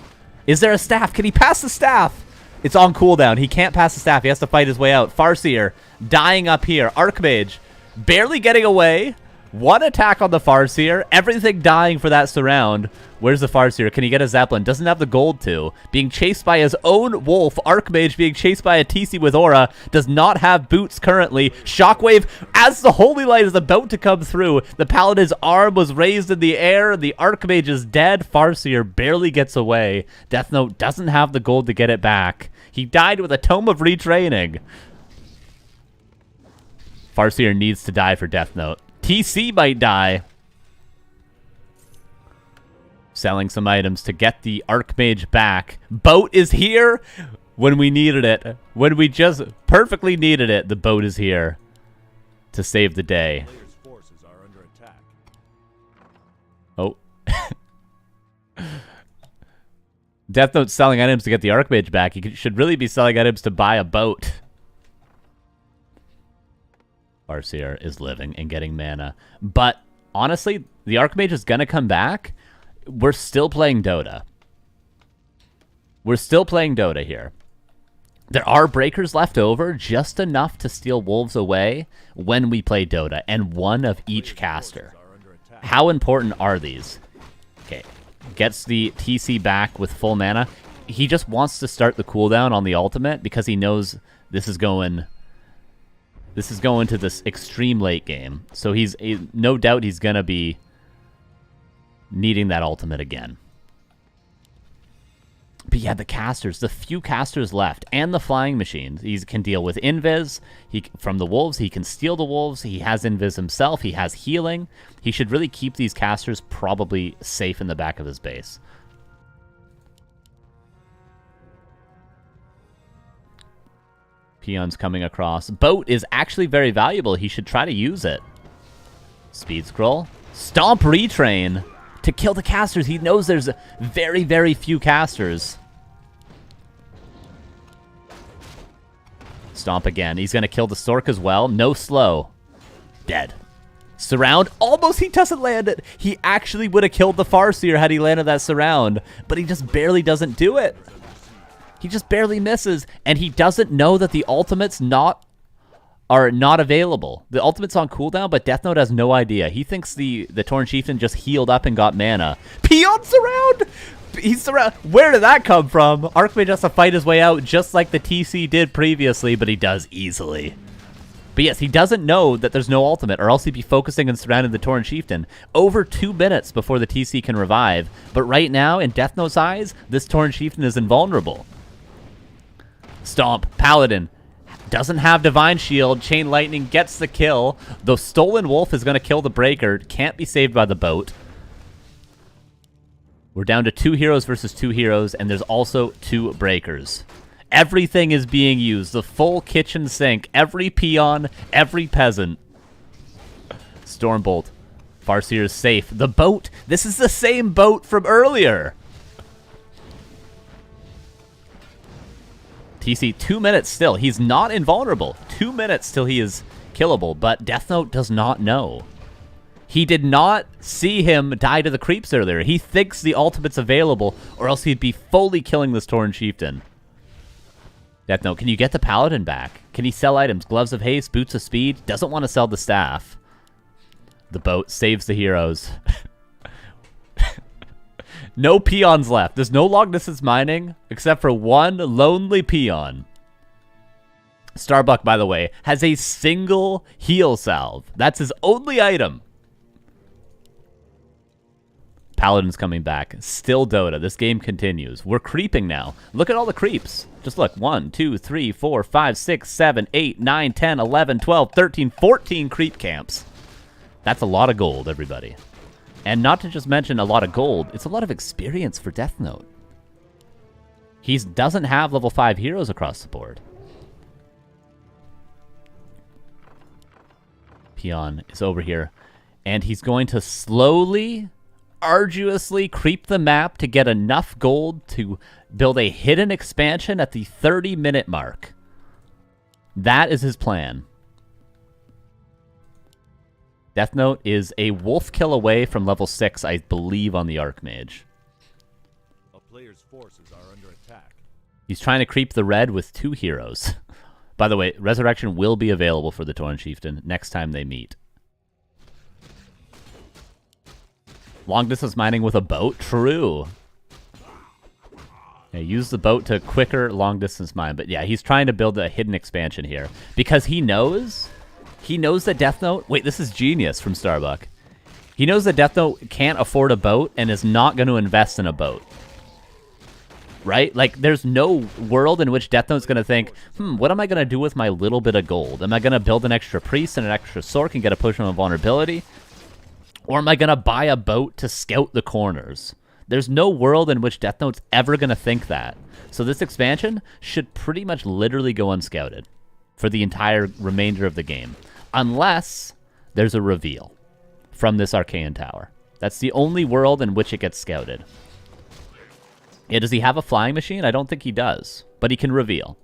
Is there a staff? Can he pass the staff? It's on cooldown. He can't pass the staff. He has to fight his way out. Farseer dying up here. Archmage barely getting away. 1 attack on the Farseer. Everything dying for that surround. Where's the Farseer? Can he get a Zeppelin? Doesn't have the gold to. Being chased by his own wolf. Archmage being chased by a TC with Aura. Does not have boots currently. Shockwave as the Holy Light is about to come through. The Paladin's arm was raised in the air. The Archmage is dead. Farseer barely gets away. Deathnote doesn't have the gold to get it back. He died with a Tome of Retraining. Farseer needs to die for Deathnote. TC might die. Selling some items to get the Archmage back. Boat is here when we needed it. When we just perfectly needed it, the boat is here to save the day. Players' forces are under attack. Oh. Deathnote's selling items to get the Archmage back. He should really be selling items to buy a boat. Farseer is living and getting mana. But honestly, the Archmage is going to come back. We're still playing Dota. We're still playing Dota here. There are breakers left over, just enough to steal wolves away when we play Dota, and 1 of each caster. How important are these? Okay, gets the TC back with full mana. He just wants to start the cooldown on the ultimate because he knows this is going to this extreme late game. So he's no doubt he's going to be needing that ultimate again. But yeah, the casters, the few casters left, and the flying machines. He can deal with invis. From the wolves, he can steal the wolves. He has invis himself. He has healing. He should really keep these casters probably safe in the back of his base. Peons coming across. Boat is actually very valuable. He should try to use it. Speed scroll. Stomp retrain to kill the casters. He knows there's very, very few casters. Stomp again. He's going to kill the Stork as well. No slow. Dead. Surround. Almost he doesn't land it. He actually would have killed the Farseer had he landed that surround, but he just barely doesn't do it. He just barely misses, and he doesn't know that the ultimates are not available. The ultimate's on cooldown, but Deathnote has no idea. He thinks the Tauren Chieftain just healed up and got mana. Peon surround! He's surround. Where did that come from? Archmage has to fight his way out just like the TC did previously, but he does easily. But yes, he doesn't know that there's no ultimate, or else he'd be focusing and surrounding the Tauren Chieftain. Over 2 minutes before the TC can revive, but right now, in Deathnote's eyes, this Tauren Chieftain is invulnerable. Stomp. Paladin Doesn't have Divine Shield. Chain Lightning gets the kill. The Stolen Wolf is going to kill the Breaker. Can't be saved by the boat. We're down to 2 heroes versus 2 heroes, and there's also 2 Breakers. Everything is being used. The full kitchen sink. Every peon, every peasant. Stormbolt. Farseer is safe. The boat. This is the same boat from earlier. TC, 2 minutes still. He's not invulnerable. 2 minutes till he is killable, but Deathnote does not know. He did not see him die to the creeps earlier. He thinks the ultimate's available, or else he'd be fully killing this Tauren Chieftain. Deathnote, can you get the Paladin back? Can he sell items? Gloves of Haste, Boots of Speed? Doesn't want to sell the staff. The boat saves the heroes. No peons left. There's no long distance mining except for one lonely peon. Starbuck, by the way, has a single heal salve. That's his only item. Paladin's coming back. Still Dota. This game continues. We're creeping now. Look at all the creeps. Just look. 1, 2, 3, 4, 5, 6, 7, 8, 9, 10, 11, 12, 13, 14 creep camps. That's a lot of gold, everybody. And not to just mention a lot of gold, it's a lot of experience for Deathnote. He doesn't have level 5 heroes across the board. Peon is over here. And he's going to slowly, arduously creep the map to get enough gold to build a hidden expansion at the 30-minute mark. That is his plan. Deathnote is a wolf kill away from level 6, I believe, on the Archmage. A player's forces are under attack. He's trying to creep the red with 2 heroes. By the way, Resurrection will be available for the Tauren Chieftain next time they meet. Long distance mining with a boat? True. Yeah, use the boat to quicker long distance mine. But yeah, he's trying to build a hidden expansion here. Because he knows that Deathnote... Wait, this is genius from Starbuck. He knows that Deathnote can't afford a boat and is not going to invest in a boat. Right? Like, there's no world in which Deathnote's going to think, what am I going to do with my little bit of gold? Am I going to build an extra priest and an extra sork and get a potion of vulnerability? Or am I going to buy a boat to scout the corners? There's no world in which Deathnote's ever going to think that. So this expansion should pretty much literally go unscouted for the entire remainder of the game. Unless there's a reveal from this Arcane Tower. That's the only world in which it gets scouted. Yeah, does he have a flying machine? I don't think he does. But he can reveal.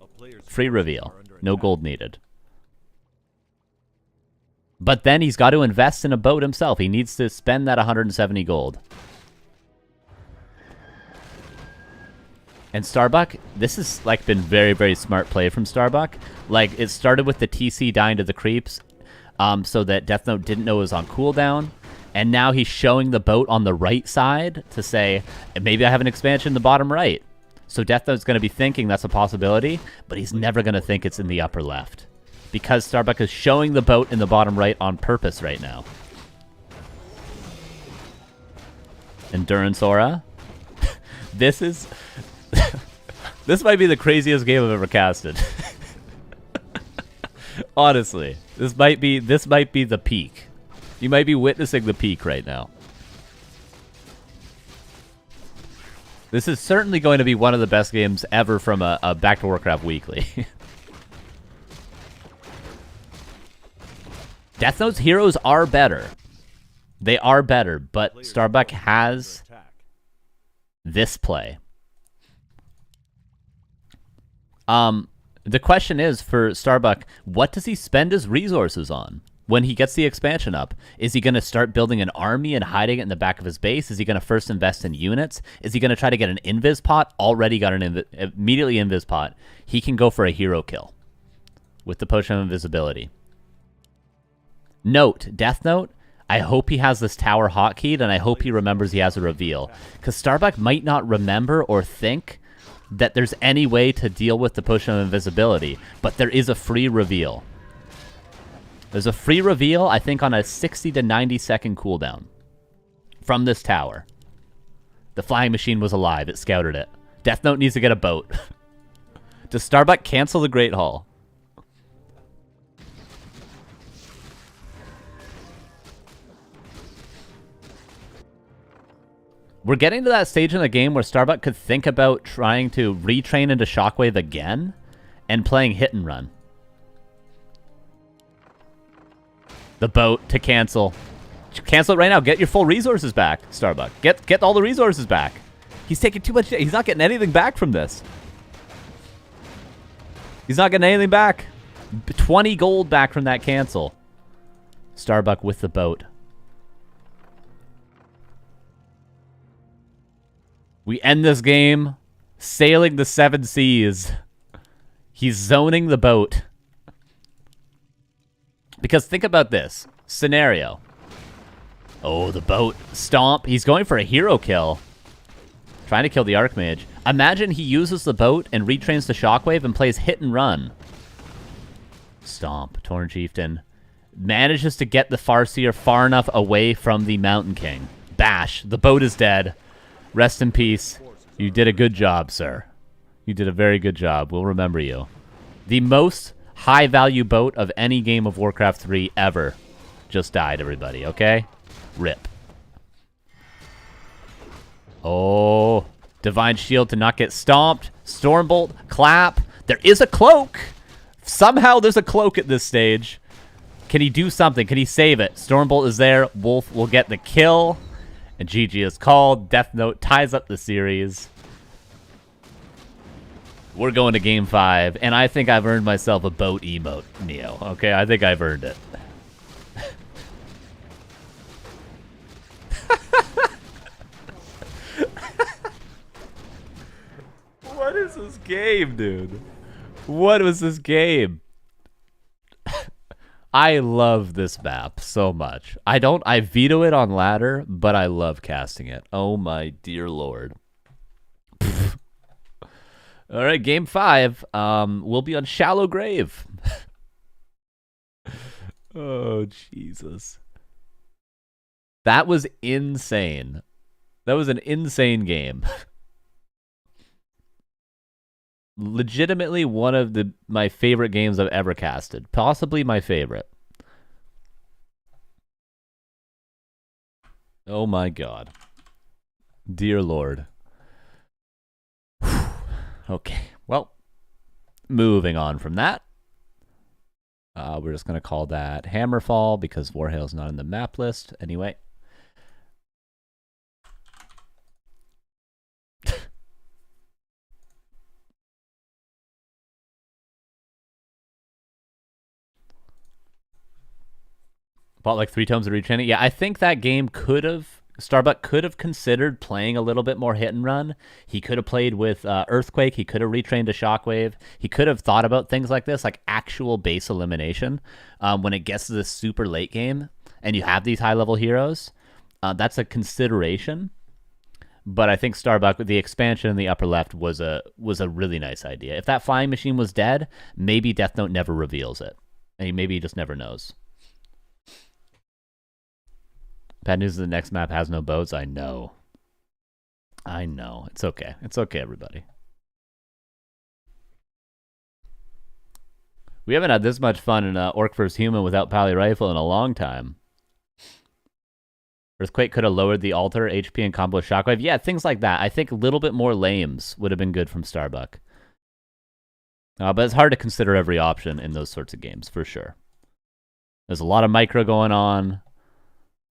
Free reveal. No gold needed. But then he's got to invest in a boat himself. He needs to spend that 170 gold. And Starbuck, this has like been very, very smart play from Starbuck. Like, it started with the TC dying to the creeps, so that Deathnote didn't know it was on cooldown. And now he's showing the boat on the right side to say, maybe I have an expansion in the bottom right. So Deathnote's going to be thinking that's a possibility, but he's never going to think it's in the upper left. Because Starbuck is showing the boat in the bottom right on purpose right now. Endurance Aura. This is... this might be the craziest game I've ever casted. Honestly. This might be the peak. You might be witnessing the peak right now. This is certainly going to be one of the best games ever from a Back to Warcraft Weekly. Deathnote's heroes are better. They are better, but Starbuck has this play. The question is, for Starbuck, what does he spend his resources on when he gets the expansion up? Is he going to start building an army and hiding it in the back of his base? Is he going to first invest in units? Is he going to try to get an invis pot? Already got an immediately invis pot. He can go for a hero kill with the potion of invisibility. Note, Deathnote, I hope he has this tower hotkeyed, and I hope he remembers he has a reveal. Because Starbuck might not remember or think that there's any way to deal with the potion of invisibility, but there is a free reveal. There's a free reveal, I think, on a 60 to 90 second cooldown from this tower. The flying machine was alive. It scouted it. Deathnote needs to get a boat. Does Starbuck cancel the Great Hall? We're getting to that stage in the game where Starbuck could think about trying to retrain into Shockwave again and playing hit and run. The boat to cancel. Cancel it right now. Get your full resources back, Starbuck. Get all the resources back. He's taking too much. He's not getting anything back from this. He's not getting anything back. 20 gold back from that cancel. Starbuck with the boat. We end this game sailing the 7 seas. He's zoning the boat. Because think about this scenario. Oh, the boat. Stomp. He's going for a hero kill. Trying to kill the Archmage. Imagine he uses the boat and retrains the Shockwave and plays hit and run. Stomp. Torn Chieftain. Manages to get the Farseer far enough away from the Mountain King. Bash. The boat is dead. Rest in peace. You did a good job, sir. You did a very good job. We'll remember you. The most high-value boat of any game of Warcraft 3 ever just died, everybody, okay? RIP. Oh, Divine Shield to not get stomped. Stormbolt, clap. There is a cloak. Somehow there's a cloak at this stage. Can he do something? Can he save it? Stormbolt is there. Wolf will get the kill. And GG is called. Deathnote ties up the series. We're going to game 5, and I think I've earned myself a boat emote, Neo. Okay, I think I've earned it. What is this game, dude? What was this game? I love this map so much. I veto it on ladder, but I love casting it. Oh my dear lord. All right, game 5. We'll be on Shallow Grave. Oh, Jesus. That was insane. That was an insane game. Legitimately one of my favorite games I've ever casted. Possibly my favorite. Oh my god. Dear Lord. Okay, well, moving on from that. We're just going to call that Hammerfall because Warhail's not in the map list. Anyway. Bought like 3 tomes of retraining. Yeah, I think that game Starbuck could have considered playing a little bit more hit and run. He could have played with Earthquake. He could have retrained a Shockwave. He could have thought about things like this, like actual base elimination. When it gets to this super late game and you have these high-level heroes, that's a consideration. But I think Starbuck, with the expansion in the upper left, was a really nice idea. If that flying machine was dead, maybe Deathnote never reveals it. And maybe he just never knows. Bad news is the next map has no boats. I know. I know. It's okay. It's okay, everybody. We haven't had this much fun in Orc vs. Human without Pally Rifle in a long time. Earthquake could have lowered the altar, HP, and combo Shockwave. Yeah, things like that. I think a little bit more lames would have been good from Starbuck. But it's hard to consider every option in those sorts of games, for sure. There's a lot of micro going on.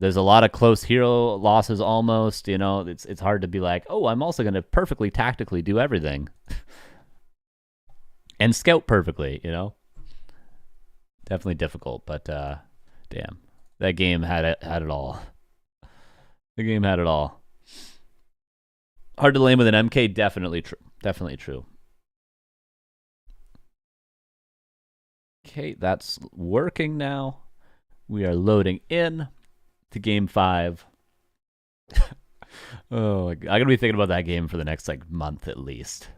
There's a lot of close hero losses almost, you know. It's hard to be like, oh, I'm also going to perfectly tactically do everything. And scout perfectly, you know. Definitely difficult, but damn. That game had it all. The game had it all. Hard to lane with an MK, definitely true. Definitely true. Okay, that's working now. We are loading in to game 5. Oh, I'm gonna be thinking about that game for the next like month at least.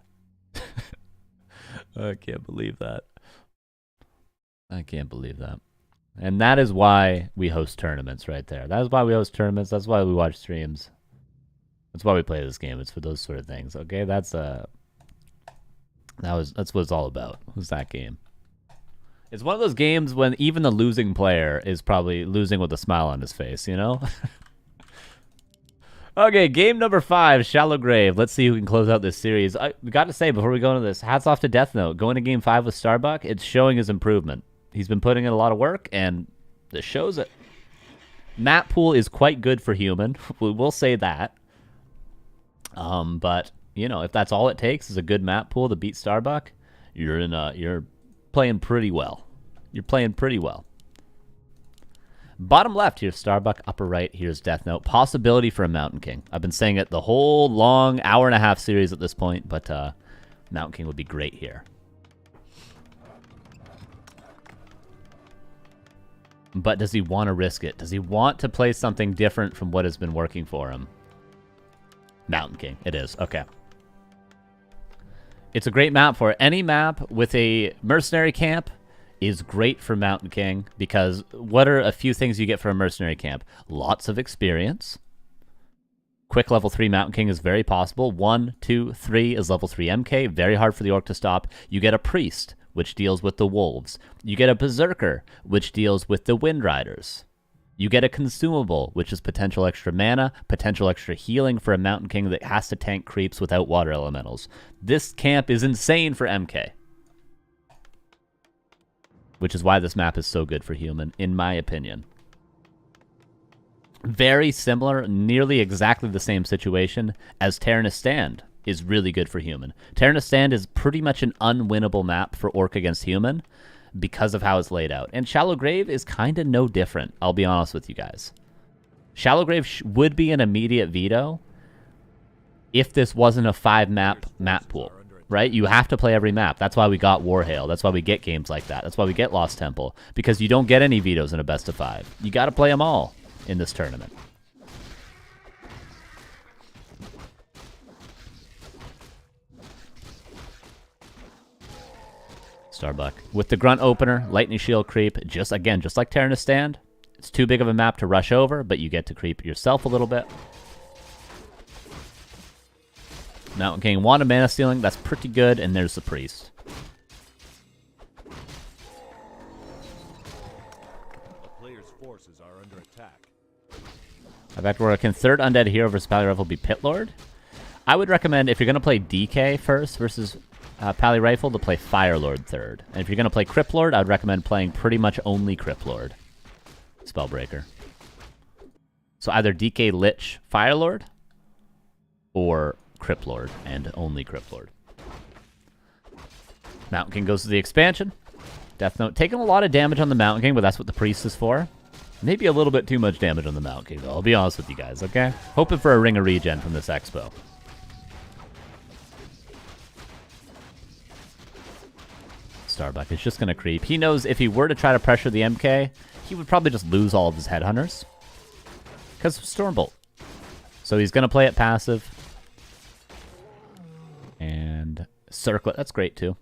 I can't believe that. I can't believe that. And that is why we host tournaments right there. That is why we host tournaments. That's why we watch streams. That's why we play this game. It's for those sort of things. Okay, that's what it's all about. Was that game? It's one of those games when even the losing player is probably losing with a smile on his face, you know? Okay, game number 5, Shallow Grave. Let's see who can close out this series. I got to say, before we go into this, hats off to Deathnote. Going to game 5 with Starbuck, it's showing his improvement. He's been putting in a lot of work, and this shows it. Map pool is quite good for human. We will say that. But, you know, if that's all it takes is a good map pool to beat Starbuck, you're playing pretty well. You're playing pretty well. Bottom left, here's Starbuck. Upper right, here's Deathnote. Possibility for a Mountain King. I've been saying it the whole long hour-and-a-half series at this point, but Mountain King would be great here. But does he want to risk it? Does he want to play something different from what has been working for him? Mountain King. It is. Okay. It's a great map for it. Any map with a mercenary camp is great for Mountain King, because what are a few things you get for a mercenary camp? Lots of experience. Quick level 3 Mountain King is very possible. 1, 2, 3 is level 3 MK. Very hard for the Orc to stop. You get a Priest, which deals with the Wolves. You get a Berserker, which deals with the Wind Riders. You get a Consumable, which is potential extra mana, potential extra healing for a Mountain King that has to tank creeps without water elementals. This camp is insane for MK. Which is why this map is so good for human, in my opinion. Very similar, nearly exactly the same situation as Terranus Stand is really good for human. Terranus Stand is pretty much an unwinnable map for Orc against human because of how it's laid out. And Shallow Grave is kind of no different, I'll be honest with you guys. Shallow Grave would be an immediate veto if this wasn't a 5-map map pool. Right? You have to play every map. That's why we got Warhail. That's why we get games like that. That's why we get Lost Temple. Because you don't get any vetoes in a best of 5. You got to play them all in this tournament. Starbuck. With the Grunt Opener, Lightning Shield creep, just like Terranus Stand. It's too big of a map to rush over, but you get to creep yourself a little bit. Mountain King, Wand of Mana Stealing, that's pretty good, and there's the Priest. A player's forces are under attack. Back to where can third Undead Hero versus Pally Rifle be Pit Lord? I would recommend, if you're going to play DK first versus Pally Rifle, to play Fire Lord third. And if you're going to play Crypt Lord, I would recommend playing pretty much only Crypt Lord. Spellbreaker. So either DK Lich Fire Lord, or Crypt Lord, and only Crypt Lord. Mountain King goes to the expansion. Deathnote taking a lot of damage on the Mountain King, but that's what the Priest is for. Maybe a little bit too much damage on the Mountain King, though. I'll be honest with you guys, okay? Hoping for a Ring of Regen from this expo. Starbuck is just going to creep. He knows if he were to try to pressure the MK, he would probably just lose all of his Headhunters. Because of Stormbolt. So he's going to play it passive. And Circlet, that's great too.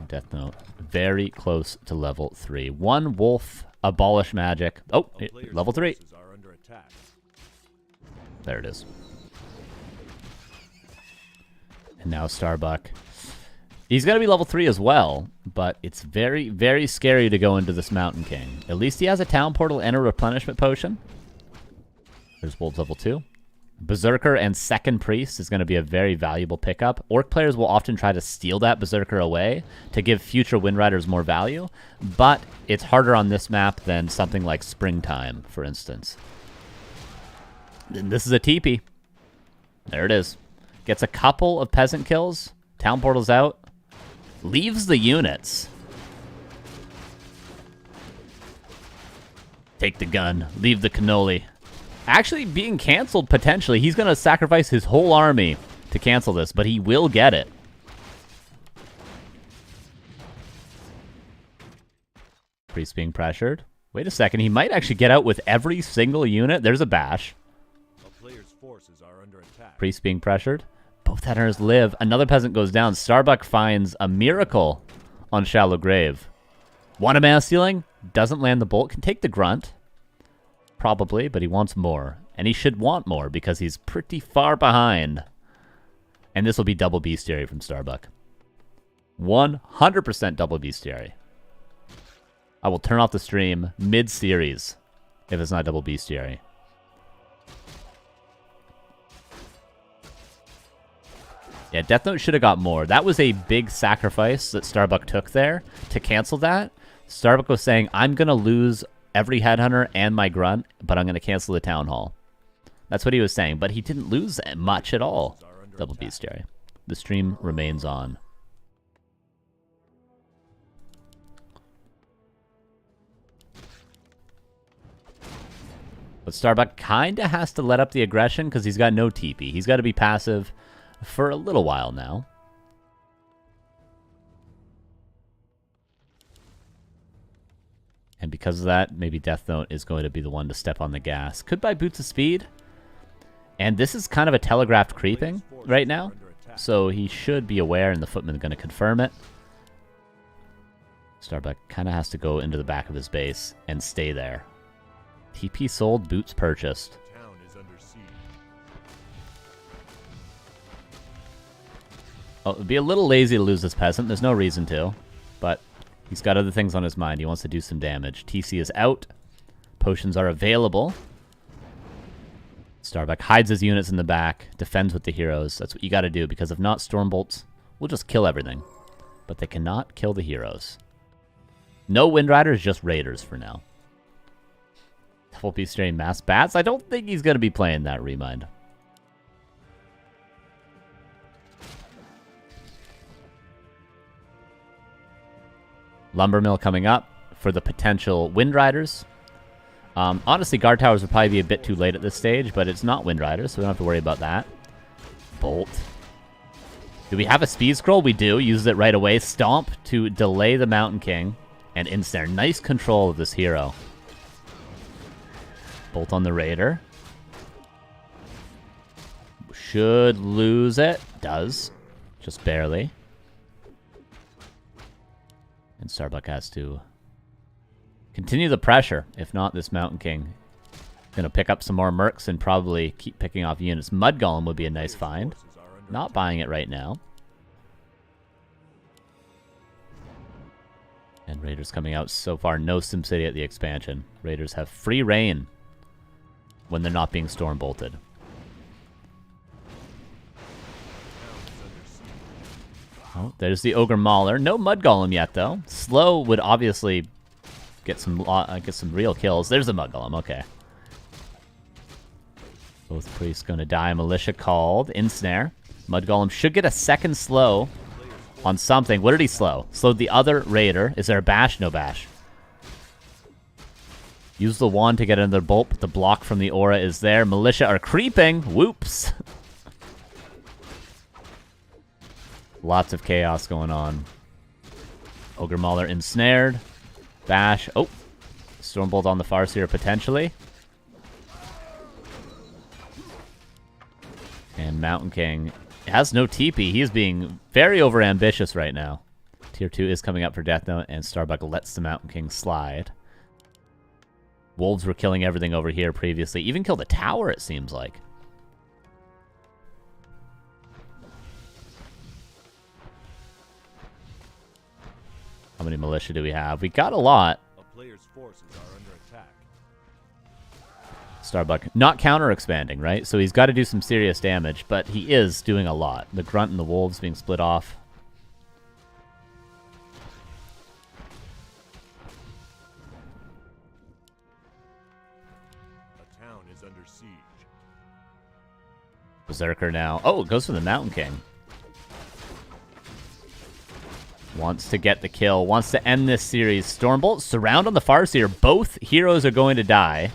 Deathnote, very close to level 3. 1 Wolf, Abolish Magic. Oh, level 3. There it is. And now Starbuck. He's going to be level 3 as well, but it's very, very scary to go into this Mountain King. At least he has a Town Portal and a Replenishment Potion. There's Wolves level 2. Berserker and second Priest is going to be a very valuable pickup. Orc players will often try to steal that Berserker away to give future Wind Riders more value, but it's harder on this map than something like Springtime, for instance. And this is a TP. There it is. Gets a couple of Peasant kills. Town Portal's out. Leaves the units. Take the gun. Leave the cannoli. Actually being canceled potentially. He's going to sacrifice his whole army to cancel this, but he will get it. Priest being pressured. Wait a second. He might actually get out with every single unit. There's a bash. A player's forces are under attack. Priest being pressured. Both Headhunters live. Another Peasant goes down. Starbuck finds a miracle on Shallow Grave. Want a Mana Stealing? Doesn't land the bolt. Can take the Grunt. Probably, but he wants more. And he should want more because he's pretty far behind. And this will be double Bestiary from Starbuck. 100% double Bestiary. I will turn off the stream mid-series If it's not double bestiary. Yeah, Deathnote should have got more. That was a big sacrifice that Starbuck took there to cancel that. Starbuck was saying, I'm going to lose every Headhunter and my Grunt, but I'm going to cancel the Town Hall. That's what he was saying, but he didn't lose much at all. Double bestiary. The stream remains on. But Starbuck kind of has to let up the aggression because he's got no TP. He's got to be passive for a little while now. And because of that, maybe Deathnote is going to be the one to step on the gas. Could buy Boots of Speed. And this is kind of a telegraphed creeping right now. So he should be aware, and the Footman's going to confirm it. Starbuck kind of has to go into the back of his base and stay there. TP sold, Boots purchased. Oh, it'd be a little lazy to lose this peasant. There's no reason to. But he's got other things on his mind. He wants to do some damage. TC is out. Potions are available. Starbuck hides his units in the back. Defends with the heroes. That's what you got to do, because if not, Stormbolts will just kill everything. But they cannot kill the heroes. No Wind Riders, just Raiders for now. Double bestiary Mass Bats? I don't think he's going to be playing that Remind. Lumbermill coming up for the potential Wind Riders. Honestly, Guard Towers would probably be a bit too late at this stage, but it's not Wind Riders, so we don't have to worry about that. Bolt. Do we have a Speed Scroll? We do. Uses it right away. Stomp to delay the Mountain King and Ensnare. Nice control of this hero. Bolt on the Raider. Should lose it. Does. Just barely. And Starbuck has to continue the pressure. If not, this Mountain King is going to pick up some more mercs and probably keep picking off units. Mud Golem would be a nice find. Not buying it right now. And Raiders coming out so far. No SimCity at the expansion. Raiders have free reign when they're not being storm bolted. Oh, there's the Ogre Mauler. No Mud Golem yet, though. Slow would obviously get some real kills. There's a Mud Golem. Okay. Both priests going to die. Militia called. Ensnare. Mud Golem should get a second slow on something. What did he slow? Slowed the other Raider. Is there a bash? No bash. Use the wand to get another bolt, but the block from the aura is there. Militia are creeping. Whoops. Lots of chaos going on. Ogre Mauler ensnared. Bash. Oh. Stormbolt on the Farseer potentially. And Mountain King has no TP. He is being very overambitious right now. Tier 2 is coming up for Deathnote, and Starbuck lets the Mountain King slide. Wolves were killing everything over here previously. Even killed a tower, it seems like. How many militia do we have? We got a lot. A player's forces are under attack. Starbuck not counter expanding, right? So he's got to do some serious damage, but he is doing a lot. The Grunt and the Wolves being split off. A town is under siege. Berserker now. Oh, it goes for the Mountain King. Wants to get the kill. Wants to end this series. Stormbolt, surround on the Farseer. Both heroes are going to die.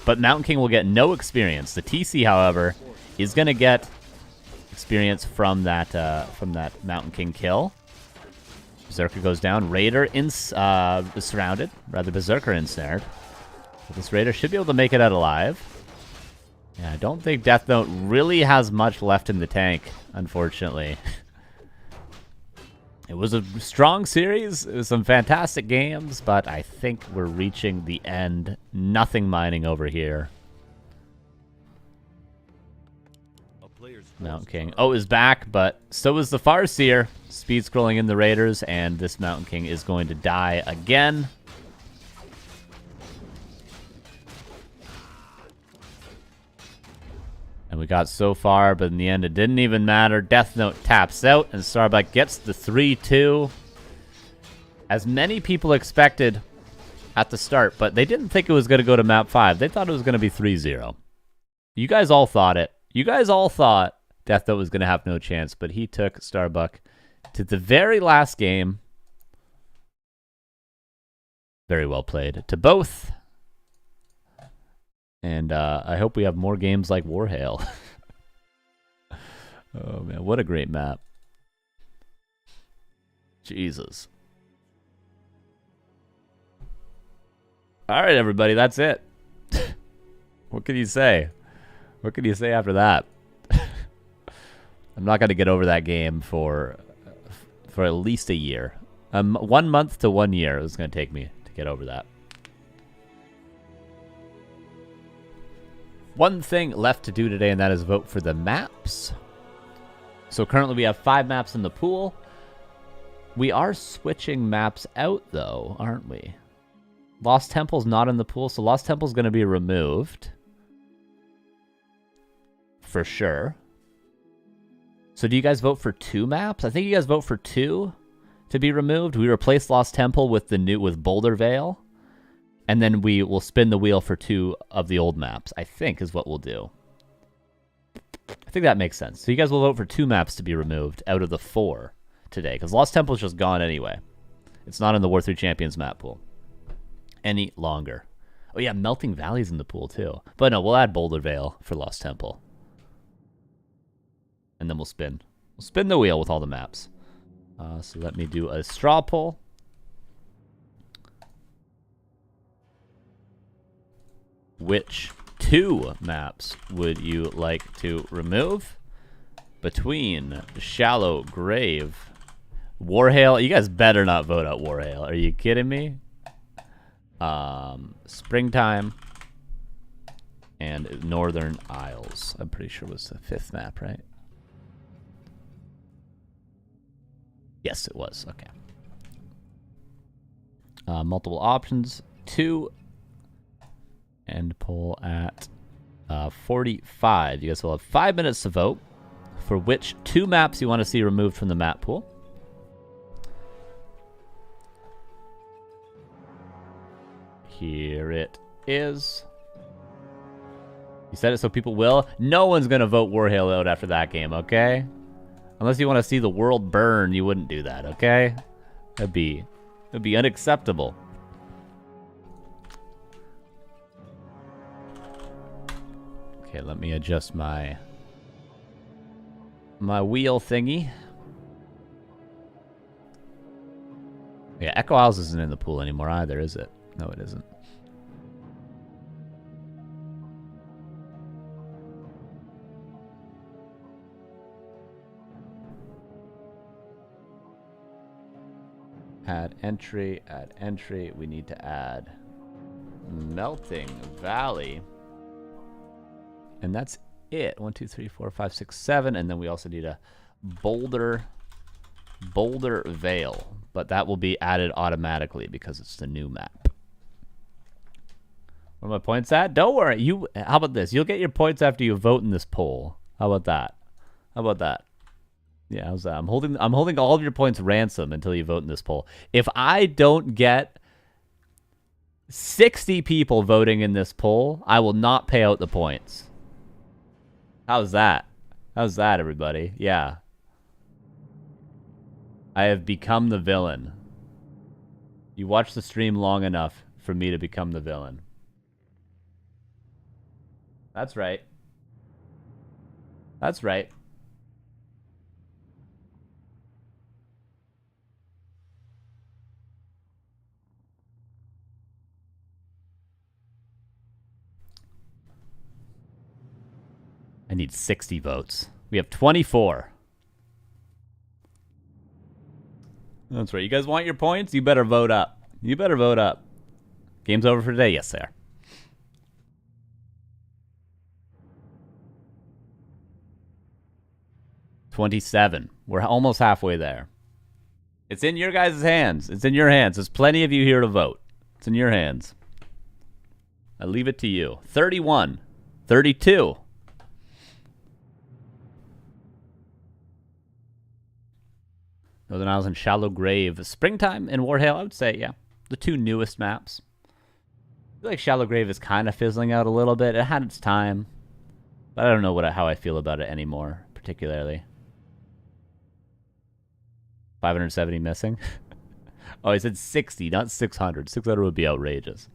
But Mountain King will get no experience. The TC, however, is going to get experience from that Mountain King kill. Berserker goes down. Raider is surrounded. Rather, Berserker ensnared. But this Raider should be able to make it out alive. Yeah, I don't think Deathnote really has much left in the tank, unfortunately. It was a strong series. It was some fantastic games, but I think we're reaching the end. Nothing mining over here. Mountain King. Oh, is back, but so is the Farseer. Speed scrolling in the Raiders, and this Mountain King is going to die again. And we got so far, but in the end, it didn't even matter. Deathnote taps out, and Starbuck gets the 3-2. As many people expected at the start, but they didn't think it was going to go to map 5. They thought it was going to be 3-0. You guys all thought it. You guys all thought Deathnote was going to have no chance, but he took Starbuck to the very last game. Very well played to both. And I hope we have more games like Warhail. Oh, man. What a great map. Jesus. All right, everybody. That's it. What can you say? What can you say after that? I'm not going to get over that game for at least a year. 1 month to 1 year it was going to take me to get over that. One thing left to do today, and that is vote for the maps. So currently we have 5 maps in the pool. We are switching maps out, though, aren't we? Lost Temple's not in the pool, so Lost Temple's going to be removed. For sure. So do you guys vote for 2 maps? I think you guys vote for 2 to be removed. We replace Lost Temple with Boulder Vale. And then we will spin the wheel for 2 of the old maps, I think is what we'll do. I think that makes sense. So you guys will vote for 2 maps to be removed out of the 4 today, because Lost Temple is just gone anyway. It's not in the War 3 Champions map pool any longer. Oh yeah, Melting Valley's in the pool too. But no, we'll add Boulder Vale for Lost Temple. And then we'll spin. We'll spin the wheel with all the maps. So let me do a straw poll. Which 2 maps would you like to remove? Between Shallow Grave, Warhail. You guys better not vote out Warhail. Are you kidding me? Springtime and Northern Isles. I'm pretty sure it was the 5th map, right? Yes, it was. Okay. Multiple options. 2. End poll at 45. You guys will have 5 minutes to vote for which 2 maps you want to see removed from the map pool. Here it is. You said it so people will. No one's going to vote Warhail out after that game, okay? Unless you want to see the world burn, you wouldn't do that, okay? That'd be unacceptable. Okay, let me adjust my wheel thingy. Yeah, Echo Isles isn't in the pool anymore either, is it? No, it isn't. Add entry, add entry. We need to add Melting Valley. And that's it. 1, 2, 3, 4, 5, 6, 7. And then we also need a Boulder Vale. But that will be added automatically because it's the new map. Where are my points at? Don't worry. How about this? You'll get your points after you vote in this poll. How about that? How about that? Yeah, how's that? I'm holding all of your points ransom until you vote in this poll. If I don't get 60 people voting in this poll, I will not pay out the points. How's that? How's that, everybody? Yeah. I have become the villain. You watched the stream long enough for me to become the villain. That's right. That's right. I need 60 votes. We have 24. That's right. You guys want your points? You better vote up. You better vote up. Game's over for today? Yes, sir. $27. We're almost halfway there. It's in your guys' hands. It's in your hands. There's plenty of you here to vote. It's in your hands. I leave it to you. 31. 32. Northern Isles and Shallow Grave. Springtime and Warhail, I would say, yeah. The two newest maps. I feel like Shallow Grave is kind of fizzling out a little bit. It had its time. But I don't know how I feel about it anymore, particularly. 570 missing. Oh, he said 60, not 600. 600 would be outrageous.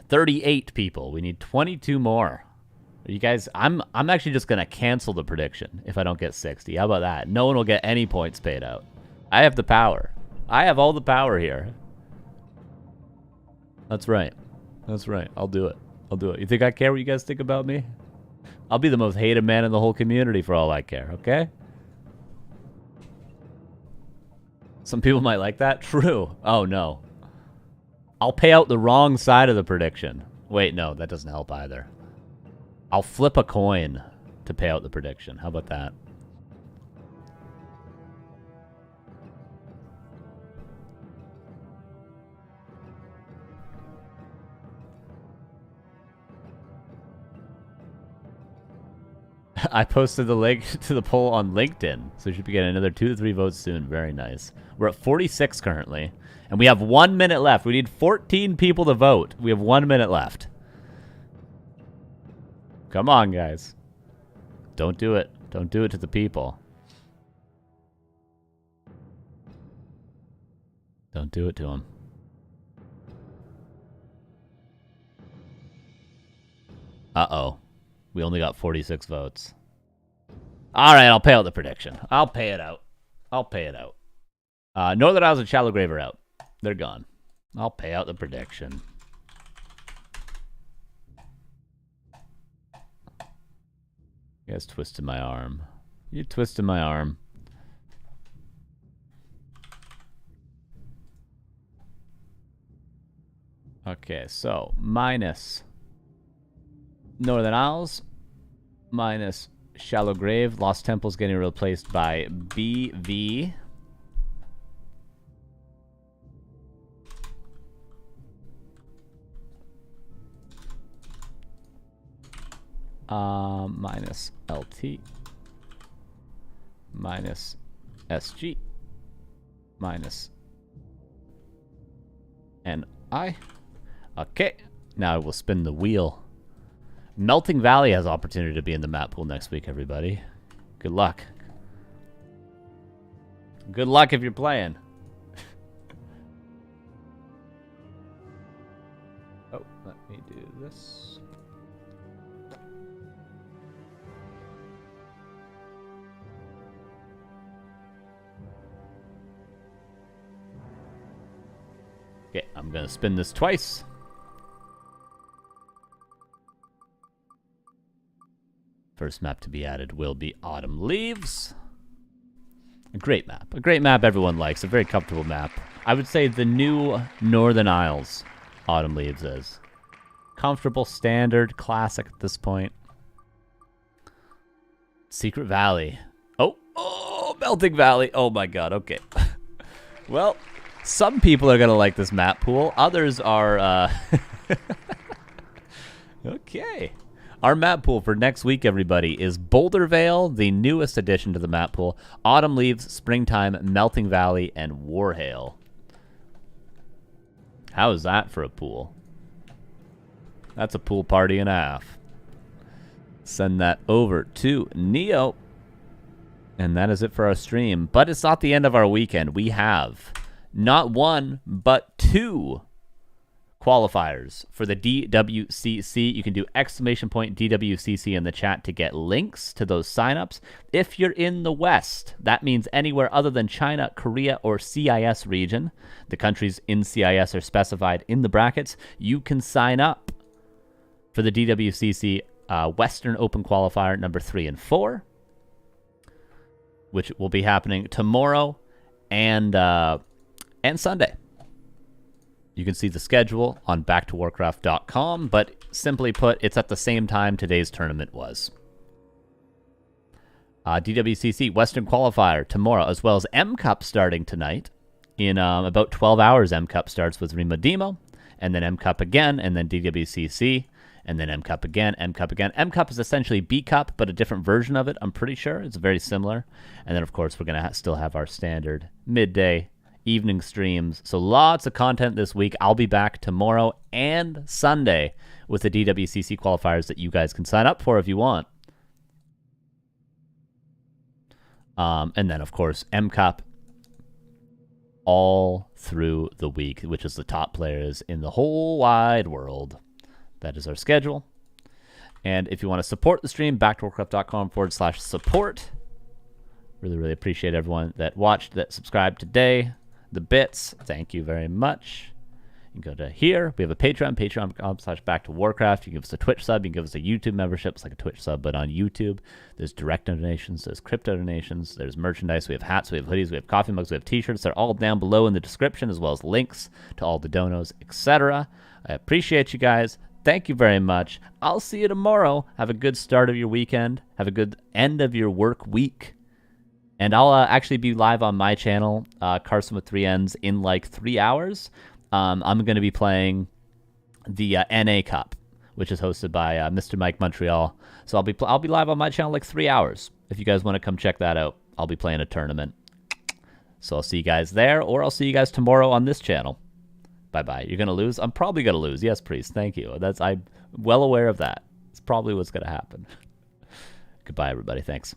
$38 people. We need 22 more. You guys, I'm actually just gonna cancel the prediction if I don't get 60. How about that? No one will get any points paid out. I have the power. I have all the power here. That's right. That's right. I'll do it. I'll do it. You think I care what you guys think about me? I'll be the most hated man in the whole community for all I care, okay? Some people might like that. True. Oh, no. I'll pay out the wrong side of the prediction. Wait, no, that doesn't help either. I'll flip a coin to pay out the prediction. How about that? I posted the link to the poll on LinkedIn, so we should be getting another 2 to 3 votes soon. Very nice. We're at 46 currently, and we have 1 minute left. We need 14 people to vote. We have 1 minute left. Come on, guys. Don't do it. Don't do it to the people. Don't do it to them. Uh-oh. We only got 46 votes. All right, I'll pay out the prediction. I'll pay it out. I'll pay it out. Northern Isles and Shallow Grave are out. They're gone. I'll pay out the prediction. You guys twisted my arm. You twisted my arm. Okay, so minus Northern Isles, minus Shallow Grave. Lost Temple's getting replaced by BV. Minus LT. Minus SG. Minus NI. Okay, now I will spin the wheel. Melting Valley has opportunity to be in the map pool next week, everybody. Good luck. Good luck if you're playing. Oh, let me do this. Okay, I'm going to spin this twice. First map to be added will be Autumn Leaves. A great map. A great map everyone likes. A very comfortable map. I would say the new Northern Isles Autumn Leaves is. Comfortable, standard, classic at this point. Secret Valley. Oh, Melting Valley. Oh my god, okay. Well, some people are going to like this map pool. Others are, Okay. Our map pool for next week, everybody, is Boulder Vale, the newest addition to the map pool, Autumn Leaves, Springtime, Melting Valley, and Warhail. How is that for a pool? That's a pool party and a half. Send that over to Neo. And that is it for our stream. But it's not the end of our weekend. We have not one, but 2 qualifiers for the DWCC. You can do !DWCC in the chat to get links to those signups. If you're in the West, that means anywhere other than China, Korea, or CIS region. The countries in CIS are specified in the brackets. You can sign up for the DWCC Western Open Qualifier number 3 and 4, which will be happening tomorrow and Sunday. You can see the schedule on backtowarcraft.com, but simply put, it's at the same time today's tournament was. DWCC Western Qualifier tomorrow, as well as M Cup starting tonight. In about 12 hours, M Cup starts with Rima Demo, and then M Cup again, and then DWCC. and then M Cup again, M Cup again. M Cup is essentially B Cup, but a different version of it, I'm pretty sure. It's very similar. And then, of course, we're going to still have our standard midday, evening streams. So lots of content this week. I'll be back tomorrow and Sunday with the DWCC qualifiers that you guys can sign up for if you want. And then, of course, M Cup all through the week, which is the top players in the whole wide world. That is our schedule. And if you want to support the stream, back2warcraft.com/support. Really, really appreciate everyone that watched, that subscribed today. The bits, thank you very much. You can go to here. We have a Patreon, patreon.com/back2warcraft. You can give us a Twitch sub. You can give us a YouTube membership. It's like a Twitch sub, but on YouTube. There's direct donations. There's crypto donations. There's merchandise. We have hats. We have hoodies. We have coffee mugs. We have t-shirts. They're all down below in the description, as well as links to all the donos, etc. I appreciate you guys. Thank you very much. I'll see you tomorrow. Have a good start of your weekend. Have a good end of your work week. And I'll actually be live on my channel, Carson with 3 N's, in like 3 hours. I'm going to be playing the NA Cup, which is hosted by Mr. Mike Montreal. So I'll be live on my channel like 3 hours. If you guys want to come check that out, I'll be playing a tournament. So I'll see you guys there, or I'll see you guys tomorrow on this channel. Bye-bye. You're going to lose? I'm probably going to lose. Yes, Priest. Thank you. I'm well aware of that. It's probably what's going to happen. Goodbye, everybody. Thanks.